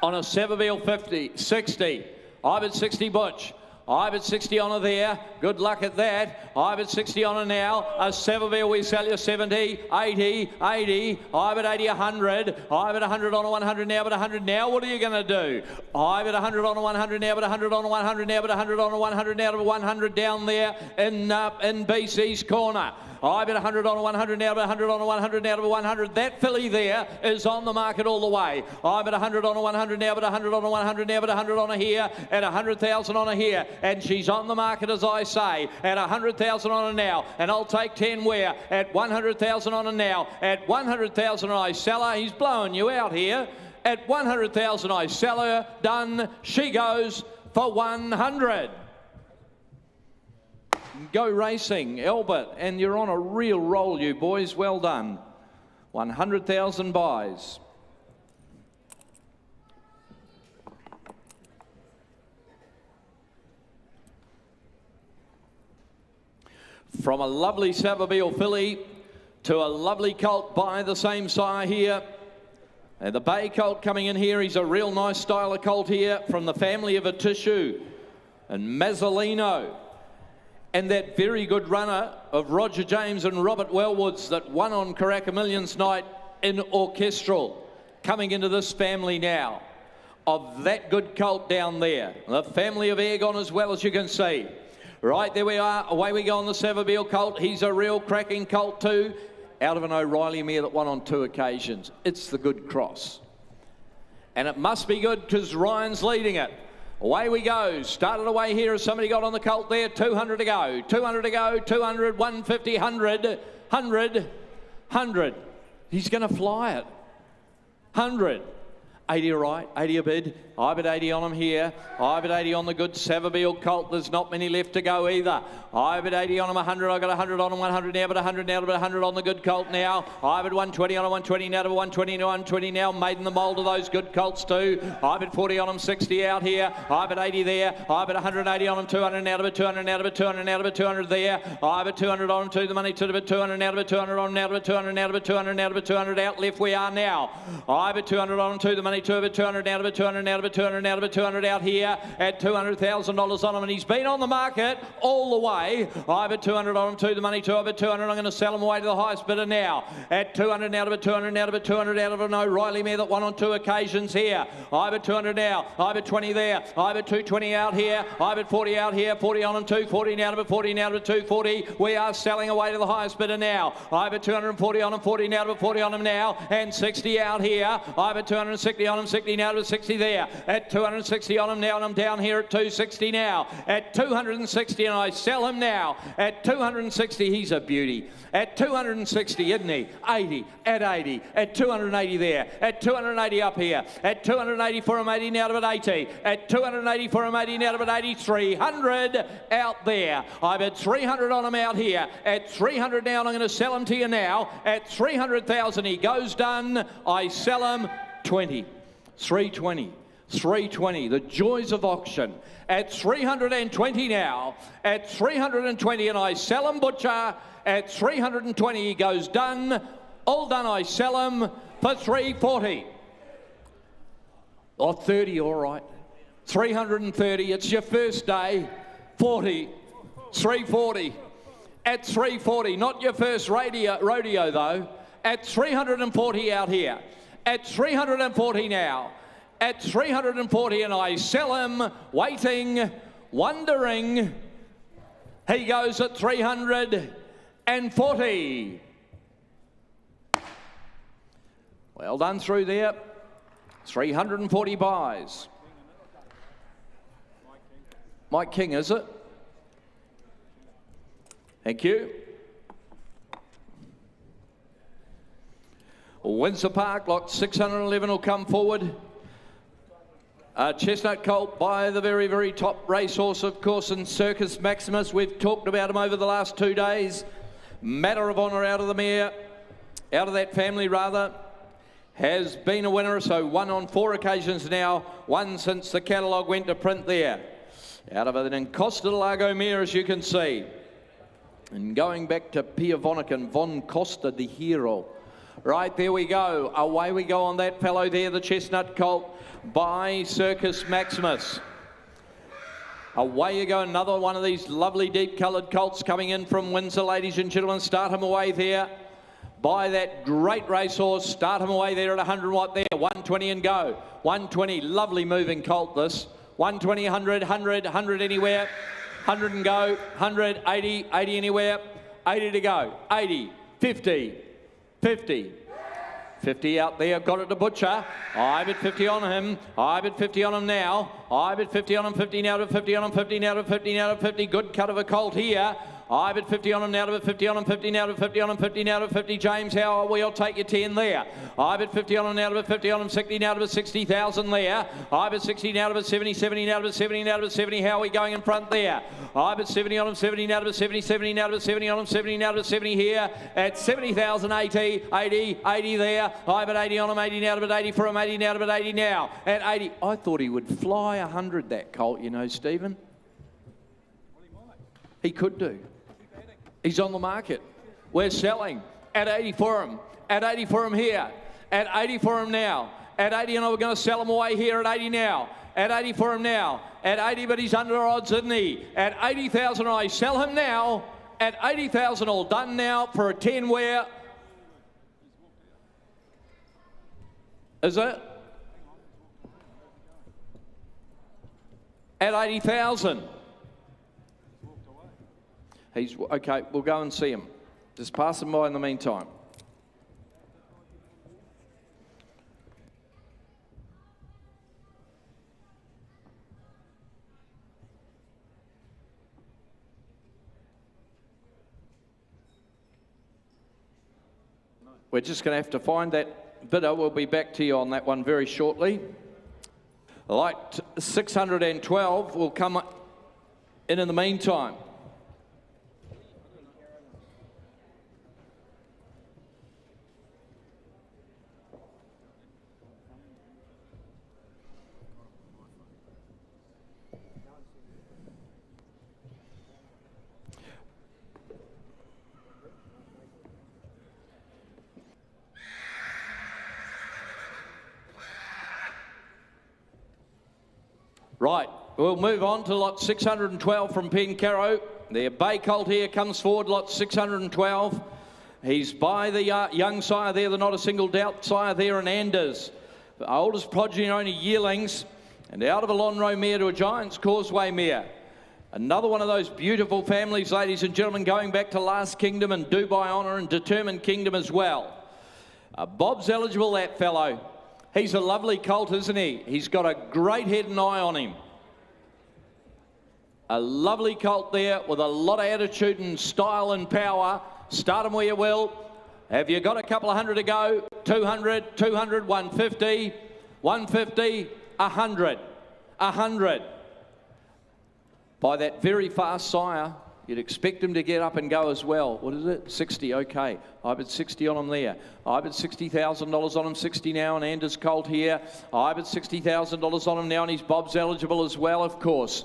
On a Savabeel 50, 60. I bid 60 Butch. I bid 60 on her there. Good luck at that. I bid 60 on her now. A Savabeel, we sell you 70, 80, 80. I bid 80, 100. I bid 100 on a 100 now, but 100 now. What are you going to do? I bid 100 on a 100 now, but 100 on a 100 now, but 100 on a 100 now, but 100 down there in BC's corner. I bid 100 on a 100 now, but 100 on a 100 now, but 100. That filly there is on the market all the way. I bid 100 on a 100 now, but 100 on a 100 now, but 100 on a here, and 100,000 on a here. And she's on the market, as I say, at 100,000 on a now. And I'll take 10 where? At 100,000 on a now. At 100,000 I sell her. He's blowing you out here. At 100,000 I sell her. Done. She goes for 100. Go racing, Albert, and you're on a real roll, you boys. Well done. 100,000 buys. From a lovely Savabeel filly to a lovely colt by the same sire here. And the Bay colt coming in here. He's a real nice style of colt here from the family of a Tissue and Mazzolino. And that very good runner of Roger James and Robert Wellwoods that won on Karaka Millions night in Orchestral, coming into this family now of that good colt down there. The family of Airgon as well, as you can see. Right, there we are. Away we go on the Savabeel colt. He's a real cracking colt too. Out of an O'Reilly mare that won on 2 occasions. It's the good cross. And it must be good because Ryan's leading it. Away we go. Started away here as somebody got on the colt there. 200 to go. 200 to go. 200, 150, 100, 100, 100. He's going to fly it. 100. 80 a right, 80 a bid. I bid 80 on him here. I bid 80 on the good Savabeel colt. There's not many left to go either. I bid 80 on him, 100. I got 100 on him, 100 now, but 100 now, but 100 on the good colt now. I bid 120 on him, 120 now, to 120 to 120 now. Made in the mould of those good colts too. I bid 40 on him, 60 out here. I bid 80 there. I bid 180 on him, 200 now, to 200 now, to 200 now, to 200 there. I bid 200 on him to the money to the 200 now, to 200 on him now, to 200 now, to 200 now, to 200 out. Left we are now. I bid 200 on him to the money to the 200 now, to 200 now, to 200 now, to 200 out here at $200,000 on him, and he's been on the market all the way. I bid 200 on him to the money to I bid 200. I'm going to sell him away to the highest bidder now at 200 now, to 200 now, to 200 out of an O'Reilly mare that won on 2 occasions here. I bid 200 now. I bid 20 there. I bid 220 out here. I bid 40 out here. 40 on him, 240 now, to 40 now, to 240. We are selling away to the highest bidder now. I bid 240 on him, 40 now, to 40 on him now, and 60 out here. I bid 260 on him, 60 now, to 60 there at 260 on him now, and I'm down here at 260 now at 260, and I sell him now at 260. He's a beauty at 260, isn't he? 80 at 80 at 280 there at 280 up here at 280 for him, 80 now, to 80 at 280 for him, 80 now, to 80. 300 out there. I bet 300 on him out here at 300 now, and I'm going to sell him to you now at 300,000. He goes done. I sell him 20. 320. 320, the joys of auction at 320 now, at 320, and I sell him, Butcher, at 320. He goes done, all done. I sell him for 340. Or 30, all right. 330, it's your first day. 40, 340, at 340, not your first rodeo though, at 340 out here, at 340 now, at 340, and I sell him, waiting, wondering. He goes at 340. Well done through there. 340 buys. Mike King, is it? Thank you. Windsor Park, lot 611 will come forward. Chestnut Colt by the very, very top racehorse, of course, and Circus Maximus. We've talked about him over the last 2 days. Matter of Honour out of the mare, out of that family rather, has been a winner, so won on 4 occasions now, one since the catalogue went to print there. Out of an Costa del Lago mare, as you can see. And going back to Pia Vonik and Von Costa de Hero. Right, there we go. Away we go on that fellow there, the Chestnut Colt by Circus Maximus. Away you go, another one of these lovely deep coloured colts coming in from Windsor, ladies and gentlemen. Start him away there by that great racehorse. Start him away there at 100 watt there. 120 and go. 120, lovely moving colt this. 120, 100, 100, 100 anywhere. 100 and go. 100, 80, 80 anywhere. 80 to go. 80, 50, 50. 50 out there, got it to Butcher. I bid 50 on him. I bid 50 on him now. I bid 50 on him, 50 now, to 50 on him, 50 now, to 50 now, to 50. Good cut of a colt here. I bid 50 on him now, to 50 on him, 50 now, to 50 on him, 50 now, to 50. James, how are we? I'll take your 10 there. I bid 50 on him now, to 50 on him, 60 now, to 60,000 there. I bid 60 now, to 70, 70 now, to 70 now, to 70. How are we going in front there? I bid 70 on him, 70 now, to 70, 70 now, to 70 on him, 70 now, to 70 here at 70,000, 80, 80, 80 there. I bid 80 on him, 80 now, to 80 for him, 80 now, to 80 now at 80. I thought he would fly 100, that colt, you know, Stephen. He could do. He's on the market. We're selling at 80 for him. At 80 for him here. At 80 for him now. At 80, and we're going to sell him away here at 80 now. At 80 for him now. At 80, but he's under odds, isn't he? At 80,000, I sell him now. At 80,000, all done now for a 10 wear. Is it? At 80,000. He's okay. We'll go and see him. Just pass him by in the meantime. We're just going to have to find that bidder. We'll be back to you on that one very shortly. Light 612 will come in the meantime. Right, we'll move on to lot 612 from Pencaro. Their bay colt here comes forward, lot 612. He's by the young sire there, the Not a Single Doubt sire there, and Anders. The oldest progeny only yearlings, and out of a Lonhro mare to a Giant's Causeway mare. Another one of those beautiful families, ladies and gentlemen, going back to Last Kingdom and Dubai Honour and Determined Kingdom as well. Bob's eligible, that fellow. He's a lovely colt, isn't he? He's got a great head and eye on him. A lovely colt there with a lot of attitude and style and power. Start him where you will. Have you got a couple of hundred to go? 200, 200, 150, 150, 100, 100. By that very fast sire, you'd expect him to get up and go as well. What is it? 60, okay. I bid 60 on him there. I bid $60,000 on him, 60 now, and Anders colt here. I bid $60,000 on him now, and he's Bob's eligible as well, of course.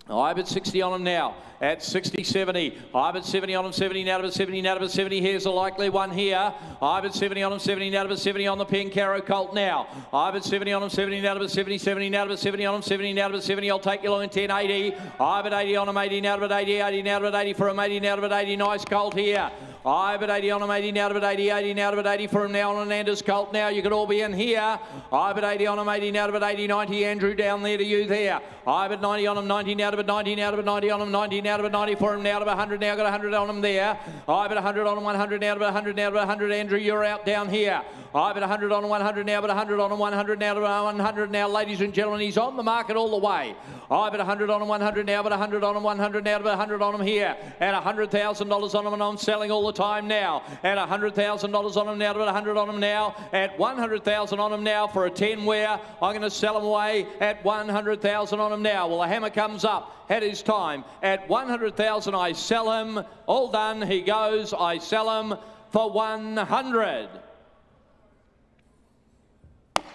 I bid 60 on him now at 60, 70. I bid 70 on him, 70 now to bid 70, now to bid 70. Here's a likely one here. I bid 70 on him, 70 now to bid 70 on the Pencaro colt now. I bid 70 on him, 70 now to bid 70, 70 now to bid 70 on him, 70 now to bid 70. I'll take you along in 10, 80. I bid 80 on him, 80 now to bid 80, 80 now to bid 80 for him, 80 now to bid 80. Nice colt here. I bid 80 on him, 80 now to bid 80, 80 now to bid 80 for him now on an Anders colt now. You could all be in here. I bid 80 on him, 80 now to bid 80, 90. Andrew down there to you there. I bid 90 on him, 90 now to bid 90, now to bid 90 on him, 90 now to bid 90 for him now to bid 100 now. Got 100 on him there. I bid 100 on him, 100 now to bid 100 now to bid 100. Andrew, you're out down here. I bid 100 on him, 100 now, but 100 on him, 100 now to 100 now. Ladies and gentlemen, he's on the market all the way. I bid 100 on him, 100 now, but 100 on him, 100 now to 100 on him here. And $100,000 on him, and I'm selling all the time now. At $100,000 on him now, to 100 on him now. At $100,000 on him now for a 10 wear. I'm going to sell him away at $100,000 on him now. Well, the hammer comes up at his time. At $100,000, I sell him. All done. He goes. I sell him for 100.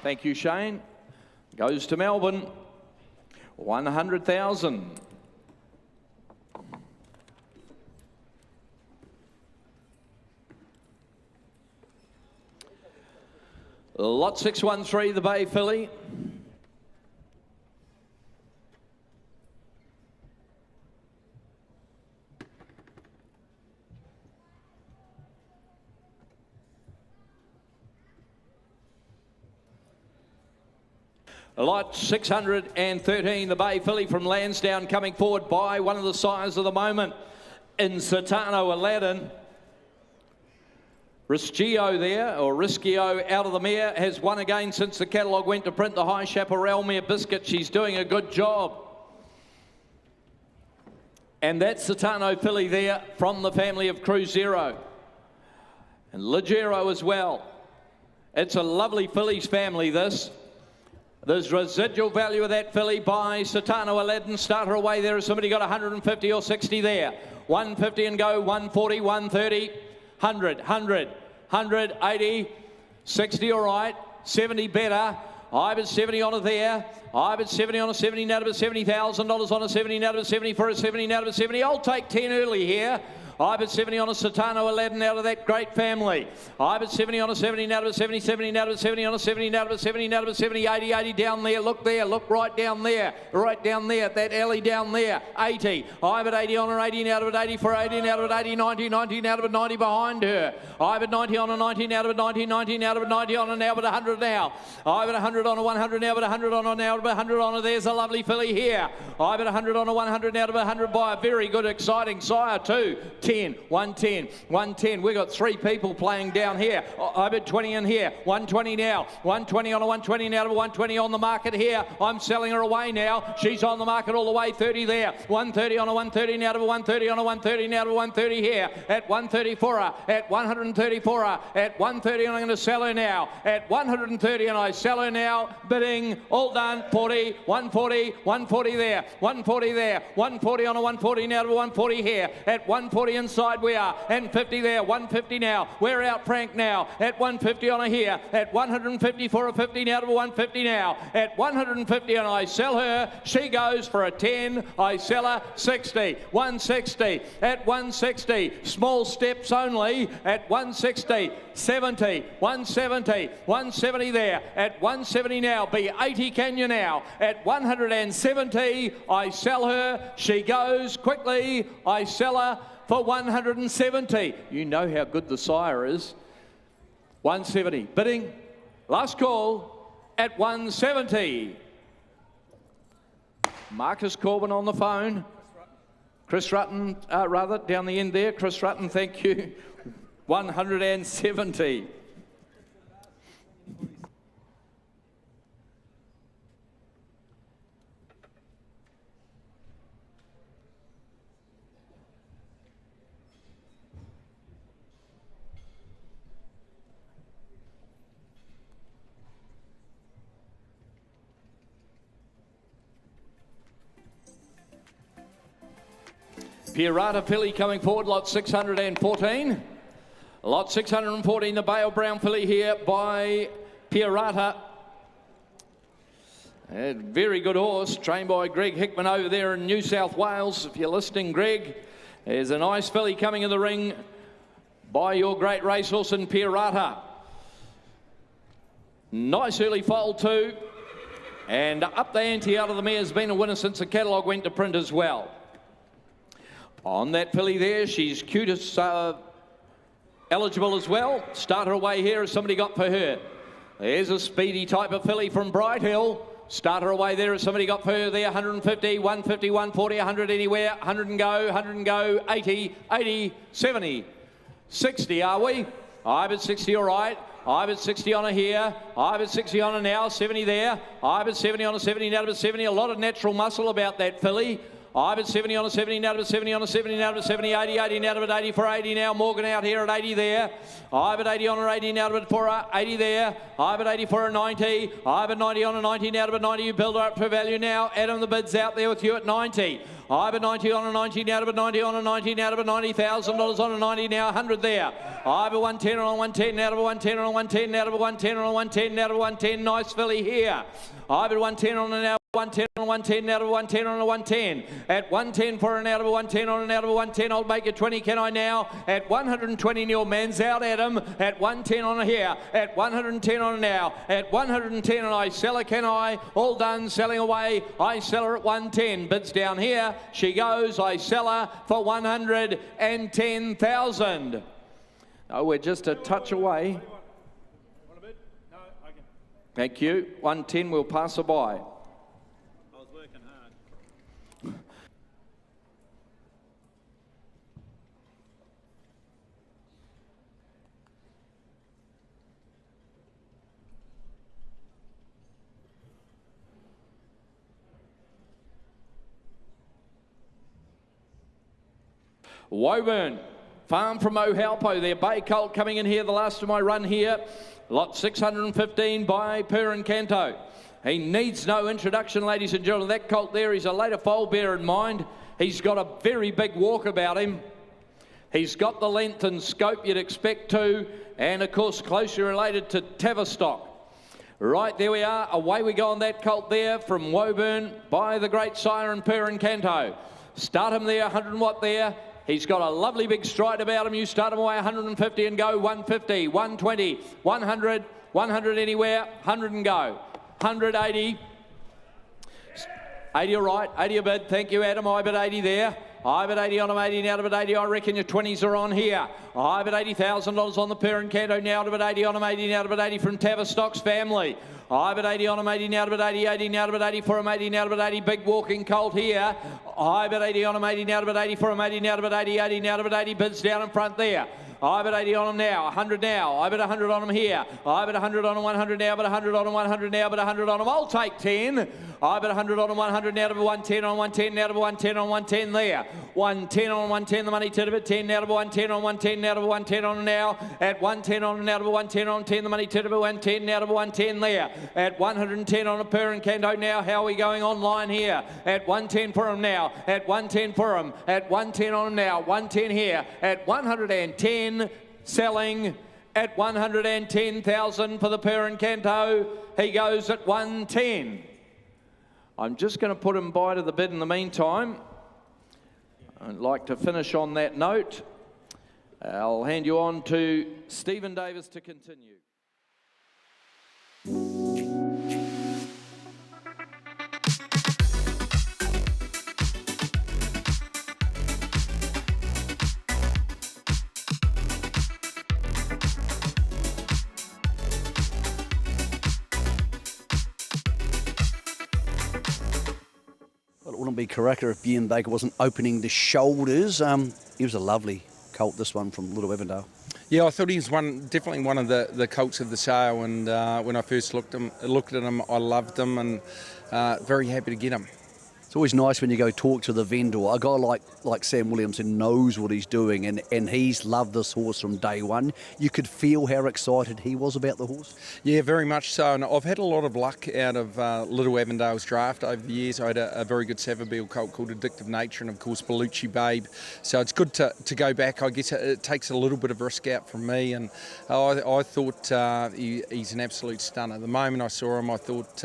Thank you, Shane. Goes to Melbourne. 100,000. Lot 613, the Bay filly. Lot 613, the Bay filly from Lansdowne, coming forward by one of the sires of the moment in Satano Aladdin. Rischio there, or Rischio out of the mare, has won again since the catalogue went to print. The High Chaparral mare Biscuit, she's doing a good job. And that's Satano filly there from the family of Cruzeiro. And Ligero as well. It's a lovely fillies family, this. There's residual value of that filly by Satano Aladdin. Start her away there. Has somebody got 150 or 60 there? 150 and go, 140, 130, 100, 100, 100, 80, 60, all right, 70 better. I bid 70 on it there. I bid 70 on a 70, now to bid $70,000 on a 70, now to bid 70 for a 70, now to bid 70. I'll take 10 early here. Ibid 70 on a Satano Aladdin out of that great family. Ibid 70 on a 70, out of a 70, 70, out of a 70 on a 70, out of a 70, out of a 70, 80, 80 down there. Look right down there, that alley down there. 80. Ibid 80 on her 80, out of it 80 for 80, out of it 80, 90, 90, out of it 90 behind her. Ibid 90 on a 90, out of it 90, 90, out of it 90 on a now, but 100 now. Ibid 100 on a 100 now, but 100 on a now, but 100 on a. There's a lovely filly here. Ibid 100 on a 100 now, but 100 by a very good, exciting sire too. 10, 110, 110. We've got 3 people playing down here. Ibid 20 in here. 120 now. 120 on a 120 now, but 120 on the market here. I'm selling her away now. She's on the market all the way. 30 there. 130 on a 130 now, to 130 on a 130 now, to 130 here. At 130 for her. At 130 for her. At 130, and I'm going to sell her now. At 130, and I sell her now. Bidding. All done. 40. 140. 140 there. 140 there. 140 on a 140 now, to 140 here. At 140 inside we are. And 50 there. 150 now. We're out Frank now. At 150 on a here. At 150 for a 50 now, to 150 now. At 150, and I sell her. She goes for a 10. I sell her 60. 160. At 160. Small steps only. At 160. 70. 170. 170 there. At 170 now. Be 80 can you now. At 170. I sell her. She goes quickly. I sell her for 170. You know how good the sire is. 170. Bidding. Last call at 170. Marcus Corbin on the phone. Chris Rutten, rather, down the end there. Chris Rutten, thank you. 170. Pirata filly coming forward, lot 614. Lot 614, the Bale Brown filly here by Pirata. A very good horse, trained by Greg Hickman over there in New South Wales. If you're listening, Greg, there's a nice filly coming in the ring by your great racehorse in Pirata. Nice early foal too. And up the ante out of the mare has been a winner since the catalogue went to print as well. On that filly there, she's cutest eligible as well. Start her away here as somebody got for her. There's a speedy type of filly from Bright Hill. Start her away there as somebody got for her there. 150, 150, 140, 100 anywhere. 100 and go, 80, 80, 70, 60 are we? Ibid 60 all right. Ibid 60 on a here. Ibid 60 on a now. 70 there. Ibid 70 on a 70, now to 70. A lot of natural muscle about that filly. Ibid 70 on a 70, now to 70 on a 70, now to 70, 80, 80, now to 80 for 80 now. Morgan out here at 80 there. Ibid 80 on a 80, now to for a 80 there. Ibid 80 for a 90. Ibid 90 on a 90, now to 90. You build her up for value now. Adam the bid's out there with you at 90. Ibid 90 on a 90, now to 90 on a 90, now to $90,000 on a 90, now 100 there. Ibid 110 on a 110, now to 110 on a 110, now to 110 on a 110, now to 110. Nice filly here. Ibid 110 on a now. 110 on a 110, out of a 110 on a 110. At 110 for an out of a 110 on an out of a 110. I'll make it 20, can I now? At 120, Neil Man's out, Adam. At 110 on a here. At 110 on a now. At 110, and I sell her, can I? All done, selling away. I sell her at 110. Bids down here. She goes. I sell her for 110,000. Oh, we're just a touch away. Thank you. 110, we'll pass her by. Woburn, Farm from Ohalpo, their Bay Colt coming in here, the last of my run here. Lot 615 by Per Encanto. He needs no introduction, ladies and gentlemen. That colt there, he's a later foal, bear in mind. He's got a very big walk about him. He's got the length and scope you'd expect to, and of course closely related to Tavistock. Right, there we are. Away we go on that colt there from Woburn by the great sire and Per Encanto. Start him there, 100 watt there. He's got a lovely big stride about him. You start him away 150 and go 150, 120, 100, 100 anywhere, 100 and go. 180. 80 all right, 80 a bid. Thank you, Adam. I bid 80 there. I bid 80 on him, 80 now to bid 80. I reckon your 20s are on here. I bid $80,000 on the parent Canto now to bid 80 on him, 80 now to bid 80 from Tavistock's family. I bid 80 on him, 80 now to bid 80, 80 now to bid 80 for him, 80 now to bid 80. Big walking colt here. I bid 80 on him, 80 now to bid 80 for him, 80 now to bid 80, 80 now to bid 80. Bids down in front there. I bid 80 on him now, 100 now. I bid 100 on him here. I bid 100 on him, 100 now, bid 100 on him, 100 now, bid 100 on him. I'll take 10. I bid 100 on him, 100 now to 110 on 110 now to 110 on 110 there. 110 on 110, the money to bid 10 now to 110 on 110 now to 110 on now. At 110 on now to 110 on 10, the money to bid 110 now to 110 there. At 110 on a parent Canto now. How are we going online here? At 110 for him now. At 110 for him. At 110 on him now. 110 here. At 110. Selling at 110,000 for the parent Canto. He goes at 110. I'm just going to put him by to the bid in the meantime. I'd like to finish on that note. I'll hand you on to Stephen Davis to continue. Well, it wouldn't be Karaka if Ben Baker wasn't opening the shoulders. He was a lovely colt, this one from Little Evandale. Yeah, I thought he was definitely one of the colts of the sale, and when I first looked at him, I loved him, and very happy to get him. It's always nice when you go talk to the vendor, a guy like Sam Williamson knows what he's doing, and he's loved this horse from day one. You could feel how excited he was about the horse. Yeah, very much so, and I've had a lot of luck out of Little Avondale's draft over the years. I had a very good Savabeel colt called Addictive Nature, and of course Bellucci Babe, so it's good to go back. I guess it takes a little bit of risk out from me, and I thought he's an absolute stunner. The moment I saw him, I thought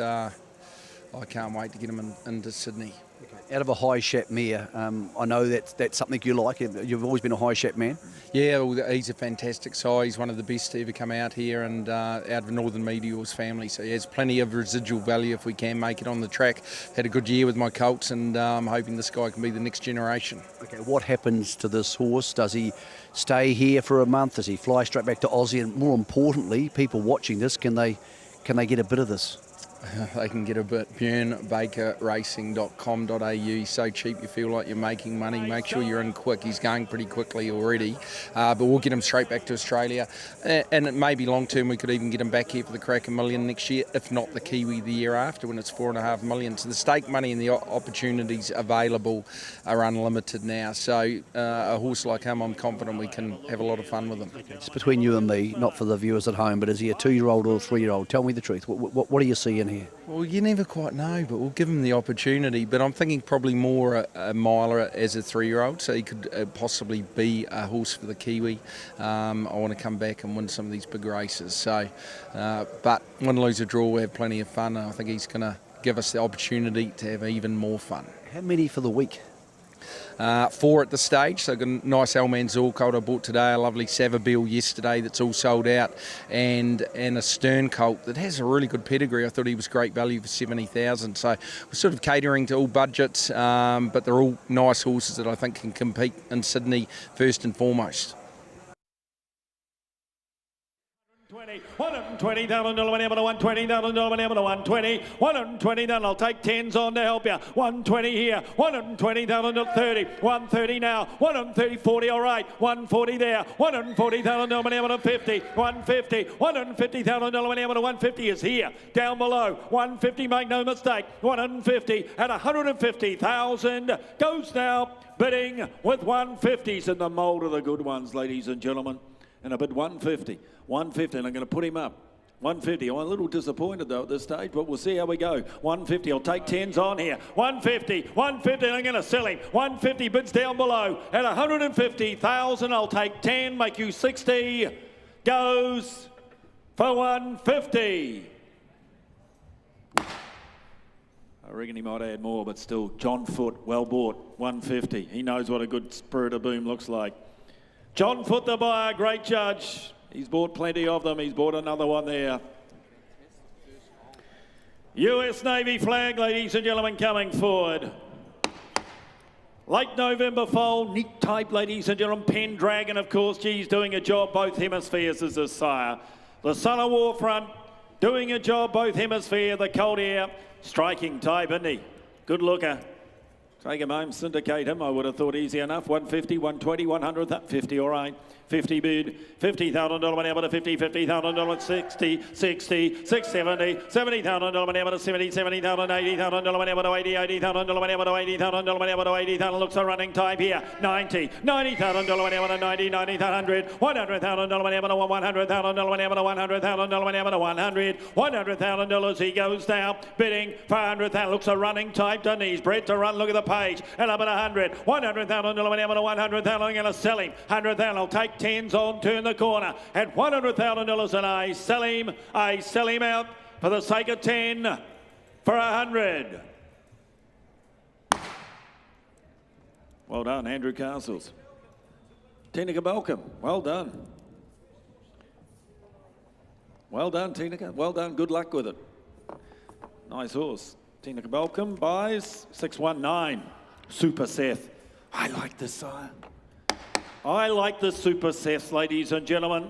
I can't wait to get him into Sydney. Okay. Out of a high shap mare, I know that's something you like. You've always been a high shap man. Yeah, well, he's a fantastic sire. He's one of the best to ever come out here, and out of Northern Meteor's family. So he has plenty of residual value if we can make it on the track. Had a good year with my colts, and I'm hoping this guy can be the next generation. Okay, what happens to this horse? Does he stay here for a month? Does he fly straight back to Aussie? And more importantly, people watching this, can they get a bit of this? They can get a bit. bjornbakerracing.com.au. So cheap you feel like you're making money. Make sure you're in quick. He's going pretty quickly already, but we'll get him straight back to Australia, and it may be long term. We could even get him back here for the Karaka Million next year, if not the Kiwi the year after, when it's $4.5 million. So the stake money and the opportunities available are unlimited now. So a horse like him, I'm confident we can have a lot of fun with him. It's between you and me, not for the viewers at home, but is he a 2-year-old or a 3-year-old? Tell me the truth. What do you see in here? Well, you never quite know, but we'll give him the opportunity. But I'm thinking probably more a miler as a 3-year-old, so he could possibly be a horse for the Kiwi. I want to come back and win some of these big races. So, but win, lose or draw, we have plenty of fun. I think he's going to give us the opportunity to have even more fun. How many for the week? 4 at the stage. So I've got a nice El Manzoor colt I bought today, a lovely Savabeel yesterday that's all sold out, and a Stern colt that has a really good pedigree. I thought he was great value for 70,000. So we're sort of catering to all budgets, but they're all nice horses that I think can compete in Sydney first and foremost. $120,000 $120,000 $120. I'll take 10s on to help you. 120 here. $120,000 30. 130 now. 130 40. All right. 140 there. $140,000 50. 150. $150,000 150 is here. Down below. 150. Make no mistake. 150 at 150,000 goes now. Bidding with 150s in the mould of the good ones, ladies and gentlemen. And I bid 150, and I'm going to put him up. 150. I'm a little disappointed though at this stage, but we'll see how we go. 150. I'll take 10s on here. 150, and I'm going to sell him. 150 bids down below at 150,000. I'll take 10, make you 60. Goes for 150. I reckon he might add more, but still, John Foot, well bought, 150. He knows what a good Spirit of Boom looks like. John Foot, the buyer, great judge. He's bought plenty of them. He's bought another one there. US Navy flag, ladies and gentlemen, coming forward. Late November foal, neat type, ladies and gentlemen. Pendragon, of course, he's doing a job both hemispheres as a sire. The Son of War front, doing a job both hemisphere. The Cold Air, striking type, isn't he? Good looker. Take him home, syndicate him. I would have thought easy enough. 150, 120, 100, 50, all right. 50 bid, $50,000 whenever to 50, $50,000, 60, 60, 670, $70,000 whenever to 70, $70,000, $80,000 whenever to 80, $80,000 whenever to 80,000 whenever to 80,000. Looks a running type here. 90, $90,000 whenever to 90, $90,000, $100,000 whenever to $100,000 whenever to $100,000 whenever to $100,000 he goes down. Bidding for $100,000. Looks a running type, doesn't he? He's bred to run. Look at the page. And up at $100,000 whenever to $100,000. I'm going to sell him. $100,000. I'll take 10s on, turn the corner at $100,000 and I sell him out for the sake of 10 for 100. Well done, Andrew Castles. Tina Balcom, well done. Well done, Tina. Well done, good luck with it. Nice horse. Tina Balcom buys 619. Super Seth. I like this sire. I like the Super Seth, ladies and gentlemen.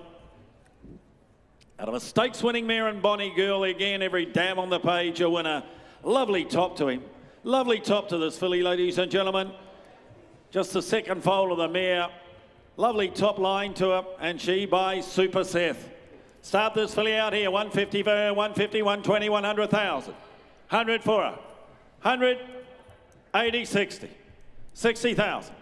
Out of a stakes winning mare and Bonnie Girl, again, every dam on the page a winner. Lovely top to him. Lovely top to this filly, ladies and gentlemen. Just the second foal of the mare. Lovely top line to her, and she buys Super Seth. Start this filly out here, 150 for her, 150, 120, 100,000. 100 for her. 100, 80, 60. 60,000.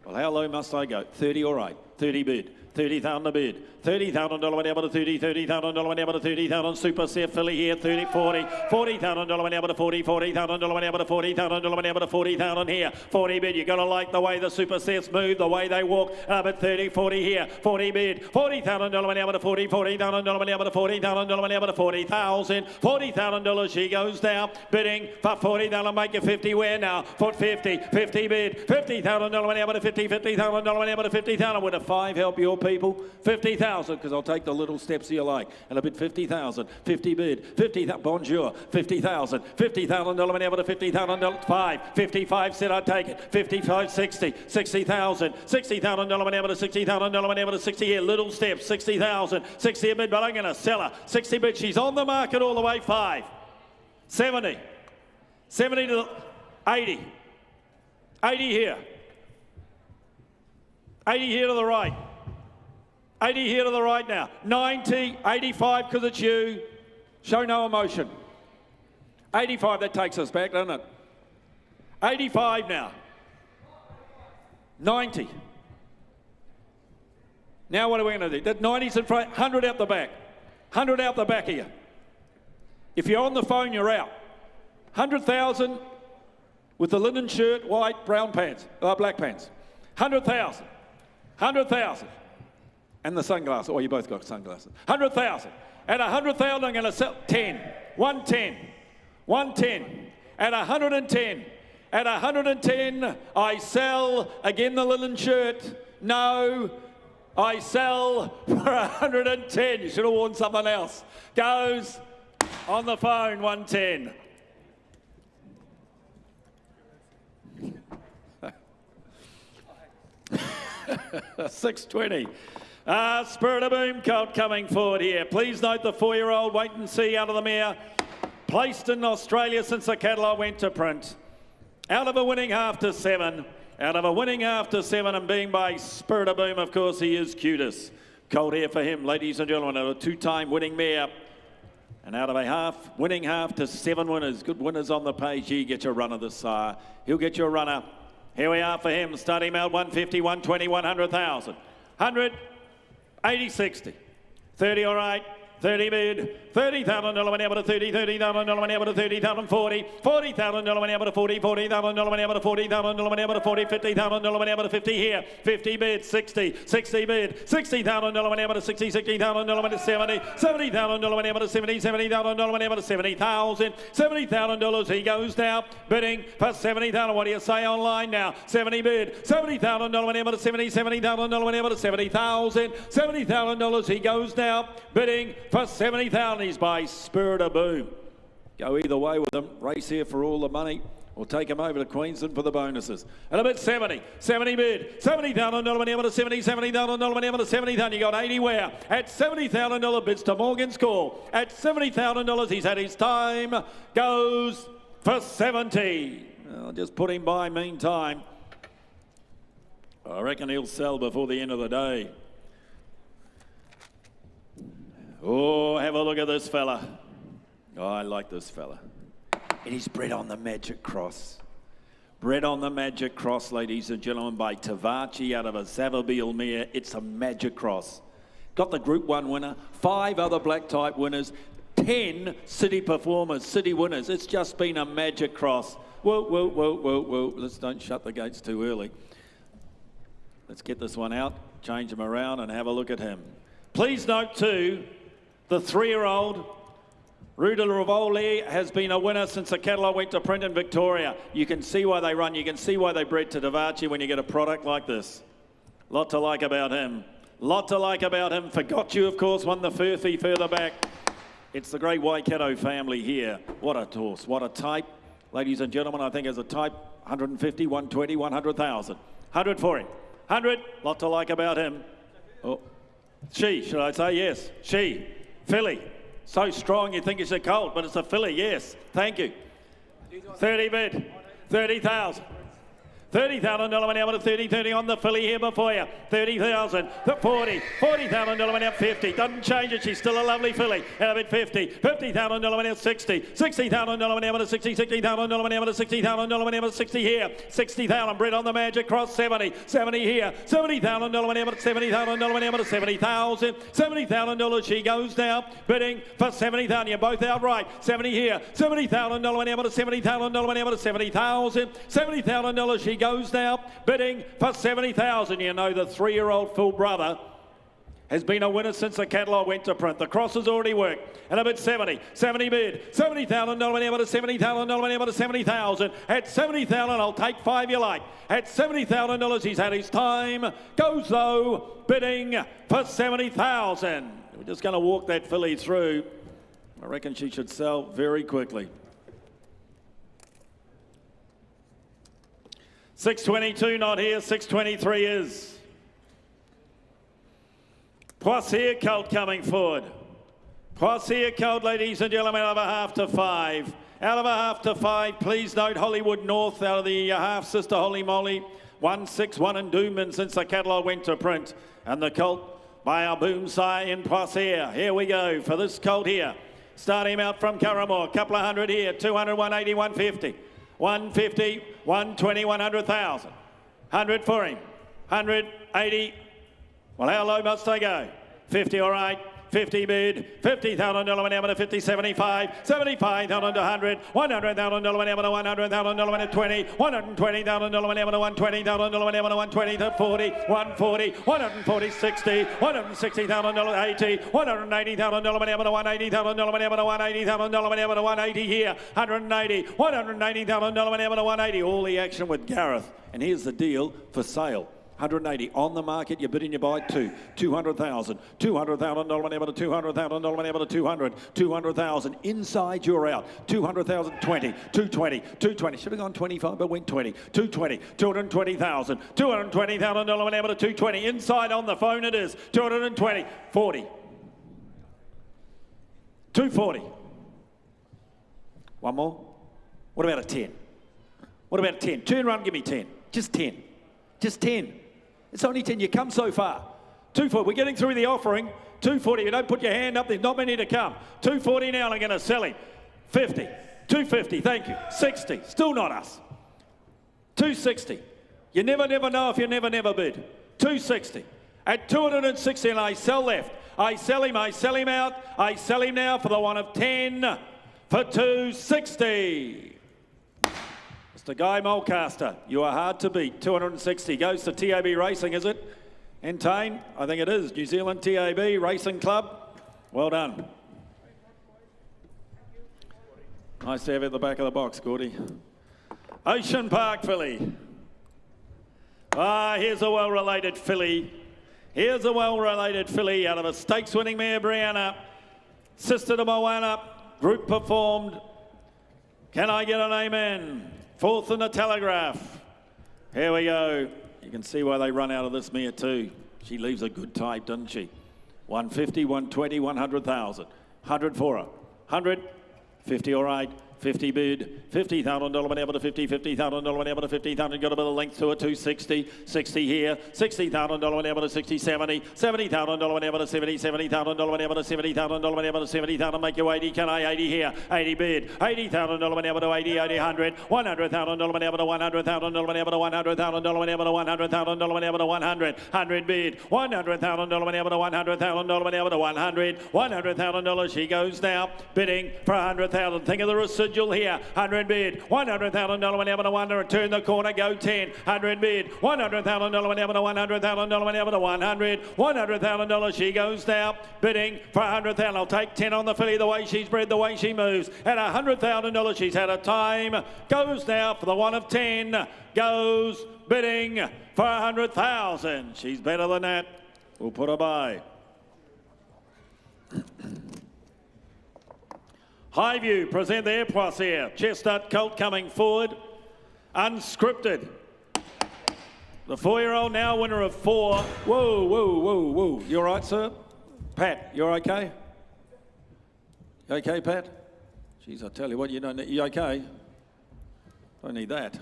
Well, how low must I go? 30, all right. 30 bid. 30,000 a bid. $30,000 whenever to 30, $30,000 whenever to 30,000. Super Seth filly here, 30, 40, $40,000 whenever to 40, $40,000 whenever to 40,000 whenever to 40,000 here. 40 bid. You've got to like the way the Super Seths move, the way they walk. But 30, 40 here, 40 bid. $40,000 whenever to 40, $40,000 whenever to 40,000 whenever to 40,000. $40,000 she goes down. Bidding for 40, that'll make you 50. Where now? Foot 50, 50 bid. $50,000 whenever to 50, $50,000 whenever to 50,000. Would a 5 help your people? 50,000, because I'll take the little steps you like. And a bid 50,000, 50 bid, 50,000, bonjour, 50,000, $50,000 whenever to 50,000, 5, 55 said I'd take it, 55, 60, 60,000, $60,000 whenever to 60,000 whenever to 60 here, little steps, 60,000, 60 a bid, but I'm going to sell her, 60 bid, she's on the market all the way, 5, 70, 70 to 80, 80 here, 80 here to the right. 80 here to the right now. 90, 85 because it's you. Show no emotion. 85, that takes us back, doesn't it? 85 now. 90. Now what are we going to do? That 90's in front, 100 out the back. 100 out the back here. If you're on the phone, you're out. 100,000 with the linen shirt, white, brown pants, black pants. 100,000. 100,000. And the sunglasses. Oh, you both got sunglasses. 100,000. At 100,000, I'm going to sell 10. 110. 110. At 110. At 110, I sell. Again, the linen shirt. No. I sell for 110. You should have worn something else. Goes on the phone, 110. $620. Spirit of Boom colt coming forward here. Please note the 4-year-old wait and see out of the mare. Placed in Australia since the catalogue went to print. Out of a winning half to 7. Out of a winning half to 7 and being by Spirit of Boom, of course, he is cutest. Colt here for him, ladies and gentlemen. A 2-time winning mare. And out of a winning half to 7 winners. Good winners on the page. He gets your runner this sire. He'll get your runner. Here we are for him. Starting out 150, 120, 100,000. 100, 80, 60. 30, all right. 30 bid, $30,000 went out to 30, $30,000 went out to 30,000, 40, $40,000 went out to 40, $40,000 went out to 40,000 went out to 40, $50,000 went out to 50 here, 50 bid, 60, 60 bid, $60,000 went out to 60, $60,000 went to 70, $70,000 went out to 70, $70,000 went out to 70,000, $70,000 he goes now, bidding for 70,000. What do you say online now? 70 bid, $70,000 went out to 70, $70,000 went out to 70,000, $70,000 he goes now, bidding for 70,000. He's by Spirit of Boom. Go either way with him. Race here for all the money. Or take him over to Queensland for the bonuses. And a bit 70. 70 bid. $70,000 went out to 70. $70,000 went out to 70,000. You got 80 where? At $70,000 bids to Morgan's Call. At $70,000 he's had his time. Goes for 70. I'll just put him by meantime. I reckon he'll sell before the end of the day. Oh, have a look at this fella. Oh, I like this fella. And he's bred on the Magic Cross. Bred on the Magic Cross, ladies and gentlemen, by Tavachi out of a Savabeel mare. It's a Magic Cross. Got the Group 1 winner, 5 other black type winners, 10 city performers, city winners. It's just been a Magic Cross. Whoa, whoa, whoa, whoa, whoa. Let's don't shut the gates too early. Let's get this one out, change him around and have a look at him. Please note too, the 3-year-old Ruda Rivoli has been a winner since the catalogue went to print in Victoria. You can see why they run. You can see why they bred to Tavachi when you get a product like this. Lot to like about him. Lot to like about him. Forgot You, of course, won the Furphy further back. It's the great Waikato family here. What a horse. What a type. Ladies and gentlemen, I think as a type, 150, 120, 100,000. 100 for him. 100. Lot to like about him. Oh, she, should I say? Yes. She. Filly. So strong you think it's a colt, but it's a filly, yes. Thank you. 30 bid. 30,000. $30,000 went out to 30, 30 on the filly here before you. 30,000, the 40, $40,000 went out 50. Doesn't change it, she's still a lovely filly. Out of it 50, $50,000 went out 60, $60,000 went out to 60, $60,000 went out to 60,000 went out to 60 here. 60,000 bred on the Magic Cross, 70, 70 here. $70,000 went out to 70,000 went out to 70,000. $70,000 she goes now, bidding for 70,000. You're both outright. 70 here, $70,000 went out to 70,000 went out to 70,000. $70,000 she goes now, bidding for 70,000. You know the 3-year-old full brother has been a winner since the catalogue went to print. The cross has already worked. And a bid 70. 70 bid. $70,000 went out to 70,000 went out to 70,000. At 70,000, I'll take 5 you like. At $70,000, he's had his time. Goes though, bidding for 70,000. We're just going to walk that filly through. I reckon she should sell very quickly. 622 not here, 623 is. Poissier colt coming forward. Poissier colt, ladies and gentlemen, out of a half to 5. Out of a half to 5, please note Hollywood North out of the half sister Holy Moly. 161 and Doomman since the catalogue went to print. And the colt by our boom sire in Poissier. Here we go for this colt here. Start him out from Curramore. Couple of hundred here, 200, 180, 150. 150, 120, 100,000. 100 for him. 180. Well, how low must I go? 50, all right. 50 bid. $50,000 went out to 50, 75. 75,000 to 100. $100,000 went out to $100,000 went to 20. $120,000 went out to $120,000 went out to 120 to 40. 140. 140, 60. $160,000 80. $180,000 went out to $180,000 went out to $180,000 went out to 180 here. 180. $180,000 went out to 180. All the action with Gareth. And here's the deal for sale. 180 on the market. You're bidding, you buy 2. 200,000. $200,000 went out to $200,000 went out to 200. 200,000 inside. You're out. 200,000. 20. 220. 220. Should have gone 25, but went 20. 220. 220,000. $220,000 went out to 220. Inside on the phone it is. 220. 40. 240. One more. What about a 10? What about a 10? Turn around and give me 10. Just 10. Just 10. It's only 10. You come so far. 240. We're getting through the offering. 240. You don't put your hand up. There's not many to come. 240 now. I'm going to sell him. 50. 250. Thank you. 60. Still not us. 260. You never know if you never bid. 260. At 260 and I sell left. I sell him out. I sell him now for the one of 10 for 260. Mr. Guy Mulcaster, you are hard to beat. 260 goes to TAB Racing, is it? Entane, I think it is. New Zealand TAB Racing Club. Well done. Nice to have you at the back of the box, Gordy. Ocean Park filly. Here's a well-related filly. Here's a well-related filly out of a stakes-winning mare, Brianna. Sister to Moana. Group performed. Can I get an amen? Fourth in the Telegraph. Here we go. You can see why they run out of this mare too. She leaves a good type, doesn't she? 150, 120, 100,000. 100 for her. 100. 50, all right. 50 bid, $50,000 whenever to 50, $50,000 whenever to 50,000. Got a bit of length to it, 260, 60 here, $60,000 whenever to 60, 70, $70,000 whenever to 70, $70,000 whenever to 70,000 whenever to 70,000. Make you 80, can I? 80 here, 80 bid, $80,000 whenever to 80, 80, 100, $100,000 whenever to 100,000 whenever to 100,000 whenever to 100,000 whenever to 100, 100 bid, $100,000 whenever to 100,000 whenever to 100, $100,000. She goes now, bidding for 100,000. Think of the residual here, 100 bid, $100,000 whenever to 100, turn the corner, go 10, 100 bid, $100,000 whenever to $100,000 whenever to 100, $100,000. She goes now, bidding for 100,000. I'll take 10 on the filly, the way she's bred, the way she moves. At $100,000, she's had a time, goes now for the one of 10, goes bidding for 100,000. She's better than that. We'll put her by. Highview present their plus here. Chestnut Colt coming forward. Unscripted. The 4-year-old now winner of 4. Whoa, whoa, whoa, whoa. You all right, sir? Pat, you're okay? You okay, Pat? Jeez, I tell you what, you don't need, you okay? Don't need that.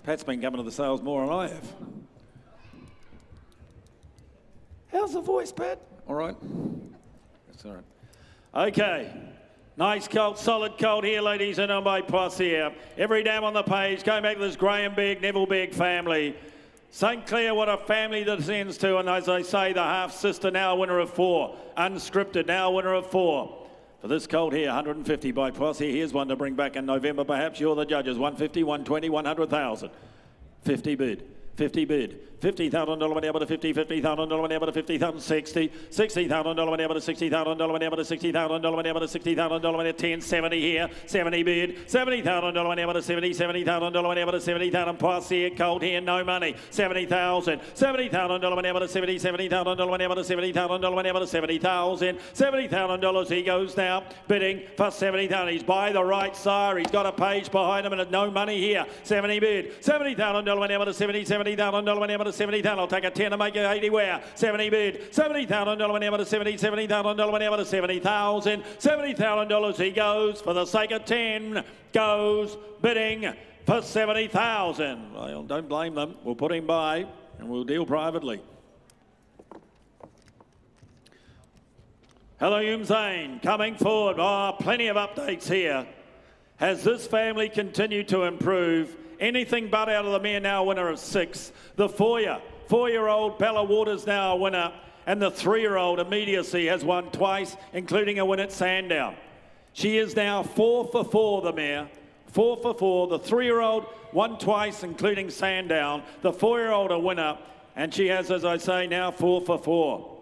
Pat's been coming to the sales more than I have. How's the voice, Pat? All right? That's all right. Okay, nice colt, solid colt here, ladies and gentlemen, plus here. Every dam on the page, going back to this Graham Big, Neville Big family. St. Clair, what a family that descends to, and as I say, the half-sister now a winner of 4. Unscripted, now a winner of 4. For this colt here, 150 by plus here. Here's one to bring back in November, perhaps. You're the judges. 150, 120, 100,000. 50 bid. 50 bid, $50,000 whenever to 50, $50,000 whenever to 50,000, 60, $60,000 whenever to $60,000 whenever to $60,000 whenever to $60,000 whenever to 10, 70 here, 70 bid, $70,000 whenever to 70, $70,000 whenever to 70,000 plus here, colt here, no money, 70,000, $70,000 whenever to 70, $70,000 whenever to $70,000 whenever to 70,000, $70,000 he goes now, bidding for 70,000. He's by the right sire, he's got a page behind him and no money here, 70 bid, $70,000 whenever to 70, $70,000 whenever to 70,000. I'll take a 10 to make it 80 where. 70 bid. $70,000 whenever to 70, $70,000 whenever to 70,000. $70,000 he goes for the sake of 10. Goes bidding for 70,000. Well, don't blame them. We'll put him by and we'll deal privately. Hello, Zane coming forward. Plenty of updates here. Has this family continued to improve? Anything but out of the mare, now a winner of 6. The 4-year-old Bella Waters now a winner. And the 3-year-old Immediacy has won twice, including a win at Sandown. She is now 4 for 4, the mare. 4 for 4. The 3-year-old won twice, including Sandown. The 4-year-old a winner. And she has, as I say, now 4 for 4.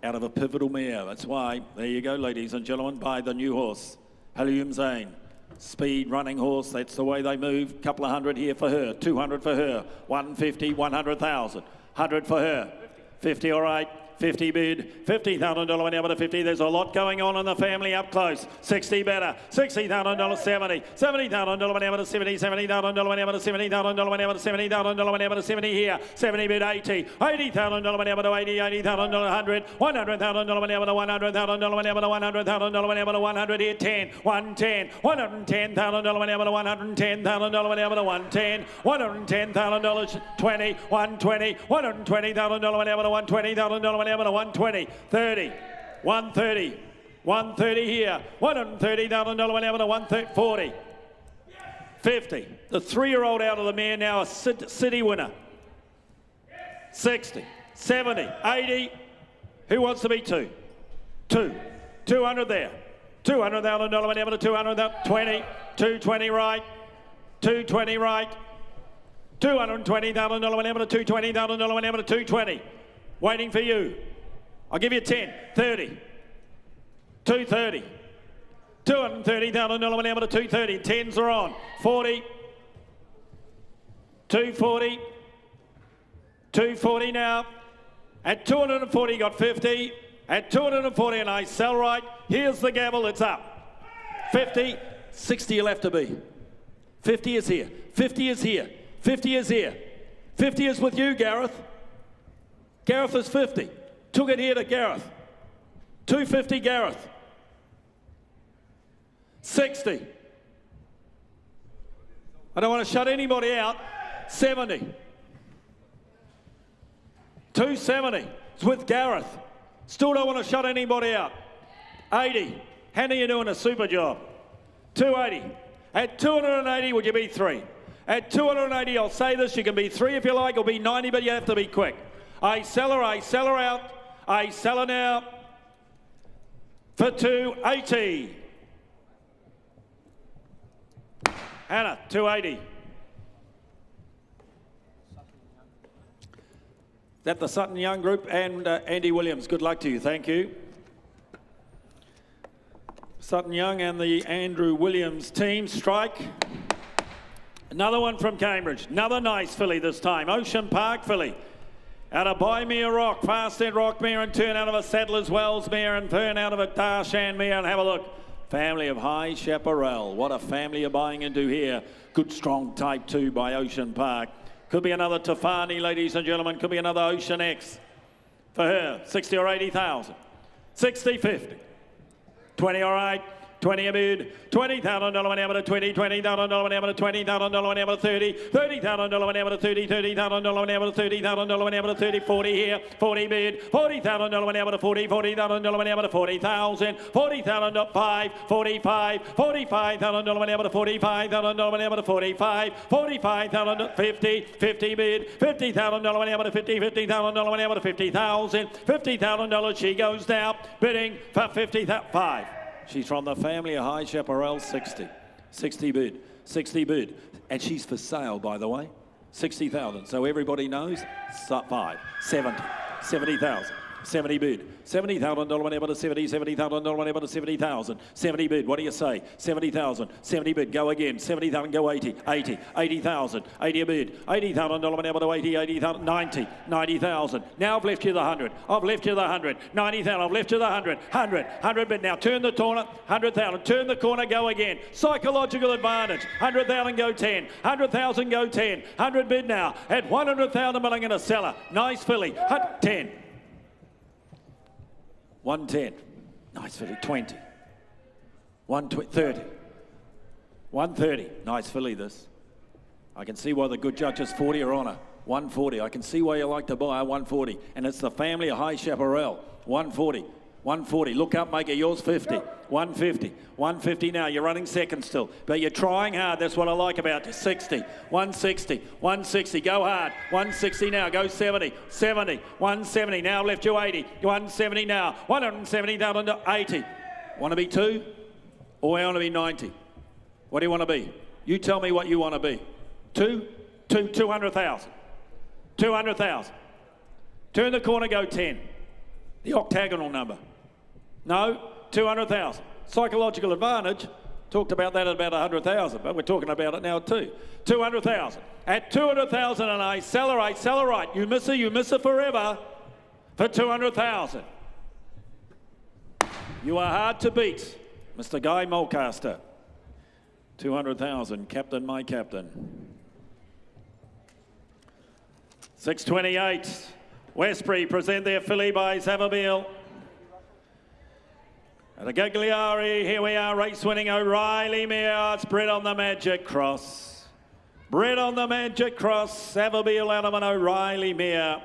Out of a pivotal mare. That's why, there you go, ladies and gentlemen, by the new horse, Helium Zane. Speed, running horse, that's the way they move. Couple of hundred here for her, 200 for her, 150, 100,000, 100 for her, 50, all right. 50 bid, $50,000 whenever to 50. There's a lot going on in the family up close. 60 better, $60,000, 70, $70,000 whenever to 70, $70,000 whenever to $70,000 whenever to $70,000 whenever to 70 here, 70 bid, 80, $80,000 whenever to 80, $80,000, 100, $100,000 whenever to $100,000 whenever to $100,000 whenever to 100 here, 10, 110, $110,000 whenever to $110,000 whenever to 110, $110,000, 20, 120, $120,000 whenever to $120,000 whenever to 120, 30, 130, 130 here, $130,000 whenever to 130, 40, 50. The 3-year-old out of the mare now a city winner. 60, 70, 80, Who wants to be 2? 2. 200 there. $200,000 whenever to 200, 20, 220 right, 220 right, $220,000 whenever to 220,000 whenever to 220. Waiting for you. I'll give you 10, 30, 230, $230,000 whenever to 230. 10s are on. 40, 240, 240 now. At 240, got 50. At 240, and I sell right. Here's the gavel, it's up. 50, 60 left to be. 50 is here, 50 is here, 50 is here. 50 is with you, Gareth. Gareth is 50. Took it here to Gareth. 250, Gareth. 60. I don't want to shut anybody out. 70. 270. It's with Gareth. Still don't want to shut anybody out. 80. Hannah, you're doing a super job. 280. At 280, would you be 3? At 280, I'll say this, you can be 3 if you like, or be 90, but you have to be quick. I sell her out. I sell her now for 280. Hannah, 280. That the Sutton Young Group and Andy Williams. Good luck to you. Thank you. Sutton Young and the Andrew Williams team strike. Another one from Cambridge. Another nice filly this time. Ocean Park filly. Out of Buy Me a Rock. Fast Ed Rock mare and turn out of a Sadler's Wells mare and turn out of a Darshan mare. And have a look. Family of High Chaparral. What a family you're buying into here. Good strong type 2 by Ocean Park. Could be another Tafani, ladies and gentlemen. Could be another Ocean X for her. 60 or 80,000. 60, 50. 20, all right. 20 a bid. $20,000 whenever to 20, $20,000 whenever to $20,000 whenever to 30, $30,000 whenever to 30, $30,000 whenever to $30,000 whenever to 30, 40 here, 40 bid, $40,000 whenever to 40, $40,000 whenever to 40,000, $40,000 to 5, 45, $45,000 whenever to 45,000 whenever to 45, $45,000 to 50, 50 bid, $50,000 whenever to 50, $50,000 whenever to 50,000, $50,000 she goes now, bidding for 50,000. She's from the family of High Chaparral, 60. 60 bid, 60 bid. And she's for sale, by the way. 60,000. So everybody knows, 5, 70, 70,000. 70 bid, $70,000 whenever to 70, $70,000 whenever to 70,000. 70 bid, what do you say? 70,000, 70 bid, go again. 70,000, go 80, 80, 80,000, 80 a bid, $80,000 whenever to 80, 80,000, 90, 90,000. Now I've left you the 100. I've left you the 100. 90,000, I've left you the 100. 100 bid. Now turn the corner, 100,000. Turn the corner, go again. Psychological advantage. 100,000, go 10. 100,000, go 10. 100 bid now. At 100,000, but I'm going to sell her. Nice filly. 10. 110. Nice filly. 20. 130. 130. Nice filly, this. I can see why the good judges 40 are on her. 140. I can see why you like to buy a 140. And it's the family of High Chaparral. 140. 140. Look up, make it yours. 50. 150. 150 now. You're running second still. But you're trying hard. That's what I like about you. 60. 160. 160. Go hard. 160 now. Go 70. 70. 170. Now left you 80. 170 now. 170,000 to 80. Want to be 2? Or I want to be 90? What do you want to be? You tell me what you want to be. 2? 200,000. 200,000. Turn the corner, go 10. The octagonal number. No, 200,000. Psychological advantage. Talked about that at about 100,000, but we're talking about it now too. 200,000. At 200,000, and I sell her right. You miss her forever for 200,000. You are hard to beat, Mr. Guy Mulcaster. 200,000, captain, my captain. 628. Westbury present their filly by Savabeel. At a Gagliari, here we are, race winning O'Reilly mare. It's bred on the Magic Cross. Bred on the Magic Cross, Savabeel out of an O'Reilly mare.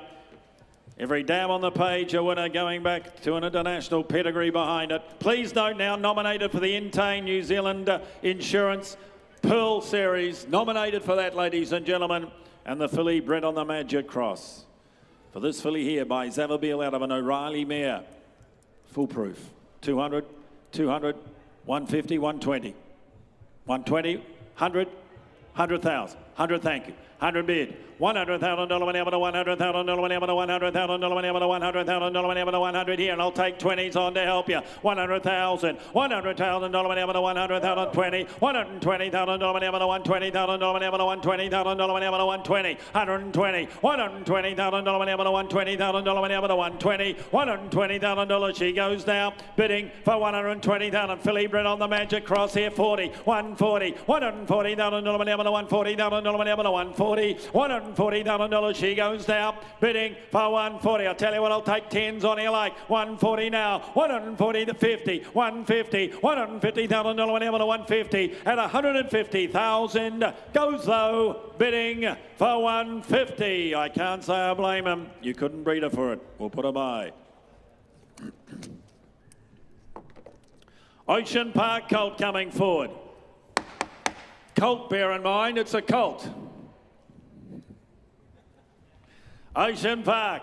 Every dam on the page a winner going back to an international pedigree behind it. Please note now, nominated for the Intane New Zealand Insurance Pearl Series. Nominated for that, ladies and gentlemen. And the filly bred on the Magic Cross. for this filly here by Zavabeel out of an O'Reilly mare. Foolproof. 200, 200, 150, 120. 120, 100, 100,000. 100, thank you. 100 bid. $100,000 whenever to $100,000 whenever to $100,000 whenever to $100,000 whenever to 100 here, and I'll take 20s on to help you. $100,000 whenever to $100,000 20, $120,000 whenever to $120,000 whenever to $120,000 whenever to 120, $120,000 whenever to $120,000 whenever to 120, $120,000. She goes now bidding for $120,000. Filly bred on the Magic Cross here. 40, 140, $140,000 whenever to $140,000 whenever to 140, $140,000. She goes now bidding for 140. I'll tell you what, I'll take 10s on here like 140 now. 140 to 50, 150, $150,000 whenever to 150 at 150,000. Goes though bidding for 150. I can't say I blame him. You couldn't breed her for it. We'll put her by. Ocean Park colt coming forward. Colt, bear in mind, it's a colt. Ocean Park.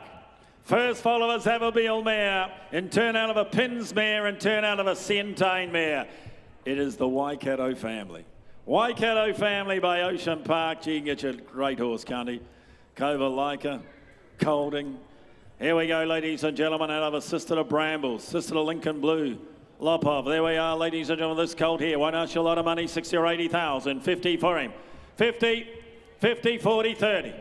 First follow of a Zavabeel mare, in turn out of a Pins mare, and turn out of a Centane mare. It is the Waikato family. Waikato family by Ocean Park. Gee, you can get your great horse, can't he? Kovalaika, Colding. Here we go, ladies and gentlemen, out of a Sister to Brambles, Sister to Lincoln Blue. Lopov, there we are, ladies and gentlemen, this colt here. Won't ask you a lot of money, 60 or 80,000. 50 for him. 50, 50, 40, 30.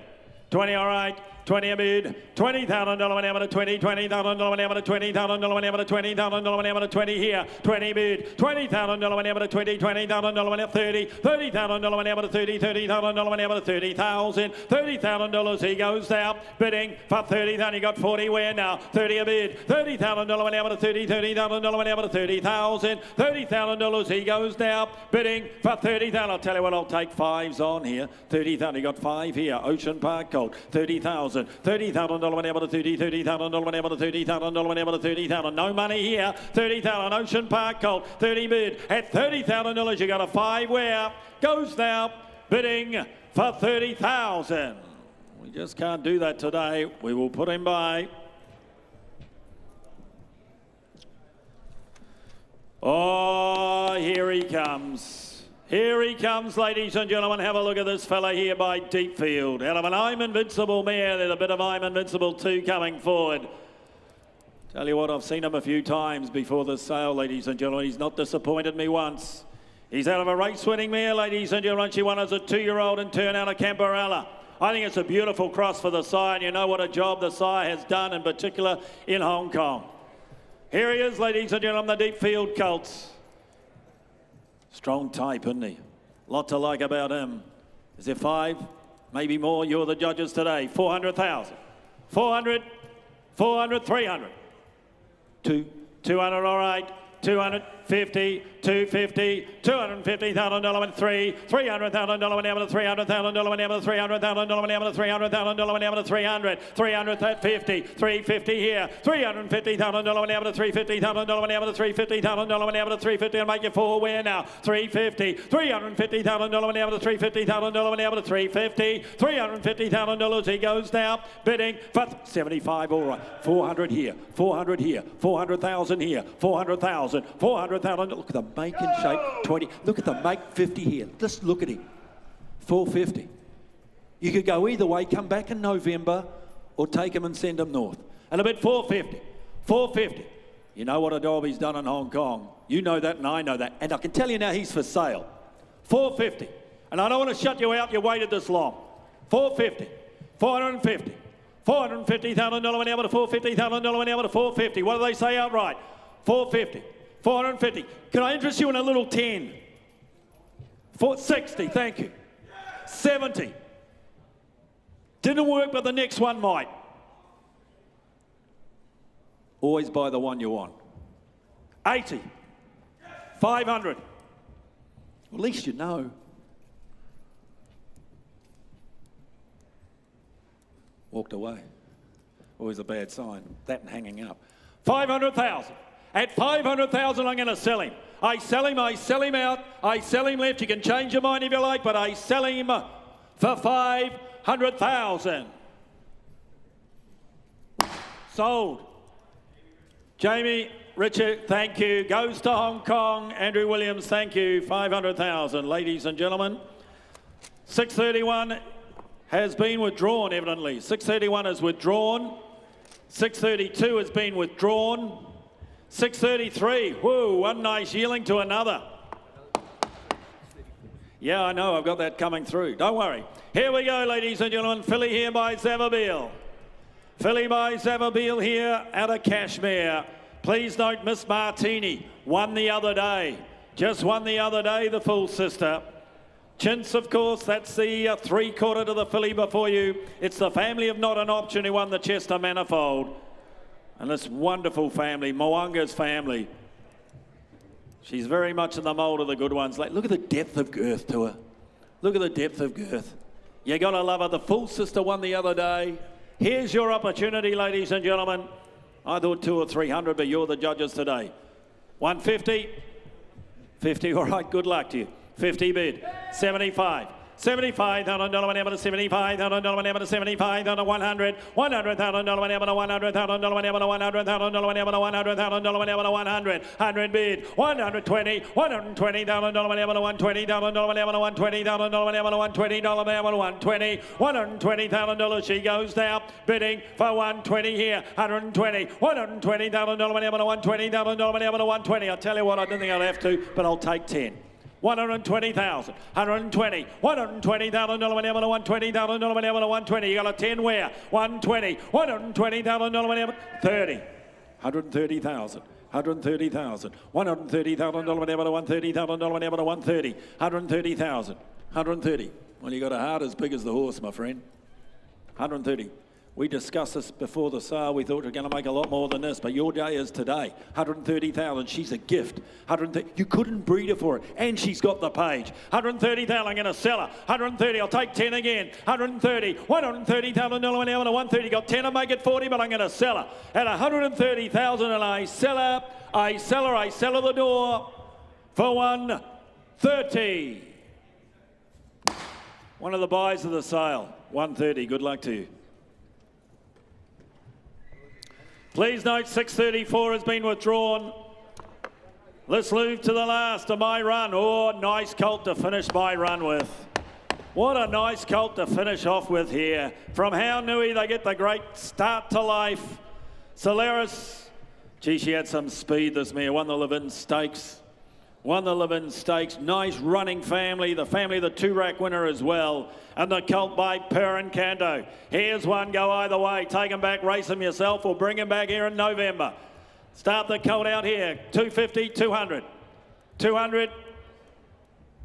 20, all right. 20 a bid, $20,000 whenever to 20, $20,000 whenever to $20,000 whenever to $20,000 whenever to 20 here, 20 bid, $20,000 whenever to 20, $20,000 whenever 30, $30,000 whenever to 30, $30,000 whenever to 30,000, $30,000 he goes now, bidding for 30,000, he got 40 where now, 30 a bid, $30,000 whenever to 30, $30,000 whenever to 30,000, $30,000 he goes now, bidding for 30,000, I'll tell you what, I'll take 5s on here, 30,000, he got 5 here, Ocean Park colt, 30,000. $30,000 whenever to 30, $30,000 whenever to $30,000 whenever to 30,000. No money here. 30,000 Ocean Park colt. 30 bid at $30,000. You got a 5 where goes now bidding for 30,000. We just can't do that today. We will put him by. Oh, here he comes. Here he comes, ladies and gentlemen. Have a look at this fella here by Deepfield. Out of an I'm Invincible mare. There's a bit of I'm Invincible 2 coming forward. Tell you what, I've seen him a few times before this sale, ladies and gentlemen. He's not disappointed me once. He's out of a race-winning mare, ladies and gentlemen. She won as a 2-year-old in turn out of Camperella. I think it's a beautiful cross for the sire, and you know what a job the sire has done, in particular in Hong Kong. Here he is, ladies and gentlemen, the Deepfield colts. Strong type, isn't he? Lot to like about him. Is there 5? Maybe more. You're the judges today. 400,000. 400, 400, 300. 200, all right. 250, 250, $250,000 and 3, $300,000 whenever to $300,000 whenever to $300,000 whenever to $300,000 whenever to 300, 350, 350 here, $350,000 whenever to $350,000 whenever to $350,000 whenever to 350 and make it 4 where now, 350, $350,000 whenever to $350,000 whenever to 350, $350,000 he goes now, bidding for 75, all right, 400 here, 400 here, 400,000 here, 400,000, 400,000. Look at the make and shape. 20. Look at the make. 50 here. Just look at him. 450. You could go either way. Come back in November, or take him and send him north. And a bit 450. 450. You know what a job he's done in Hong Kong. You know that, and I know that. And I can tell you now, he's for sale. 450. And I don't want to shut you out. You waited this long. 450. 450. $450,000 whenever to $450,000 whenever to 450. What do they say outright? 450. 450. Can I interest you in a little 10? 460, thank you. 70. Didn't work, but the next one might. Always buy the one you want. 80. 500. Well, at least you know. Walked away. Always a bad sign. That and hanging up. 500,000. At 500,000, I'm going to sell him. I sell him out, I sell him left. You can change your mind if you like, but I sell him for 500,000. Sold. Jamie, Richard, thank you. Goes to Hong Kong. Andrew Williams, thank you. 500,000, ladies and gentlemen. 631 has been withdrawn, evidently. 631 is withdrawn. 632 has been withdrawn. 633, whoa, one nice Yearling to another. Yeah, I know, I've got that coming through. Don't worry. Here we go, ladies and gentlemen. Filly here by Zavabeel. Filly by Zavabeel here out of Cashmere. Please note Miss Martini won the other day. Just won the other day, the full sister. Chintz, of course, that's the three-quarter to the filly before you. It's the family of Not an Option who won the Chester Manifold. And this wonderful family, Moanga's family. She's very much in the mould of the good ones. Like, look at the depth of girth to her. Look at the depth of girth. You got to love her. The full sister won the other day. Here's your opportunity, ladies and gentlemen. I thought 200 or 300, but you're the judges today. 150. 50, all right, good luck to you. 50 bid. 75. $75,000 whenever to $75,000 whenever to $75,000 100. $100,000 whenever to $100,000 whenever to $100,000 whenever to $100,000 whenever to 100. 100 bid. 120. $120,000 whenever to $120,000 whenever to $120,000 whenever to $120 whenever to 120. $120,000 she goes now. Bidding for 120 here. 120. $120,000 whenever to $120,000 whenever to 120. I'll tell you what, I didn't think I'd have to, but I'll take 10. 120,000, 120, $120,000 whenever to $120,000 whenever to 120. You got a 10 where? 120, $120,000 whenever 30, 130,000. 130,000, $130,000 whenever to $130,000 whenever to 130, 130,000, 130. Well, you got a heart as big as the horse, my friend. 130. We discussed this before the sale. We thought we were going to make a lot more than this, but your day is today. 130,000. She's a gift. 130. You couldn't breed her for it, and she's got the page. 130,000. I'm going to sell her. 130. I'll take 10 again. 130. $130,000 whenever to 130. Got 10 to make it 40, but I'm going to sell her at 130,000, and I sell her. I sell her the door for 130. One of the buys of the sale. 130. Good luck to you. Please note 634 has been withdrawn. Let's move to the last of My Run. Oh, nice colt to finish My Run with. What a nice colt to finish off with here. From How Nui, they get the great start to life. Solaris, gee, she had some speed, this mare. Won the Levin Stakes. Won the Levin Stakes. Nice running family. The family of the two-rack winner as well. And the colt by Per Canto. Here's one, go either way. Take him back, race him yourself, or bring him back here in November. Start the colt out here. 250, 200. 200.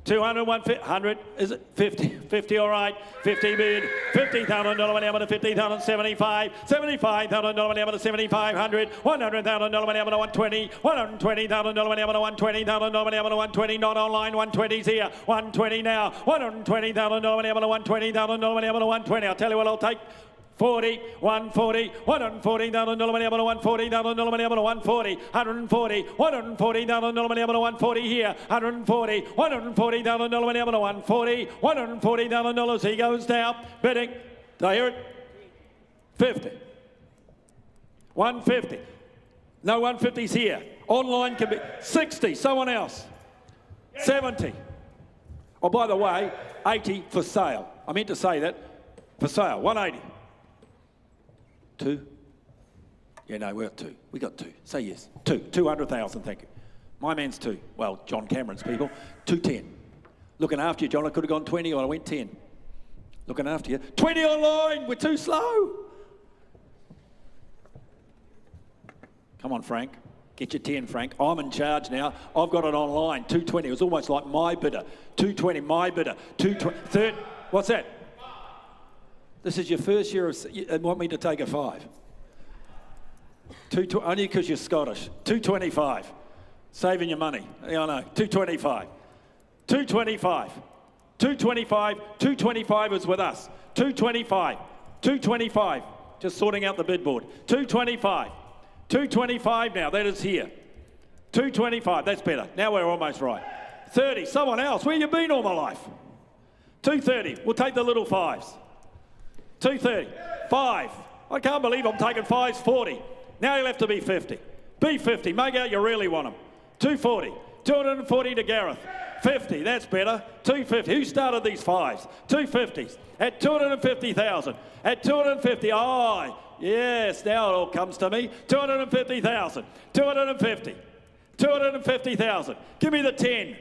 200, 100, is it 50? 50, all right. 50 bid. $50,000 whenever to $50,000, 75. $75,000 whenever to 7,500. $100,000 whenever to 120. $120,000 whenever to 120,000 whenever to 120. Not online. 120's here. 120 now. $120,000 whenever to 120,000 whenever to 120. I'll tell you what I'll take. 40, 140, $140,000 whenever to 140,000 whenever to 140, 140, $140,000 whenever to 140 here, 140, $140,000 whenever to 140, $140,000 he goes down, bidding, do I hear it? 50, 150, no 150's here, online can be 60, someone else, 70, oh by the way, 80 for sale, I meant to say that, for sale, 180. 2? Yeah, no, we're at 2. We got 2. Say yes. 2. 200,000, thank you. My man's 2. Well, John Cameron's people. 210. Looking after you, John. I could have gone 20 or I went 10. Looking after you. 20 online. We're too slow. Come on, Frank. Get your 10, Frank. I'm in charge now. I've got it online. 220. It was almost like my bidder. 220, my bidder. 220. Third. What's that? This is your first year of... You want me to take a 5? Only because you're Scottish. 225. Saving your money. Yeah, I know. 225. 225. 225. 225 is with us. 225. 225. Just sorting out the bid board. 225. 225 now. That is here. 225. That's better. Now we're almost right. 30. Someone else. Where you been all my life? 230. We'll take the little 5s. 230. 5. I can't believe I'm taking 5s, 40. Now you'll have to be 50. Be 50. Make out you really want them. 240. 240 to Gareth. 50. That's better. 250. Who started these 5s? 250s. At 250,000. At 250. Oh, yes. Now it all comes to me. 250,000. 250. 250,000. Give me the 10.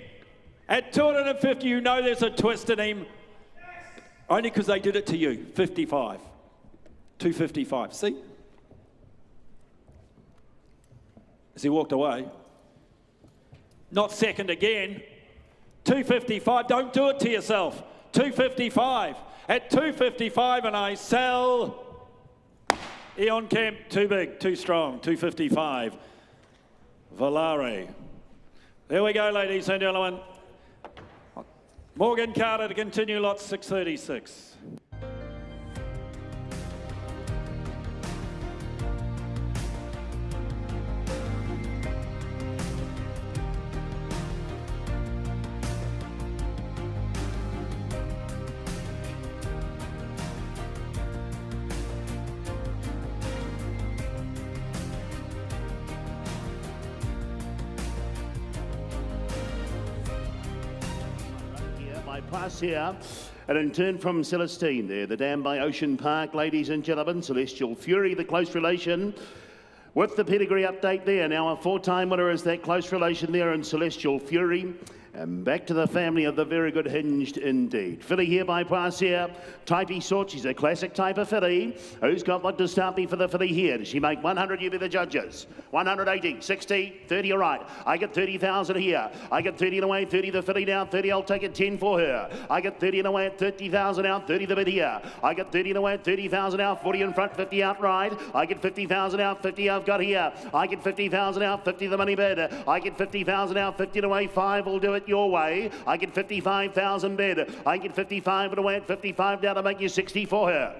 At 250, you know there's a twist in him. Only because they did it to you. 55. 255. See? As he walked away. Not second again. 255. Don't do it to yourself. 255. At 255, and I sell. Eon Kemp, too big, too strong. 255. Valare. There we go, ladies and gentlemen. Morgan Carter to continue lot 636. Pass here, and in turn from Celestine there, the dam by Ocean Park, ladies and gentlemen, Celestial Fury, the close relation. With the pedigree update there, now a 4-time winner is that close relation there in Celestial Fury. And back to the family of the very good Hinged indeed. Filly here by Parsier. Typey sort, she's a classic type of filly. Who's got what to start me for the filly here? Does she make 100? You be the judges. 180, 60, 30, all right. I get 30,000 here. I get 30 and away, 30 the filly now, 30, I'll take it 10 for her. I get 30 and away at 30,000 out, 30 the bid here. I get 30 and away at 30,000 out, 40 in front, 50 outright. I get 50,000 out, 50 I've got here. I get 50,000 out, 50 the money bid. I get 50,000 out, 50 and away, 5 will do it your way. I get 55,000 bid. I get 55 and away at 55 now to make you 60 for her.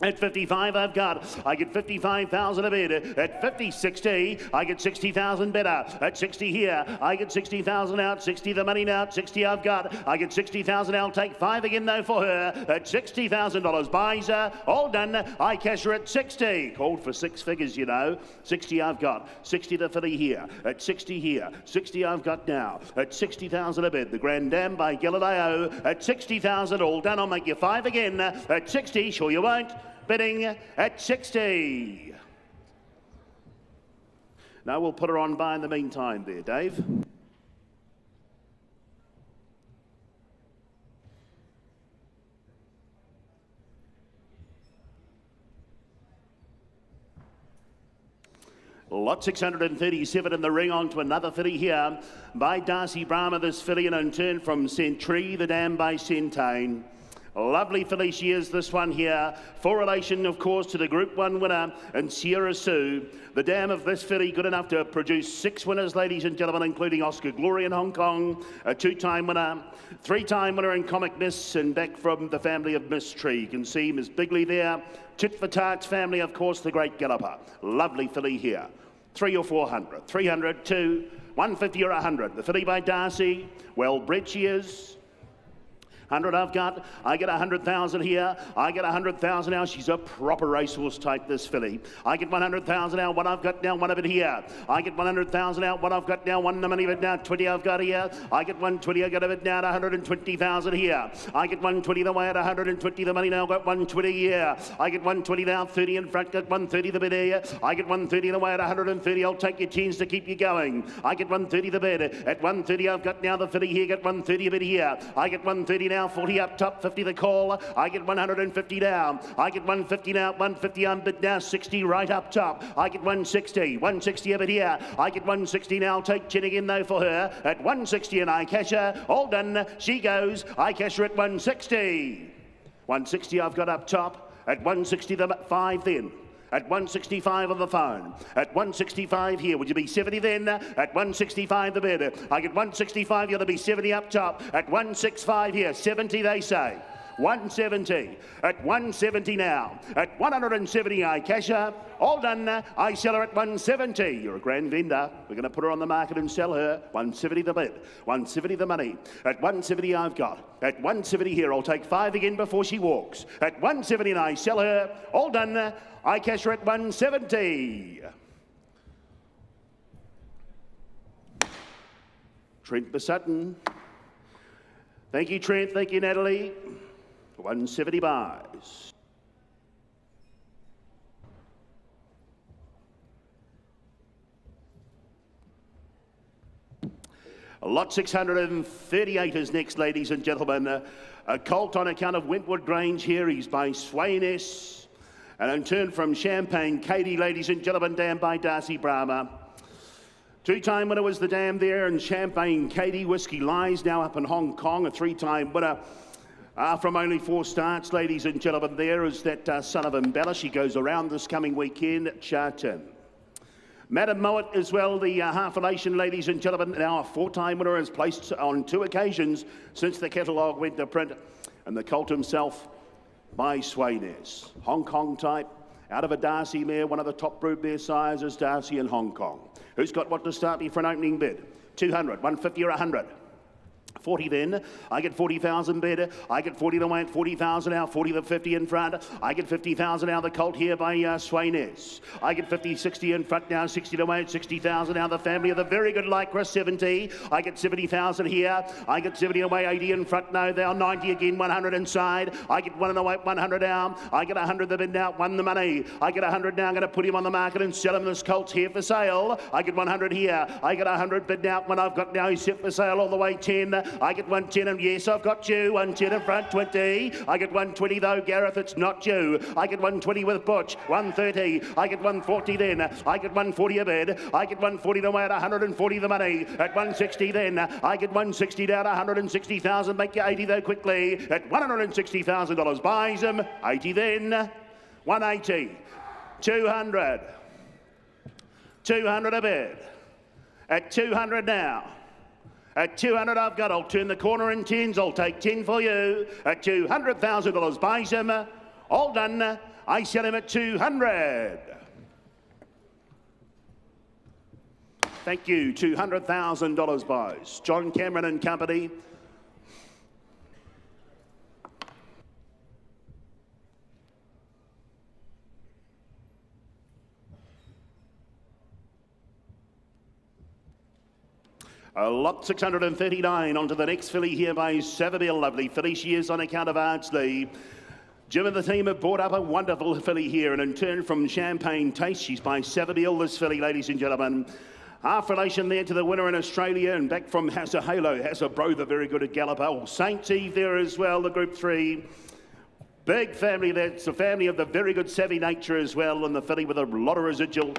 At 55 I've got, I get 55,000 a bid. At 50, 60, I get 60,000 better. At 60 here, I get 60,000 out, 60 the money now, 60 I've got. I get 60,000, I'll take 5 again though for her. At $60,000 buys her, all done. I cash her at 60. Called for 6 figures, you know. 60 I've got, 60 the filly here. At 60 here, 60 I've got now. At 60,000 a bid. The Grand Dam by Galileo. At 60,000, all done. I'll make you 5 again. At 60, sure you won't. Bidding at 60. Now we'll put her on by in the meantime there, Dave. Lot 637 in the ring, on to another filly here by Darcy Brahma, this filly, and in turn from Century, the dam by Centane. Lovely filly she is, this one here. For relation, of course, to the Group 1 winner and Sierra Sue. The dam of this filly good enough to produce 6 winners, ladies and gentlemen, including Oscar Glory in Hong Kong, a 2-time winner, 3-time winner in Comic Miss, and back from the family of Miss Tree. You can see Miss Bigley there. Tit for Tat's family, of course, the great galloper. Lovely filly here. 3 or 400. 300, 2, 150 or 100. The filly by Darcy. Well bred she is. 100 I've got. I get 100,000 here. I get 100,000 now. She's a proper racehorse type, this filly. I get 100,000 out. What I've got now, 1 of it here. I get 100,000 out. What I've got now, 1 the money of it now. 20 I've got here. I get 120. I got of it now at 120,000 here. I get 120 the way at 120 the money now. Got 120 here. I get 120 now. 30 in front. Got 130 the bid here. I get 130 the way at 130. I'll take your chance to keep you going. I get 130 the bid. At 130 I've got now the filly here. Get 130 a bid here. I get 130 now. 40 up top, 50 the call. I get 150 down. I get 150 now, 150 on bid now, 60 right up top. I get 160, 160 over here. I get 160 now, take 10 again though for her. At 160 and I cash her. All done, she goes. I cash her at 160. 160 I've got up top. At 160 the 5 then. At 165 on the phone. At 165 here. Would you be 70 then? At 165 the bid. I get 165, you'll be 70 up top. At 165 here. 70 they say. 170. At 170 now. At 170, I cash her. All done. I sell her at 170. You're a grand vendor. We're going to put her on the market and sell her. 170 the bid. 170 the money. At 170 I've got. At 170 here. I'll take 5 again before she walks. At 170 I sell her. All done. I cash her at 170. Trent Besutton. Thank you, Trent. Thank you, Natalie. 170 buys. Lot 638 is next, ladies and gentlemen. A colt on account of Wentwood Grange here. He's by Swain S. And in turn from Champagne Katie, ladies and gentlemen, dam by Darcy Brahma. Two-time winner was the dam there, and Champagne Katie. Whiskey Lies now up in Hong Kong, a 3-time winner. From only 4 starts, ladies and gentlemen, there is that son of Embellish. She goes around this coming weekend at Charlton. Madam Mowat as well, the half elation, ladies and gentlemen, now a 4-time winner, has placed on 2 occasions since the catalogue went to print. And the colt himself by Swainess. Hong Kong type, out of a Darcy mare, one of the top brood mare sires is Darcy in Hong Kong. Who's got what to start me for an opening bid? 200, 150 or 100? 40 then. I get 40,000 bid. I get 40 to win, 40,000 out, 40 to 50 in front. I get 50,000 out. The colt here by Swainess. I get 50, 60 in front now, 60 to win, 60,000 out. The family of the very good Lycra, 70. I get 70,000 here. I get 70 away, 80 in front now. They are 90 again, 100 inside. I get 1 in the way, 100 down. I get 100 the bid now, 1 the money. I get 100 now. I'm going to put him on the market and sell him. This colt's here for sale. I get 100 here. I get 100 bid now. When I've got now, he's set for sale all the way 10. I get 110 and yes, I've got you. 110 in front, 20. I get 120 though, Gareth, it's not you. I get 120 with Butch. 130. I get 140 then. I get 140 a bid. I get 140 the way at 140 the money. At 160 then. I get 160 down, 160,000. Make you 80 though quickly. At $160,000 buys him. 80 then. 180. 200. 200 a bid. At 200 now. At 200 I've got, I'll turn the corner in 10s, I'll take 10 for you. At $200,000 buys him. All done. I sell him at 200. Thank you. $200,000 buys. John Cameron and Company. Lot 639 onto the next filly here by Savabeel. Lovely filly she is on account of Ardsley. Jim and the team have brought up a wonderful filly here, and in turn from Champagne Taste, she's by Savabeel, this filly, ladies and gentlemen. Half relation there to the winner in Australia, and back from Hassa Halo, Hassa Bro, the very good at Galloper. Saint Eve there as well, the Group 3. Big family, that's a family of the very good Savvy Nature as well, and the filly with a lot of residual.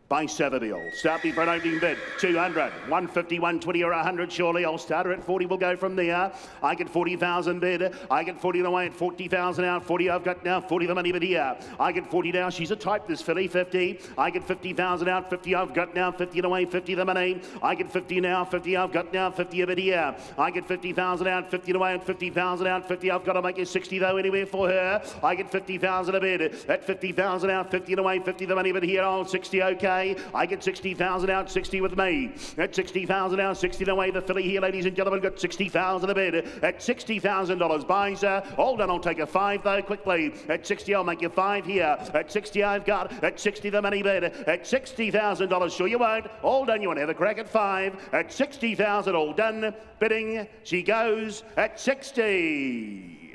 By Savabeel. Start me for an opening bid. 200, 150, 120 or 100 surely. I'll start her at 40. We'll go from there. I get 40,000 bid. I get 40 away at 40,000 out. 40 I've got now. 40 the money bid here. I get 40 now. She's a type, this filly. 50. I get 50,000 out. 50 I've got now. 50 away. 50 the money. I get 50 now. 50 I've got now. 50 a bid here. I get 50,000 out. 50 away at 50,000 out. 50 I've got to make it 60 though anywhere for her. I get 50,000 a bid. At 50,000 out. 50 away. 50 the money bid here. Oh, 60 okay. I get 60,000 out, 60 with me. At 60,000 out, 60 away. The filly here, ladies and gentlemen, got 60,000 a bid. At $60,000 buys her. All done, I'll take a 5 though quickly. At 60, I'll make you 5 here. At 60, I've got. At 60, the money bid. At $60,000, sure you won't. All done, you want to have a crack at 5. At 60,000, all done. Bidding, she goes at 60.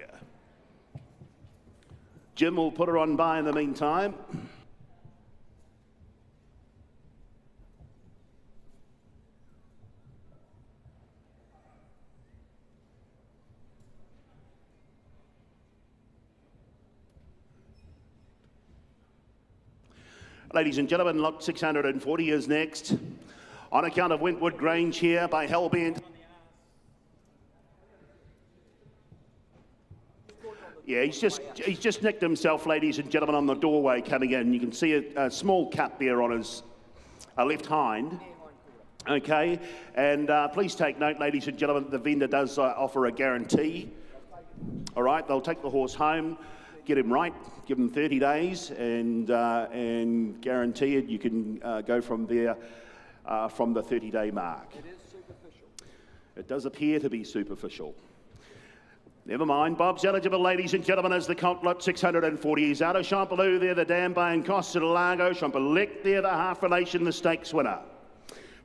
Jim will put her on by in the meantime. Ladies and gentlemen, lot 640 is next. On account of Wentwood Grange here by Hellbent. Yeah, he's just nicked himself, ladies and gentlemen, on the doorway coming in. You can see a small cut there on his left hind. Okay, and please take note, ladies and gentlemen, the vendor does offer a guarantee All right, they'll take the horse home, get him right, give him 30 days, and guarantee it. You can go from there from the 30-day mark. It is superficial. It does appear to be superficial. Never mind, Bob's eligible, ladies and gentlemen, as the colt lot 640. He's out of Champelou there, the Dambay and Costa de Lago. Champelec there, the half relation, the stakes winner.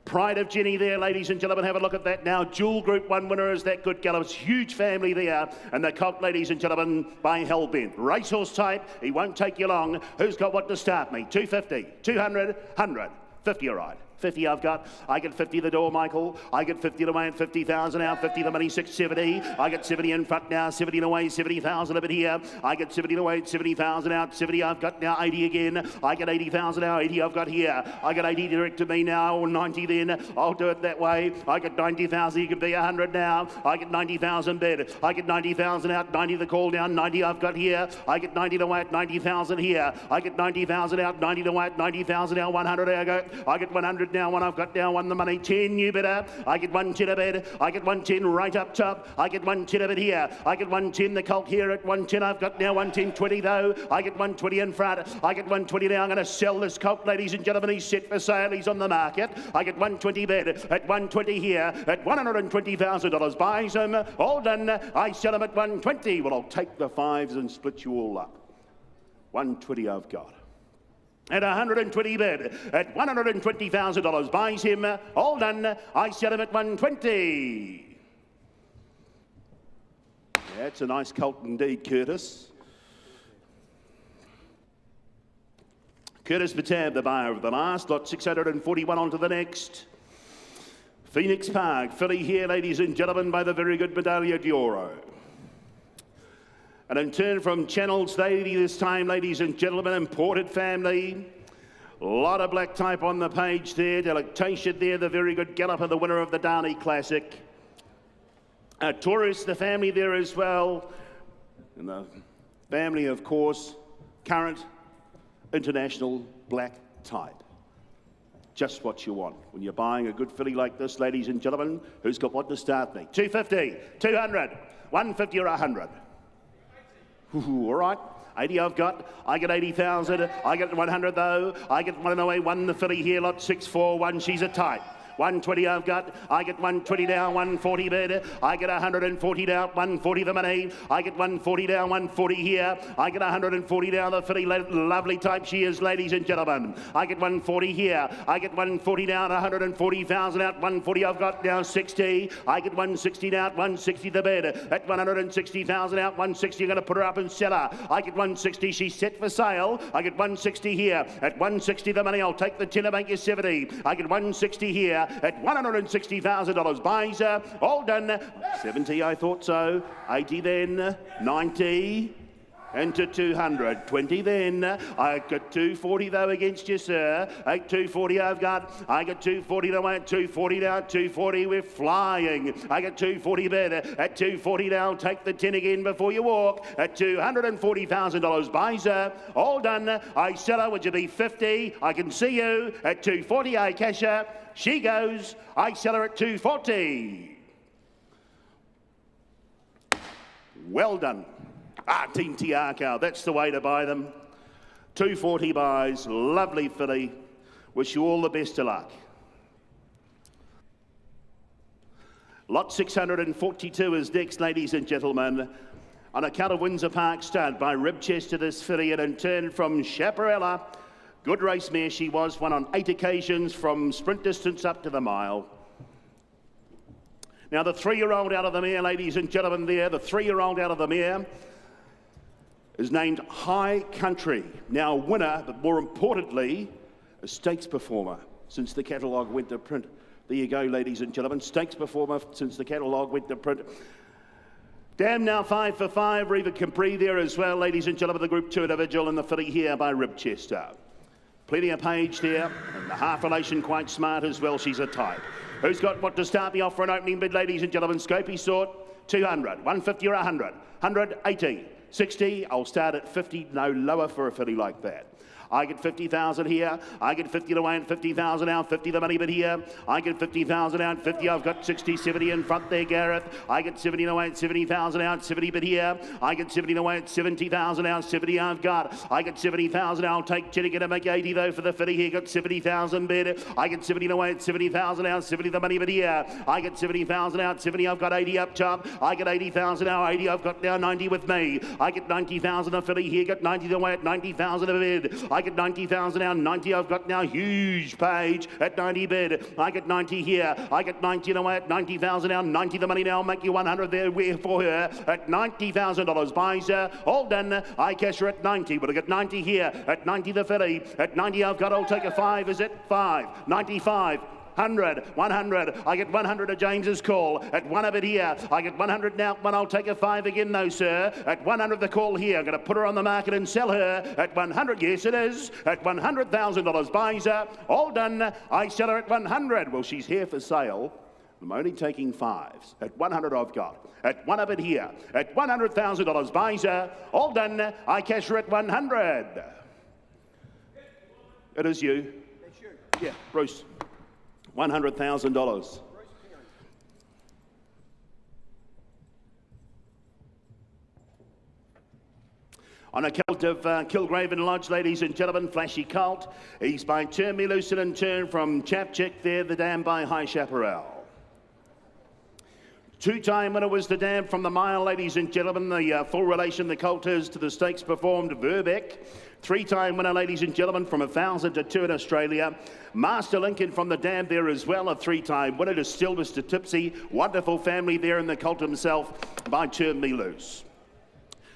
Pride of Jenny there, ladies and gentlemen, have a look at that now. Dual Group 1 winner is that Good Gallops. Huge family there. And the colt, ladies and gentlemen, by Hellbent. Racehorse type, he won't take you long. Who's got what to start me? 250, 200, 100, 50, all right. 50 I've got. I get 50 the door, Michael. I get 50 away and 50,000 out. 50 the money, 670. I get 70 in front now. 70 away, 70,000 a bit here. I get 70 away, 70,000 out. 70 I've got now. 80 again. I get 80,000 now. 80 I've got here. I get 80 direct to me now. Or 90 then. I'll do it that way. I get 90,000. You can be 100 now. I get 90,000 bid. I get 90,000 out. 90 the call down. 90 I've got here. I get 90 away at 90,000 here. I get 90,000 out. 90 away at 90,000 out. 100 I go. I get 100 now. One I've got now. One the money. 10 you better. I get 110 a bid. I get 110 right up top. I get 110 a bit here. I get 110 the colt here at 110. I've got now 110 20 though. I get 120 in front. I get 120 now. I'm going to sell this colt, ladies and gentlemen. He's set for sale. He's on the market. I get 120 bid at 120 here at $120,000. Buys him. All done. I sell him at 120. Well, I'll take the fives and split you all up. 120 I've got. At 120 bid at $120,000. Buys him. All done. I sell him at 120. That's a nice colt indeed, Curtis. Curtis Batab, the buyer of the last lot, 641 on to the next. Phoenix Park, filly here, ladies and gentlemen, by the very good Medaglia d'Oro. And in turn from Channels Lady this time, ladies and gentlemen, imported family. A lot of black type on the page there. Delectation there, the very good galloper, the winner of the Darney Classic. Taurus, the family there as well. And the family, of course, current international black type. Just what you want when you're buying a good filly like this, ladies and gentlemen. Who's got what to start me? 250, 200, 150 or 100. Ooh, all right. 80 I've got. I get 80,000. I get 100 though. I get 1 1 the filly here, lot 641. She's a type. 120 I've got. I get 120 down, 140 bid. I get 140 down, 140 the money. I get 140 down, 140 here. I get 140 down the filly. Lovely type she is, ladies and gentlemen. I get 140 here. I get 140 down, 140,000 out. 140 I've got down, 60. I get 160 down, 160 the bid. At 160,000 out, 160. I'm going to put her up and sell her. I get 160. She's set for sale. I get 160 here. At 160 the money. I'll take the 10 and make you 70. I get 160 here. At $160,000. Buys her. All done. 70, I thought so. 80 then. 90. Into 200. 20 then. I got 240 though against you, sir. 240 I've got. I got 240 away at 240 down. 240, we're flying. I got 240 bid. At 240 down, take the 10 again before you walk. At $240,000. Buys her. All done. I sell her. Would you be 50? I can see you. At 240, I cash her. She goes. I sell her at 240. Well done. Team Tiako, that's the way to buy them. 240 buys, lovely filly. Wish you all the best of luck. Lot 642 is next, ladies and gentlemen. On account of Windsor Park Stud by Ribchester, this filly, and in turn from Chaparella. Good race mare she was, won on 8 occasions from sprint distance up to the mile. Now the 3-year-old out of the mare, ladies and gentlemen, there, the 3-year-old out of the mare is named High Country. Now winner, but more importantly, a stakes performer since the catalogue went to print. There you go, ladies and gentlemen, stakes performer since the catalogue went to print. Damn now 5 for 5, Reva Capri there as well, ladies and gentlemen, the Group 2 individual and the filly here by Ribchester. Plenty of page there, and the half relation quite smart as well, she's a type. Who's got what to start me off for an opening bid, ladies and gentlemen? Scopey sort, 200, 150 or 100, 180, 60, I'll start at 50, no lower for a filly like that. I get 50,000 here. I get 50 away and 50,000 out. 50 the money bid here. I get 50,000 out. 50. I've got 60, 70 in front there, Gareth. I get 70 away and 70,000 out. 70 bid here. I get 70 away at 70,000 out. 70 I've got. I get 70,000. I'll take Jenny. Gonna make 80 though for the 50 here. Got 70,000 bid. I get 70 away at 70,000 out. 70 the money bid here. I get 70,000 out. 70 I've got 80 up top. I get 80,000 now. 80 I've got now 90 with me. I get 90,000 a filly here. Got 90 away at 90,000 a bid. I get 90,000 now. 90 I've got now. Huge page at 90 bid. I get 90 here. I get 90 away at 90,000 now. 90 the money now. Make you 100 there for her at $90,000. Buys her. All done. I cash her at 90. But I get 90 here at 90 the filly. At 90 I've got. I'll take a 5. Is it 5? 95. 100, 100. I get 100 at James's call. At 1 of it here. I get 100 now. One, I'll take a 5 again though, sir. At 100 the call here. I'm going to put her on the market and sell her at 100. Yes, it is. At $100,000. Buys her. All done. I sell her at 100. Well, she's here for sale. I'm only taking 5s. At 100 I've got. At 1 of it here. At $100,000. Buys her. All done. I cash her at 100. It is you. It's you. Yeah, Bruce. $100,000. On a colt of Kilgraven Lodge, ladies and gentlemen, flashy colt. He's by Turn Me Loose and Turn from Chapchick there, the dam by High Chaparral. Two-time winner was the dam from the mile, ladies and gentlemen. The full relation the colt is to the stakes performed, Verbeck. Three-time winner, ladies and gentlemen, from 1,000 to 2 in Australia. Master Lincoln from the dam there as well, a three-time winner to still Mr. Tipsy. Wonderful family there in the colt himself by Turn Me Loose.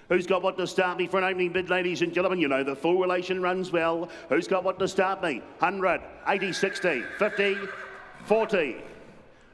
Who's got what to start me for an opening bid, ladies and gentlemen? You know the full relation runs well. Who's got what to start me? 100, 80, 60, 50, 40,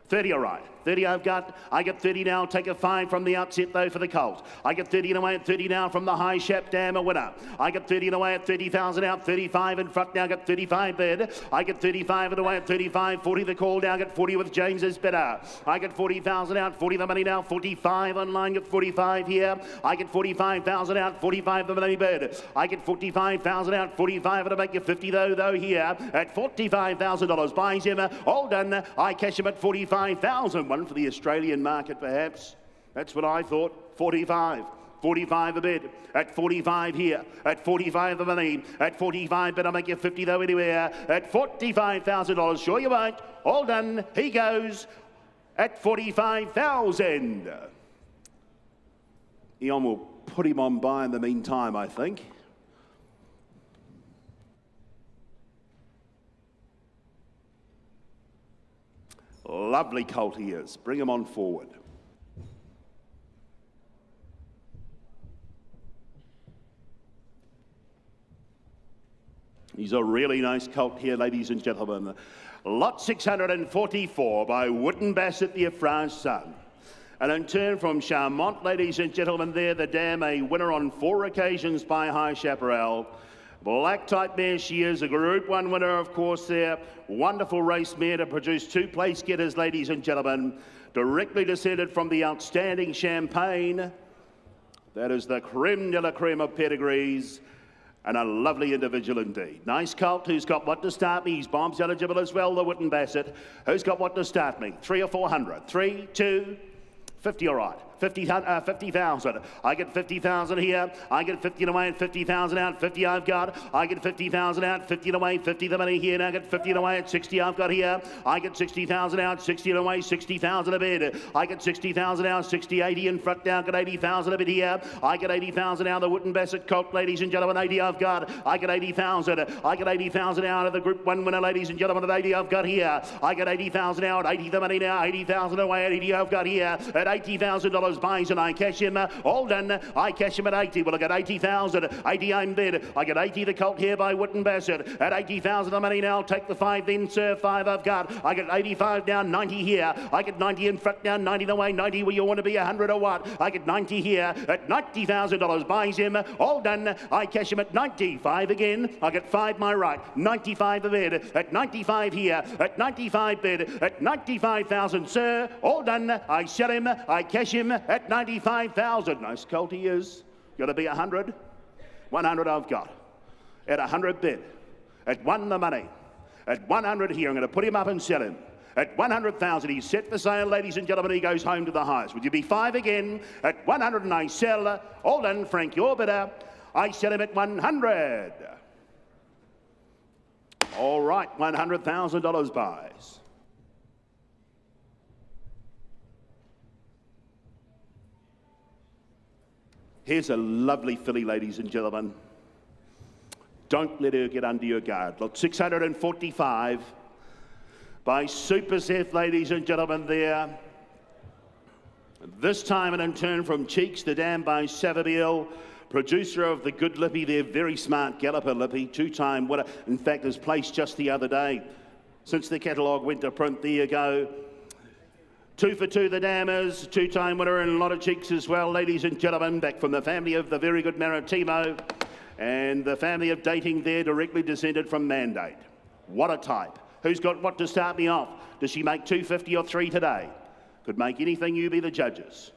30, all right. 30 I've got. I get 30 now. Take a 5 from the outset though for the colt. I get 30 away at 30 now from the High Shap Dam, a winner. I get 30 away at 30,000 out. 35 in front now. Got 35 bid. I get 35 and away at 35. 40 the call down. Get 40 with James's bidder. I get 40,000 out. 40 the money now. 45 online. Get 45 here. I get 45,000 out. 45 the money bid. I get 45,000 out. 45 and to make you 50 though here at $45,000. Buys him. All done. I cash him at 45,000. One for the Australian market, perhaps. That's what I thought. 45. 45 a bid. At 45 here. At 45 the money. At 45, but I'll make you 50 though anywhere. At $45,000. Sure you won't. All done. He goes at 45,000. Eon will put him on by in the meantime, I think. Lovely colt he is. Bring him on forward. He's a really nice colt here, ladies and gentlemen. Lot 644 by Wooden Bassett, the Afran's son. And in turn from Charmont, ladies and gentlemen, there the dam, a winner on 4 occasions by High Chaparral. Black type mare she is, a Group 1 winner, of course, there. Wonderful race mare to produce 2 place getters, ladies and gentlemen. Directly descended from the outstanding Champagne. That is the creme de la creme of pedigrees. And a lovely individual indeed. Nice colt. Who's got what to start me? He's bombs eligible as well, the Wooden Bassett. Who's got what to start me? 3 or 400. 3, 2, 50, all right. 50,000. I get 50,000 here. I get 50 away and 50,000 out. 50 I've got. I get 50,000 out. 50 away. 50 the money here. Now I get 50 away at 60 I've got here. I get 60,000 out. 60 away. 60,000 a bid. I get 60,000 out. 60, 80 in front now. Got 80,000 a bid here. I get 80,000 out of the Wooden Bassett colt, ladies and gentlemen. 80 I've got. I get 80,000. I get 80,000 out of the Group 1 winner, ladies and gentlemen. At 80 I've got here. I get 80,000 out. 80 the money now. 80,000 away at 80 I've got here. At $80,000 buys and I cash him. All done. I cash him at 80. Well, I got 80,000. 80 I'm bid. I get 80 the colt here by Wooden Bassett. At 80,000 the money now. Take the 5 then, sir. 5 I've got. I get 85 down. 90 here. I get 90 in front now. 90 the way. 90 where you want to be. 100 or what? I get 90 here. At $90,000 buys him. All done. I cash him at 95 again. I get 5 my right. 95 a bid. At 95 here. At 95 bid. At 95,000, sir. All done. I sell him. I cash him at 95,000. Nice colt he is. Got to be 100. 100 I've got. at 100 bid. At 1 the money. At 100 here, I'm going to put him up and sell him. At 100,000, he's set for sale, ladies and gentlemen. He goes home to the highest. Would you be 5 again? At 100, and I sell. All done, Frank, your bidder. I sell him at 100. All right, $100,000 buys. Here's a lovely filly, ladies and gentlemen. Don't let her get under your guard. Lot 645 by Super Seth, ladies and gentlemen, there. This time and in turn from Cheeks the Dam by Savabeel, producer of the good Lippy there, very smart galloper Lippy, 2-time winner. In fact, was placed just the other day. Since the catalogue went to print, there you go. 2 for 2 the Dam is, 2-time winner, and a lot of Cheeks as well, ladies and gentlemen, back from the family of the very good Maritimo. And the family of Dating there, directly descended from Mandate. What a type. Who's got what to start me off? Does she make 250 or 3 today? Could make anything, you be the judges.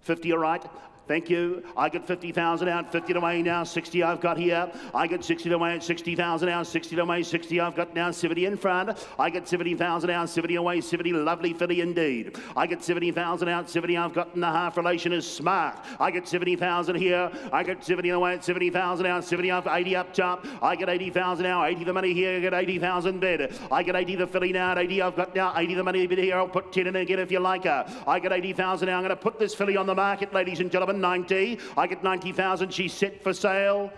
50, all right? Thank you. I get 50,000 out, 50 away now, 60 I've got here. I get 60 away at 60,000 out, 60 away, 60 I've got now, 70 in front. I get 70,000 out, 70 away, 70, lovely filly indeed. I get 70,000 out, 70 I've got in the half relation is smart. I get 70,000 here. I get 70 away at 70,000 out, 70 I've 80 up top. I get 80,000 now, 80 the money here, I get 80,000 bid. I get 80 the filly now, at 80 I've got now, 80 the money bid here. I'll put 10 in again if you like her. I get 80,000 now. I'm going to put this filly on the market, ladies and gentlemen. 90. I get 90,000. She's set for sale.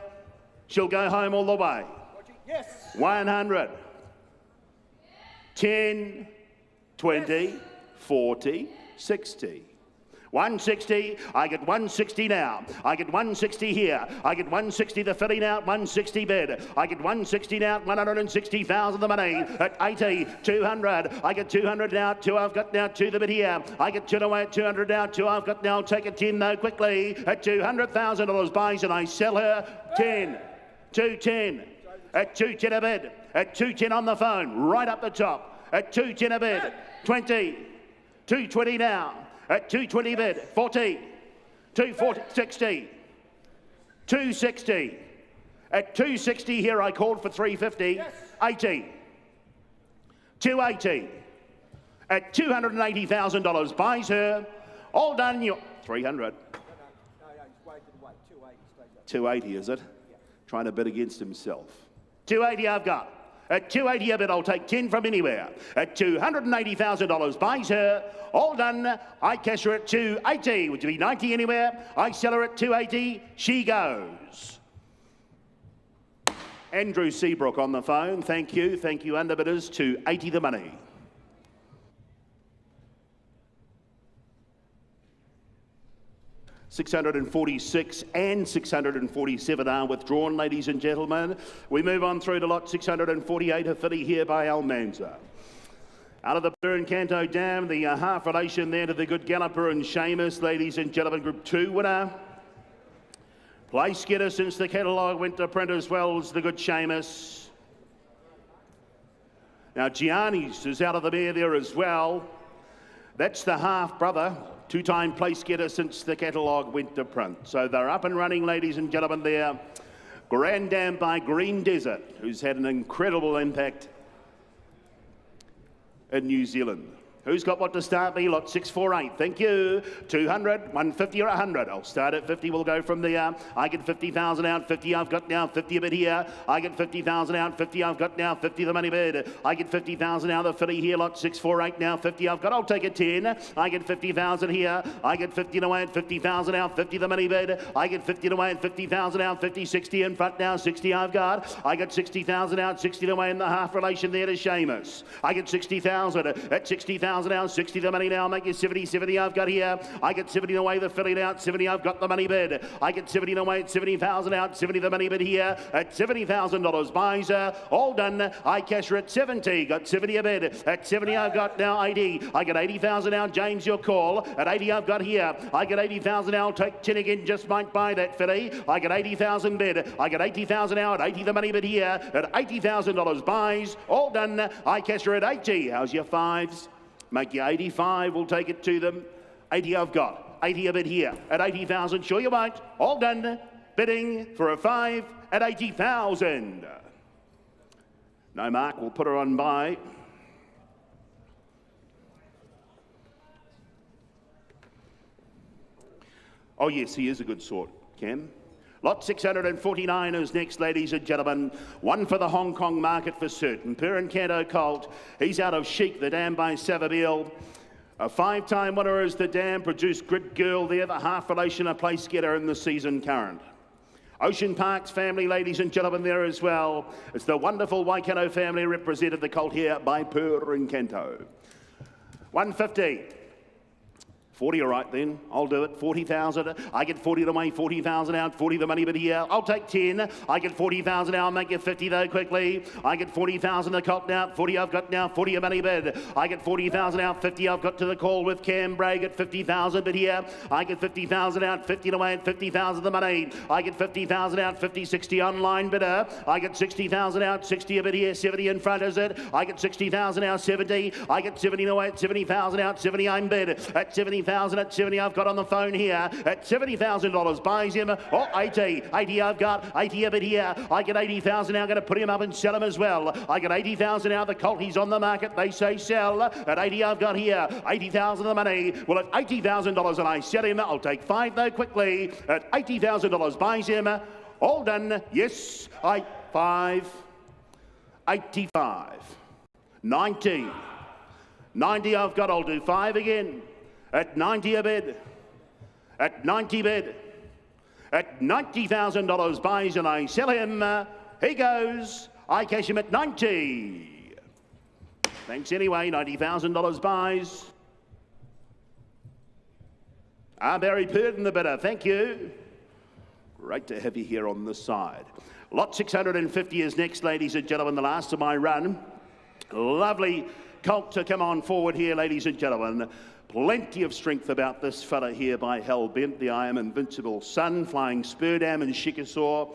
She'll go home all the way. Yes. 100. 10, 20, 40, 60. 160, I get 160 now. I get 160 here. I get 160 the filly now, 160 bid. I get 160 now, 160,000 the money. At 80, 200. I get 200 now, 2 I've got now, 2 the bid here. I get 2 away at 200 now, 2 I've got now, take it 10 though quickly. At $200,000 buys and I sell her 10, 210. At 210 a bid. At 210 on the phone, right up the top. At 210 a bid. 20, 220 now. At 220 bid, 40, 240, 60, 260. At 260 here, I called for 350, yes. 80, 280. At $280,000 buys her. All done, you 300. 280, is it? Trying to bid against himself. 280 I've got. At 280 a bid, I'll take 10 from anywhere. At $280,000 buys her. All done. I cash her at 280. Would you be 90 anywhere? I sell her at 280. She goes. Andrew Seabrook on the phone. Thank you. Thank you, underbidders. 280 the money. $646 and 647 are withdrawn, ladies and gentlemen. We move on through to lot 648, a filly here by Almanza. Out of the Burn Canto Dam, the half relation there to the good galloper and Seamus, ladies and gentlemen, Group 2 winner. Place getter since the catalogue went to print as well as the good Seamus. Now Gianni's is out of the mare there as well. That's the half brother. 2-time place getter since the catalogue went to print. So they're up and running, ladies and gentlemen, there. Grand Dam by Green Desert, who's had an incredible impact in New Zealand. Who's got what to start me? Lot 648. Thank you. 200, 150 or 100. I'll start at 50. We'll go from there. I get 50,000 out. 50 I've got now. 50 a bid here. I get 50,000 out. 50 I've got now. 50 the money bid. I get 50,000 out. The filly here. Lot 648 now. 50 I've got. I'll take a 10. I get 50,000 here. I get 50 away at 50,000 out. 50 the money bid. I get 50 away at 50,000 out. 50, 60 in front now. 60 I've got. I get 60,000 out. 60 away in the half relation there to Seamus. I get 60,000 at 60,000 out. 60 the money now. Make you 70. 70 I've got here. I get 70 away the filly out. 70 I've got the money bid. I get 70 away at 70,000 out. 70 the money bid here at $70,000 buys her. All done. I cash her at 70. Got 70 a bid. At 70 I've got now 80. I get 80,000 out. James, your call. At 80 I've got here. I get 80,000 out. Take 10 again. Just might buy that filly. I get 80,000 bid. I get 80,000 out. 80 the money bid here at $80,000 buys. All done. I cash her at 80. How's your fives? Make you 85, we'll take it to them. 80 I've got. 80 a bid here at 80,000. Sure you won't. All done. Bidding for a 5 at 80,000. No mark, we'll put her on by. Oh yes, he is a good sort, Cam. Lot 649 is next, ladies and gentlemen. One for the Hong Kong market for certain. Perencanto Colt. He's out of Chic, the dam by Savabeel. A 5-time winner is the dam. Produced Grid Girl there, the half relation, a place getter in the season current. Ocean Parks family, ladies and gentlemen, there as well. It's the wonderful Waikato family represented the colt here by Perencanto. 150. 40, all right then, I'll do it. 40,000, I get 40 to weigh, 40,000 out, 40 the money, but here, I'll take 10. I get 40,000 now, I'll make it 50 though quickly. I get 40,000 the colt now, 40 I've got now, 40 a money bid. I get 40,000 out, 50 I've got to the call with Cam Bragg at 50,000, but here, I get 50,000 out, 50 to weigh and 50,000 the money. I get 50,000 out, 50, 60 online bidder. I get 60,000 out, 60 a bit here, 70 in front is it. I get 60,000 out, 70. I get 70 to weigh, 70,000 out, 70 I'm bid. At 70,000 at 70 I've got on the phone here at $70,000 buys him. Oh, 80 I've got 80 a bit here. I get 80,000 now, going to put him up and sell him as well. I get 80,000 now, the colt, he's on the market, they say sell. At 80 I've got here 80,000 the money. Well, at $80,000 and I sell him, I'll take 5 though quickly. At $80,000 buys him. All done. Yes, 5 85 90 90 I've got, I'll do 5 again. At 90 a bid, at 90 bid, at $90,000 buys and I sell him. He goes, I cash him at 90. Thanks anyway, $90,000 buys. Barry Purden the bidder, thank you. Great to have you here on this side. Lot 650 is next, ladies and gentlemen, the last of my run. Lovely colt to come on forward here, ladies and gentlemen. Plenty of strength about this fella here by Hell Bent, the I Am Invincible Sun, flying Spur Dam and Chickasaw.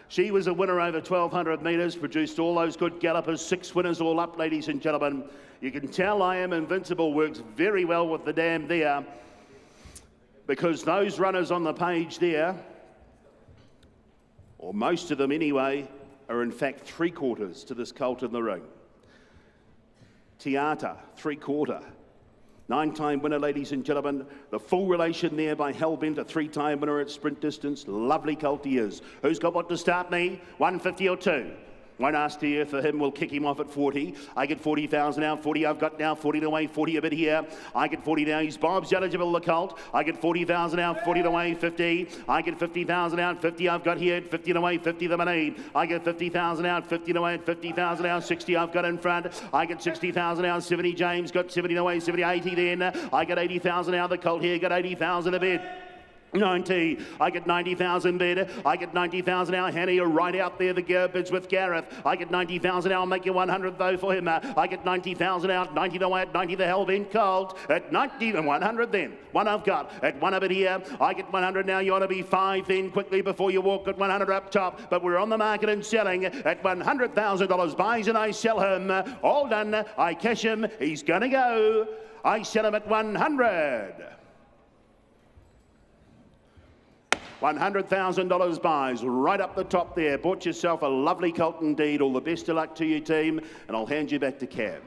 She was a winner over 1,200 metres, produced all those good gallopers, 6 winners all up, ladies and gentlemen. You can tell I Am Invincible works very well with the dam there, because those runners on the page there, or most of them anyway, are in fact 3/4 to this colt in the ring. Tiata, 3/4. 9-time winner, ladies and gentlemen. The full relation there by Hellbent, a 3-time winner at sprint distance. Lovely colt he is. Who's got what to start me? 150 or 2? Won't ask to you for him, we'll kick him off at 40. I get 40,000 now, 40 I've got now, 40 to weigh, 40 a bit here. I get 40 now, he's Bob's eligible, the colt. I get 40,000 out, 40 to weigh, 50. I get 50,000 out, 50 I've got here, 50 to weigh, 50 the money. I get 50,000 out, 50 to weigh, 50,000 out, 60 I've got in front. I get 60,000 out, 70 James, got 70 to weigh, 70, 80 then. I get 80,000 out, the colt here, got 80,000 a bit. 90, I get 90,000 bid. I get 90,000 now. Hannah, you're right out there. The gear bids with Gareth. I get 90,000 now. I'll make you 100 though for him. I get 90,000 out. 90 to at 90 the Hellbent colt. At 90 and 100 then. One I've got. At 1 of it here. I get 100 now. You ought to be 5 then quickly before you walk at 100 up top. But we're on the market and selling at $100,000 buys and I sell him. All done. I cash him. He's going to go. I sell him at 100. $100,000 buys right up the top there. Bought yourself a lovely colt indeed. All the best of luck to you, team. And I'll hand you back to Cam.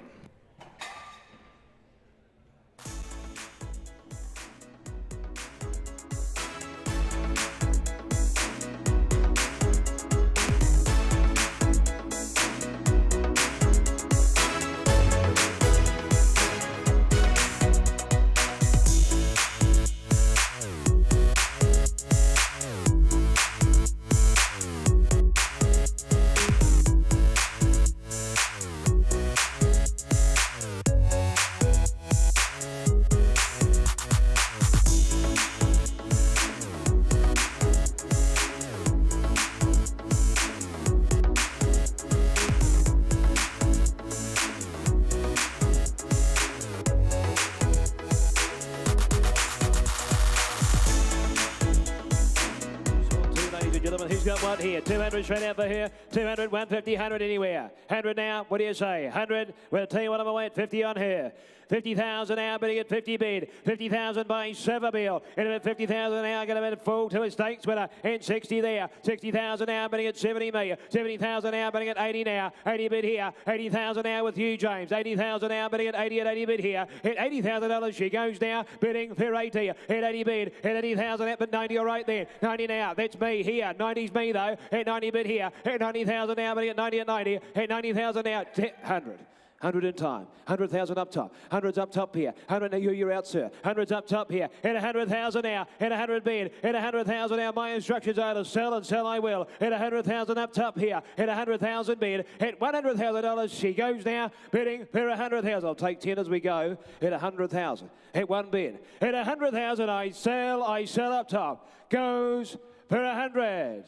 Who's got what here? 200 straight out for here. 200, 150, 100 anywhere. 100 now. What do you say? 100. We'll tell you what I'm away at 50 on here. 50,000 now, bidding at 50 bid. 50,000 by Seville. In about 50,000 now, going to bid full to a stakes winner. And 60 there. 60,000 now, bidding at 70 million. 70,000 now, bidding at 80 now. 80 bid here. 80,000 now with you, James. 80,000 now, bidding at 80 bid here. At $80,000 she goes now, bidding for 80. At 80 bid. At 80,000 out, but 90 all right there. 90 now. That's me here. 90's me though. At 90 bid here. At 90,000 now, bidding at 90 at 90. At 90,000 now. 100. 100 in time. 100,000 up top. 100's up top here. 100, you're out, sir. 100's up top here. At 100,000 now. At 100 bid. At 100,000 now. My instructions are to sell and sell I will. At 100,000 up top here. At 100,000 bid. At $100,000 she goes now. Bidding for 100,000. I'll take 10 as we go. At 100,000. At one bid. At 100,000 I sell up top. Goes for 100.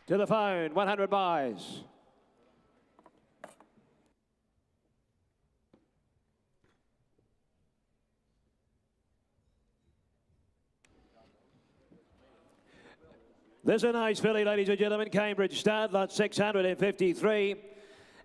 To the phone. 100 buys. There's a nice filly, ladies and gentlemen. Cambridge start, lot 653.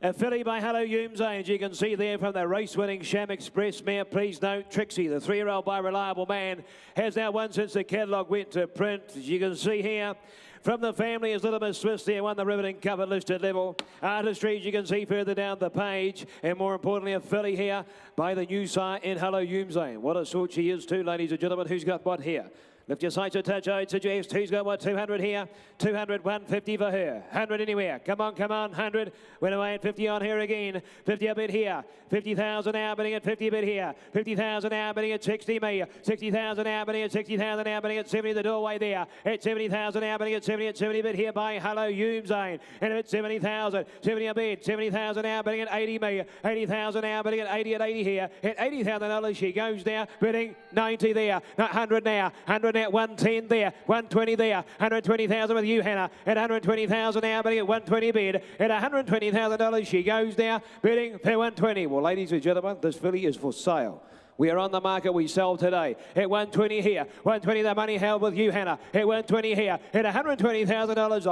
A filly by Hello Yoomsay, as you can see there from the race-winning Sham Express mare. Please note, Trixie, the 3-year-old by Reliable Man, has now won since the catalogue went to print. As you can see here, from the family is Little Miss Swiss there, won the riveting cover listed level. Artistry, as you can see further down the page. And more importantly, a filly here by the new sire in Hello Yoomsay. What a sort she is too, ladies and gentlemen. Who's got what here? Lift your sights a touch, I would suggest. Who's got what? 200 here. 200, 150 for her. 100 anywhere. Come on, come on. 100. Went away at 50 on her again. 50 a bit here. 50,000 now, bidding at 50 a bit here. 50,000 now, bidding at 60 me. 60,000 now, bidding at 60,000 now, bidding at 70 the doorway there. At 70,000 now, bidding at 70 bit here by Hello Yoomsay. And at 70,000. 70 a bid. 70,000 now, bidding at 80 me. 80,000 now, bidding at 80 here. At $80,000 she goes now, bidding 90 there. 100 now. 100 at 110 there, 120 there, 120,000 with you, Hannah. At 120,000 now, bidding at 120 bid. At $120,000 she goes now, bidding for 120. Well, ladies and gentlemen, this filly is for sale. We are on the market, we sell today. At 120 here, 120 the money held with you, Hannah. At 120 here, at $120,000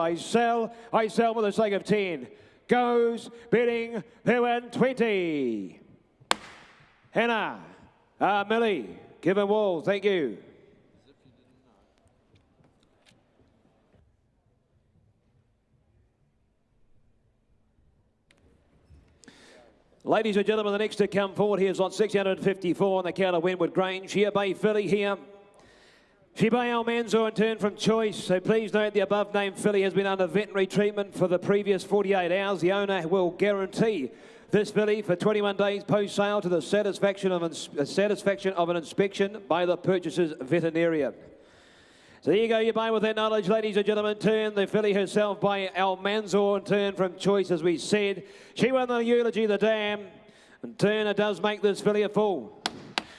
I sell for the sake of 10. Goes, bidding for 120. Hannah, Millie, Kevin Wall, thank you. Ladies and gentlemen, the next to come forward here is lot 654 on the count of Wentwood Grange. Here by filly here. She by Almanzo in turn from Choice. So please note the above named filly has been under veterinary treatment for the previous 48 hours. The owner will guarantee this filly for 21 days post-sale to the satisfaction of an inspection by the purchaser's veterinarian. So there you go, you buy with that knowledge, ladies and gentlemen. Turn the filly herself by Almanzor in turn from Choice, as we said. She won the Eulogy, the Dam. And Turner does make this filly a fool.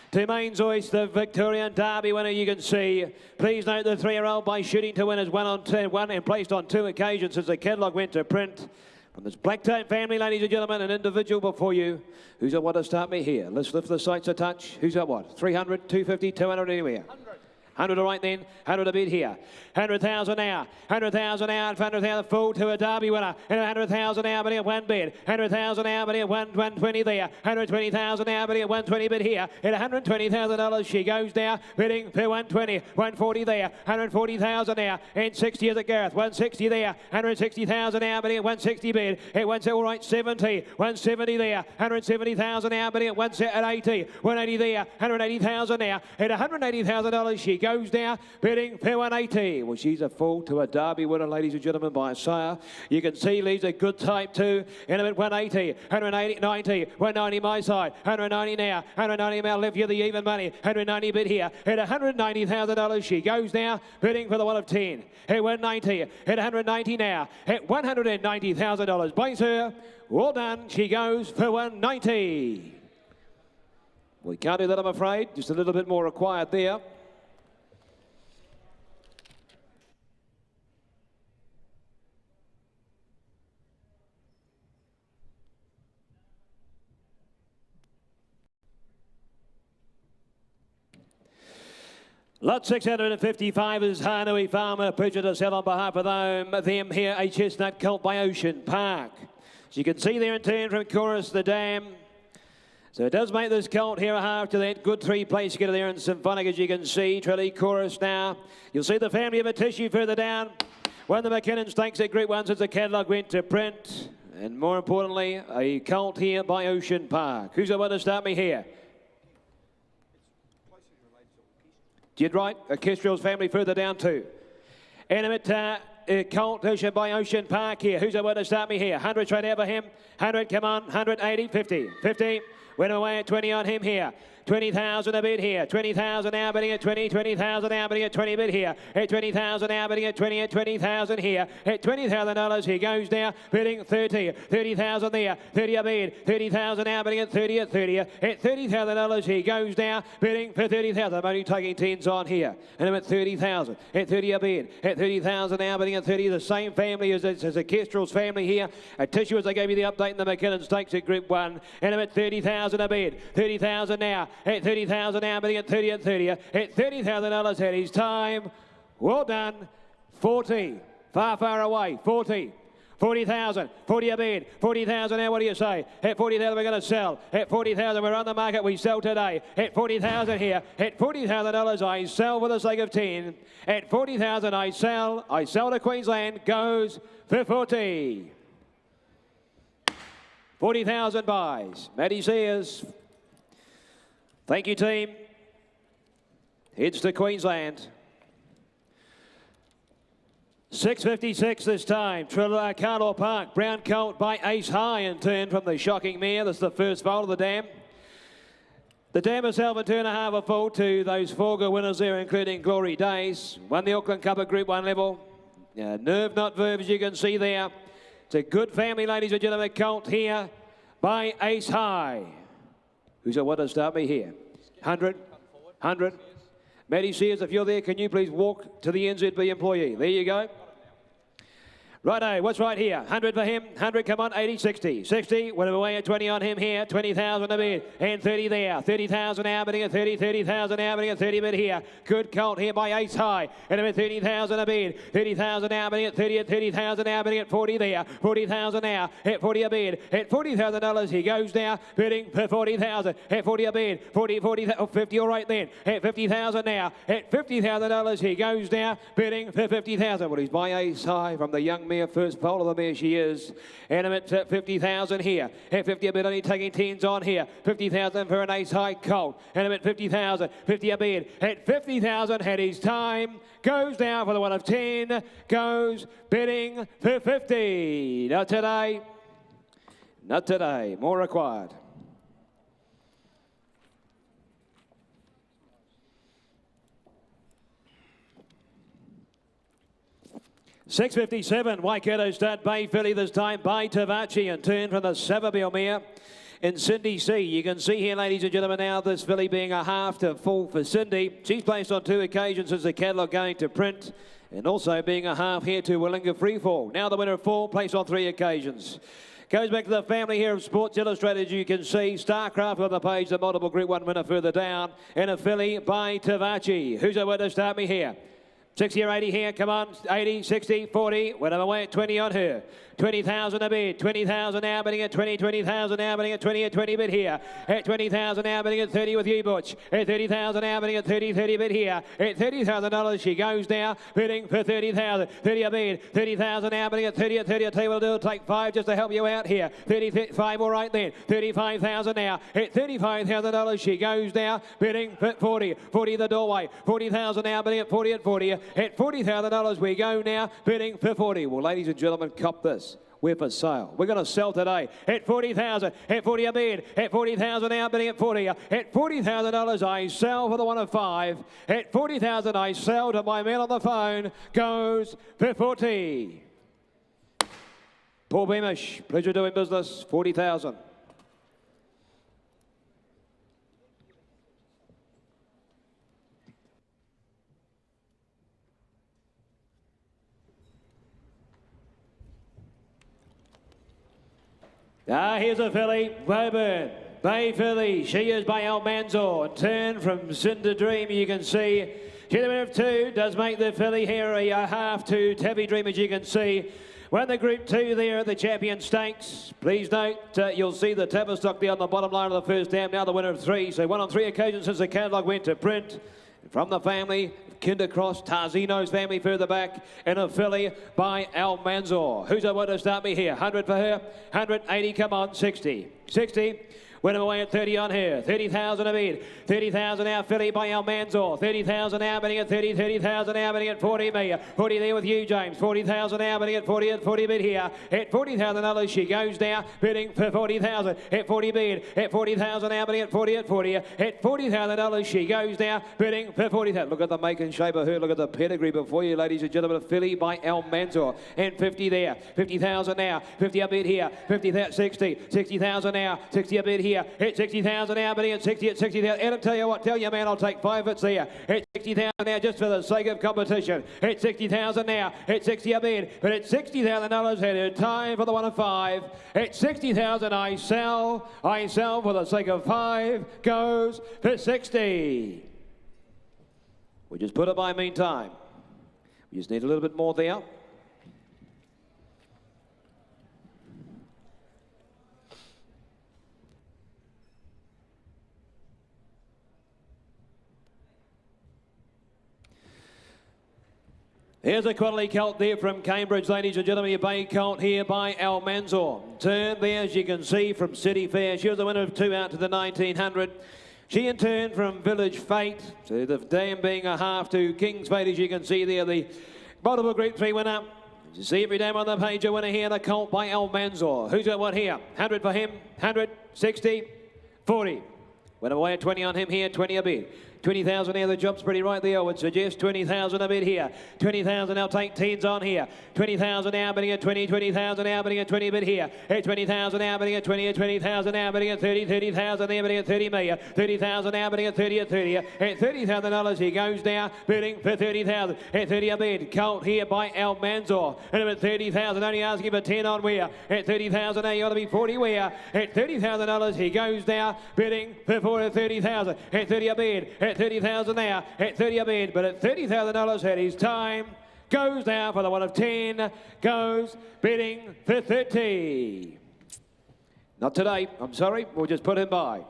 To Main Zoyce, the Victorian Derby winner, you can see. Please note the 3-year-old by Shooting to Win has won and placed on 2 occasions since the catalogue went to print. From this Blacktown family, ladies and gentlemen, an individual before you. Who's got what to start me here? Let's lift the sights a touch. Who's got what? 300, 250, 200 anywhere. 100 all right then, 100 a bid here. 100,000 now, 100,000 now, 100,000 full to a Derby winner. And 100,000 now, bidding at 1 bid. 100,000 now, bidding at 120 there. 120,000 now, bidding at 120 bid here. At $120,000 she goes now, bidding for 120. 140 there, 140,000 now. And 60 is at Gareth, 160 there. 160,000 now, bidding at 160 bid. At 170, all right, 70. 170 there, 170,000 now, bidding at 180. 180 there, 180,000 now. At $180,000 she goes now, bidding for 180. Well, she's a fool to a Derby winner, ladies and gentlemen, by a sire. You can see leaves a good type too. In about 180, 180, 90, 190 my side, 190 now, 190 now left here the even money, 190 bid here. At $190,000 she goes now, bidding for the one of 10. At 190, at 190 now, at $190,000. Buys her, well done, she goes for 190. We can't do that, I'm afraid. Just a little bit more required there. Lot 655 is Hanui Farmer, purchased to sell on behalf of them here, a chestnut colt by Ocean Park. As you can see there in turn from Chorus, the Dam. So it does make this count here a half to that good 3-place getter there in Symphonic, as you can see. Trilly Chorus now. You'll see the family of a tissue further down. One of the McKinnon Stakes at Group 1 since the catalogue went to print. And more importantly, a count here by Ocean Park. Who's the one to start me here? Did right? Kestrel's family further down too. Animate count by Ocean Park here. Who's the one to start me here? 100 straight over him. 100, come on. 180, 50. 50. Went away at 20 on him here. 20,000 a bid here. 20,000 now bidding at 20. 20,000 now bidding at 20 bid here. At 20,000 now bidding at 20. At 20,000 here. At $20,000 he goes now bidding 30. 30,000 there. 30 a bid. 30,000 now bidding at 30 at 30. At $30,000 he goes now bidding for 30,000. I'm only taking 10s on here. And I'm at 30,000. At 30 a bid. At 30,000 now bidding at 30. The same family as the Kestrel's family here. At Tissue as I gave you the update in the McKinnon Stakes at Group 1. And I'm at 30,000 a bid. 30,000 now. At 30,000 now, bidding at 30 at 30. At $30,000 at his time. Well done. 40. Far away. 40. 40,000. 40 a bid. 40,000 now, what do you say? At 40,000 we're going to sell. At 40,000 we're on the market, we sell today. At 40,000 here. At $40,000 I sell for the sake of 10. At 40,000 I sell to Queensland. Goes for 40. 40,000 buys. Matty Sears. Thank you, team. Heads to Queensland. 6.56 this time. Carlo Park. Brown colt by Ace High in turn from the Shocking Mare. This is the first foal of the dam. The dam itself in turn a half a full to those 4 good winners there, including Glory Days. Won the Auckland Cup at Group 1 level. Nerve not verve, as you can see there. It's a good family, ladies and gentlemen. Colt here by Ace High. Who's the one to start me here? 100. 100. Matty Sears, if you're there, can you please walk to the NZB employee? There you go. Righto, what's right here? 100 for him. 100, come on, 80, 60. 60, went away at 20 on him here. 20,000 a bid. And 30 there. 30,000 now bidding at 30. 30,000 now bidding at 30 bid here. Good count here by Ace High. And about 30,000 a bid. 30,000 now bidding at 30. At 30,000 now bidding at 40 there. 40,000 now. At 40 a bid. At $40,000 he goes now bidding for 40,000. At 40 a bid. 40, 50, all right then. At 50,000 now. At $50,000 he goes now bidding for 50,000. Well, he's by Ace High from the young mare. First pole of the mare she is. And I'm at 50,000 here. At 50 a bid, only taking 10s on here. 50,000 for an Ace High colt. And I'm at 50,000. 50 a bid. At 50,000 had his time. Goes down for the one of 10. Goes bidding for 50. Not today. Not today. More required. $6.57, Waikato start Bay Filly this time by Tavachi and turn from the Savabeel mare in Cindy C. You can see here, ladies and gentlemen, now this filly being a half to full for Cindy. She's placed on 2 occasions since the catalogue going to print, and also being a half here to Willinga Freefall. Now the winner of 4, placed on 3 occasions. Goes back to the family here of Sports Illustrated, as you can see. Starcraft on the page, the multiple Group 1 winner further down, and a filly by Tavachi. Who's the winner to start me here? 60 or 80 here, come on, 80, 60, 40, went away at 20 on her. 20,000 a bid, 20,000 now bidding at 20, 20,000 now bidding at 20 at 20 bid here. At 20,000 now bidding at 30 with you, Butch. At 30,000 now bidding at 30, 30 bid here. At $30,000 she goes now, bidding for 30,000. 30 a bid, 30,000 now bidding at 30 at 30. I'll tell you what I'll do, take 5 just to help you out here. 35, all right then. 35,000 now. At $35,000 she goes now, bidding for 40. 40 the doorway. 40,000 now bidding at 40 at 40. At $40,000 we go now, bidding for 40. Well, ladies and gentlemen, cop this. We're for sale. We're going to sell today at 40,000. At 40 a bid. At 40,000 now bidding at 40. At $40,000 I sell for the one of 5. At 40,000 I sell to my man on the phone. Goes for 40. Paul Beamish, pleasure doing business. 40,000. Here's a filly, Woburn, Bay Filly. She is by Almanzor. Turn from Cinder Dream, you can see. She's the winner of 2, does make the filly here a half to Tabby Dream, as you can see. Won the Group 2 there at the Champion Stakes. Please note, you'll see the Tavistock there on the bottom line of the first dam. Now the winner of 3. So won on 3 occasions since the catalogue went to print. From the family, Kindercross, Tarzino's family further back, and a filly by Al Manzor. Who's the one to start me here? 100 for her, 180, come on, 60. 60. Win him away at 30 on her. 30,000 a bid. 30,000 now, filly by El Manzor. 30,000 now, bidding at 30. 30,000 now, bidding at 40 me. 40 there with you, James. 40,000 now, bidding at 40 bid here. At $40,000 she goes now, bidding for 40,000. At 40 bid. At 40,000 now, bidding at 40 at 40. At $40,000 she goes now, bidding for 40,000. Look at the make and shape of her. Look at the pedigree before you, ladies and gentlemen. A filly by El Manzor. And 50 there. 50,000 now. 50 a bid here. 50,000, 60. 60,000 now. 60 a bid here. Hit 60,000 now, bidding at 60 at 60,000. And I'll tell you what, tell you man, I'll take 5 hits there. Hit 60,000 now just for the sake of competition. Hit 60,000 now. Hit 60 a bid. But at $60,000 headed. Time for the 1 of 5. At 60,000 I sell. I sell for the sake of 5. Goes for 60. We just put it by meantime. We just need a little bit more there. Here's a quality colt there from Cambridge, ladies and gentlemen. Your bay colt here by Al Manzor. Turn there, as you can see, from City Fair. She was the winner of 2 out to the 1900. She in turn from Village Fate, so the dam being a half to King's Fate, as you can see there, the multiple Group 3 winner. You see every dam on the page, a winner here, the colt by Al Manzor. Who's got what here? 100 for him, 100, 60, 40. Went away at 20 on him here, 20 a bid. 20,000 there, the job's pretty right there, I would suggest. 20,000 a bid here. 20,000, I'll take 10s on here. 20,000 now, bidding at 20, 20,000 now, bidding at 20 a bid here. At 20,000 now, bidding at 20, at 20,000 now, bidding at 30, 30,000 there, bidding at 30 me. 30,000 now, bidding at 30 at 30. At $30,000 he goes now, bidding for 30,000. At 30 a bid, colt here by Al Manzor. And at 30,000, only asking for 10 on Weir. At 30,000 now, you ought to be 40 Weir. At $30,000 he goes now, bidding for 30,000. At 30 a bid. At 30,000 now, at 30 a bid, but at $30,000 at his time, goes now for the 1 of 10, goes bidding for 30. Not today, I'm sorry, we'll just put him by.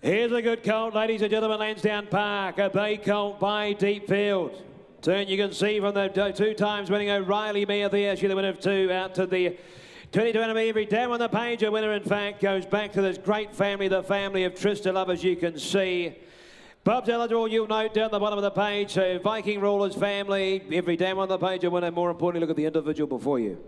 Here's a good colt, ladies and gentlemen, Lansdowne Park, a bay colt by Deepfield. Turn you can see from the 2 times winning O'Reilly mare there. She's the winner of 2 out to the 22 every dam on the page. A winner, in fact, goes back to this great family, the family of Trista Love, as you can see. Bob's eligible, you'll note down the bottom of the page. So Viking Rulers family, every dam on the page. A winner, more importantly, look at the individual before you.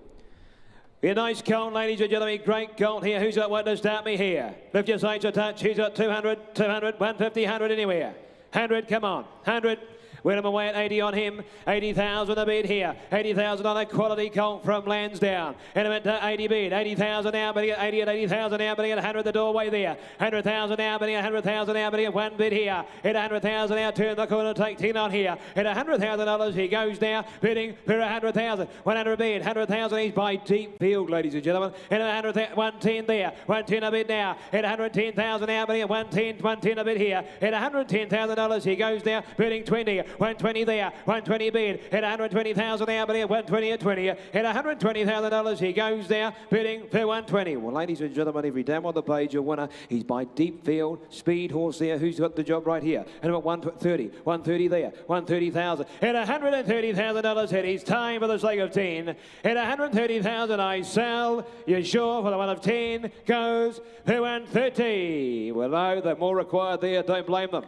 A nice colt, ladies and gentlemen, great colt here. Who's got one to start me here? Lift your sights a touch. Who's got 200, 200, 150, 100 anywhere? 100, come on, 100. Win him away at 80 on him. 80,000 a bid here. 80,000 on a quality colt from Lansdowne. And him at 80 bid. 80,000 now, bidding at 80 at 80,000 now, bidding at 100 the doorway there. 100,000 now, bidding at 100,000 now, bidding at 1 bid here. At 100,000 now, turn the corner, take 10 on here. At $100,000 he goes now, bidding for 100,000. 100 bid. 100,000 he's by Deepfield, ladies and gentlemen. And at 110 there. 110 a bid now. At 110,000 now, bidding at 110 a bid here. At $110,000 he goes now, bidding 20. 120 there, 120 bid, at 120,000 now, bidding at 120 at 20. At $120,000 he goes there, bidding for 120. Well, ladies and gentlemen, every dam on the page, a winner. He's by Deepfield, speed horse there. Who's got the job right here? And about 130, 130 there, 130,000. At $130,000 at his time for the sake of 10. At $130,000 I sell. You're sure for the 1 of 10 goes for 130. Well, no, they're more required there. Don't blame them.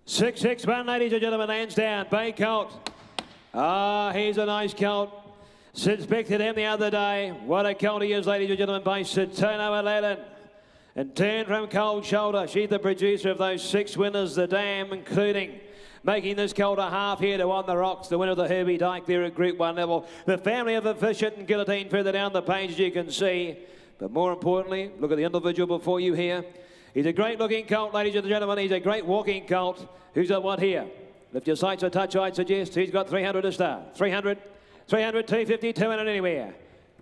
$661, ladies and gentlemen, Lansdowne, bay colt. He's a nice colt. Inspected him the other day. What a colt he is, ladies and gentlemen, by Satono Aladdin. And turned from Cold Shoulder. She's the producer of those 6 winners, the dam, including making this colt a half here to On the Rocks, the winner of the Herbie Dyke there at Group 1 level. The family of the Fishett and Guillotine further down the page, as you can see. But more importantly, look at the individual before you here. He's a great looking colt, ladies and gentlemen. He's a great walking colt. Who's got what here? Lift your sights a touch, I'd suggest. He's got 300 to start. 300, 250, 200 anywhere.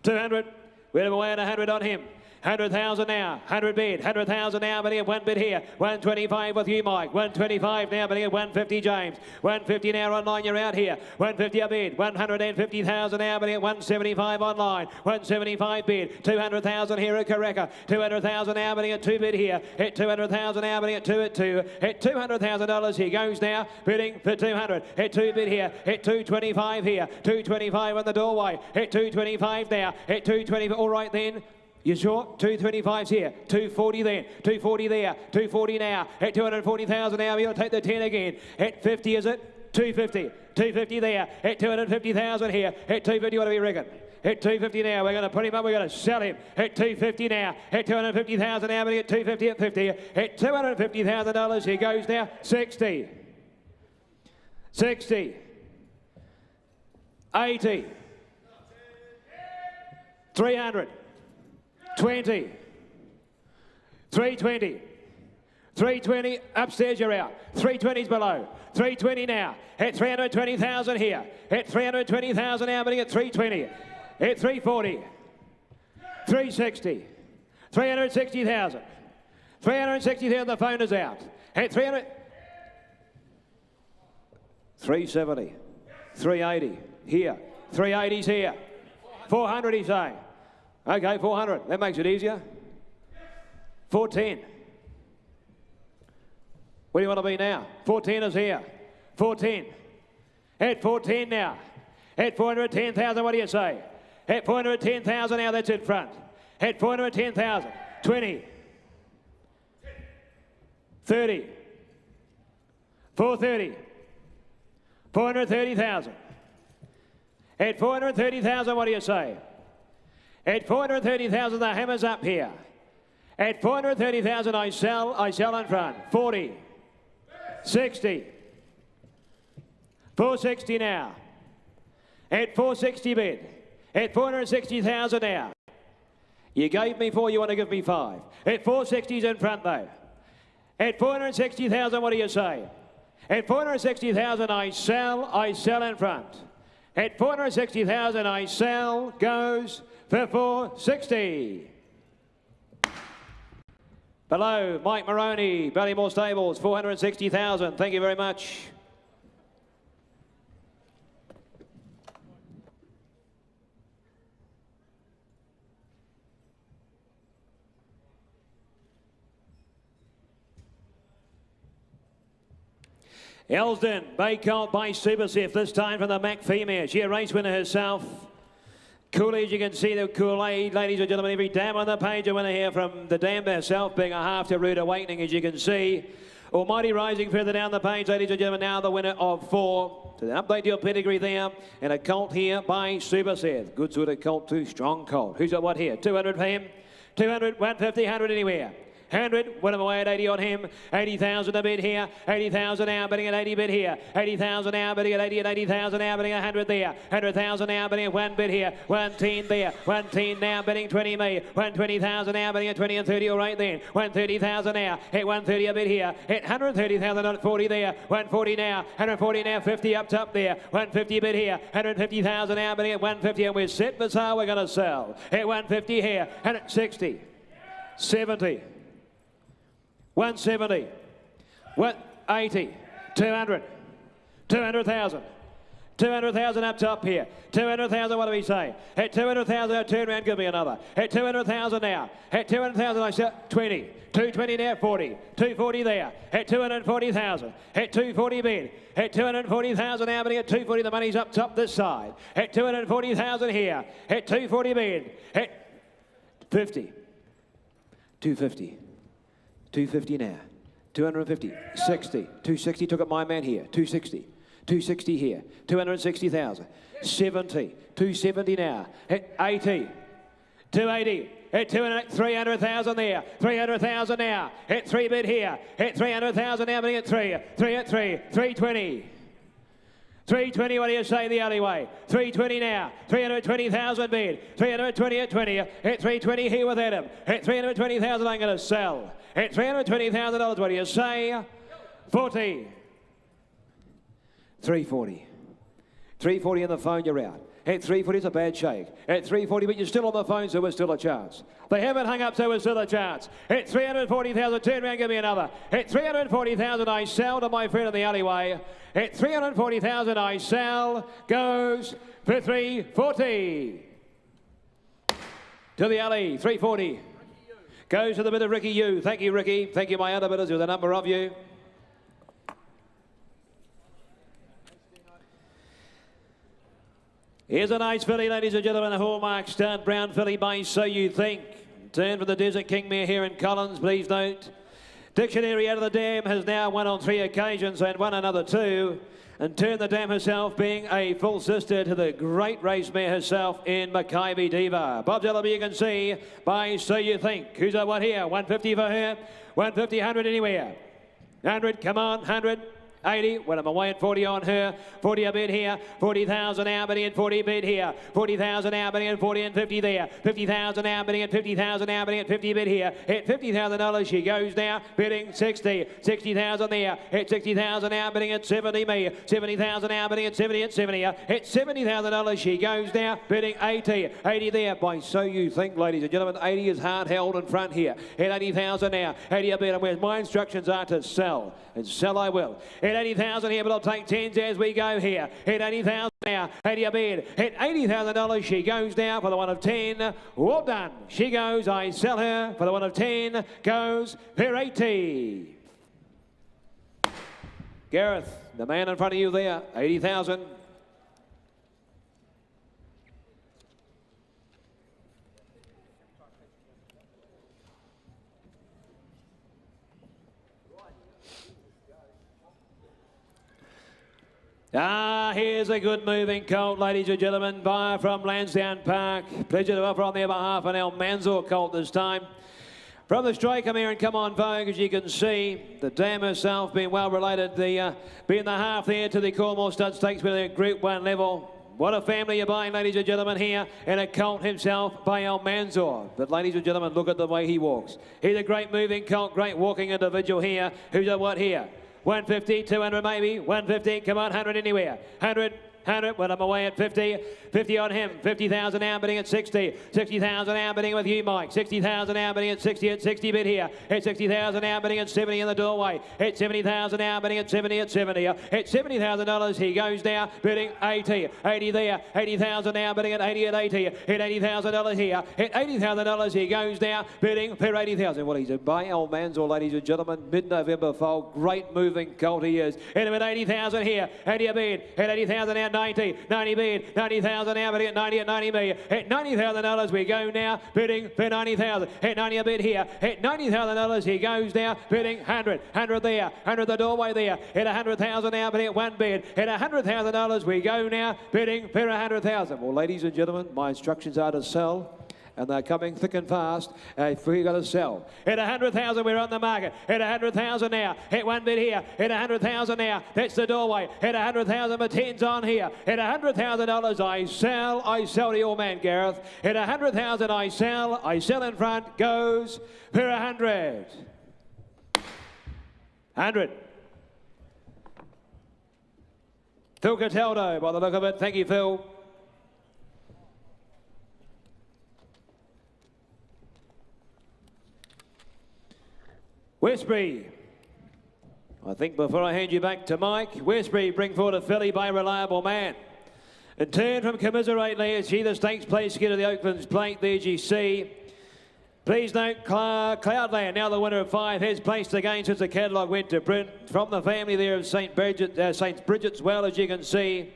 200, we're away at 100 on him. 100,000 now, 100 bid, 100,000 now, but here, one bid here, 125 with you, Mike, 125 now, but here, 150, James, 150 now online, you're out here, 150 a bid, 150,000 now, but here, 175 online, 175 bid, 200,000 here at Karaka, 200,000 now, but here, 2 bid here, hit 200,000 now, but here, 2 at 2, hit $200,000, he goes now, bidding for 200, hit 2 bid here, hit 225 here, 225 on the doorway, hit 225 now, hit 220, all right then. You sure? 225's here. 240 then. 240 there. 240 now. At 240,000 now. You'll take the 10 again. At 50 is it? 250. 250 there. At 250,000 here. At 250, what do we reckon? At 250 now, we're going to put him up, we're going to sell him. At 250 now, at 250,000 now, but at 250 at 50. At $250,000, he goes now. 60. 60. 80. 300. 20, 320, 320, upstairs you're out, 320's below, 320 now, at 320,000 here, at 320,000 now, but at 320, at 340, 360, 360,000, 360,000, the phone is out, at 300, 370, 380, here, 380's here, 400 he's saying. Okay, 400. That makes it easier. 410. Where do you want to be now? 410 is here. 410. At 410 now. At 410,000, what do you say? At 410,000 now, that's in front. At 410,000. 20. 30. 430. 430,000. At 430,000, what do you say? At 430,000, the hammer's up here. At 430,000, I sell in front. 40. 60. 460 now. At 460 bid. At 460,000 now. You gave me 4, you want to give me 5. At 460's in front though. At 460,000, what do you say? At 460,000, I sell in front. At 460,000, I sell, goes for 460. Below, Mike Maroney, Ballymore Stables, 460,000. Thank you very much. Elsden, Bay Colt by Supersif, this time from the Mac female. She a race winner herself. Coolidge, you can see the Kool-Aid, ladies and gentlemen, every dam on the page, a winner here from the dam herself, being a half to Rude Awakening, as you can see. Almighty Rising further down the page, ladies and gentlemen, now the winner of 4. To update your pedigree there, and a colt here by Supersif. Good sort of colt too, strong colt. Who's got what here? 200 for him, 200, 150, 100 anywhere. 100, win him away at 80 on him. 80,000 a bid here. 80,000 now, bidding at 80 bid here. 80,000 now, bidding at 80 and 80,000 now, bidding at 100 there. 100,000 now, bidding at 1 bid here. 110 there. 110 now, bidding 20 me. 120,000 now, bidding at 20 and 30 all right then. 130,000 now. Hit 130 a bid here. Hit 130,000 at 40 there. 140 now. 140 now. 50 up top there. 150 bid here. 150,000 now, bidding at 150 and we're set for sale. We're going to sell. Hit 150 here. 160. 70. 170, 180, 200, 200,000, 200,000 up top here. 200,000, what do we say? At 200,000, turn around, give me another. At 200,000 now. At 200,000, I say 20. 220 now, 40. 240 there. At 240,000. At 240 bid. At 240,000 now, but at 240, the money's up top this side. At 240,000 here. At 240 bid. At 50. 250. 250 now, 250, 60, 260, took up my man here, 260, 260 here, 260,000, 70, 270 now, at 80, 280, at 300,000 there, 300,000 now, at 3 bid here, at 300,000 now, but at 3, 3 at 3, 320, 320, what do you say, the alleyway? 320 now, 320,000 bid, 320 at 20, at 320 here with Adam, at 320,000 I'm going to sell, at $320,000, what do you say? 40. 340. 340 on the phone, you're out. At 340, it's a bad shake. At 340, but you're still on the phone, so we're still a chance. They haven't hung up, so we're still a chance. At 340,000, turn around, give me another. At 340,000, I sell to my friend in the alleyway. At 340,000, I sell, goes for 340. To the alley, 340. Goes to the bid of Ricky Yu. Thank you, Ricky. Thank you, my other bidders, with a number of you. Here's a nice filly, ladies and gentlemen, a hallmark stud, brown filly by So You Think. Turn for the Desert King mare here in Collins, please note. Dictionary out of the dam has now won on 3 occasions and won another 2. And Turn the Dam herself being a full sister to the great race mare herself in Mackay Diva. Bob Jellaby, you can see by So You Think. Who's that one here? 150 for her, 150, 100 anywhere. 100, come on, 100. 80, well, I'm away at 40 on her, 40 a bid here, 40,000 out bidding and 40 bid here, 40,000 out bidding and 40 and 50 there, 50,000 out bidding and 50,000 out bidding and 50 bid here, at $50,000 she goes now, bidding 60, 60,000 there, at 60,000 out bidding at 70 me, 70,000 out bidding at 70 at 70, at $70,000 she goes now, bidding 80, 80 there by So You Think, ladies and gentlemen, 80 is hard held in front here, at 80,000 now, 80 a bid, and where my instructions are to sell, and sell I will. At 80,000 here, but I'll take 10s as we go here. Hit 80,000 now. 80 a bid. Hit $80,000. She goes now for the one of 10. Well done. She goes. I sell her for the one of 10. Goes for 80. Gareth, the man in front of you there. 80,000. Here's a good moving colt, ladies and gentlemen, buyer from Lansdowne Park. Pleasure to offer on their behalf an El Manzor colt this time. From the Striker mare and Come On Vogue, as you can see, the dam herself being well related, being the half there to the Cornwall Stud Stakes with a Group 1 level. What a family you're buying, ladies and gentlemen, here, and a colt himself by El Manzor. But ladies and gentlemen, look at the way he walks. He's a great moving colt, great walking individual here. Who's a what here? 150, 200 maybe, 150, come on, 100 anywhere, 100, well, I'm away at 50, 50 on him, 50,000 out bidding at 60, 60,000 out bidding with you, Mike, 60,000 out bidding at 60 bid here, at 60,000 out bidding at 70 in the doorway, at 70,000 out bidding at 70 at $70,000 he goes now, bidding 80, 80 there, 80,000 out bidding at 80 at 80, at $80,000 here, at $80,000 he goes now, bidding for 80,000. Well, he's a by El Manzor, ladies and gentlemen, mid-November foal, great moving colt he is, and at 80,000 here, 80 a bid, at 80,000 out 90 bid, 90,000 out bidding at 90 at 90 me. At $90,000 we go now, bidding for 90,000. At 90 a bid here. At $90,000 he goes now, bidding 100 there, 100 the doorway there. At 100,000 out bidding at 1 bid. At $100,000 we go now, bidding for 100,000. Well, ladies and gentlemen, my instructions are to sell. And they're coming thick and fast. We've got to sell. At 100,000, we're on the market. At 100,000 now. At 1 bid here. At 100,000 now. That's the doorway. At 100,000, my 10's on here. At $100,000, I sell to your man, Gareth. At 100,000, I sell in front. Goes for 100. 100. Phil Cataldo, by the look of it. Thank you, Phil. Westbury. I think before I hand you back to Mike, Westbury bring forward a filly by Reliable Man. And turn from Commiserately as she the stakes place to get to the Oakland's plate. There you see. Please note, Cloudland, now the winner of 5, has placed again since the catalogue went to print. From the family there of St. Bridget's well, as you can see.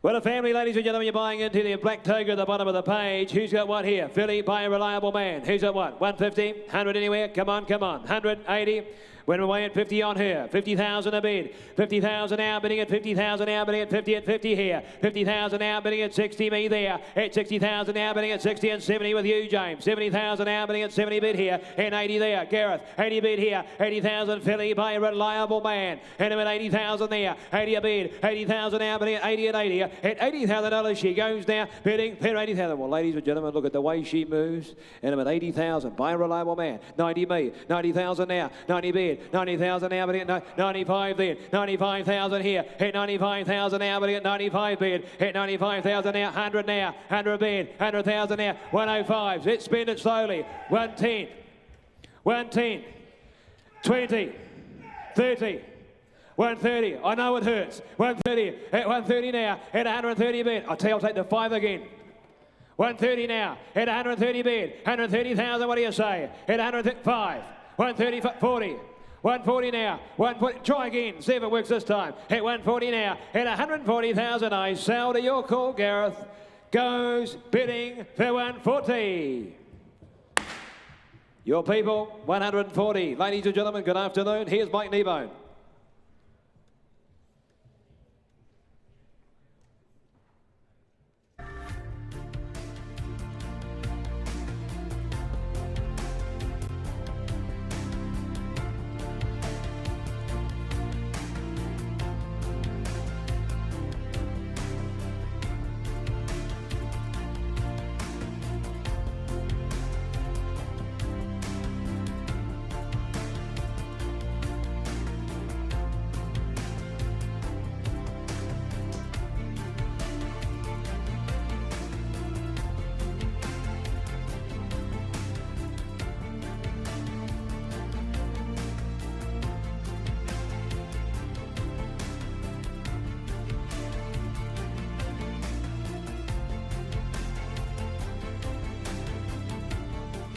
Well, a family, ladies and gentlemen, you're buying into the black toga at the bottom of the page. Who's got what here? Filly by a Reliable Man. Who's got what? 150, 100 anywhere. Come on, come on. 100, 80, Went away at 50 on her. 50,000 a bid. 50,000 now bidding at 50,000 now bidding at 50 at 50 here. 50,000 now bidding at 60 me there. At 60,000 now bidding at 60 and 70 with you, James. 70,000 now bidding at 70 bid here. And 80 there. Gareth. 80 bid here. 80,000 Philly by a reliable man. And at 80,000 there. 80 a bid. 80,000 now bidding at 80 and 80. At $80,000 she goes now bidding for 80,000. Well, ladies and gentlemen, look at the way she moves. And at 80,000 by a reliable man. 90 me. 90,000 now. 90 bid. 90,000 now, but at 95 then. 95,000 here. Hit 95,000 now, but at 95 bid. Hit 95,000 now. 100 now. 100 bid. 100,000 now. 105. Let's spend it slowly. 110. 110. 20. 30. 130. I know it hurts. 130. At 130 now. At 130 bid. I'll tell you, I'll take the 5 again. 130 now. At 130 bid. 130,000. What do you say? At 105. 130. 40. 140 now. 140. Try again. See if it works this time. At 140 now. At 140,000. I sell to your call, Gareth. Goes bidding for 140. Your people, 140. Ladies and gentlemen, good afternoon. Here's Mike Kneebone.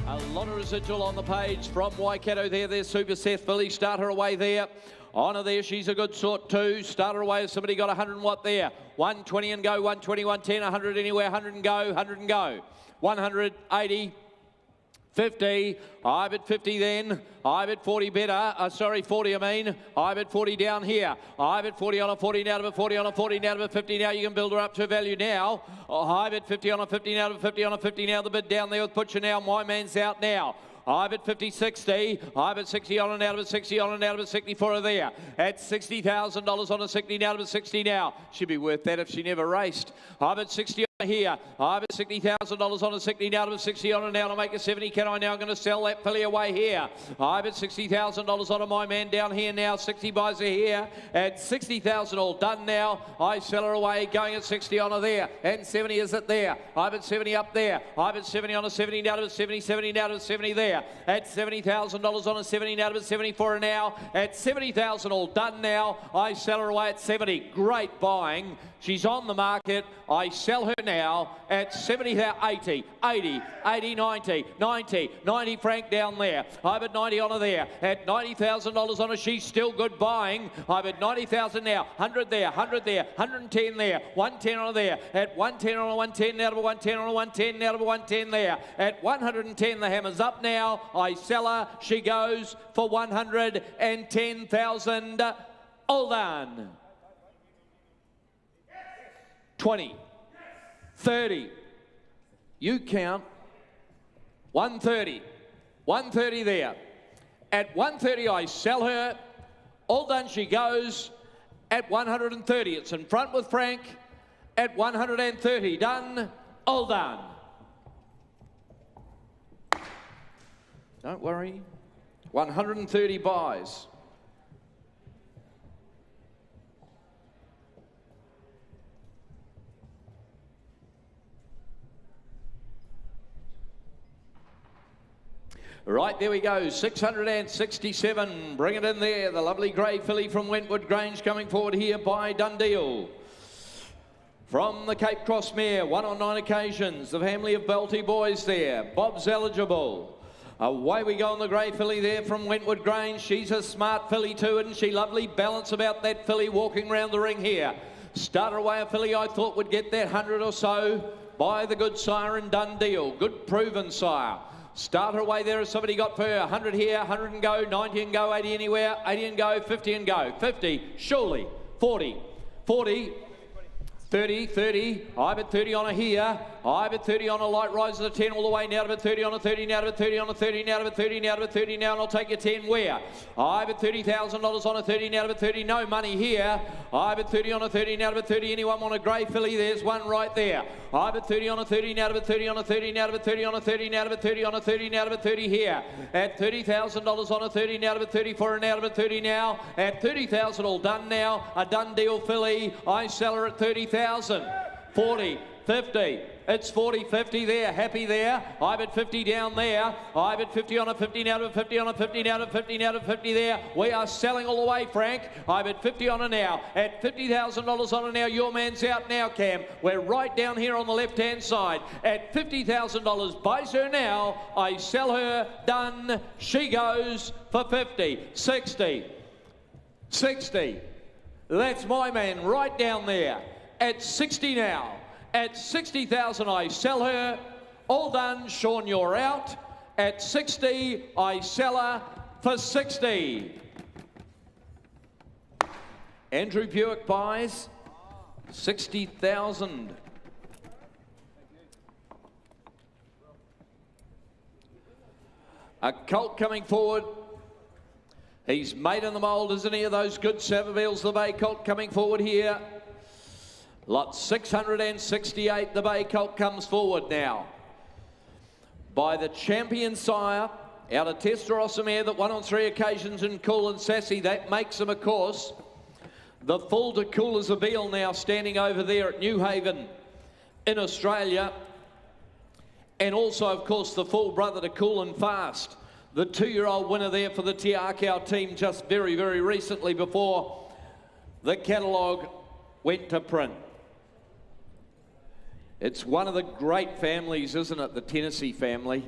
A lot of residual on the page from Waikato there. There's Super Seth Billy. Start her away there. Honor there, she's a good sort too. Start her away. Somebody got 100 watt there. 120 and go. 120, 110, 100 anywhere. 100 and go. 100 and go. 100, 80. 50, I bid 50 then, I bid 40 better, 40 I mean, I bid 40 down here, I bid 40 on a 40 now to a 40 on a 40 now to a 50 now, you can build her up to a value now, I bid 50 on a 50 now to a 50 on a 50 now, the bid down there with Butcher now, my man's out now. I bid 50, 60. I bid 60 on and out of it, 60 on and out of it, 64 are there. At $60,000 on a 60 now to a 60 now. She'd be worth that if she never raced. I bid 60 here. I bid $60,000 on a 60 now to a 60 on and now to make a 70. Can I now going to sell that filly away here? I bid $60,000 on a my man down here now. 60 buys her here. At 60,000 all done now. I sell her away going at 60 on her there. And 70 is it there. I bid 70 up there. I bid 70 on a 70 now to a 70, 70 now to a 70 there. At $70,000 on a 70 now to a 74 now. At 70,000 all done now. I sell her away at 70. Great buying. She's on the market. I sell her now at 70, 80, 80, 80, 90, 90, 90 franc down there. I bid 90 on her there. At $90,000 on her, she's still good buying. I bid 90,000 now. 100 there, 100 there, 110 there, 110 on her there. At 110 on a 110 now to a 110 on a 110 now to a 110 there. At 110, the hammer's up now. I sell her. She goes for 110,000. All done. 20, 30, you count, 130, 130 there. At 130 I sell her, all done she goes at 130. It's in front with Frank at 130, done, all done. Don't worry, 130 buys. Right, there we go, 667, bring it in there. The lovely grey filly from Wentwood Grange coming forward here by Dundeel. From the Cape Cross mare, 1 on 9 occasions, the family of Belty boys there. Bob's eligible. Away we go on the grey filly there from Wentwood Grange. She's a smart filly too, isn't she? Lovely balance about that filly walking round the ring here. Starter away a filly I thought would get that 100 or so by the good sire in Dundeel. Good proven sire. Start her away there. Has somebody got for her? 100 here, 100 and go, 90 and go, 80 anywhere, 80 and go, 50 and go, 50, surely, 40, 40, 30, 30, I bet 30 on a here, I bet 30 on a light rise of the 10 all the way now to bet 30 on a 30, now to bet 30 on a 30, now to bet 30, now to bet 30 now, and I'll take your 10 where? I bet $30,000 on a 30, now to bet 30, no money here, I bet 30 on a 30, now to bet 30, anyone want a grey filly? There's one right there. I bet 30 on a 30, now to bet 30 on a 30, now to bet 30 on a 30, now to bet 30 on a 30, now to bet 30 here. At $30,000 on a 30, now to bet 30 for her, now to bet 30 now. At 30,000 all done now. A done deal filly. I sell her at 30,000. 40, 50. It's 40, 50 there, happy there. I bet 50 down there. I bet 50 on a 50, now to 50 on a 50, now to 50, now to 50 there. We are selling all the way, Frank. I bet 50 on a now. At $50,000 on a now. Your man's out now, Cam. We're right down here on the left-hand side. At $50,000, buys her now. I sell her, done. She goes for 50, 60, 60. That's my man right down there. At 60 now. At 60,000, I sell her. All done, Sean, you're out. At 60, I sell her for 60. Andrew Buick buys 60,000. A colt coming forward. He's made in the mould, isn't he, of those good Savabils, the Bay Colt coming forward here. Lot 668, the Bay Colt comes forward now. By the champion sire, out of Testarossa that won on 3 occasions in Cool and Sassy. That makes him, of course, the full to Cool as a Beal now standing over there at New Haven in Australia. And also, of course, the full brother to Cool and Fast. The 2-year-old winner there for the Te Akau team just very, very recently before the catalogue went to print. It's one of the great families, isn't it? The Tennessee family.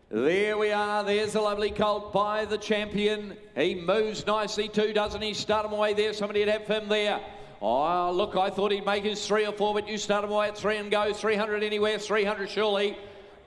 There we are. There's a lovely colt by the champion. He moves nicely too, doesn't he? Start him away there. Somebody would have him there. Oh, look, I thought he'd make his 3 or 4, but you start him away at 3 and go. 300 anywhere. 300 surely.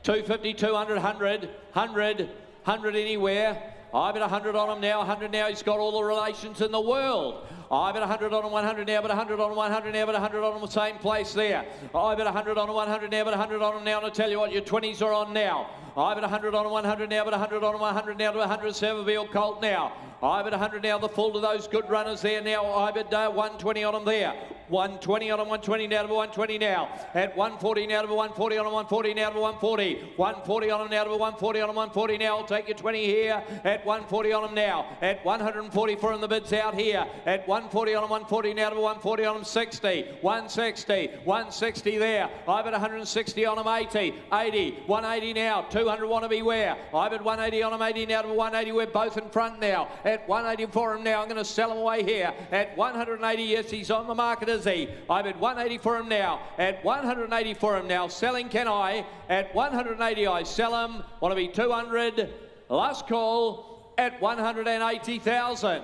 250, 200, 100, 100, 100 anywhere. I bet 100 on him now, 100 now. He's got all the relations in the world. I bet 100 on him, 100 now, but 100 on him, 100 now, but 100 on him, the same place there. I bet 100 on him, 100 now, but 100 on him now, and I tell you what, your 20s are on now. I bet 100 on him, 100 now, but 100 on him, 100 now to 100 Savabeel Colt now. I bet 100 now, the full to those good runners there now. I bet 120 on him there. 120 on him, 120 now to 120 now. At 140 now to 140 on him, 140 now to 140. 140 on him now to 140 on him, 140 now. I'll take your 20 here. At 140 on him now. At 140 for him, the bid's out here. At 140 on him, 140 now to 140 on him, 60. 160. 160 there. I bet 160 on him, 80. 80. 180 now. 200 want to be where? I bet 180 on him, 80 now to 180. We're both in front now. At 180 for him now. I'm going to sell him away here. At 180, yes, he's on the market, is he? I bet 180 for him now. At 180 for him now. Selling can I? At 180 I sell him. Want to be 200. Last call at 180,000.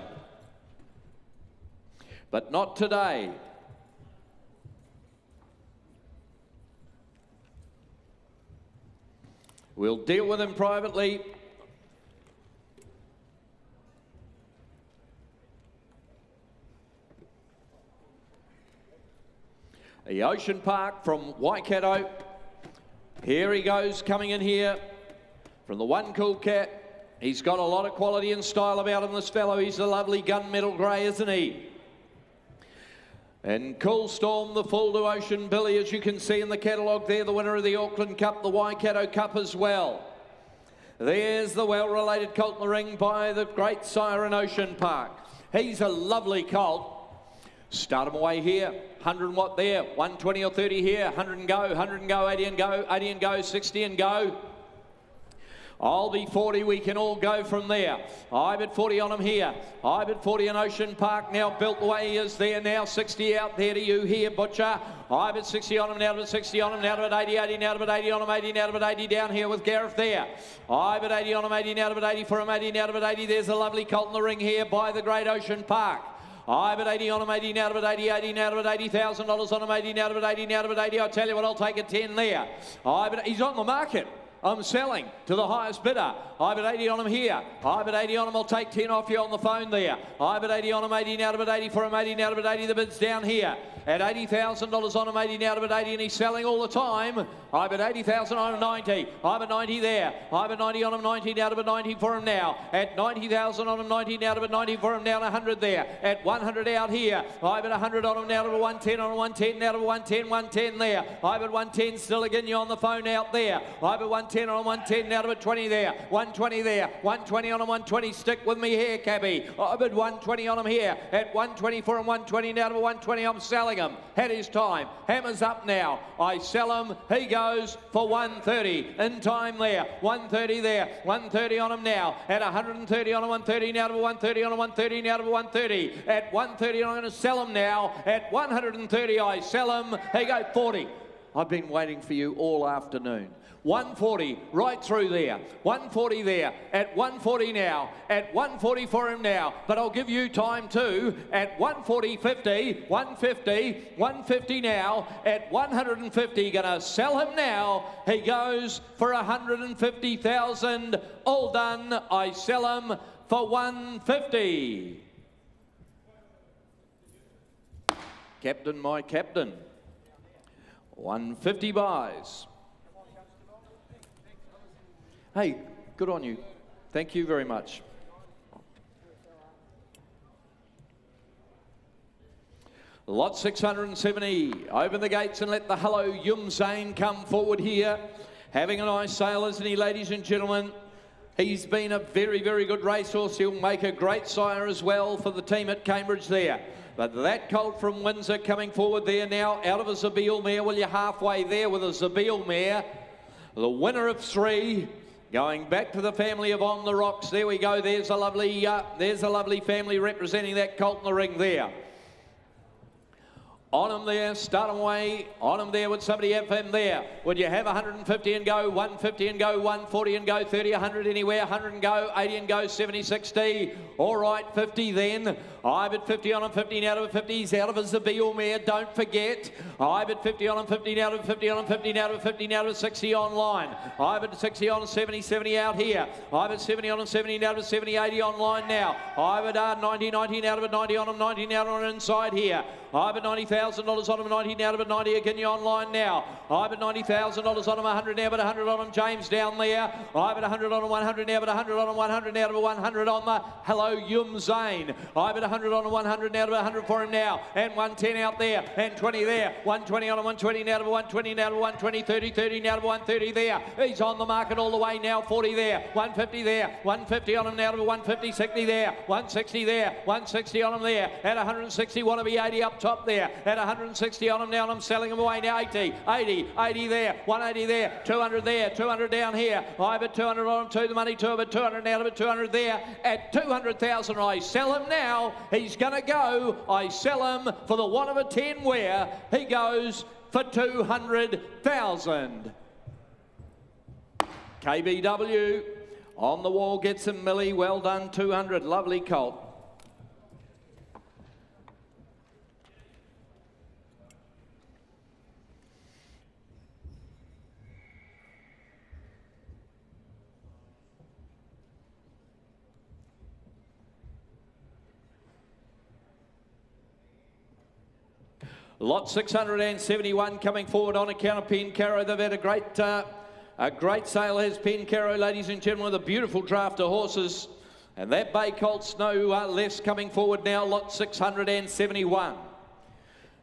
But not today. We'll deal with him privately. The Ocean Park from Waikato. Here he goes, coming in here from the One Cool Cat. He's got a lot of quality and style about him, this fellow. He's a lovely gunmetal grey, isn't he? And Cool Storm, the full to Ocean Billy, as you can see in the catalogue there, the winner of the Auckland Cup, the Waikato Cup as well. There's the well-related colt in the ring by the great Siren Ocean Park. He's a lovely colt. Start him away here. 100 and what there? 120 or 30 here. 100 and go, 100 and go, 80 and go, 80 and go, 60 and go. I'll be 40, we can all go from there. I bet 40 on him here. I bet 40 in Ocean Park now, built the way he is there now. 60 out there to you here, Butcher. I bet 60 on him now, but 60 on him now, but 80, 80 now, but 80 on him, 80 now, but 80 down here with Gareth there. I bet 80 on him, 80 now, but 80 for him, 80 now, but 80. There's a lovely colt in the ring here by the great Ocean Park. I bet 80 on him, 80 now, but 80, 80 now, but $80,000 on him, 80 now, but 80 now, but 80. I tell you what, I'll take a 10 there. I bet he's on the market. I'm selling to the highest bidder. I've at 80 on him here. I've at 80 on him. I'll take 10 off you on the phone there. I've at 80 on him. 80 now to bid 80 for him. 80 now to bid 80. The bid's down here. At $80,000 on him. 80 now to bid 80, and he's selling all the time. I've at 80,000 on him. 90. I've at 90 there. I've at 90 on him. 90 now to bid 90 for him now. At 90,000 on him. 90 now to bid 90 for him. Down 100 there. At 100 out here. I've at 100 on him now to bid 110 on him. 110 now to 110. 110 there. I've at 110 still again. You on the phone out there. I've at 110 on him. 110 now to bid 20 there. 120 there. 120 on him. 120. Stick with me here, Cabby. I've at 120 on him here. At 120 for him. 120 now to 120. I'm selling him. Had his time. Hammer's up now. I sell him. He goes for 130. In time there. 130 there. 130 on him now. At 130 on him. 130 now to 130 on him. 130 now to 130. At 130 I'm going to sell him now. At 130 I sell him. He goes 40. I've been waiting for you all afternoon. 140 right through there. 140 there. At 140 now. At 140 for him now. But I'll give you time too. At 140, 50, 150, 150 now. At 150, gonna sell him now. He goes for 150,000. All done. I sell him for 150. Captain, my captain. 150 buys. Hey, good on you. Thank you very much. Lot 670. Open the gates and let the Hello Yum Zane come forward here. Having a nice sale, isn't he, ladies and gentlemen? He's been a very, very good racehorse. He'll make a great sire as well for the team at Cambridge there. But that colt from Windsor coming forward there now, out of a Zabeel mare. Well, you're halfway there with a Zabeel mare. The winner of 3. Going back to the family of On the Rocks. There we go. There's a lovely family representing that colt in the ring there. On him there, start him away. On him there, would somebody have him there? Would you have 150 and go, 150 and go, 140 and go, 30, 100 anywhere, 100 and go, 80 and go, 70, 60. All right, 50 then. I've at 50 on him, 15 out of a 50. He's out of a Zabeel mare, don't forget. I've at 50 on him, 15 out of 50 on him, 15 out of 50 out of 60 online. I've at 60 on him, 70, 70 out here. I've at 70 on him, 70 out of 70, 80 online now. I've at 90, 19 out of a 90 on him, 19 out on inside here. I've at $90,000 on him, 90 now to 90 again, you online now. I've at $90,000 on him, 100 now, but 100 on him, James down there. I've at 100 on him, 100 now, but 100 on him, 100 now to 100 on the Hello Yum Zane. I've at 100 on him, 100 now to 100 for him now, and 110 out there, and 20 there, 120 on him, 120 now to 120 now to 120, 30, 30 now to 130 there. He's on the market all the way now, 40 there, 150 there, 150 on him now to 150, 60 there, 160 there, 160 on him there, at 160, want to be 80 up top there, at 160 on him now, and I'm selling him away now, 80, 80, 80 there, 180 there, 200 there, 200 down here, I've at 200 on him, to the money, 2 at 200 now, to 200 there, at 200,000, I sell him now, he's going to go, I sell him for the 1 of a 10 where he goes for 200,000. KBW on the wall gets him, Millie, well done, 200, lovely colt. Lot 671 coming forward on account of Pencaro. They've had a great sale has Pencaro, ladies and gentlemen, with a beautiful draft of horses. And that Bay Colt's no less coming forward now, lot 671.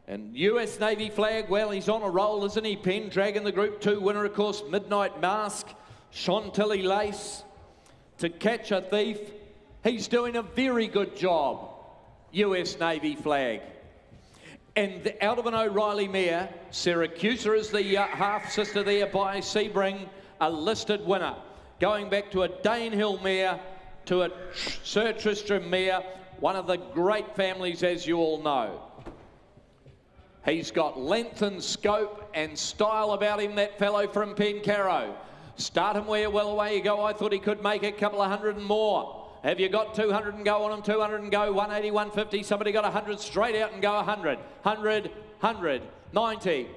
And US Navy flag, well, he's on a roll, isn't he? Pendragon, the Group 2 winner, of course, Midnight Mask, Chantilly Lace, To Catch a Thief. He's doing a very good job, US Navy flag. And out of an O'Reilly mare, Syracusa is the half-sister there by Sebring, a listed winner. Going back to a Danehill mare, to a Sir Tristram mare, one of the great families, as you all know. He's got length and scope and style about him, that fellow from Pencaro. Start him where well away you go. I thought he could make a couple of hundred and more. Have you got 200 and go on him? 200 and go, 180, 150. Somebody got 100 straight out and go 100. 100, 100, 90,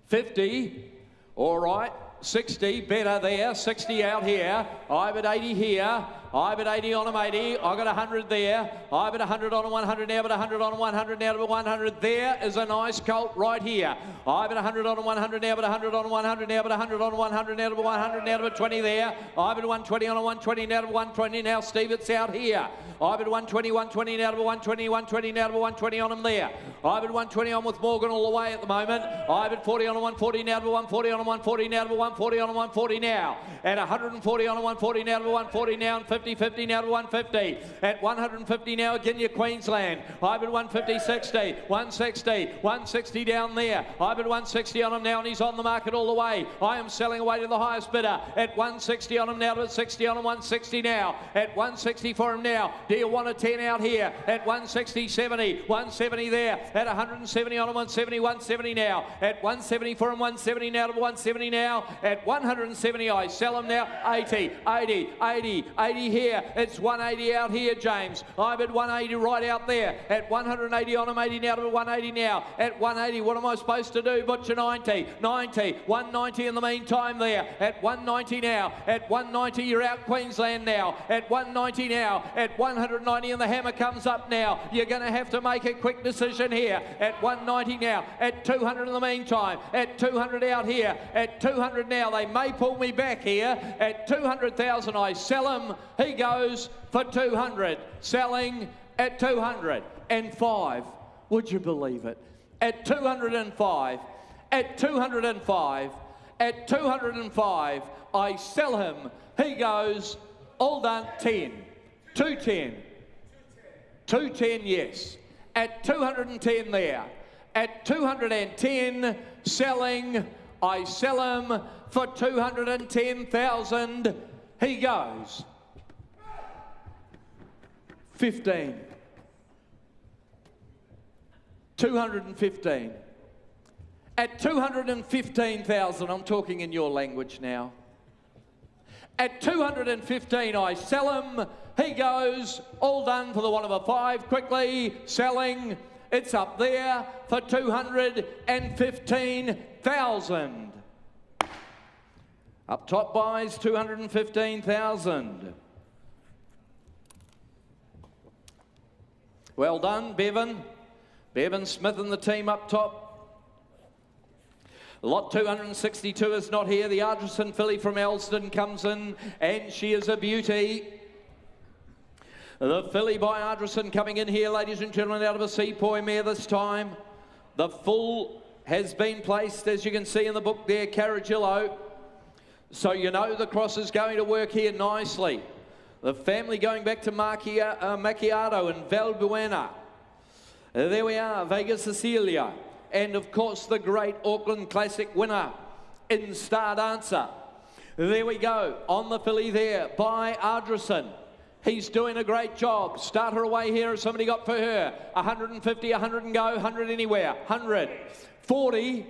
50. All right. 60, better there, 60 out here, I've at 80 here, I've at 80 on him, 80, I got 100 there, I've at 100 on 100 now, but 100 on 100 now, but 100 there is a nice colt right here, I've at 100 on 100 now, but 100 on 100 now, but 100 on 100 now, but 100 now, but 20 there, I've at 120 on 120 now, but 120 now, Steve, it's out here, I've at 120, 120 now, but 120, 120 now, but 120 on him there, I've at 120 on with Morgan all the way at the moment, I've at 40 on 140 now, but 140 on 140 now, but 140 on 140 now, at 140 on 140 now, but 140 now, and 50 now to 150, at 150 now again your Queensland, I've at 150, 60, 160, 160 down there, I've at 160 on him now and he's on the market all the way, I am selling away to the highest bidder, at 160 on him now, to 60 on him, 160 now, at 160 for him now, do you want a 10 out here, at 160, 70, 170 there, at 170 on him, 170, 170 now, at 170 for him, 170 now to 170 now, at 170 I sell him now, 80, 80, 80, 80 here, it's 180 out here, James. I'm at 180 right out there. At 180 on him, 80 now to 180 now. At 180, what am I supposed to do? Butcher 90, 90, 190 in the meantime there. At 190 now. At 190, you're out Queensland now. At 190 now. At 190 and the hammer comes up now. You're going to have to make a quick decision here. At 190 now. At 200 in the meantime. At 200 out here. At 200 now. They may pull me back here. At 200,000, I sell him. He goes for 200, selling at 205. Would you believe it? At 205, at 205, at 205, I sell him. He goes, all done, 10, 210, 210, yes. At 210 there, at 210, selling, I sell him for 210,000. He goes. 15. 215. At 215,000, I'm talking in your language now. At 215, I sell him. He goes, all done for the 1 over 5. Quickly, selling. It's up there for 215,000. Up top buys, 215,000. Well done, Bevan. Bevan Smith and the team up top. Lot 262 is not here. The Ardrason filly from Elston comes in, and she is a beauty. The filly by Ardrason coming in here, ladies and gentlemen, out of a Sepoy mare this time. The full has been placed, as you can see in the book there, Carragillo. So you know the cross is going to work here nicely. The family going back to Macchiato and Valbuena. There we are, Vega Cecilia. And of course the great Auckland Classic winner in Star Dancer. There we go, on the filly there by Ardrason. He's doing a great job. Start her away here. Has somebody got for her? 150, 100 and go, 100 anywhere. 100, 40,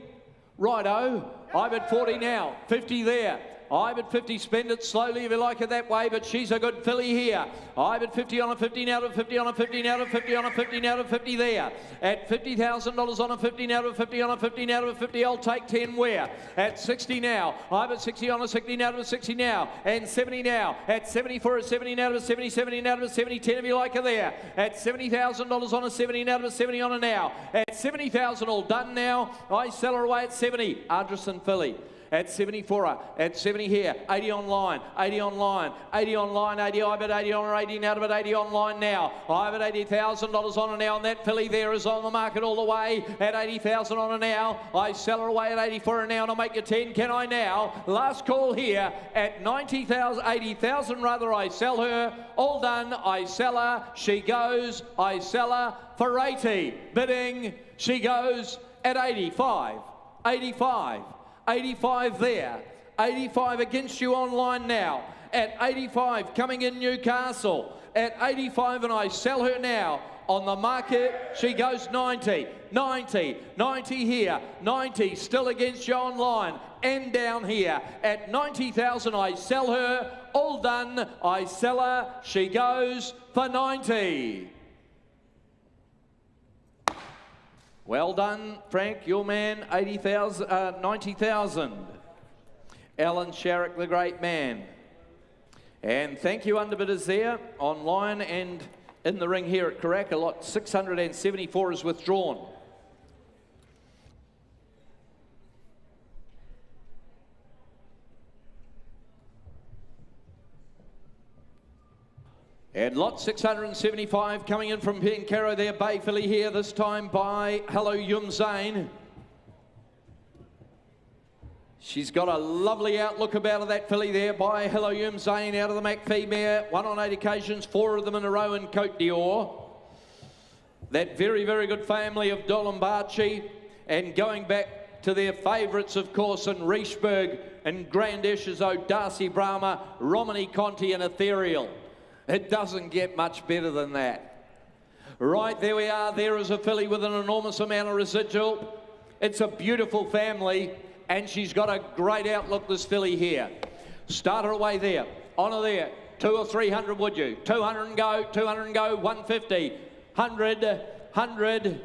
righto. I'm at 40 now, 50 there. I'm at 50, spend it slowly if you like it that way, but she's a good filly here. I'm at 50 on a 50 now to 50 on a 50 now to 50 on a 50 now to 50 there. At $50,000 on a 50 now to 50 on a 50 now to 50, I'll take 10 where? At 60 now. I'm at 60 on a 60 now to a 60 now. And 70 now. At 70 for a 70 now to a 70, 70 now to a 70, 10 if you like it there. At $70,000 on a 70 now to a 70 on a now. At 70,000 all done now. I sell her away at 70. Ardrason filly. At 74, at 70 here, 80 online, 80 online, 80 online, 80, I'm at 80 on 80 now, but 80 online now. I'm at $80,000 on her now, and that filly there is on the market all the way at 80,000 on her now. I sell her away at 80 for her now, and I'll make you 10, can I now? Last call here at 90,000, 80,000 rather, I sell her, all done, I sell her, she goes, I sell her for 80. Bidding, she goes at 85, 85. 85 there, 85 against you online now, at 85 coming in Newcastle, at 85 and I sell her now, on the market she goes 90, 90, 90 here, 90 still against you online, and down here, at 90,000 I sell her, all done, I sell her, she goes for 90. Well done, Frank, your man, 90,000. Alan Sharrock, the great man. And thank you, underbidders there, online and in the ring here at Karaka. Lot 674 is withdrawn. And lot 675 coming in from Pinkaro there, Bay filly here, this time by Hello Yum Zane. She's got a lovely outlook about her, that filly there by Hello Yum Zane out of the McPhee mare. 1 on 8 occasions, 4 of them in a row in Cote d'Or. That very, very good family of Dolombachi, and going back to their favourites, of course, in Riesberg and Grand Esches, Darcy Brahma, Romany Conti and Ethereal. It doesn't get much better than that. Right, there we are. There is a filly with an enormous amount of residual. It's a beautiful family, and she's got a great outlook, this filly here. Start her away there. On her there. 200 or 300, would you? 200 and go, 200 and go, 150, 100, 100.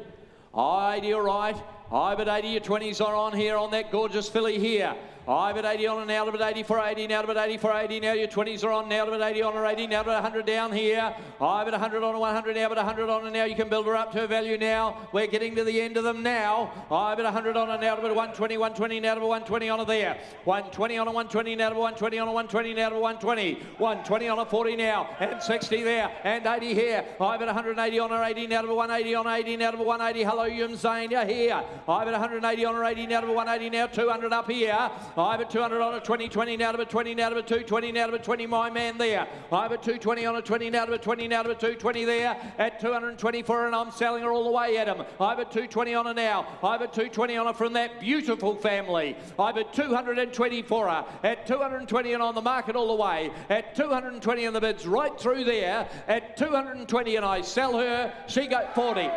Ideal right. I bet 80, your 20s are on here on that gorgeous filly here. I bet 80 on and out of it, 80 for 80, now to bet 80 for 80, now your 20s are on, now to bet 80 on or 80, now to bet 100 down here. I bet 100 on a 100, now bet 100 on and now you can build her up to her value now. We're getting to the end of them now. I bet 100 on and now to bet 120, 120, now to bet 120 on her there. 120 on a 120, now to bet 120 on a 120, now to bet 120. 120 on a 40 now, and 60 there, and 80 here. I bet 180 on her 80, now to bet 180 on 80, now to bet 180. Hello, Yum Zane, you're here. I bet 180 on her 80, now to bet 180, now 200 up here. I bet 200 on a 20, 20, now to bet 20, now to bet 220, now to bet 20, my man there. I bet 220 on a 20, now to bet 20, now to bet 220 there at 220 for her, and I'm selling her all the way, Adam. I bet 220 on her now. I bet 220 on her from that beautiful family. I bet 220 for her at 220 and on the market all the way at 220 in the bids right through there at 220, and I sell her. She got 40,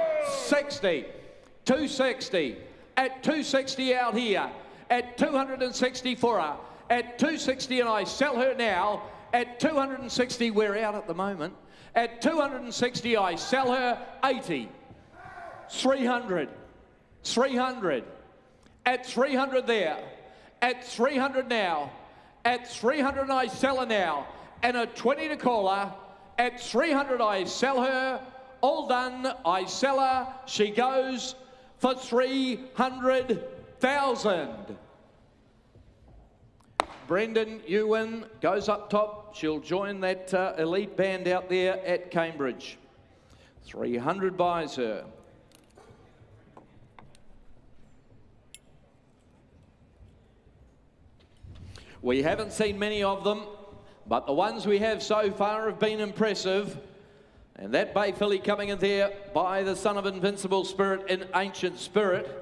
60, 260 at 260 out here. At 260 for her, at 260, and I sell her now at 260. We're out at the moment. At 260, I sell her 80, 300, 300, at 300 there, at 300 now, at 300 I sell her now, and at 20 to call her, at 300 I sell her. All done, I sell her. She goes for 300,000. Brendan Ewan goes up top. She'll join that elite band out there at Cambridge. 300 buys her. We haven't seen many of them, but the ones we have so far have been impressive. And that bay filly coming in there by the son of Invincible Spirit in Ancient Spirit.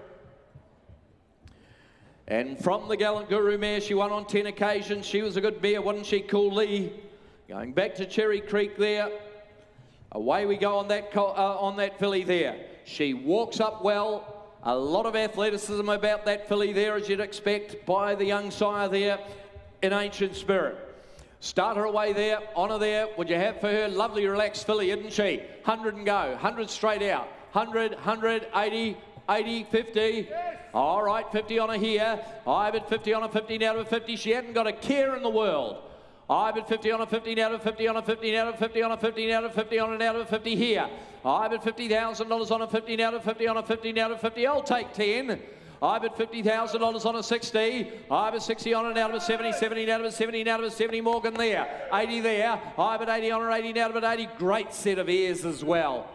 And from the Gallant Guru mare, she won on 10 occasions. She was a good mare, wasn't she, Cool Lee? Going back to Cherry Creek there. Away we go on that filly there. She walks up well. A lot of athleticism about that filly there, as you'd expect, by the young sire there in Ancient Spirit. Start her away there, on her there. Would you have for her? Lovely relaxed filly, isn't she? 100 and go, 100 straight out. 100, 100, 80, 80, 50. All right, 50 on her here. I bet 50 on a 50, now to a 50. She hadn't got a care in the world. I bet 50 on a 50, now to 50 on a 50, now to 50 on a 50, now to 50 on a now to a 50 here. I bet $50,000 on a 50, now to 50 on a 50, now to 50. I'll take 10. I bet $50,000 on a 60. I bet 60 on it, now to 70, 70, now to 70, now to 70. Morgan there. 80 there. I bet 80 on her 80, now to 80. Great set of ears as well.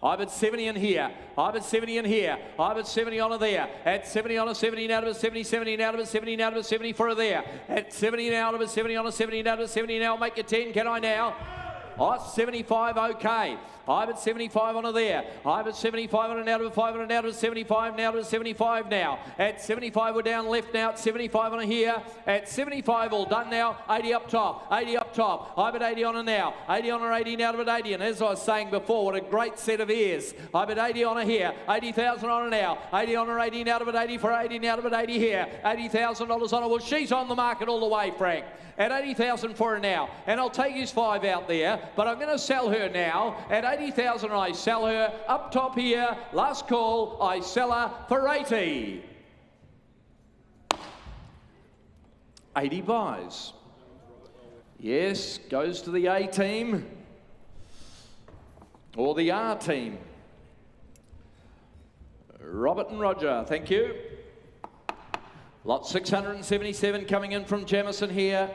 I bet 70 in here. I bet 70 in here. I bet 70 on her there. At 70 on a 70, now to 70, 70, now to 70, now to 70 for her there. At 70 now, to 70 on a 70, now to 70 now. Make it 10, can I now? Oh, 75, okay. I bet 75 on her there. I bet 75 on her now to 5 on her now to 75, now to 75 now. At 75 we're down left now. At 75 on her here. At 75 all done now. 80 up top. 80 up top. I bet 80 on her now. 80 on her 80 now to bet 80. And as I was saying before, what a great set of ears. I bet 80 on her here. 80,000 on her now. 80 on her 80 now to bet 80 for 80 now to bet 80 here. $80,000 on her. Well, she's on the market all the way, Frank. At 80,000 for her now. And I'll take his 5 out there, but I'm going to sell her now at 80,000. I sell her up top here. Last call. I sell her for 80. 80 buys. Yes, goes to the A team or the R team. Robert and Roger, thank you. Lot 677 coming in from Jamison here.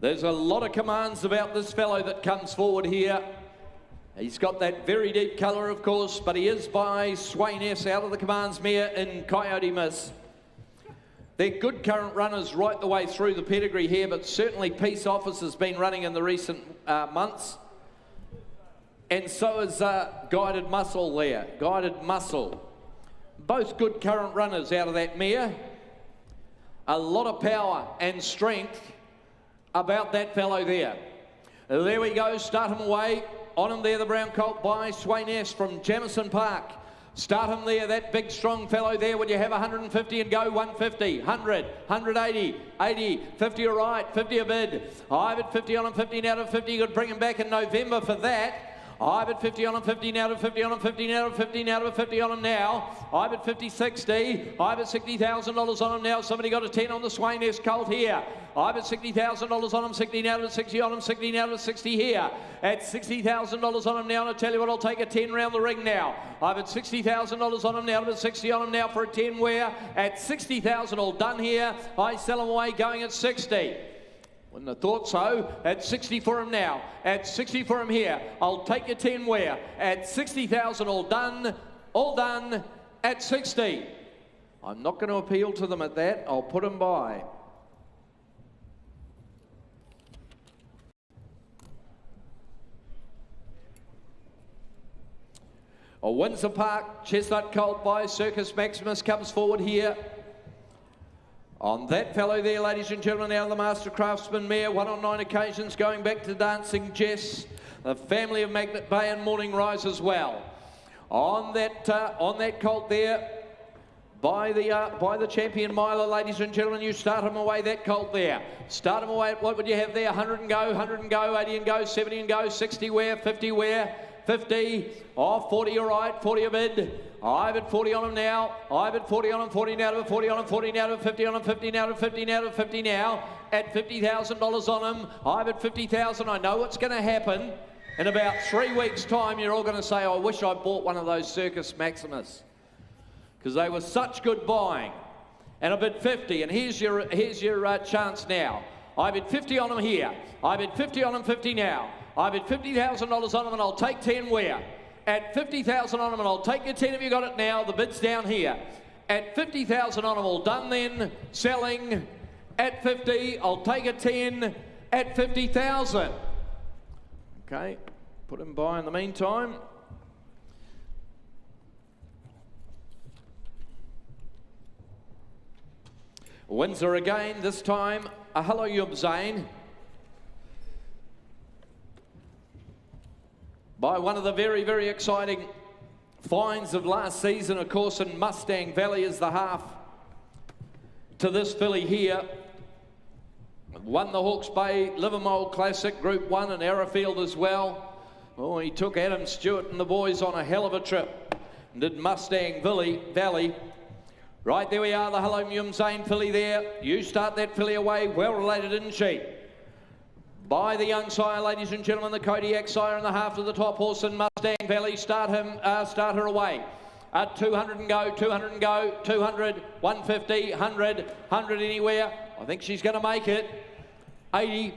There's a lot of commands about this fellow that comes forward here. He's got that very deep colour, of course, but he is by Swain S out of the commands mare in Coyote Miss. They're good current runners right the way through the pedigree here, but certainly Peace Office has been running in the recent months. And so is Guided Muscle there, Guided Muscle. Both good current runners out of that mare. A lot of power and strength about that fellow there. There we go, start him away. On him there, the brown colt by Swain S from Jamison Park. Start him there, that big strong fellow there. Would you have 150 and go? 150, 100, 180, 80, 50 all right, 50 a bid. I've at 50 on him, 50 now to 50. You could bring him back in November for that. I've at 50 on him, 50 now to 50 on him, 50 now to 50 now to 50 on him now. I've at 50, 60. I've at $60,000 on him now. Somebody got a 10 on the Swain S colt here. I've at $60,000 on him, 60 now to 60 on him, 60 now to 60 here. At $60,000 on him now, and I tell you what, I'll take a 10 round the ring now. I've at $60,000 on him now, but 60 on him now for a 10 where at 60,000 all done here. I sell him away going at 60. Wouldn't have thought so. At 60 for him now. At 60 for him here. I'll take a 10 where at 60,000 all done at 60. I'm not going to appeal to them at that. I'll put them by. A Windsor Park Chestnut colt by Circus Maximus comes forward here. On that fellow there, ladies and gentlemen, now the Master Craftsman mare, 1 on 9 occasions, going back to Dancing Jess, the family of Magnet Bay and Morning Rise as well. On that colt there, by the champion miler, ladies and gentlemen, you start him away, that colt there. Start him away, what would you have there? 100 and go, 100 and go, 80 and go, 70 and go, 60 where, 50 where, 50, 40 all right, 40 a bid. I've at 40 on him now. I've at 40 on him, 40 now to 40 on him, 40 now to 50 on him, 50 now to 50 now to 50 now. At $50,000 on him. I've at 50,000. I know what's going to happen. In about 3 weeks' time, you're all going to say, I wish I bought one of those Circus Maximus. Because they were such good buying. And I bid 50, and here's your chance now. I bid 50 on him here. I bid 50 on him, 50 now. I bid $50,000 on him, and I'll take 10 where? At 50,000 on him, and I'll take your 10 if you got it now. The bid's down here. At 50,000 on him, all done then. Selling at 50. I'll take a 10 at 50,000. Okay, put him by in the meantime. Windsor again, this time a Hello Yum Zane. By one of the very, very exciting finds of last season, of course, in Mustang Valley is the half to this filly here. Won the Hawke's Bay Livermore Classic Group 1 in Arrowfield as well. Oh, he took Adam Stewart and the boys on a hell of a trip and did Mustang Valley. Right, there we are, the Hello Yum Zane filly there. You start that filly away, well related, isn't she? By the young sire, ladies and gentlemen, the Kodiak sire in the half to the top horse in Mustang Valley. Start her away. 200 and go, 200 and go, 200, 150, 100, 100 anywhere. I think she's going to make it. 80,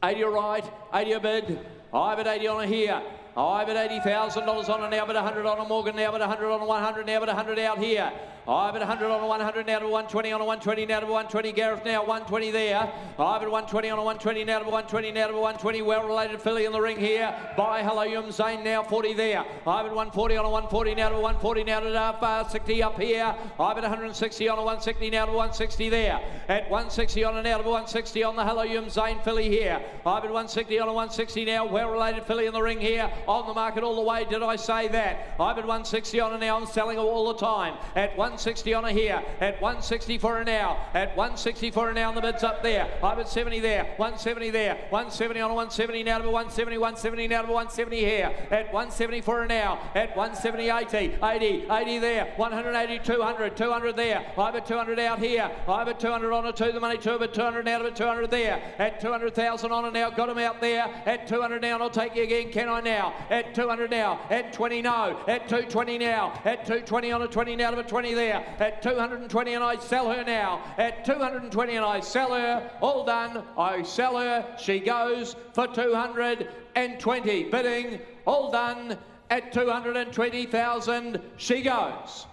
80 all right, 80 a bid. I've at 80 on her here. I've at $80,000 on her now, but 100 on a Morgan now, but 100 on a 100 now, but 100 out here. I've at 100 on a 100 now to 120 on a 120 now to 120. Gareth now 120 there. I've at 120 on a 120 now to 120 now to 120. Well related filly in the ring here. By Hello Yum Zane now 40 there. I've at 140 on a 140 now to 140 now to 60 up here. I've at 160 on a 160 now to 160 there. At 160 on a now to 160 on the Hello Yum Zane filly here. I've at 160 on a 160 now. Well related filly in the ring here. on the market all the way. Did I say that? I've been 160 on her now. I'm selling all the time. At 160 on her here. At 160 for her now. At 160 for her now. And the bid's up there. I've been 70 there. 170 there. 170 on a 170 now to 170. 170 now to 170 here. At 170 for her now. At 170, 80 there. 180, 200. 200 there. I've been 200 out here. I've been 200 on her to the money. 200 now to 200 there. At 200,000 on her now. Got him out there. At 200 now. And I'll take you again. Can I now? At 200 now. At 20 no. At 220 now. At 220 on a 20 now to a 20 there. At 220 and I sell her now. At 220 and I sell her. All done. I sell her. She goes for 220. Bidding. All done. At 220,000. She goes.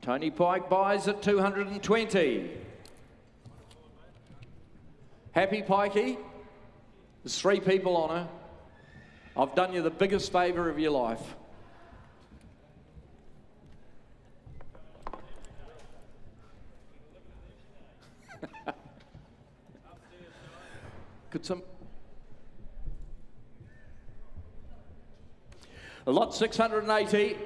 Tony Pike buys at 220. Happy Pikey? There's 3 people on her. I've done you the biggest favour of your life. Could some... Lot 680.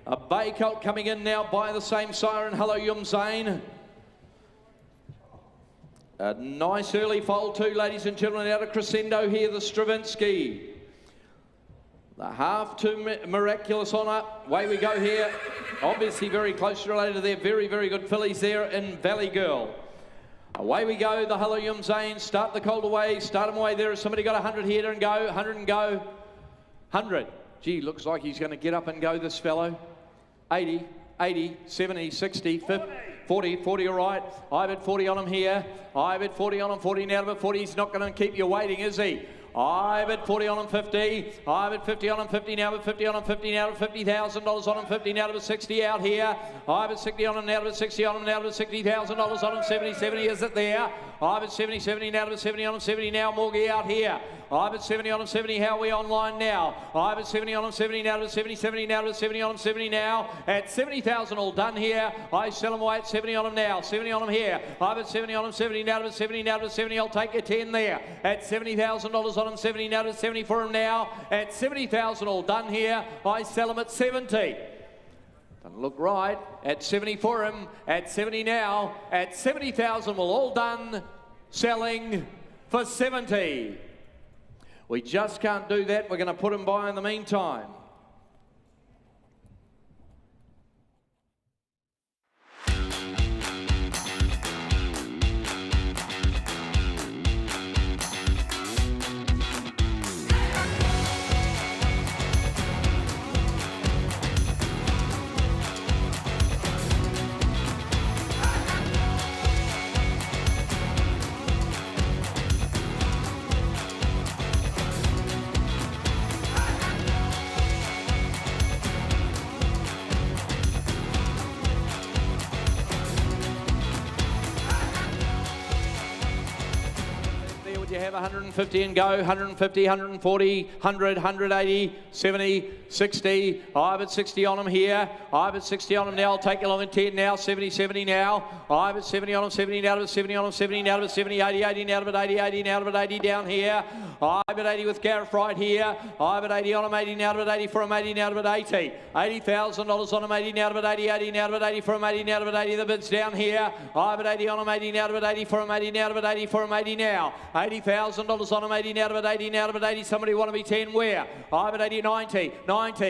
A bay colt coming in now by the same siren. Hello, Zane. A nice early foal too, ladies and gentlemen, out of Crescendo here, the Stravinsky. The half to Miraculous Honour. Away we go here. Obviously very closely related to their very, very good fillies there in Valley Girl. Away we go, the Hello Zane. Start the colt away. Start him away there. Has somebody got 100 here and go? 100 and go. 100. Gee, looks like he's going to get up and go, this fellow. 80, 70, 60, 50, 40, all right. I bet 40 on him here. I bet 40 on him, 40 now, but 40. He's not going to keep you waiting, is he? I bet 40 on him, 50. I bet 50 on him, 50 now, but 50 on him, 50 now, but $50,000 on him, 50 now, but 60 out here. I bet 60 on him now, but 60 on him now, but $60,000 on him, 70, is it there? I bet 70 now, but 70 on him, 70 now, Morgie out here. I bet 70 on him, 70, how are we online now? I bet 70 on him, 70 now, but 70 now, but 70 on him, 70 now. At 70,000 all done here. I sell him away at 70 on him now, 70 on him here. I bet 70 on him, 70 now, but 70 now, but 70, I'll take you 10 there. At $70,000 on him, 70 now, but 70 for him now. At 70,000 all done here. I sell him at 70. Doesn't look right. At 70 for him. At 70 now. At 70,000 will all done. Selling for 70. We just can't do that. We're going to put him by in the meantime. Have 150 and go, 150, 140, 100, 180, 70, 60. I've at 60 on him here. I've at 60 on him now. I'll take you along in 10 now. 70 now. I've at 70 on him, 70 now to 70 on him, 70 now to 70, 80 now to 80 now to 80 down here. I've at 80 with Gareth right here. I've at 80 on him, 80 now to 80 for him, 80 now to 80. $80,000 on him, 80 now to 80 now to 80 for him, 80 now to 80. The bid's down here. I've at 80 on him, 80 now to 80 for him, 80 now to 80 for him, 80 now. $80,000 on him, 80 now to 80 now to 80. Somebody want to be 10 where? I've at 80, 90. I've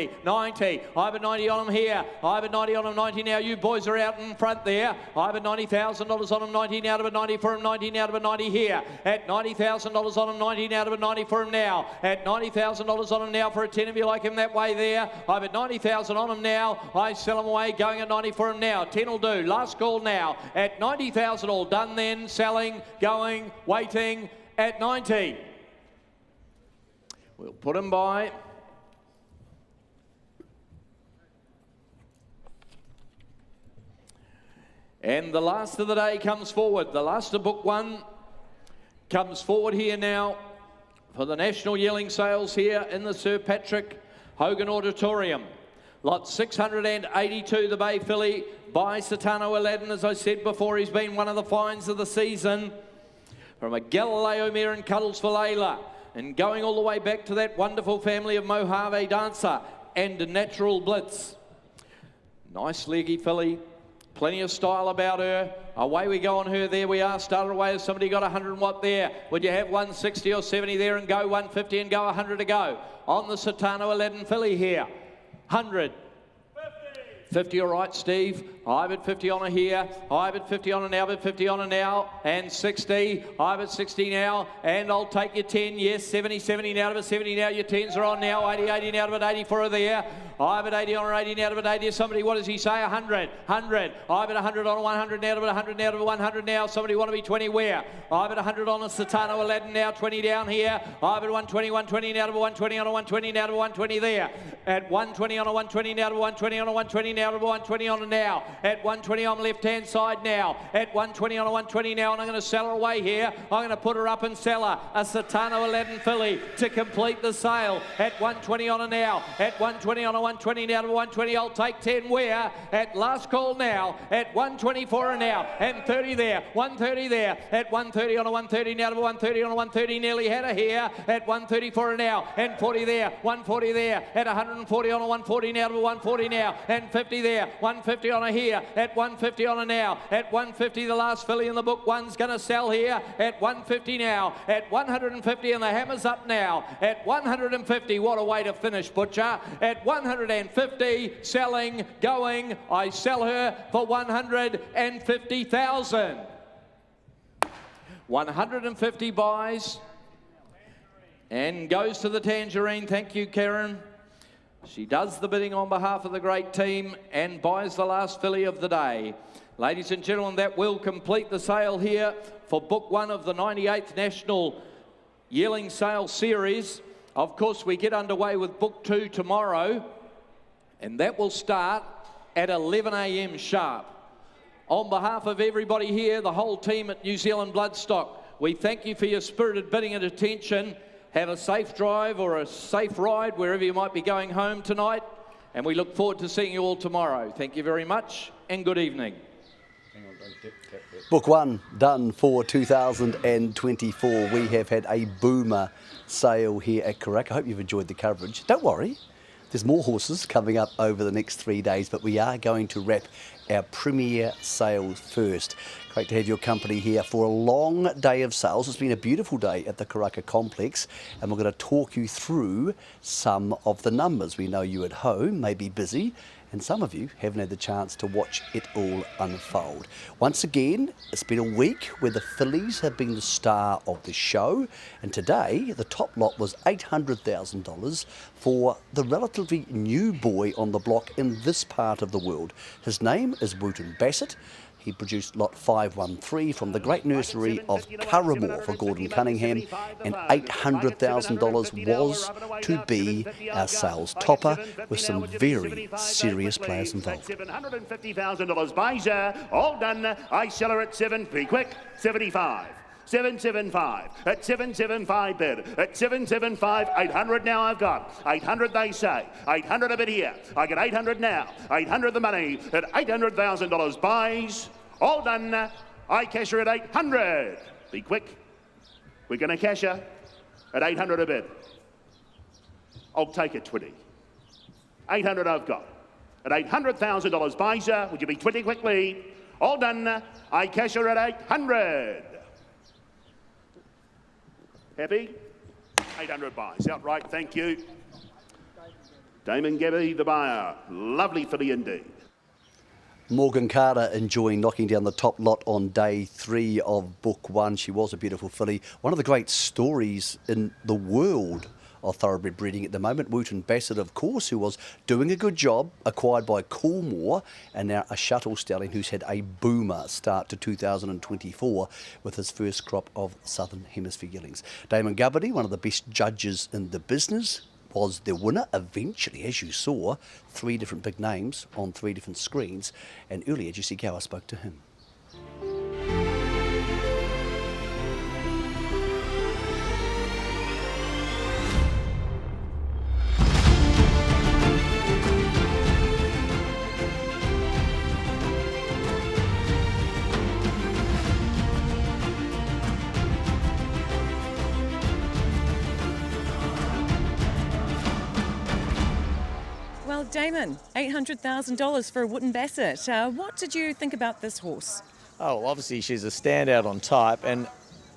at 90 on him here. I've at 90 on him, 90 now. You boys are out in front there. I've at $90,000 on him, 90 now to 90 for him, 90 now to 90 here. At $90,000 on him, 90 now to 90 for him now. At $90,000 on him now for a 10 if you like him that way there. I've at 90,000 on him now. I sell him away, going at 90 for him now. 10 will do. Last call now. At 90,000 all done then. Selling, going, waiting. At 90. We'll put him by. And the last of the day comes forward. The last of book one comes forward here now for the National Yearling Sales here in the Sir Patrick Hogan Auditorium. Lot 682, the Bay Filly by Satano Aladdin. As I said before, he's been one of the finds of the season. from a Galileo mare and Cuddles for Layla. And going all the way back to that wonderful family of Mojave Dancer and a Natural Blitz. Nice leggy filly. Plenty of style about her. Away we go on her. There we are. Started away. Has somebody got 100 watt there? Would you have 160 or 70 there and go 150 and go 100 to go? On the Satano Aladdin filly here. 100. 50, all right, Steve. I've at 50 on her here. I've at 50 on her now, but 50 on her now. And 60. I've at 60 now. And I'll take your 10. Yes, 70, 70 now to 70 now. Your 10s are on now. 80, 80 now to 80 for her there. I've at 80 on her, 80 now to 80. Somebody, what does he say? 100. 100. I've at 100 on 100 now to 100 now to 100 now. Somebody want to be 20 where? I've at 100 on a Satano Aladdin now. 20 down here. I've at 120, 120 now to 120 on a 120 now to 120 there. At 120 on a 120 now to 120 on a 120 now to 120 on a now. At 120 on the left-hand side now. At 120 on a 120 now, and I'm going to sell her away here. I'm going to put her up and sell her. A Satano Aladdin filly to complete the sale. At 120 on a now. At 120 on a 120 now to 120. I'll take 10 where? At last call now. At 124 a now. And 30 there. 130 there. At 130 on a 130 now to 130 on a 130. Nearly had her here. At 134 a now. And 40 there. 140 there. At 140 on a 140 now to 140 now. And 50 there. 150 on a here. At 150 on a now. At 150 the last filly in the book one's going to sell here. At 150 now. At 150 and the hammer's up now. At 150. What a way to finish, Butcher. At 150 selling, going. I sell her for 150,000. 150 buys and goes to the Tangerine. Thank you, Karen. She does the bidding on behalf of the great team and buys the last filly of the day. Ladies and gentlemen, that will complete the sale here for book one of the 98th National Yearling Sale Series. Of course, we get underway with book two tomorrow, and that will start at 11 a.m. sharp. On behalf of everybody here, the whole team at New Zealand Bloodstock, we thank you for your spirited bidding and attention. Have a safe drive or a safe ride wherever you might be going home tonight, and we look forward to seeing you all tomorrow. Thank you very much and good evening. Book one done for 2024. We have had a boomer sale here at Karaka. I hope you've enjoyed the coverage. Don't worry, there's more horses coming up over the next 3 days, but we are going to wrap our premier sales first. Great to have your company here for a long day of sales. It's been a beautiful day at the Karaka complex, and we're going to talk you through some of the numbers. We know you at home may be busy, and some of you haven't had the chance to watch it all unfold. Once again, it's been a week where the fillies have been the star of the show, and today the top lot was $800,000 for the relatively new boy on the block in this part of the world. His name is Wooten Bassett. He produced lot 513 from the great nursery of Curramore for Gordon Cunningham, and $800,000 was to be our sales topper, with some very serious players involved. $750,000 buys all done. I sell her at 7. Be quick. 75. 775 at 775 bid at 775. 800 now. I've got 800. They say 800 a bit here. I get 800 now. 800 the money at $800,000 buys all done. I cash her at 800. Be quick. We're going to cash her at 800 a bid. I'll take it 20. 800 I've got at $800,000 buys her. Would you be 20 quickly? All done. I cash her at 800. Happy? 800 buys. Outright, thank you. Damon Gabby, the buyer. Lovely filly indeed. Morgan Carter enjoying knocking down the top lot on day 3 of book 1. She was a beautiful filly. One of the great stories in the world of thoroughbred breeding at the moment. Wooten Bassett, of course, who was doing a good job, acquired by Coolmore, and now a shuttle stallion who's had a boomer start to 2024 with his first crop of Southern Hemisphere yearlings. Damon Gabby, one of the best judges in the business, was the winner eventually, as you saw, 3 different big names on 3 different screens, and earlier Jesse Gower spoke to him. Well, Damon, $800,000 for a Wooden Basset. What did you think about this horse? Oh, well, obviously she's a standout on type and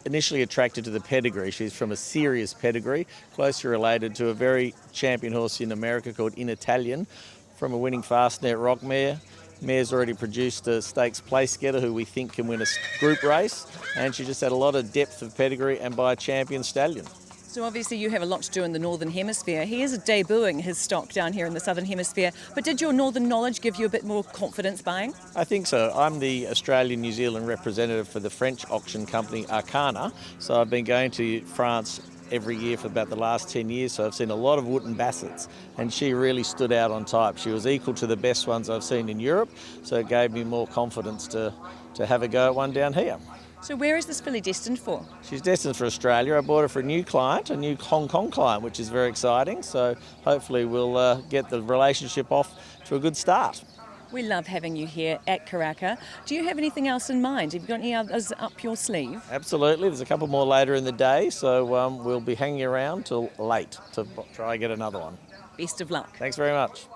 initially attracted to the pedigree. She's from a serious pedigree, closely related to a very champion horse in America called In Italian, from a winning Fastnet Rock mare. Mare's already produced a stakes place getter who we think can win a group race, and she just had a lot of depth of pedigree and by a champion stallion. So obviously you have a lot to do in the Northern Hemisphere. He is debuting his stock down here in the Southern Hemisphere, but did your Northern knowledge give you a bit more confidence buying? I think so. I'm the Australian-New Zealand representative for the French auction company Arcana, so I've been going to France every year for about the last 10 years, so I've seen a lot of Wooden Bassets, and she really stood out on type. She was equal to the best ones I've seen in Europe, so it gave me more confidence to have a go at one down here. So where is this filly destined for? She's destined for Australia. I bought her for a new client, a new Hong Kong client, which is very exciting, so hopefully we'll get the relationship off to a good start. We love having you here at Karaka. Do you have anything else in mind? Have you got any others up your sleeve? Absolutely. There's a couple more later in the day, so we'll be hanging around till late to try and get another one. Best of luck. Thanks very much.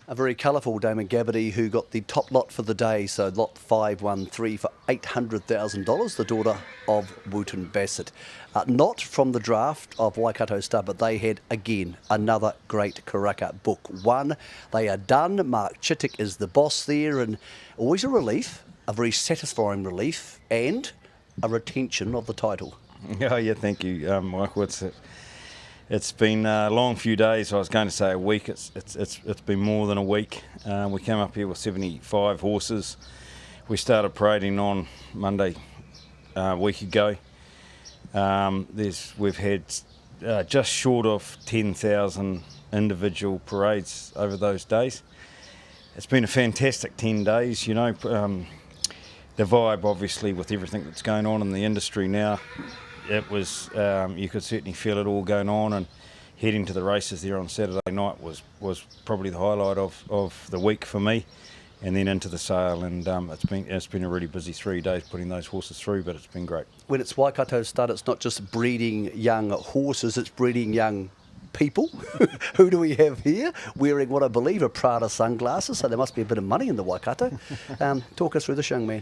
A very colourful Damon Gabbardy who got the top lot for the day, so lot 513 for $800,000, the daughter of Wooden Basset. Not from the draft of Waikato Star, but they had, again, another great Karaka book one. They are done. Mark Chittick is the boss there, and always a relief, a very satisfying relief, and a retention of the title. Oh, yeah, thank you, Michael. It's been a long few days. I was going to say a week. It's been more than a week. We came up here with 75 horses. We started parading on Monday a week ago. We've had just short of 10,000 individual parades over those days. It's been a fantastic 10 days. You know, the vibe, obviously, with everything that's going on in the industry now. It was, you could certainly feel it all going on, and heading to the races there on Saturday night was probably the highlight of the week for me, and then into the sale, and it's been a really busy 3 days putting those horses through, but it's been great. When it's Waikato Stud, it's not just breeding young horses, it's breeding young people. Who do we have here? Wearing what I believe are Prada sunglasses, so there must be a bit of money in the Waikato. Talk us through this young man.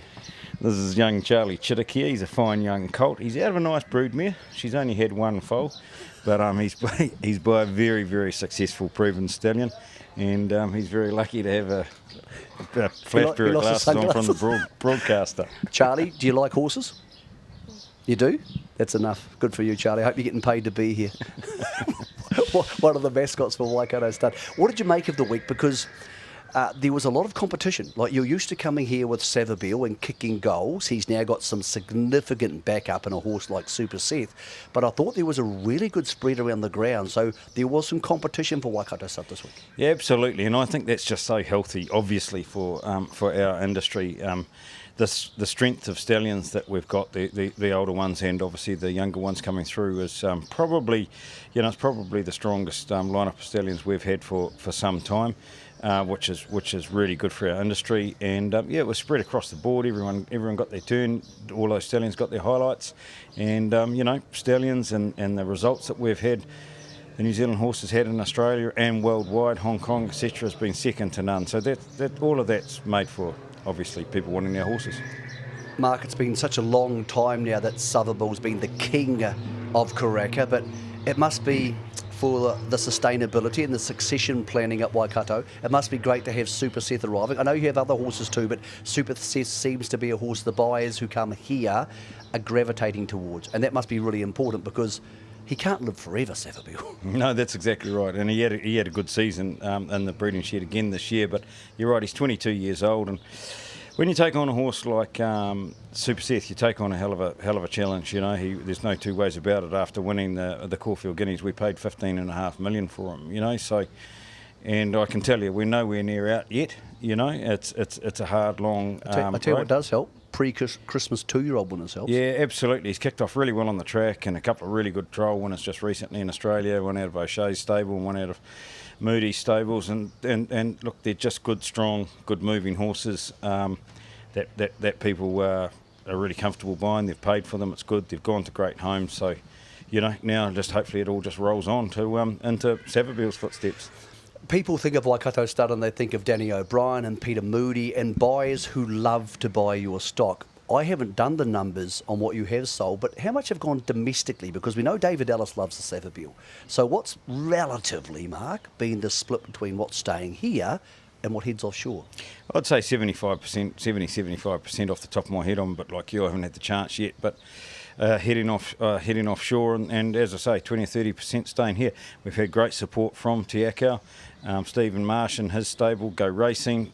This is young Charlie Chittick here. He's a fine young colt. He's out of a nice brood mare. She's only had one foal, but he's by a very, very successful proven stallion, and he's very lucky to have a flat pair of glasses on from the broadcaster. Charlie, do you like horses? You do? That's enough. Good for you, Charlie. I hope you're getting paid to be here. One of the mascots for Waikato Stud. What did you make of the week? Because there was a lot of competition. Like, you're used to coming here with Savabeel and kicking goals. He's now got some significant backup in a horse like Super Seth. But I thought there was a really good spread around the ground. So there was some competition for Waikato Stud this week. Yeah, absolutely. And I think that's just so healthy, obviously, for our industry. The strength of stallions that we've got, the older ones and obviously the younger ones coming through, is probably, it's probably the strongest lineup of stallions we've had for some time, which is really good for our industry. And it was spread across the board. Everyone got their turn. All those stallions got their highlights, and stallions and the results that we've had. The New Zealand horses had in Australia and worldwide, Hong Kong, etc., has been second to none. So that all of that's made for, obviously, people wanting their horses. Mark, it's been such a long time now that Southerbull's been the king of Karaka, but it must be, for the sustainability and the succession planning at Waikato, it must be great to have Super Seth arriving. I know you have other horses too, but Super Seth seems to be a horse the buyers who come here are gravitating towards, and that must be really important because he can't live forever, Savabeel. No, that's exactly right. And he had a good season in the breeding shed again this year. But you're right, he's 22 years old, and when you take on a horse like Super Seth, you take on a hell of a challenge. There's no two ways about it. After winning the Caulfield Guineas, we paid $15.5 million for him. So, and I can tell you, we're nowhere near out yet. It's a hard, long. I tell you what does help. Pre-Christmas 2-year-old winners helps. Yeah, absolutely. He's kicked off really well on the track, and a couple of really good trial winners just recently in Australia. One out of O'Shea's stable, and one out of Moody's stables, and look, they're just good, strong, good moving horses that people are really comfortable buying. They've paid for them. It's good. They've gone to great homes. So, now just hopefully it all just rolls on to into Savabeel's footsteps. People think of Waikato Stud and they think of Danny O'Brien and Peter Moody and buyers who love to buy your stock. I haven't done the numbers on what you have sold, but how much have gone domestically? Because we know David Ellis loves the Savabeel. So what's relatively, Mark, been the split between what's staying here and what heads offshore? I'd say 75% off the top of my head on, but like you, I haven't had the chance yet. But heading offshore, and as I say, 20 or 30% staying here. We've had great support from Te Akau, Stephen Marsh and his stable, Go Racing,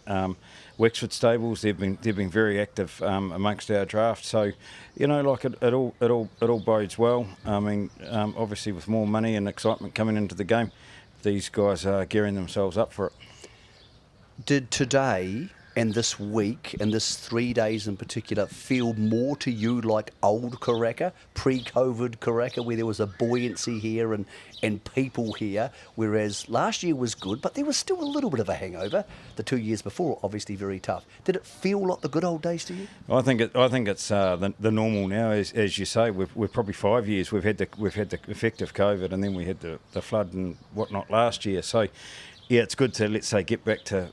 Wexford Stables. They've been very active amongst our draft. So, you know, like it all bodes well. I mean, obviously with more money and excitement coming into the game, these guys are gearing themselves up for it. Did today and this week and this 3 days in particular feel more to you like old Karaka, pre-COVID Karaka, where there was a buoyancy here and people here, whereas last year was good, but there was still a little bit of a hangover. The 2 years before, obviously very tough. Did it feel like the good old days to you? I think it's the normal now, as you say. We're probably 5 years. We've had the effect of COVID, and then we had the flood and whatnot last year. So, yeah, it's good to, let's say, get back to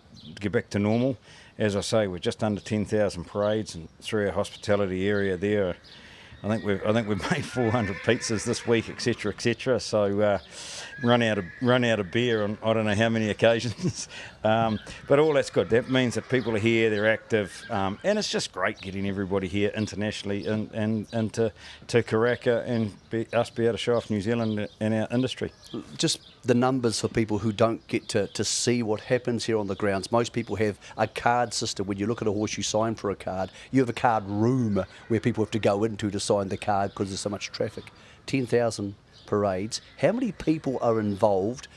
normal. As I say, we're just under 10,000 parades, and through our hospitality area there, I think we've made 400 pizzas this week, etc., etc. So run out of beer on I don't know how many occasions, but all that's good. That means that people are here, they're active, and it's just great getting everybody here internationally and to Karaka and be able to show off New Zealand and our industry. Just the numbers for people who don't get to see what happens here on the grounds. Most people have a card system. When you look at a horse, you sign for a card. You have a card room where people have to go into to sign the card because there's so much traffic. 10,000 parades. How many people are involved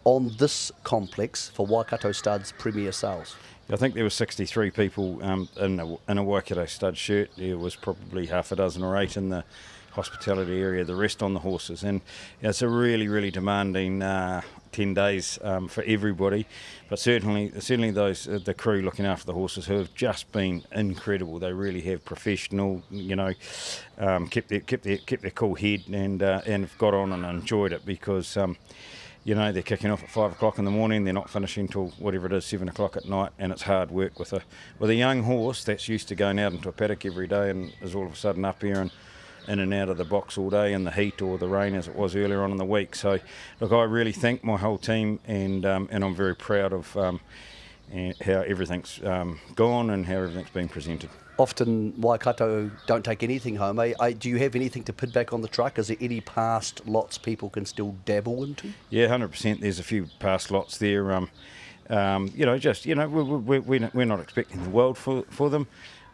on this complex for Waikato Stud's premier sales? I think there were 63 people in a Waikato Stud shirt. There was probably half a dozen or 8 in the hospitality area, the rest on the horses, and it's a really demanding 10 days for everybody, but certainly those the crew looking after the horses, who have just been incredible. They really have professional, you know, kept their cool head and have got on and enjoyed it, because you know, they're kicking off at 5 o'clock in the morning. They're not finishing till whatever it is, 7 o'clock at night, and it's hard work with a young horse that's used to going out into a paddock every day and is all of a sudden up here and in and out of the box all day in the heat or the rain as it was earlier on in the week. So, look, I really thank my whole team, and I'm very proud of how everything's gone and how everything's been presented. Often Waikato don't take anything home. Do you have anything to put back on the truck? Is there any past lots people can still dabble into? Yeah, 100%. There's a few past lots there. You know, just, you know, we're not expecting the world for them.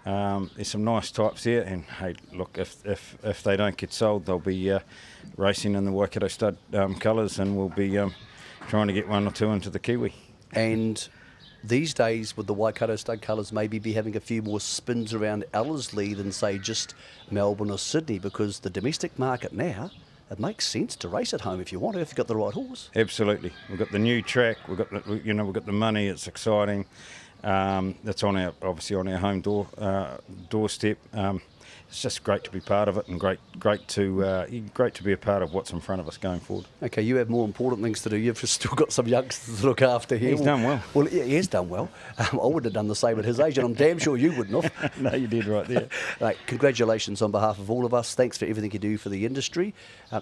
There's some nice types there, and hey, look, if they don't get sold, they'll be racing in the Waikato Stud colours, and we'll be trying to get 1 or 2 into the Kiwi. And these days, with the Waikato Stud colours, maybe be having a few more spins around Ellerslie than, say, just Melbourne or Sydney, because the domestic market now, it makes sense to race at home if you want to, if you've got the right horse. Absolutely. We've got the new track, we've got the money, it's exciting. That's obviously on our home doorstep. It's just great to be part of it, and great to be a part of what's in front of us going forward. Okay, you have more important things to do. You've still got some youngsters to look after here. He's done well. Well, yeah, he has done well. I would have done the same at his age, and I'm damn sure you wouldn't have. No, you did right there. Right, congratulations on behalf of all of us. Thanks for everything you do for the industry.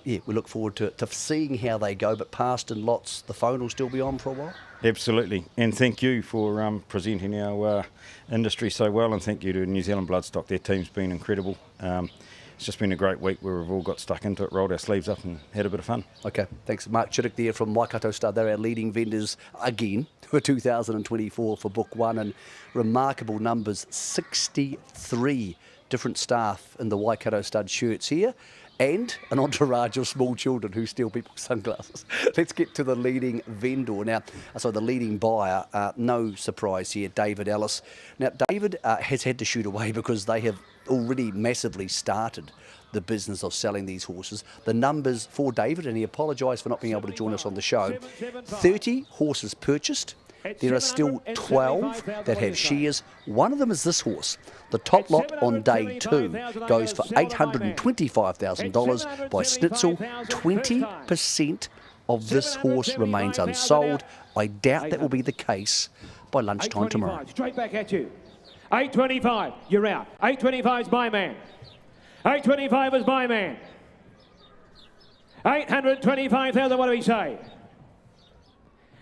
We look forward to seeing how they go, but past and lots, the phone will still be on for a while. Absolutely, and thank you for presenting our industry so well, and thank you to New Zealand Bloodstock. Their team's been incredible. It's just been a great week where we've all got stuck into it, rolled our sleeves up and had a bit of fun. Okay, thanks. Mark Chittick there from Waikato Stud. They're our leading vendors again for 2024 for Book 1, and remarkable numbers, 63 different staff in the Waikato Stud shirts here, and an entourage of small children who steal people's sunglasses. Let's get to the leading vendor now. The leading buyer, no surprise here, David Ellis. Now, David has had to shoot away because they have already massively started the business of selling these horses. The numbers for David, and he apologised for not being able to join us on the show, 30 horses purchased. There are still 12 that have shares. One of them is this horse. The top lot on day 2 goes for $825,000 by Schnitzel, 20% of this horse remains unsold. I doubt that will be the case by lunchtime tomorrow. Straight back at you. 825, you're out. 825 is my man. 825 is my man. 825,000, what do we say?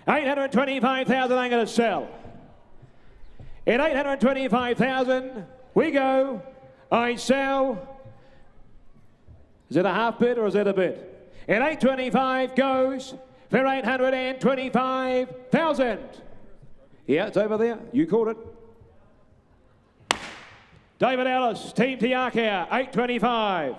825,000 I'm going to sell. At 825,000, we go. I sell. Is it a half bid or is it a bid? At 825 goes for 825,000. Yeah, it's over there. You called it. David Ellis, Team Tiaka, 825.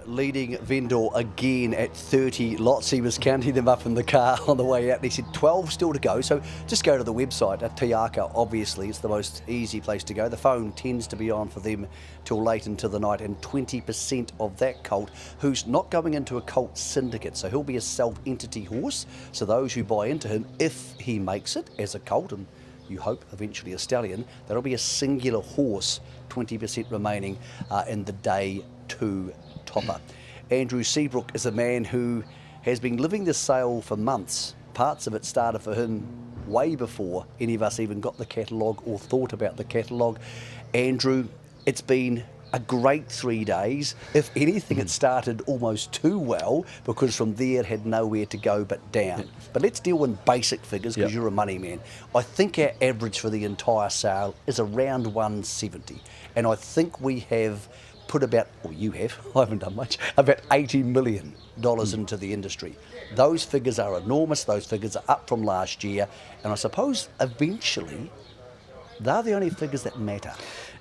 Leading vendor again at 30 lots. He was counting them up in the car on the way out and he said 12 still to go. So just go to the website at Tiaka. Obviously it's the most easy place to go. The phone tends to be on for them till late into the night, and 20% of that colt who's not going into a colt syndicate, so he'll be a self-entity horse. So those who buy into him, if he makes it as a colt, and you hope eventually a stallion, that'll be a singular horse. 20% remaining in the day 2 topper. Andrew Seabrook is a man who has been living this sale for months. Parts of it started for him way before any of us even got the catalogue or thought about the catalogue. Andrew, it's been a great 3 days. If anything, it started almost too well, because from there it had nowhere to go but down. But let's deal in basic figures, because you're a money man. I think our average for the entire sale is around 170. And I think we have put about, or you have, I haven't done much, about $80 million into the industry. Those figures are enormous. Those figures are up from last year. And I suppose eventually they're the only figures that matter.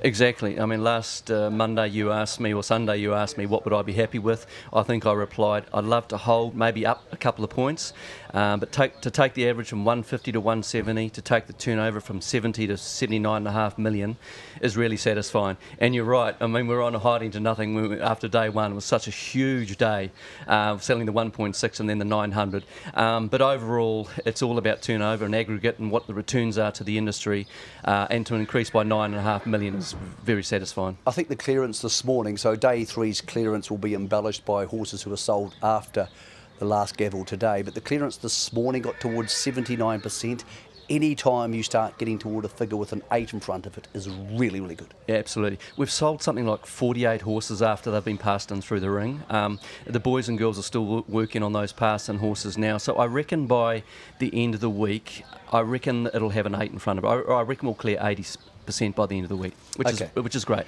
Exactly. I mean, last Monday you asked me, or Sunday you asked me, what would I be happy with? I think I replied, I'd love to hold, maybe up a couple of points, but to take the average from 150 to 170, to take the turnover from 70 to 79.5 million is really satisfying. And you're right. I mean, we're on a hiding to nothing after day one. It was such a huge day, selling the 1.6 and then the 900. But overall, it's all about turnover and aggregate and what the returns are to the industry, and to increase by 9.5 million is very satisfying. I think the clearance this morning, so day 3's clearance will be embellished by horses who were sold after the last gavel today, but the clearance this morning got towards 79%. Any time you start getting toward a figure with an 8 in front of it is really, really good. Yeah, absolutely. We've sold something like 48 horses after they've been passed in through the ring. The boys and girls are still working on those passed-in horses now, so I reckon by the end of the week, I reckon it'll have an 8 in front of it. I reckon we'll clear 80% by the end of the week, which is great.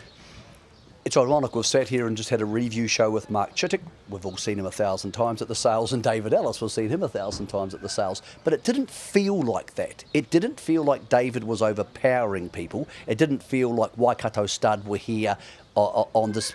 It's ironic, we've sat here and just had a review show with Mark Chittick. We've all seen him 1,000 times at the sales, and David Ellis, we've seen him 1,000 times at the sales. But it didn't feel like that. It didn't feel like David was overpowering people. It didn't feel like Waikato Stud were here on this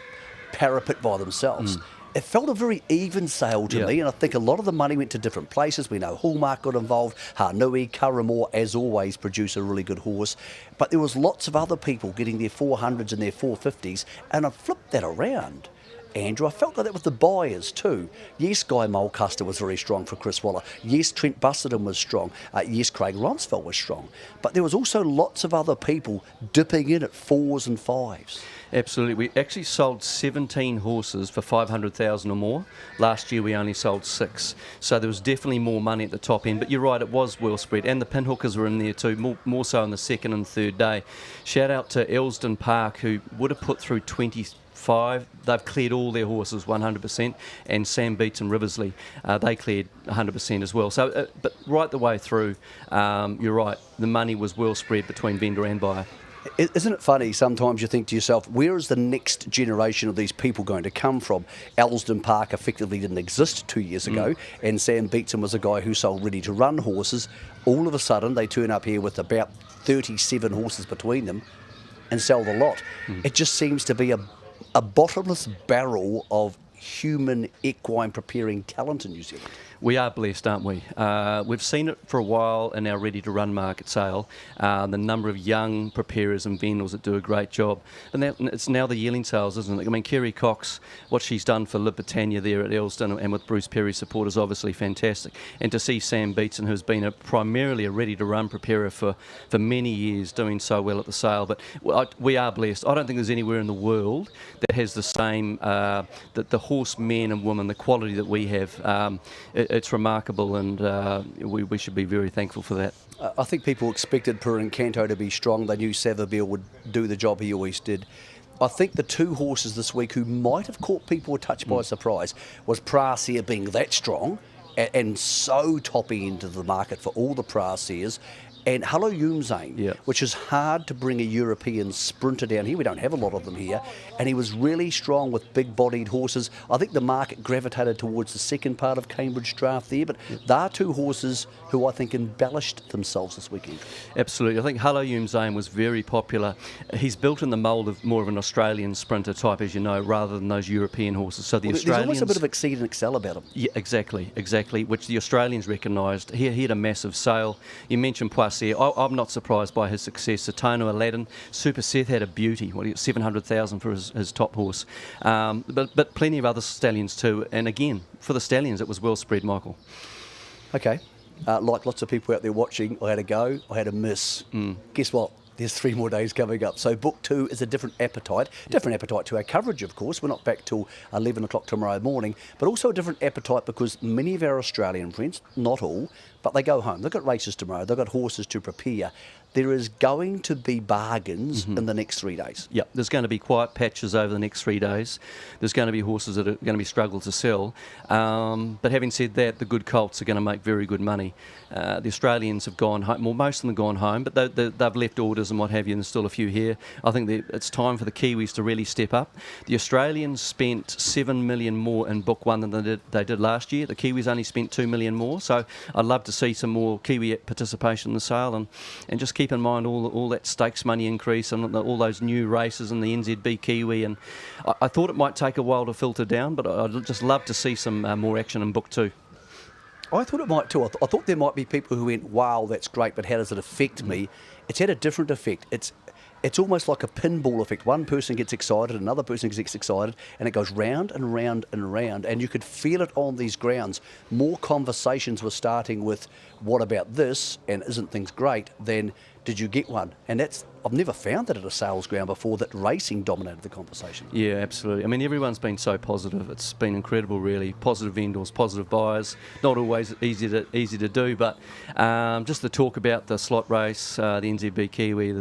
parapet by themselves. It felt a very even sale to me, and I think a lot of the money went to different places. We know Hallmark got involved, Hanui, Karamore, as always, produce a really good horse. But there was lots of other people getting their 400s and their 450s, and I flipped that around. Andrew, I felt like that with the buyers too. Yes, Guy Mulcaster was very strong for Chris Waller. Yes, Trent Busselton was strong. Yes, Craig Ronsfeld was strong. But there was also lots of other people dipping in at 4s and 5s. Absolutely. We actually sold 17 horses for 500,000 or more. Last year we only sold 6. So there was definitely more money at the top end. But you're right, it was well spread. And the pinhookers were in there too, more so on the second and third day. Shout out to Elsdon Park, who would have put through 25. They've cleared all their horses 100%. And Sam Beats and Riversley, they cleared 100% as well. So, but right the way through, you're right, the money was well spread between vendor and buyer. Isn't it funny, sometimes you think to yourself, where is the next generation of these people going to come from? Elsdon Park effectively didn't exist 2 years ago, and Sam Beatson was a guy who sold ready-to-run horses. All of a sudden, they turn up here with about 37 horses between them and sell the lot. It just seems to be a bottomless barrel of human equine preparing talent in New Zealand. We are blessed, aren't we? We've seen it for a while in our ready-to-run market sale, the number of young preparers and vendors that do a great job. And it's now the yearling sales, isn't it? I mean, Kerry Cox, what she's done for Lib Britannia there at Elsdon and with Bruce Perry's support is obviously fantastic. And to see Sam Beatson, who's been primarily a ready-to-run preparer for many years, doing so well at the sale. But we are blessed. I don't think there's anywhere in the world that has the same, that the horsemen and women, the quality that we have, it's remarkable, and we should be very thankful for that. I think people expected Per Encanto to be strong. They knew Savabeel would do the job he always did. I think the two horses this week who might have caught people a touch by surprise was Prasia being that strong and so topping into the market for all the Prasias, and Hello Youmzane, which is hard to bring a European sprinter down here. We don't have a lot of them here. And he was really strong with big-bodied horses. I think the market gravitated towards the second part of Cambridge Draft there, but there are two horses who I think embellished themselves this weekend. Absolutely. I think Hello Youmzane was very popular. He's built in the mould of more of an Australian sprinter type, as you know, rather than those European horses. So the Australians... There's almost a bit of exceed and excel about him. Yeah, exactly, which the Australians recognised. He had a massive sale. You mentioned Poisson. I'm not surprised by his success. Satono Aladdin, Super Seth had a beauty. What, he got 700,000 for his top horse. But plenty of other stallions too. And again, for the stallions, it was well spread, Michael. Okay. Like lots of people out there watching, I had a go, I had a miss. Guess what? There's 3 more days coming up. So book 2 is a different appetite to our coverage, of course. We're not back till 11 o'clock tomorrow morning, but also a different appetite because many of our Australian friends, not all, but they go home. They've got races tomorrow. They've got horses to prepare. There is going to be bargains in the next 3 days. Yeah, there's going to be quiet patches over the next 3 days. There's going to be horses that are going to be struggled to sell. But having said that, the good colts are going to make very good money. The Australians have gone home. Well, most of them have gone home, but they've left orders and what have you, and there's still a few here. I think it's time for the Kiwis to really step up. The Australians spent 7 million more in book 1 than they did last year. The Kiwis only spent 2 million more. So I'd love to see some more Kiwi participation in the sale, and just keep in mind all that stakes money increase and all those new races and the NZB Kiwi. And I thought it might take a while to filter down, but I'd just love to see some more action in book 2. I thought it might too. I thought there might be people who went, wow, that's great, but how does it affect me? It's had a different effect. It's almost like a pinball effect. One person gets excited, another person gets excited, and it goes round and round and round. And you could feel it on these grounds. More conversations were starting with, what about this? And isn't things great? Than, did you get one? And I've never found that at a sales ground before, that racing dominated the conversation. Yeah, absolutely. I mean, everyone's been so positive. It's been incredible, really. Positive vendors, positive buyers. Not always easy to do, but just the talk about the slot race, the NZB Kiwi.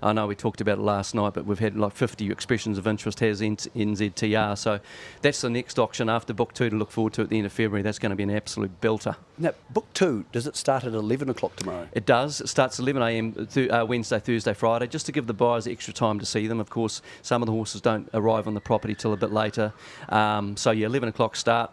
I know we talked about it last night, but we've had like 50 expressions of interest, has NZTR. So that's the next auction after book 2 to look forward to at the end of February. That's going to be an absolute belter. Now, book 2, does it start at 11 o'clock tomorrow? It does. It starts at 11 a.m. Wednesday, Thursday, Friday, just to give the buyers extra time to see them. Of course, some of the horses don't arrive on the property till a bit later. So, yeah, 11 o'clock start.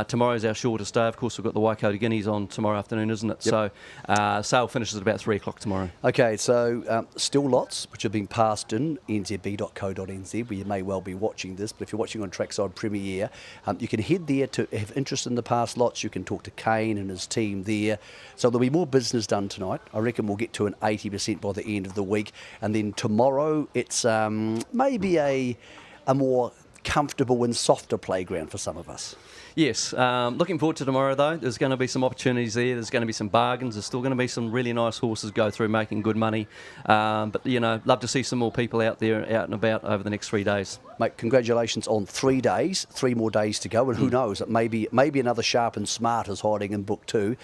Tomorrow's our shortest day. Of course, we've got the Waikato Guineas on tomorrow afternoon, isn't it? Yep. So, sale finishes at about 3 o'clock tomorrow. Okay, so still lots, which have been passed in nzb.co.nz, where you may well be watching this, but if you're watching on Trackside Premier, you can head there to have interest in the past lots. You can talk to Kane and his team there. So there'll be more business done tonight. I reckon we'll get to an 80% by the end of the week. And then tomorrow, it's maybe a more comfortable and softer playground for some of us. Yes, looking forward to tomorrow though. There's going to be some opportunities there. There's going to be some bargains. There's still going to be some really nice horses go through making good money. But, you know, love to see some more people out there, out and about over the next 3 days. Mate, congratulations on 3 days, 3 more days to go. And who knows, it maybe another Sharp and Smart is hiding in book 2.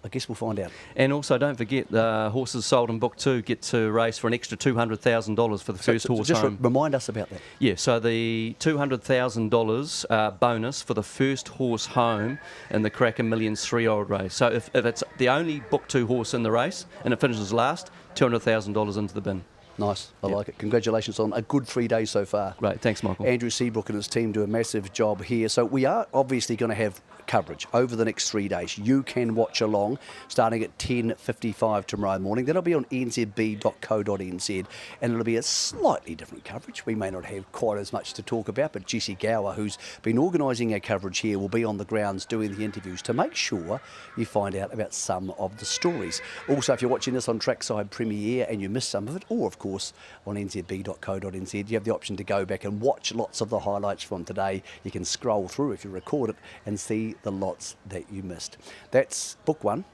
I guess we'll find out. And also, don't forget, horses sold in book 2 get to race for an extra $200,000 for the first horse home. Just remind us about that. Yeah, so the $200,000 bonus for the first horse home in the Karaka Millions 3-year-old race. So if it's the only book 2 horse in the race and it finishes last, $200,000 into the bin. Nice, I like it. Congratulations on a good 3 days so far. Great, thanks, Michael. Andrew Seabrook and his team do a massive job here. So we are obviously going to have coverage over the next 3 days. You can watch along starting at 10:55 tomorrow morning. That'll be on nzb.co.nz, and it'll be a slightly different coverage. We may not have quite as much to talk about, but Jesse Gower, who's been organising our coverage here, will be on the grounds doing the interviews to make sure you find out about some of the stories. Also, if you're watching this on Trackside Premier and you missed some of it, or of course on nzb.co.nz, you have the option to go back and watch lots of the highlights from today. You can scroll through if you record it and see the lots that you missed. That's book 1.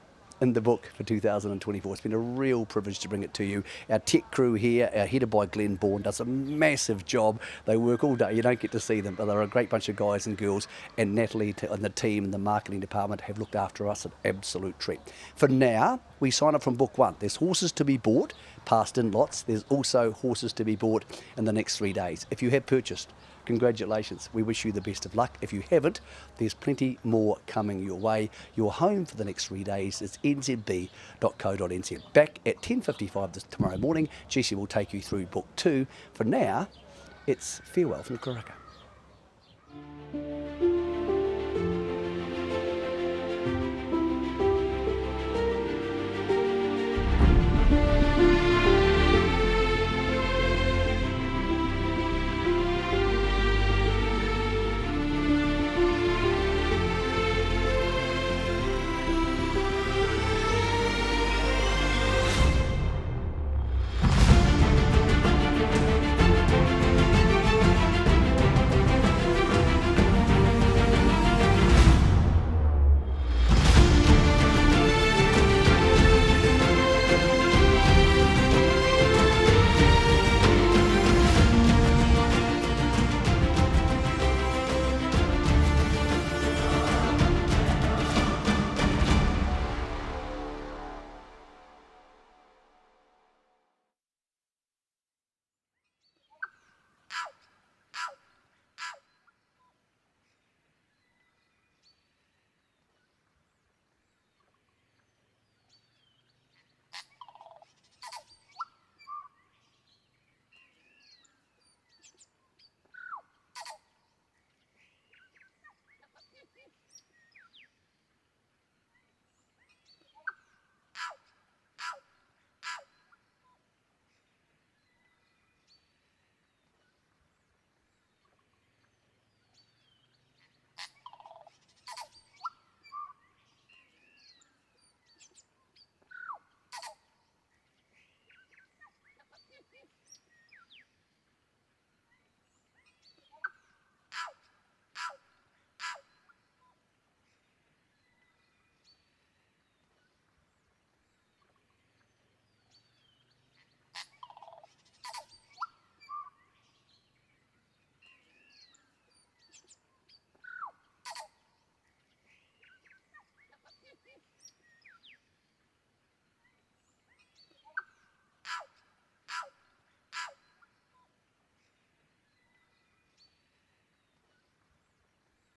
in the book for 2024. It's been a real privilege to bring it to you. Our tech crew here, headed by Glenn Bourne, does a massive job. They work all day. You don't get to see them, but they're a great bunch of guys and girls. And Natalie and the team and the marketing department have looked after us, an absolute treat. For now, we sign up from book 1. There's horses to be bought, passed in lots. There's also horses to be bought in the next 3 days. If you have purchased, congratulations. We wish you the best of luck. If you haven't, there's plenty more coming your way. Your home for the next 3 days is nzb.co.nz. Back at 10:55 tomorrow morning, Jessie will take you through book 2. For now, it's farewell from Karaka.